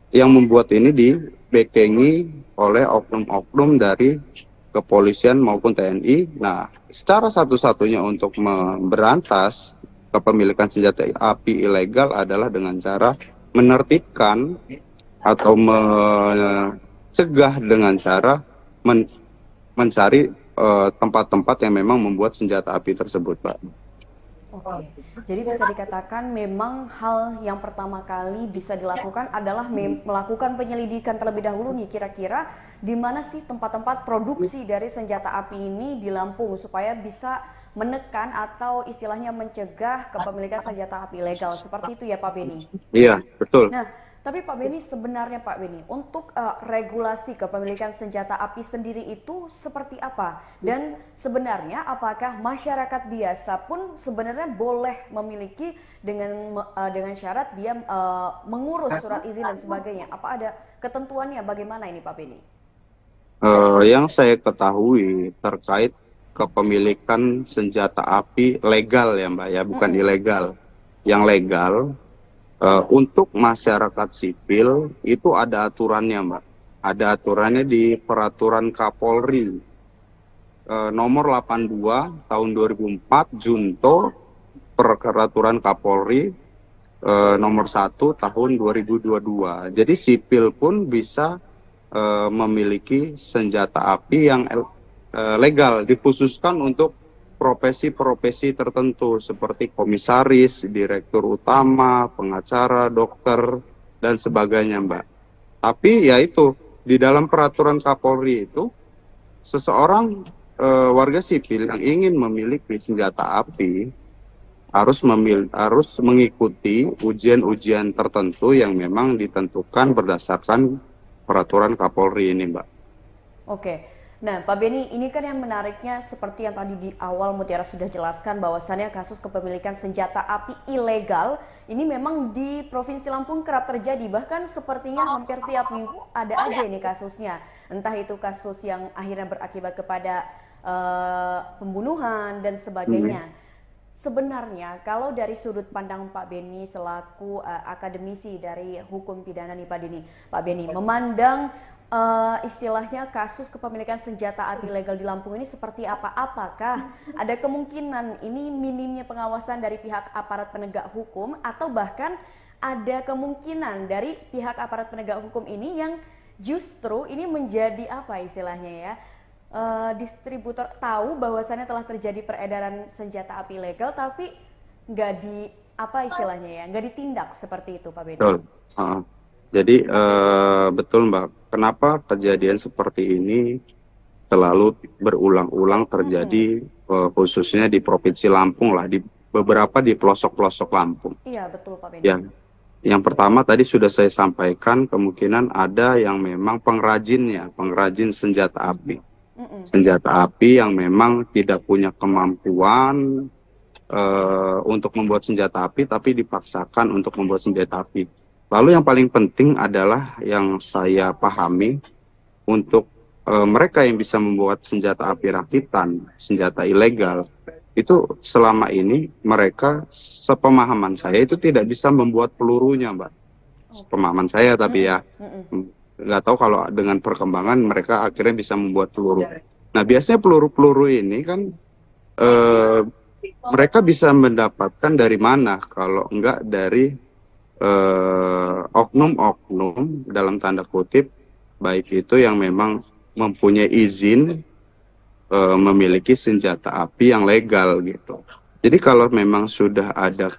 yang membuat ini dibekengi oleh oknum-oknum dari kepolisian maupun TNI. Nah, secara satu-satunya untuk memberantas kepemilikan senjata api ilegal adalah dengan cara menertibkan atau mencegah dengan cara mencari tempat-tempat yang memang membuat senjata api tersebut, Pak. Oke, jadi bisa dikatakan memang hal yang pertama kali bisa dilakukan adalah melakukan penyelidikan terlebih dahulu nih, kira-kira di mana sih tempat-tempat produksi dari senjata api ini di Lampung supaya bisa menekan atau istilahnya mencegah kepemilikan senjata api ilegal. Seperti itu ya Pak Beni? Iya, betul. Nah, tapi Pak Beni, sebenarnya Pak Beni, untuk regulasi kepemilikan senjata api sendiri itu seperti apa? Dan sebenarnya apakah masyarakat biasa pun sebenarnya boleh memiliki dengan syarat dia mengurus surat izin dan sebagainya? Apa ada ketentuannya? Bagaimana ini Pak Beni? Yang saya ketahui terkait kepemilikan senjata api legal ya Mbak ya, bukan ilegal. Yang legal, untuk masyarakat sipil itu ada aturannya Mbak. Ada aturannya di Peraturan Kapolri nomor 82 tahun 2004 Junto Peraturan Kapolri nomor 1 tahun 2022. Jadi sipil pun bisa memiliki senjata api yang legal, dikhususkan untuk profesi-profesi tertentu seperti komisaris, direktur utama, pengacara, dokter, dan sebagainya, Mbak. Tapi ya itu, di dalam peraturan Kapolri itu, seseorang warga sipil yang ingin memiliki senjata api harus mengikuti ujian-ujian tertentu yang memang ditentukan berdasarkan peraturan Kapolri ini, Mbak. Oke. Nah, Pak Beni, ini kan yang menariknya seperti yang tadi di awal Mutiara sudah jelaskan bahwasannya kasus kepemilikan senjata api ilegal ini memang di Provinsi Lampung kerap terjadi. Bahkan sepertinya hampir tiap minggu ada aja ini kasusnya. Entah itu kasus yang akhirnya berakibat kepada pembunuhan dan sebagainya. Sebenarnya kalau dari sudut pandang Pak Beni selaku akademisi dari hukum pidana nih Pak Beni memandang istilahnya kasus kepemilikan senjata api ilegal di Lampung ini seperti apa? Apakah ada kemungkinan ini minimnya pengawasan dari pihak aparat penegak hukum atau bahkan ada kemungkinan dari pihak aparat penegak hukum ini yang justru ini menjadi apa istilahnya ya? Distributor tahu bahwasannya telah terjadi peredaran senjata api ilegal tapi nggak di apa istilahnya ya nggak ditindak seperti itu Pak Beni. Betul. Jadi betul Mbak, kenapa kejadian seperti ini selalu berulang-ulang terjadi khususnya di Provinsi Lampung lah, di beberapa di pelosok-pelosok Lampung. Iya betul Pak Beni. Ya, yang pertama tadi sudah saya sampaikan kemungkinan ada yang memang pengrajin senjata api. Senjata api yang memang tidak punya kemampuan untuk membuat senjata api tapi dipaksakan untuk membuat senjata api. Lalu yang paling penting adalah yang saya pahami untuk mereka yang bisa membuat senjata api rakitan, senjata ilegal, itu selama ini mereka sepemahaman saya itu tidak bisa membuat pelurunya, Mbak. Pemahaman saya tapi ya nggak tahu kalau dengan perkembangan mereka akhirnya bisa membuat peluru. Nah biasanya peluru-peluru ini kan mereka bisa mendapatkan dari mana kalau enggak dari oknum-oknum dalam tanda kutip baik itu yang memang mempunyai izin memiliki senjata api yang legal gitu. Jadi kalau memang sudah ada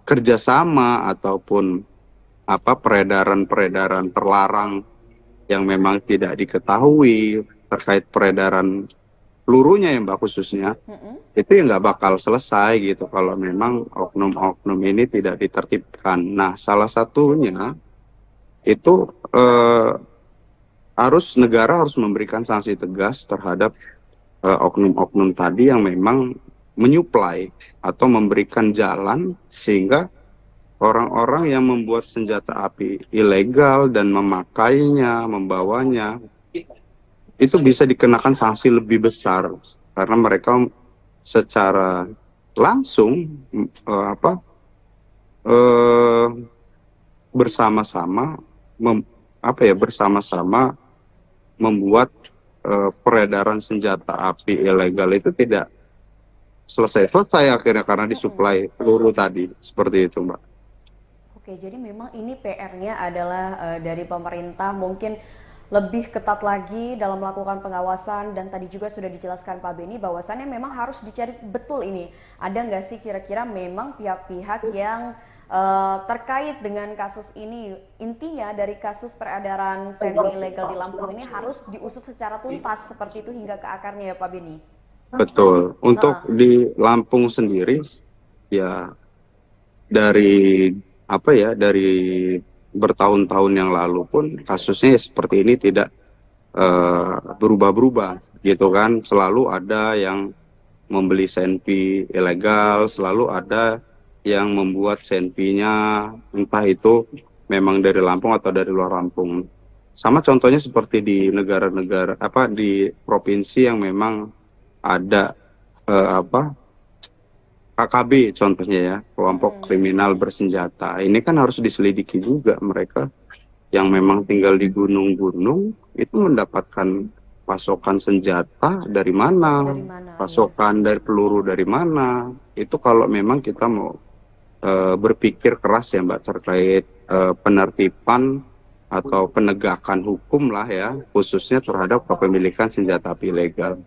kerjasama ataupun peredaran terlarang yang memang tidak diketahui terkait peredaran pelurunya ya Mbak khususnya, itu ya nggak bakal selesai gitu kalau memang oknum-oknum ini tidak ditertibkan. Nah salah satunya itu negara harus memberikan sanksi tegas terhadap oknum-oknum tadi yang memang menyuplai atau memberikan jalan sehingga orang-orang yang membuat senjata api ilegal dan memakainya, membawanya, itu bisa dikenakan sanksi lebih besar karena mereka secara langsung bersama-sama membuat peredaran senjata api ilegal itu tidak selesai akhirnya karena disuplai peluru tadi seperti itu, Mbak. Oke, jadi memang ini PR-nya adalah dari pemerintah mungkin lebih ketat lagi dalam melakukan pengawasan dan tadi juga sudah dijelaskan Pak Beni bahwasannya memang harus dicari betul ini. Ada nggak sih kira-kira memang pihak-pihak yang terkait dengan kasus ini, intinya dari kasus peredaran semi ilegal di Lampung ini harus diusut secara tuntas seperti itu hingga ke akarnya ya Pak Beni? Betul. Untuk di Lampung sendiri ya dari bertahun-tahun yang lalu pun kasusnya seperti ini tidak berubah-berubah gitu kan. Selalu ada yang membeli senpi ilegal, selalu ada yang membuat senpinya entah itu memang dari Lampung atau dari luar Lampung. Sama contohnya seperti di negara-negara di provinsi yang memang ada KKB contohnya ya, kelompok kriminal bersenjata. Ini kan harus diselidiki juga mereka yang memang tinggal di gunung-gunung itu mendapatkan pasokan senjata dari mana, pasokan dari peluru dari mana. Itu kalau memang kita mau berpikir keras ya Mbak terkait penertiban atau penegakan hukum lah ya, khususnya terhadap kepemilikan senjata api ilegal.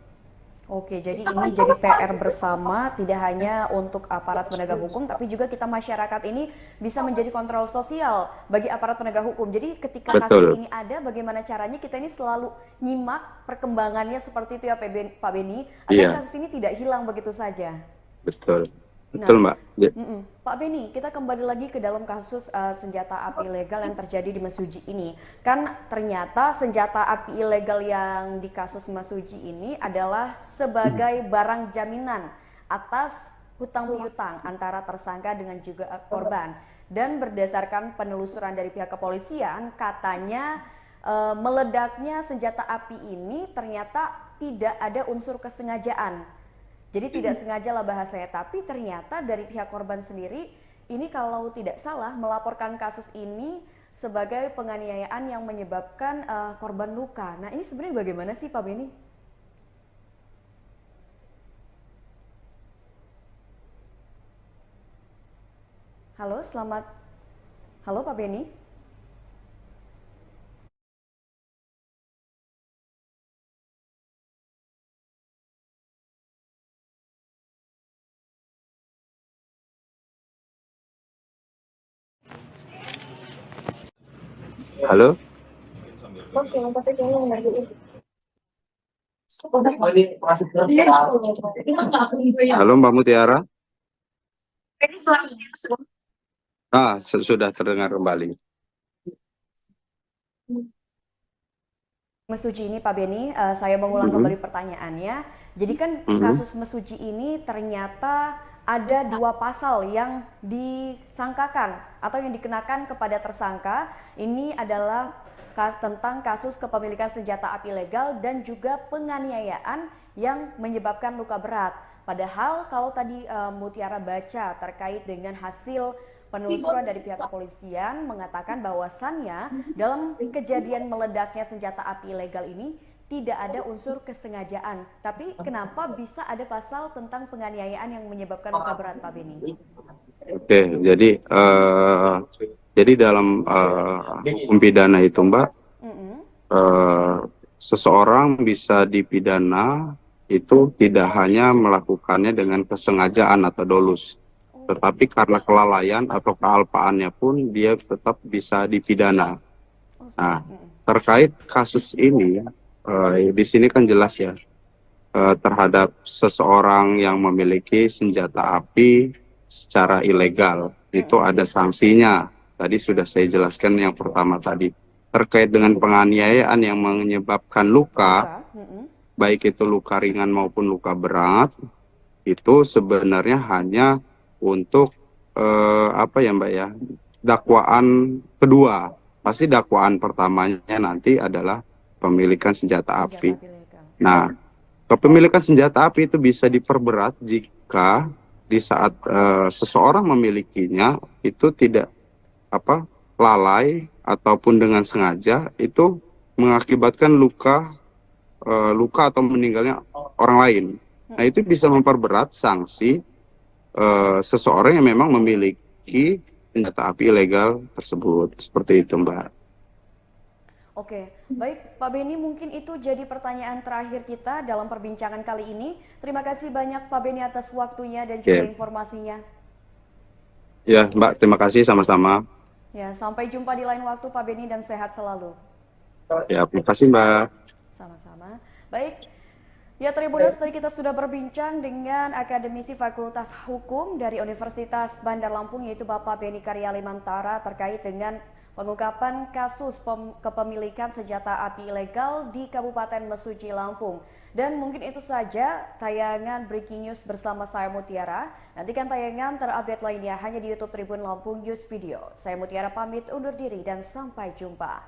Oke, jadi ini jadi PR bersama, tidak hanya untuk aparat penegak hukum, tapi juga kita masyarakat ini bisa menjadi kontrol sosial bagi aparat penegak hukum. Jadi ketika kasus ini ada, bagaimana caranya kita ini selalu nyimak perkembangannya seperti itu ya Pak Beni, agar kasus ini tidak hilang begitu saja. Betul. Betul, Mbak. Pak Beni, kita kembali lagi ke dalam kasus senjata api ilegal yang terjadi di Mesuji ini. Kan ternyata senjata api ilegal yang di kasus Mesuji ini adalah sebagai barang jaminan atas hutang piutang antara tersangka dengan juga korban. Dan berdasarkan penelusuran dari pihak kepolisian, katanya meledaknya senjata api ini ternyata tidak ada unsur kesengajaan. Jadi tidak sengaja lah bahasanya, tapi ternyata dari pihak korban sendiri ini kalau tidak salah melaporkan kasus ini sebagai penganiayaan yang menyebabkan korban luka. Nah ini sebenarnya bagaimana sih Pak Beni? Halo, halo Pak Beni? Halo? Halo Mbak Mutiara? Sudah terdengar kembali. Mesuji ini Pak Beni, saya mengulang kembali pertanyaannya. Jadi kan kasus Mesuji ini ternyata ada 2 pasal yang disangkakan atau yang dikenakan kepada tersangka. Ini adalah tentang kasus kepemilikan senjata api ilegal dan juga penganiayaan yang menyebabkan luka berat. Padahal kalau tadi Mutiara baca terkait dengan hasil penelusuran dari pihak kepolisian mengatakan bahwasannya dalam kejadian meledaknya senjata api ilegal ini tidak ada unsur kesengajaan. Tapi kenapa bisa ada pasal tentang penganiayaan yang menyebabkan luka berat, Pak Beni? Oke, jadi dalam hukum pidana itu, Mbak, seseorang bisa dipidana itu tidak hanya melakukannya dengan kesengajaan atau dolus, tetapi karena kelalaian atau kealpaannya pun dia tetap bisa dipidana. Nah, terkait kasus ini, di sini kan jelas ya, terhadap seseorang yang memiliki senjata api secara ilegal, itu ada sanksinya. Tadi sudah saya jelaskan yang pertama tadi. Terkait dengan penganiayaan yang menyebabkan luka, baik itu luka ringan maupun luka berat, itu sebenarnya hanya untuk dakwaan kedua. Pasti dakwaan pertamanya nanti adalah pemilikan senjata api. Nah, kepemilikan senjata api itu bisa diperberat jika di saat seseorang memilikinya itu tidak lalai ataupun dengan sengaja, itu mengakibatkan luka atau meninggalnya orang lain. Nah, itu bisa memperberat sanksi seseorang yang memang memiliki senjata api ilegal tersebut. Seperti itu, Mbak. Oke, baik Pak Beni, mungkin itu jadi pertanyaan terakhir kita dalam perbincangan kali ini. Terima kasih banyak Pak Beni atas waktunya dan juga informasinya. Ya, Mbak, terima kasih sama-sama. Ya, sampai jumpa di lain waktu Pak Beni dan sehat selalu. Ya, terima kasih Mbak. Sama-sama. Baik, ya Tribuners, tadi kita sudah berbincang dengan akademisi Fakultas Hukum dari Universitas Bandar Lampung, yaitu Bapak Beni Karyalimantara, terkait dengan pengungkapan kasus kepemilikan senjata api ilegal di Kabupaten Mesuji, Lampung. Dan mungkin itu saja tayangan Breaking News bersama saya Mutiara. Nantikan tayangan terupdate lainnya hanya di YouTube Tribun Lampung News Video. Saya Mutiara pamit undur diri dan sampai jumpa.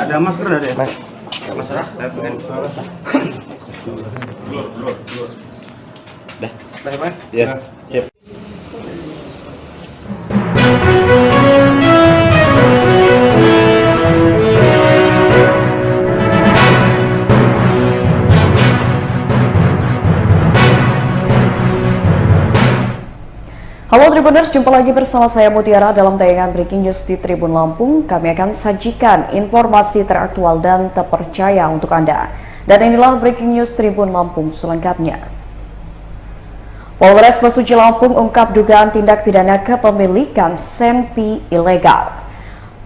Ada masker ada ya? Masalah? Dah. Ya, sip. Tribuners, jumpa lagi bersama saya Mutiara dalam tayangan Breaking News di Tribun Lampung. Kami akan sajikan informasi teraktual dan terpercaya untuk Anda. Dan inilah Breaking News Tribun Lampung selengkapnya. Polres Mesuji Lampung ungkap dugaan tindak pidana kepemilikan senpi ilegal.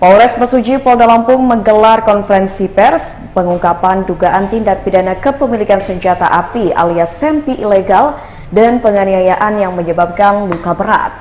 Polres Mesuji Polda Lampung menggelar konferensi pers pengungkapan dugaan tindak pidana kepemilikan senjata api alias senpi ilegal dan penganiayaan yang menyebabkan luka berat.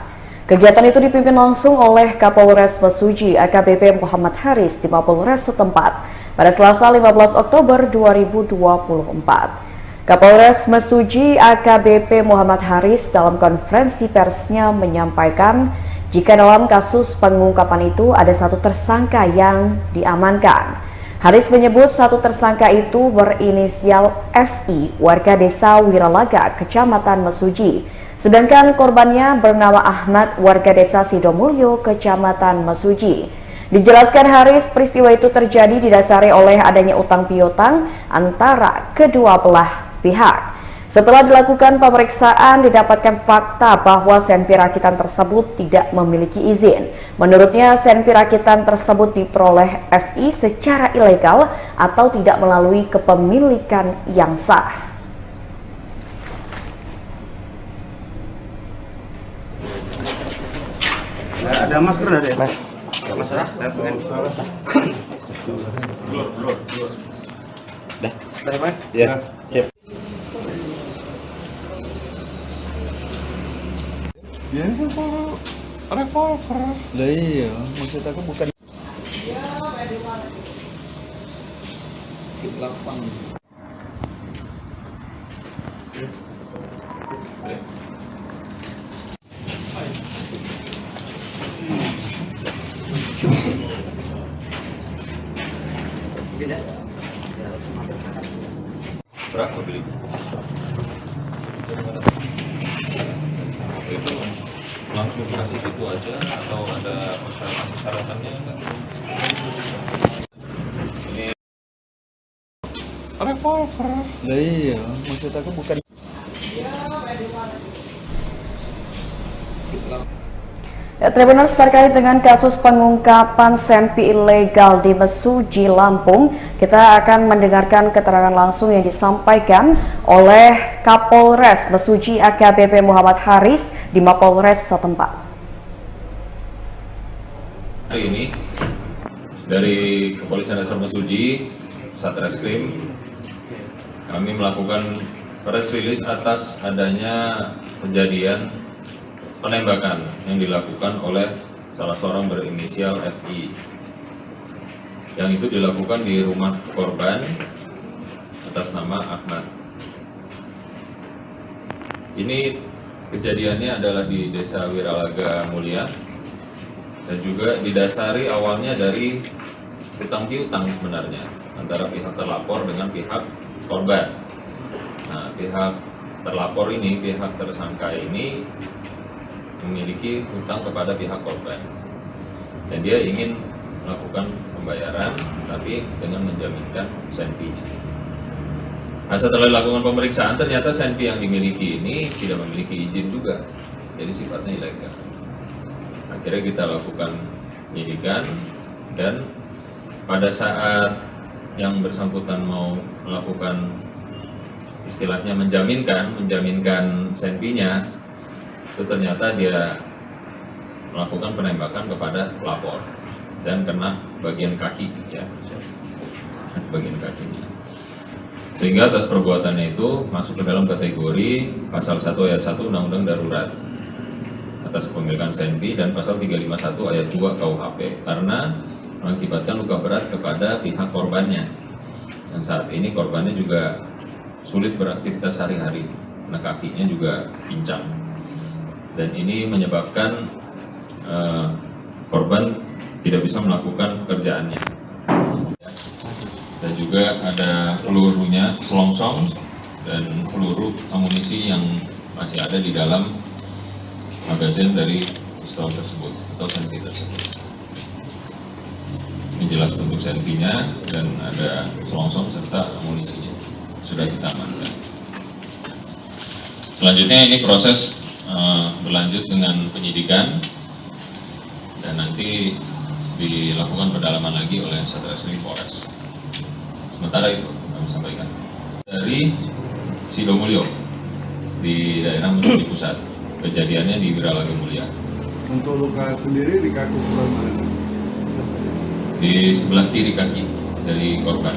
Kegiatan itu dipimpin langsung oleh Kapolres Mesuji AKBP Muhammad Haris di Mapolres setempat pada Selasa 15 Oktober 2024. Kapolres Mesuji AKBP Muhammad Haris dalam konferensi persnya menyampaikan jika dalam kasus pengungkapan itu ada satu tersangka yang diamankan. Haris menyebut satu tersangka itu berinisial FI, warga desa Wiralaga, Kecamatan Mesuji. Sedangkan korbannya bernama Ahmad, warga desa Sidomulyo, Kecamatan Mesuji. Dijelaskan Haris, peristiwa itu terjadi didasari oleh adanya utang piutang antara kedua belah pihak. Setelah dilakukan pemeriksaan, didapatkan fakta bahwa senpi rakitan tersebut tidak memiliki izin. Menurutnya, senpi rakitan tersebut diperoleh FI secara ilegal atau tidak melalui kepemilikan yang sah. Ada masker ada ya? Mas. Masalah? Dah. Ada Mas? Ya, siap. Ya ini sama revolver. Lah iya, maksud aku bukan lapang. Berapa beli? Itu langsung dikasih gitu aja atau ada persyaratan-persyaratannya enggak? Ini Revolver. Lah iya, maksud aku bukan Tribuners, terkait dengan kasus pengungkapan senpi ilegal di Mesuji Lampung, kita akan mendengarkan keterangan langsung yang disampaikan oleh Kapolres Mesuji AKBP Muhammad Haris di Mapolres setempat. hari ini dari Kepolisian Resor Mesuji, Satreskrim, kami melakukan press release atas adanya kejadian penembakan yang dilakukan oleh salah seorang berinisial FI, yang itu dilakukan di rumah korban atas nama Ahmad. Ini kejadiannya adalah di Desa Wiralaga Mulia dan juga didasari awalnya dari utang piutang sebenarnya antara pihak terlapor dengan pihak korban. Nah, pihak terlapor ini, pihak tersangka ini memiliki hutang kepada pihak korban dan dia ingin melakukan pembayaran tapi dengan menjaminkan senpinya. Nah, setelah dilakukan pemeriksaan ternyata senpi yang dimiliki ini tidak memiliki izin juga, jadi sifatnya ilegal. Akhirnya kita lakukan penyidikan dan pada saat yang bersangkutan mau melakukan istilahnya menjaminkan senpinya, itu ternyata dia melakukan penembakan kepada pelapor dan kena bagian kaki, ya, bagian kakinya. Sehingga atas perbuatannya itu masuk ke dalam kategori pasal 1 ayat 1 Undang-Undang Darurat atas kepemilikan senpi dan pasal 351 ayat 2 KUHP karena mengakibatkan luka berat kepada pihak korbannya. Dan saat ini korbannya juga sulit beraktivitas sehari-hari, karena kakinya juga pincang. Dan ini menyebabkan korban tidak bisa melakukan pekerjaannya. Dan juga ada pelurunya, selongsong, dan peluru amunisi yang masih ada di dalam magazin dari pistol tersebut atau senpi tersebut. Ini jelas bentuk senpinya dan ada selongsong serta amunisinya sudah kita amankan. Selanjutnya ini proses berlanjut dengan penyidikan dan nanti dilakukan pendalaman lagi oleh Satreskrim Polres. Sementara itu kami sampaikan dari Sidomulyo di daerah Mesuji Pusat. Kejadiannya di Wiralaga Mulia. Untuk luka sendiri di kaki sebelah mana? Di sebelah kiri kaki dari korban.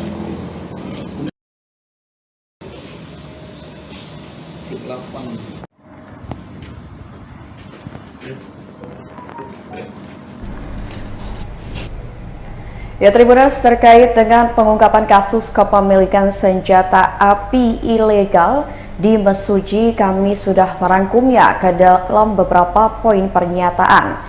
Ya, Tribuners, terkait dengan pengungkapan kasus kepemilikan senjata api ilegal di Mesuji, kami sudah merangkumnya ke dalam beberapa poin pernyataan.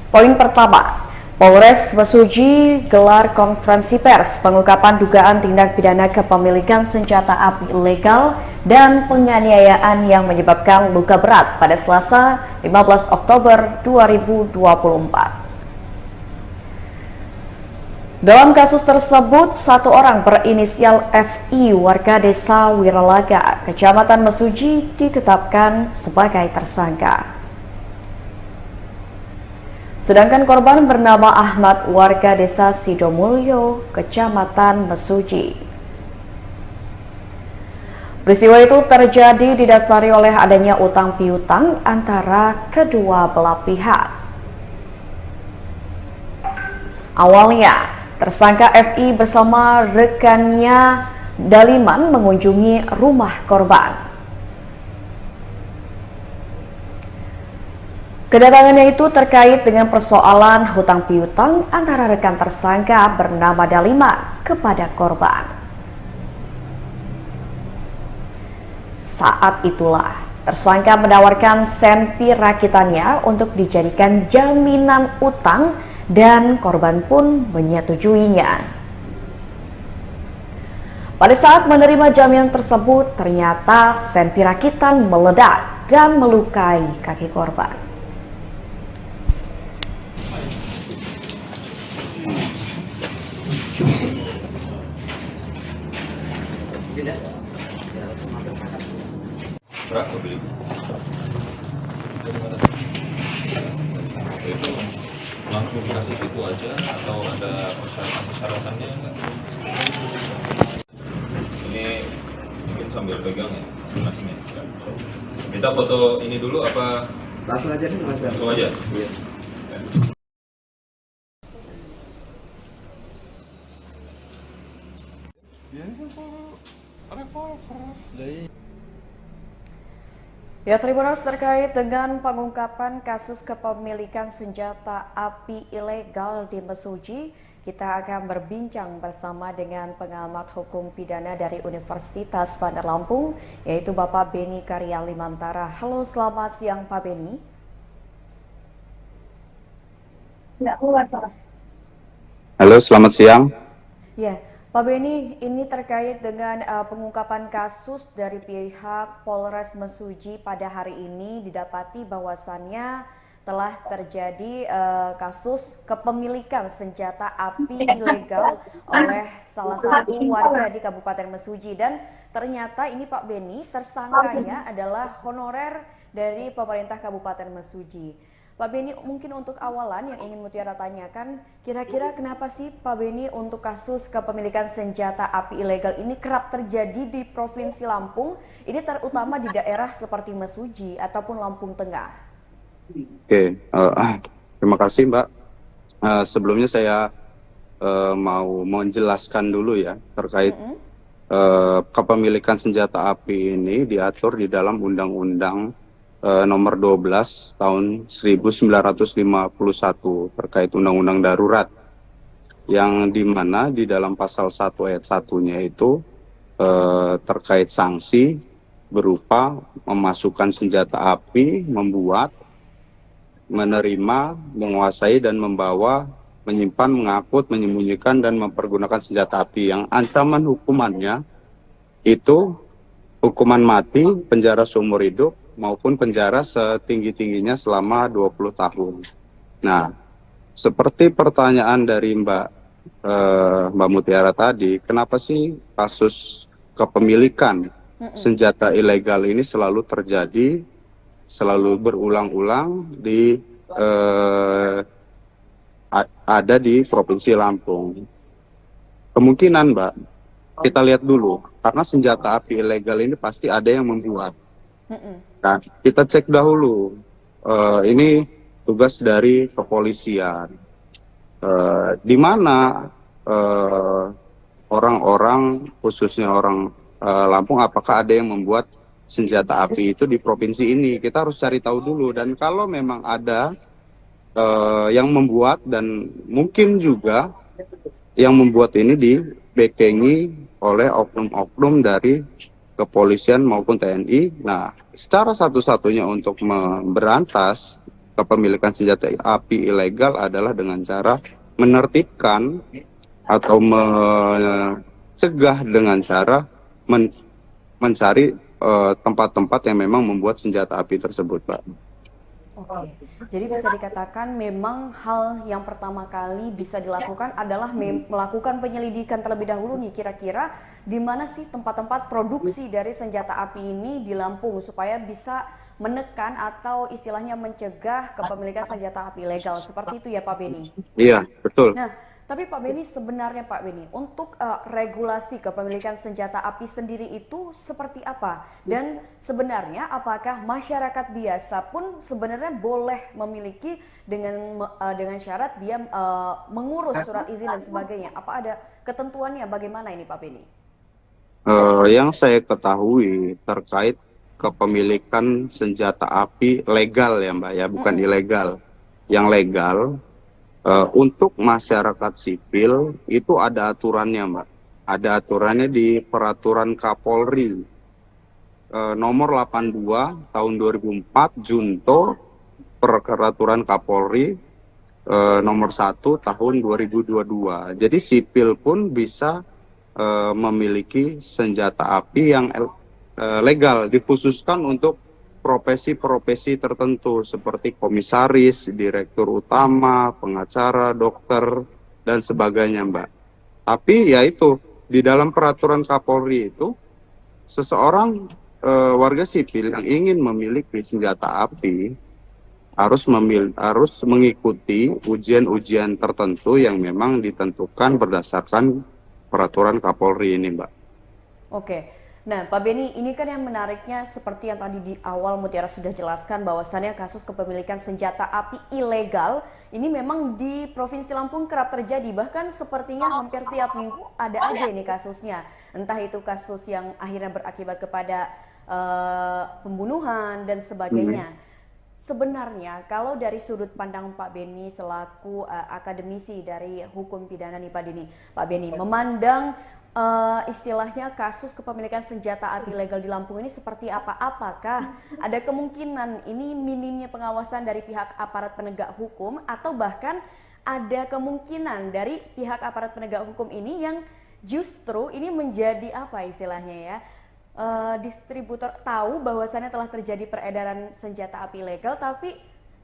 Poin pertama, Polres Mesuji gelar konferensi pers pengungkapan dugaan tindak pidana kepemilikan senjata api ilegal dan penganiayaan yang menyebabkan luka berat pada Selasa 15 Oktober 2024. Dalam kasus tersebut, satu orang berinisial FI warga desa Wiralaga, Kecamatan Mesuji ditetapkan sebagai tersangka. Sedangkan korban bernama Ahmad warga desa Sidomulyo, Kecamatan Mesuji. Peristiwa itu terjadi didasari oleh adanya utang piutang antara kedua belah pihak. Awalnya, tersangka FI bersama rekannya Daliman mengunjungi rumah korban. Kedatangannya itu terkait dengan persoalan hutang piutang antara rekan tersangka bernama Daliman kepada korban. Saat itulah tersangka menawarkan senpi rakitannya untuk dijadikan jaminan utang dan korban pun menyetujuinya. Pada saat menerima jaminan tersebut, ternyata senpi rakitan meledak dan melukai kaki korban. Berapa beli? Itu langsung dikasih gitu aja atau ada persyaratan-persyaratannya enggak? Ini mungkin sambil pegang ya masing-masingnya. Kita foto ini dulu apa? Langsung aja nih Mas. Langsung aja. Iya. Ya, Tribuners, terkait dengan pengungkapan kasus kepemilikan senjata api ilegal di Mesuji, kita akan berbincang bersama dengan pengamat hukum pidana dari Universitas Bandar Lampung, yaitu Bapak Beni Karya Limantara. Halo, selamat siang Pak Beni. Halo, selamat siang. Ya, Pak Beni, ini terkait dengan pengungkapan kasus dari pihak Polres Mesuji pada hari ini didapati bahwasannya telah terjadi kasus kepemilikan senjata api ilegal oleh salah satu warga di Kabupaten Mesuji, dan ternyata ini Pak Beni tersangkanya adalah honorer dari pemerintah Kabupaten Mesuji. Pak Beni, mungkin untuk awalan yang ingin Mutiara tanyakan, kira-kira kenapa sih Pak Beni untuk kasus kepemilikan senjata api ilegal ini kerap terjadi di Provinsi Lampung, ini terutama di daerah seperti Mesuji ataupun Lampung Tengah? Oke, terima kasih Mbak. Sebelumnya saya mau menjelaskan dulu ya terkait kepemilikan senjata api ini diatur di dalam Undang-Undang nomor 12 tahun 1951 terkait undang-undang darurat, yang dimana di dalam pasal 1 ayat 1-nya itu terkait sanksi berupa memasukkan senjata api, membuat, menerima, menguasai dan membawa, menyimpan, mengangkut, menyembunyikan dan mempergunakan senjata api yang ancaman hukumannya itu hukuman mati, penjara seumur hidup, maupun penjara setinggi-tingginya selama 20 tahun. Nah, seperti pertanyaan dari Mbak Mutiara tadi, kenapa sih kasus kepemilikan senjata ilegal ini selalu terjadi, selalu berulang-ulang ada di Provinsi Lampung. Kemungkinan, Mbak, kita lihat dulu, karena senjata api ilegal ini pasti ada yang membuat. Nah, kita cek dahulu. Ini tugas dari kepolisian. Di mana orang-orang, khususnya orang Lampung, apakah ada yang membuat senjata api itu di provinsi ini? Kita harus cari tahu dulu. Dan kalau memang ada yang membuat, dan mungkin juga yang membuat ini dibekengi oleh oknum-oknum dari kepolisian maupun TNI. Nah, secara satu-satunya untuk memberantas kepemilikan senjata api ilegal adalah dengan cara menertibkan atau mencegah dengan cara mencari tempat-tempat yang memang membuat senjata api tersebut, Pak. Oke, jadi bisa dikatakan memang hal yang pertama kali bisa dilakukan adalah melakukan penyelidikan terlebih dahulu nih, kira-kira di mana sih tempat-tempat produksi dari senjata api ini di Lampung supaya bisa menekan atau istilahnya mencegah kepemilikan senjata api ilegal. Seperti itu ya Pak Beni? Iya, betul. Nah, tapi Pak Beni, sebenarnya Pak Beni, untuk regulasi kepemilikan senjata api sendiri itu seperti apa? Dan sebenarnya apakah masyarakat biasa pun sebenarnya boleh memiliki dengan syarat dia mengurus surat izin dan sebagainya? Apa ada ketentuannya? Bagaimana ini Pak Beni? Yang saya ketahui terkait kepemilikan senjata api legal ya Mbak ya, bukan ilegal. Yang legal, untuk masyarakat sipil itu ada aturannya Mbak. Ada aturannya di Peraturan Kapolri nomor 82 tahun 2004 Junto Peraturan Kapolri nomor 1 tahun 2022. Jadi sipil pun bisa memiliki senjata api yang legal, dikhususkan untuk profesi-profesi tertentu seperti komisaris, direktur utama, pengacara, dokter, dan sebagainya, Mbak. Tapi ya itu, di dalam peraturan Kapolri itu, seseorang warga sipil yang ingin memiliki senjata api harus mengikuti ujian-ujian tertentu yang memang ditentukan berdasarkan peraturan Kapolri ini, Mbak. Oke. Nah, Pak Beni, ini kan yang menariknya seperti yang tadi di awal Mutiara sudah jelaskan bahwasannya kasus kepemilikan senjata api ilegal ini memang di Provinsi Lampung kerap terjadi. Bahkan sepertinya hampir tiap minggu ada aja ini kasusnya. Entah itu kasus yang akhirnya berakibat kepada pembunuhan dan sebagainya. Sebenarnya kalau dari sudut pandang Pak Beni selaku akademisi dari hukum pidana nih Pak Beni memandang istilahnya kasus kepemilikan senjata api ilegal di Lampung ini seperti apa? Apakah ada kemungkinan ini minimnya pengawasan dari pihak aparat penegak hukum atau bahkan ada kemungkinan dari pihak aparat penegak hukum ini yang justru ini menjadi apa istilahnya ya? Distributor tahu bahwasannya telah terjadi peredaran senjata api ilegal tapi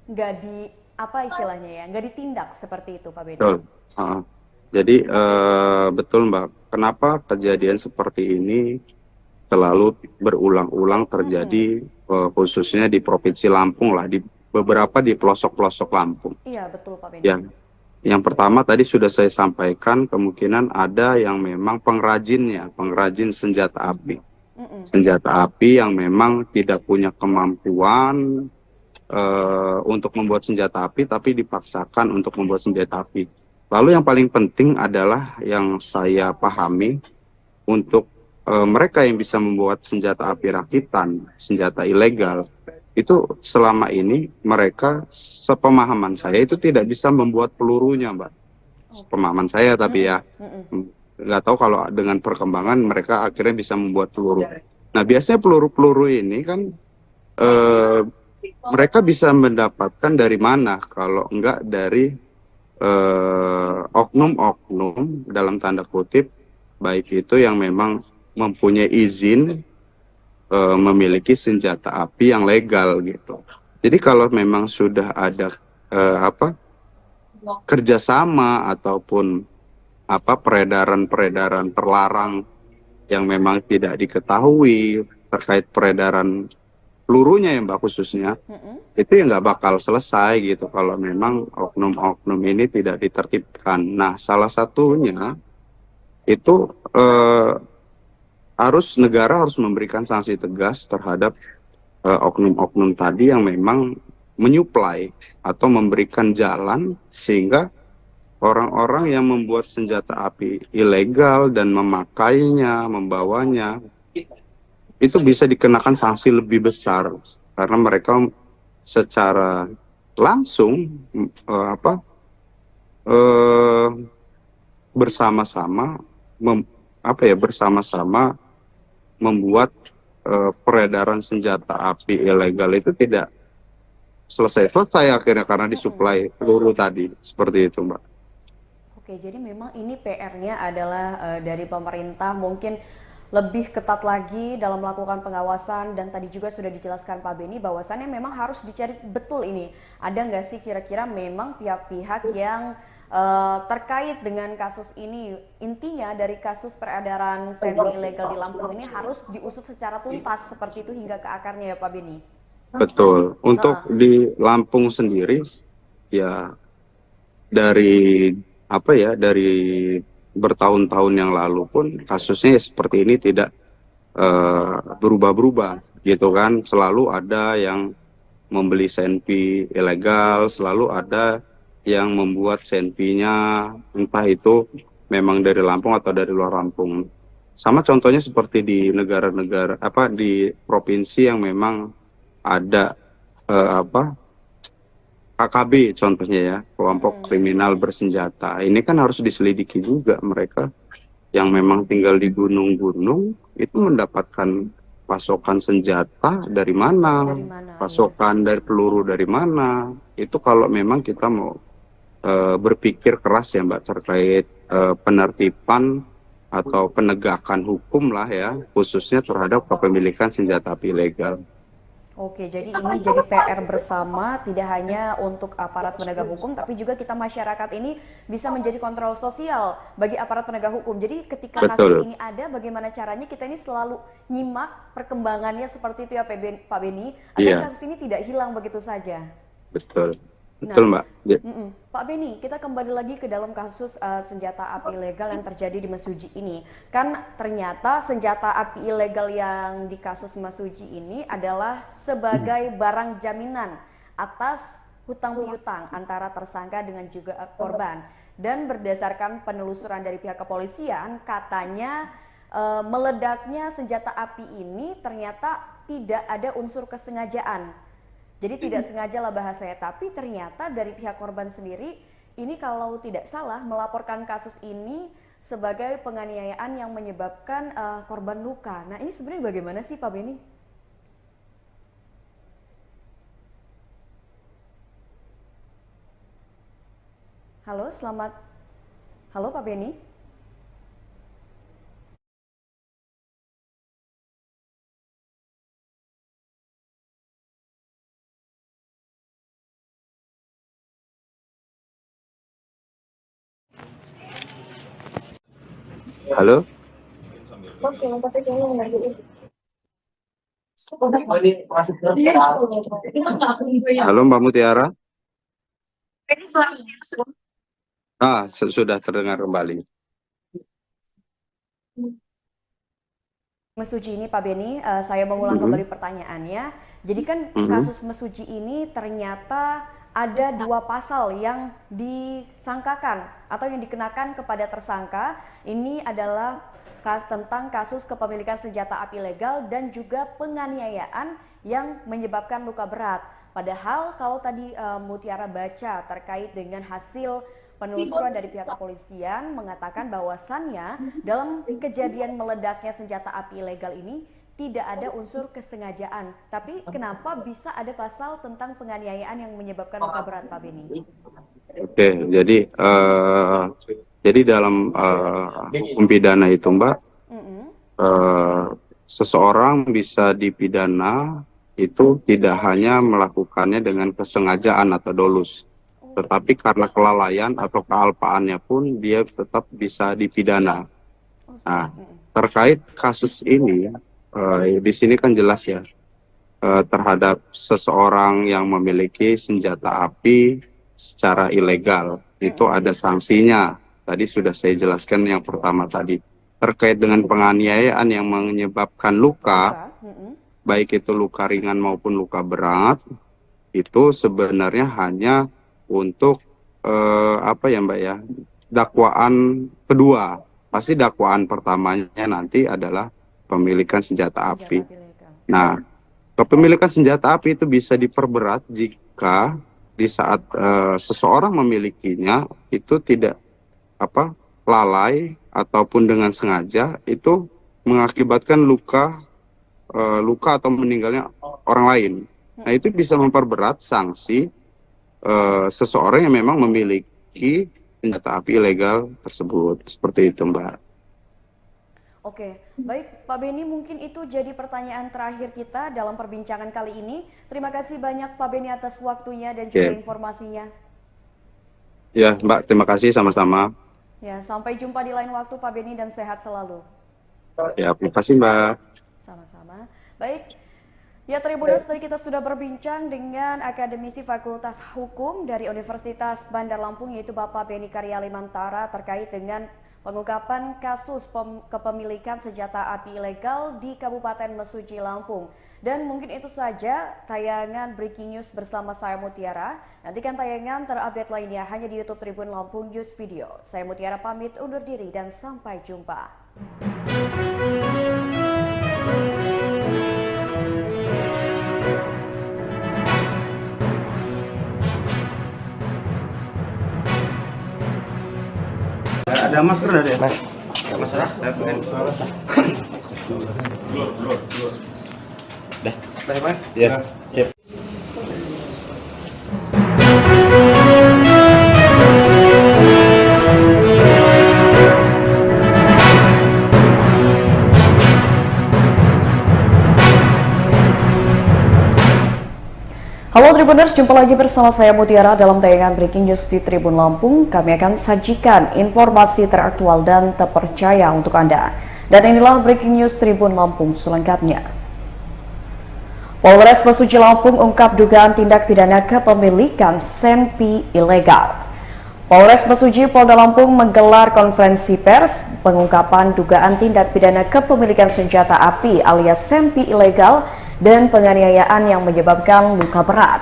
nggak di apa istilahnya ya? Nggak ditindak seperti itu Pak Beni. Betul. Jadi betul Mbak, kenapa kejadian seperti ini selalu berulang-ulang terjadi khususnya di Provinsi Lampung lah, di beberapa di pelosok-pelosok Lampung. Iya betul Pak Beni. Ya, yang pertama tadi sudah saya sampaikan kemungkinan ada yang memang pengrajin senjata api. Senjata api yang memang tidak punya kemampuan untuk membuat senjata api tapi dipaksakan untuk membuat senjata api. Lalu yang paling penting adalah yang saya pahami untuk mereka yang bisa membuat senjata api rakitan, senjata ilegal, itu selama ini mereka sepemahaman saya itu tidak bisa membuat pelurunya, Mbak. Pemahaman saya tapi ya nggak tahu kalau dengan perkembangan mereka akhirnya bisa membuat peluru. Nah biasanya peluru-peluru ini kan mereka bisa mendapatkan dari mana kalau enggak dari oknum-oknum dalam tanda kutip baik itu yang memang mempunyai izin memiliki senjata api yang legal gitu. Jadi kalau memang sudah ada kerjasama ataupun peredaran terlarang yang memang tidak diketahui terkait peredaran pelurunya ya Mbak khususnya, itu ya nggak bakal selesai gitu kalau memang oknum-oknum ini tidak ditertibkan. Nah, salah satunya itu negara harus memberikan sanksi tegas terhadap oknum-oknum tadi yang memang menyuplai atau memberikan jalan sehingga orang-orang yang membuat senjata api ilegal dan memakainya, membawanya, itu bisa dikenakan sanksi lebih besar karena mereka secara langsung bersama-sama bersama-sama membuat peredaran senjata api ilegal itu tidak selesai akhirnya karena disuplai peluru tadi, seperti itu Mbak. Oke, jadi memang ini PR-nya adalah dari pemerintah mungkin lebih ketat lagi dalam melakukan pengawasan, dan tadi juga sudah dijelaskan Pak Beni bahwasannya memang harus dicari betul ini. Ada nggak sih kira-kira memang pihak-pihak yang terkait dengan kasus ini, intinya dari kasus peredaran senpi ilegal di Lampung ini harus diusut secara tuntas seperti itu hingga ke akarnya ya Pak Beni? Betul. Untuk di Lampung sendiri ya dari bertahun-tahun yang lalu pun kasusnya seperti ini tidak berubah-berubah gitu kan. Selalu ada yang membeli senpi ilegal, selalu ada yang membuat senpinya entah itu memang dari Lampung atau dari luar Lampung. Sama contohnya seperti di negara-negara di provinsi yang memang ada KKB contohnya ya, kelompok kriminal bersenjata. Ini kan harus diselidiki juga mereka yang memang tinggal di gunung-gunung itu mendapatkan pasokan senjata dari mana, pasokan dari peluru dari mana. Itu kalau memang kita mau berpikir keras ya Mbak terkait penertiban atau penegakan hukum lah ya, khususnya terhadap kepemilikan senjata api ilegal. Oke, jadi ini jadi PR bersama, tidak hanya untuk aparat penegak hukum, tapi juga kita masyarakat ini bisa menjadi kontrol sosial bagi aparat penegak hukum. Jadi ketika kasus ini ada, bagaimana caranya kita ini selalu nyimak perkembangannya seperti itu ya Pak Beni, agar kasus ini tidak hilang begitu saja. Betul. Betul Mbak. Pak Beni, kita kembali lagi ke dalam kasus senjata api ilegal yang terjadi di Mesuji ini. Kan ternyata senjata api ilegal yang di kasus Mesuji ini adalah sebagai barang jaminan atas hutang piutang antara tersangka dengan juga korban. Dan berdasarkan penelusuran dari pihak kepolisian, katanya meledaknya senjata api ini ternyata tidak ada unsur kesengajaan. Jadi tidak sengaja lah bahasanya, tapi ternyata dari pihak korban sendiri ini kalau tidak salah melaporkan kasus ini sebagai penganiayaan yang menyebabkan korban luka. Nah ini sebenarnya bagaimana sih Pak Beni? Halo Pak Beni? Halo? Halo Mbak Mutiara? Sudah terdengar kembali. Mesuji ini Pak Beni, saya mengulang kembali pertanyaannya. Jadi kan kasus Mesuji ini ternyata ada 2 pasal yang disangkakan atau yang dikenakan kepada tersangka. Ini adalah tentang kasus kepemilikan senjata api ilegal dan juga penganiayaan yang menyebabkan luka berat. Padahal kalau tadi Mutiara baca terkait dengan hasil penelusuran dari pihak kepolisian mengatakan bahwasannya dalam kejadian meledaknya senjata api ilegal ini tidak ada unsur kesengajaan. Tapi kenapa bisa ada pasal tentang penganiayaan yang menyebabkan luka berat, Pak Beni? Oke, jadi dalam hukum pidana itu Mbak, seseorang bisa dipidana itu tidak hanya melakukannya dengan kesengajaan atau dolus, tetapi karena kelalaian atau kealpaannya pun dia tetap bisa dipidana. Nah, terkait kasus ini, di sini kan jelas ya, terhadap seseorang yang memiliki senjata api secara ilegal itu ada sanksinya. Tadi sudah saya jelaskan yang pertama tadi terkait dengan penganiayaan yang menyebabkan luka, baik itu luka ringan maupun luka berat, itu sebenarnya hanya untuk apa ya Mbak ya, dakwaan kedua. Pasti dakwaan pertamanya nanti adalah pemilikan senjata api. Nah, kepemilikan senjata api itu bisa diperberat jika di saat seseorang memilikinya itu tidak lalai ataupun dengan sengaja itu mengakibatkan luka atau meninggalnya orang lain. Nah, itu bisa memperberat sanksi seseorang yang memang memiliki senjata api ilegal tersebut. Seperti itu, Mbak. Oke, baik Pak Beni, mungkin itu jadi pertanyaan terakhir kita dalam perbincangan kali ini. Terima kasih banyak Pak Beni atas waktunya dan juga informasinya. Ya, Mbak, terima kasih sama-sama. Ya, sampai jumpa di lain waktu Pak Beni dan sehat selalu. Ya, terima kasih Mbak. Sama-sama. Baik, ya Tribuners, tadi kita sudah berbincang dengan akademisi Fakultas Hukum dari Universitas Bandar Lampung, yaitu Bapak Beni Karya Limantara, terkait dengan pengungkapan kasus kepemilikan senjata api ilegal di Kabupaten Mesuji, Lampung. Dan mungkin itu saja tayangan Breaking News bersama saya Mutiara. Nantikan tayangan terupdate lainnya hanya di YouTube Tribun Lampung News Video. Saya Mutiara pamit undur diri dan sampai jumpa. Ada masker ada ya? Nggak masalah. Keluar. Dah. Dah, Pak. Ya, sip. Halo Tribuners, jumpa lagi bersama saya Mutiara dalam tayangan Breaking News di Tribun Lampung. Kami akan sajikan informasi teraktual dan terpercaya untuk Anda. Dan inilah Breaking News Tribun Lampung selengkapnya. Polres Mesuji Lampung ungkap dugaan tindak pidana kepemilikan senpi ilegal. Polres Mesuji Polda Lampung menggelar konferensi pers pengungkapan dugaan tindak pidana kepemilikan senjata api alias senpi ilegal dan penganiayaan yang menyebabkan luka berat.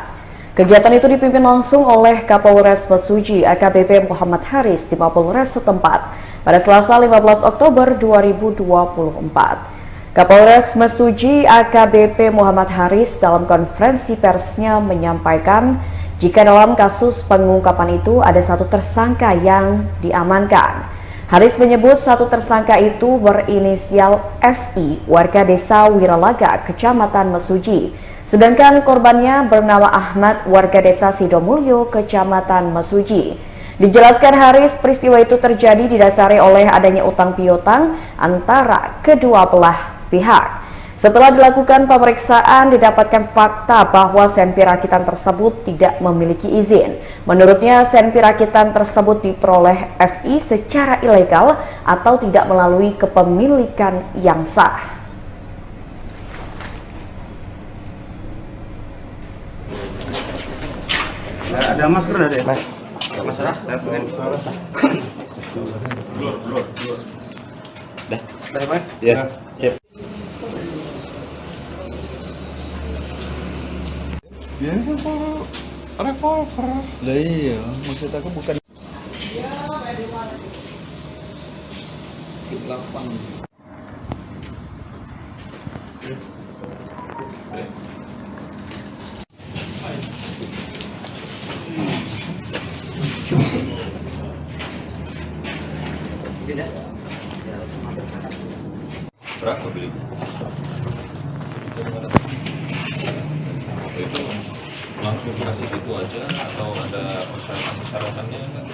Kegiatan itu dipimpin langsung oleh Kapolres Mesuji AKBP Muhammad Haris di Mapolres setempat pada Selasa 15 Oktober 2024. Kapolres Mesuji AKBP Muhammad Haris dalam konferensi persnya menyampaikan jika dalam kasus pengungkapan itu ada satu tersangka yang diamankan. Haris menyebut satu tersangka itu berinisial FI, warga desa Wiralaga, Kecamatan Mesuji. Sedangkan korbannya bernama Ahmad, warga desa Sidomulyo, Kecamatan Mesuji. Dijelaskan Haris, peristiwa itu terjadi didasari oleh adanya utang piutang antara kedua belah pihak. Setelah dilakukan pemeriksaan, didapatkan fakta bahwa senpi rakitan tersebut tidak memiliki izin. Menurutnya, senpi rakitan tersebut diperoleh FI secara ilegal atau tidak melalui kepemilikan yang sah. Ada masker ada ya? Nggak masalah. Keluar. Dah. Dah, Pak. Ya, sip. Ya ini kan revolver. Lah iya, maksud aku bukan. Berapa beli? Itu langsung dikasih gitu aja atau ada persyaratan-persyaratannya enggak?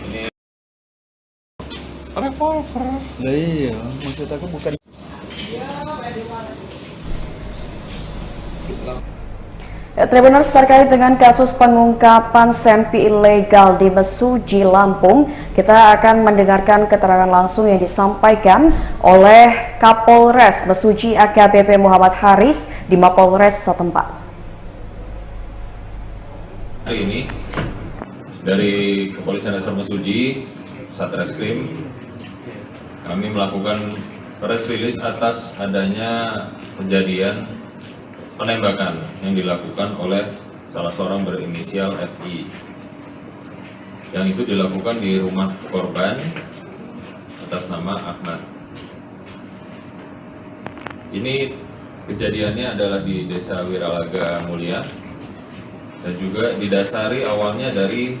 Ini Revolver. Lah iya, maksud aku bukan. Tribuners, terkait dengan kasus pengungkapan senpi ilegal di Mesuji, Lampung, kita akan mendengarkan keterangan langsung yang disampaikan oleh Kapolres Mesuji AKBP Muhammad Haris di Mapolres setempat. Hari ini dari Kepolisian Resor Mesuji, Satreskrim, kami melakukan press release atas adanya kejadian penembakan yang dilakukan oleh salah seorang berinisial FI, yang itu dilakukan di rumah korban atas nama Ahmad. Ini kejadiannya adalah di Desa Wiralaga Mulia dan juga didasari awalnya dari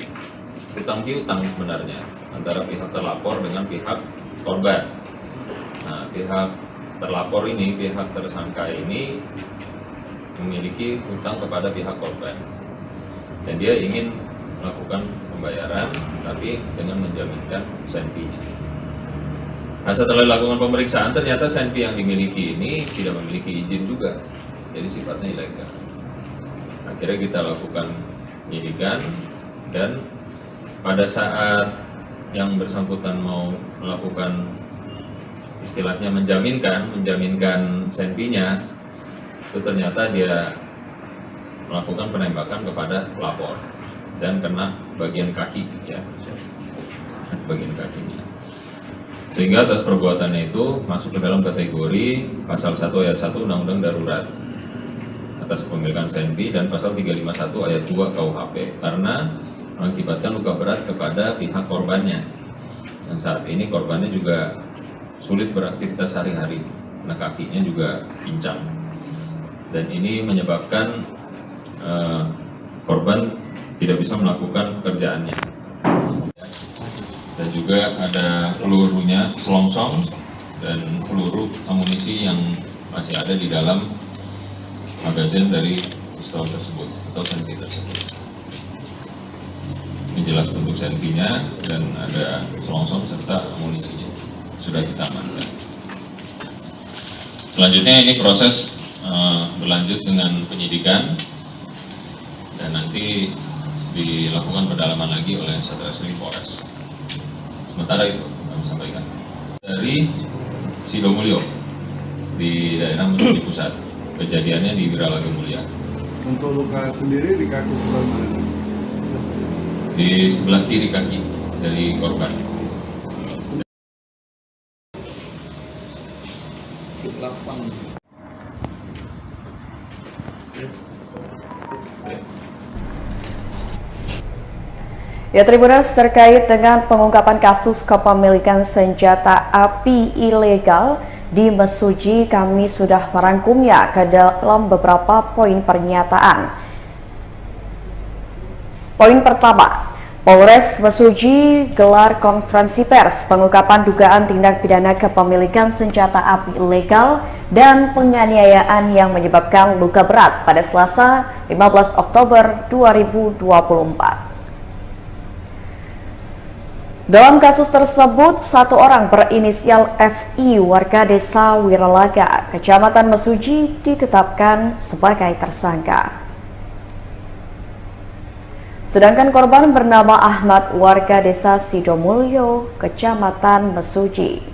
hutang piutang sebenarnya antara pihak terlapor dengan pihak korban. Nah, pihak terlapor ini, pihak tersangka ini memiliki hutang kepada pihak korban dan dia ingin melakukan pembayaran tapi dengan menjaminkan senpinya. Nah, setelah dilakukan pemeriksaan ternyata senpi yang dimiliki ini tidak memiliki izin juga, jadi sifatnya ilegal. Akhirnya kita lakukan penyidikan dan pada saat yang bersangkutan mau melakukan istilahnya menjaminkan senpinya, itu ternyata dia melakukan penembakan kepada pelapor dan kena bagian kaki, ya, bagian kakinya. Sehingga atas perbuatannya itu masuk ke dalam kategori pasal 1 ayat 1 Undang-Undang Darurat atas kepemilikan senpi dan pasal 351 ayat 2 KUHP karena mengakibatkan luka berat kepada pihak korbannya. Dan saat ini korbannya juga sulit beraktivitas sehari-hari karena kakinya juga pincang. Dan ini menyebabkan korban tidak bisa melakukan pekerjaannya. Dan juga ada pelurunya selongsong dan peluru amunisi yang masih ada di dalam magazin dari pistol tersebut atau senpi tersebut. Ini jelas bentuk senpinya dan ada selongsong serta amunisinya sudah kita amankan. Selanjutnya ini proses berlanjut dengan penyidikan dan nanti dilakukan pendalaman lagi oleh Satreskrim Polres. Sementara itu kami sampaikan dari Sidomulyo di daerah Mesuji Pusat, kejadiannya di Wiralaga Mulia. Untuk luka sendiri di kaki sebelah mana? Di sebelah kiri kaki dari korban. Ya, Tribuners, terkait dengan pengungkapan kasus kepemilikan senjata api ilegal di Mesuji, kami sudah merangkumnya ke dalam beberapa poin pernyataan. Poin pertama, Polres Mesuji gelar konferensi pers pengungkapan dugaan tindak pidana kepemilikan senjata api ilegal dan penganiayaan yang menyebabkan luka berat pada Selasa 15 Oktober 2024. Dalam kasus tersebut, satu orang berinisial FI warga Desa Wiralaga, Kecamatan Mesuji ditetapkan sebagai tersangka. Sedangkan korban bernama Ahmad warga Desa Sidomulyo, Kecamatan Mesuji.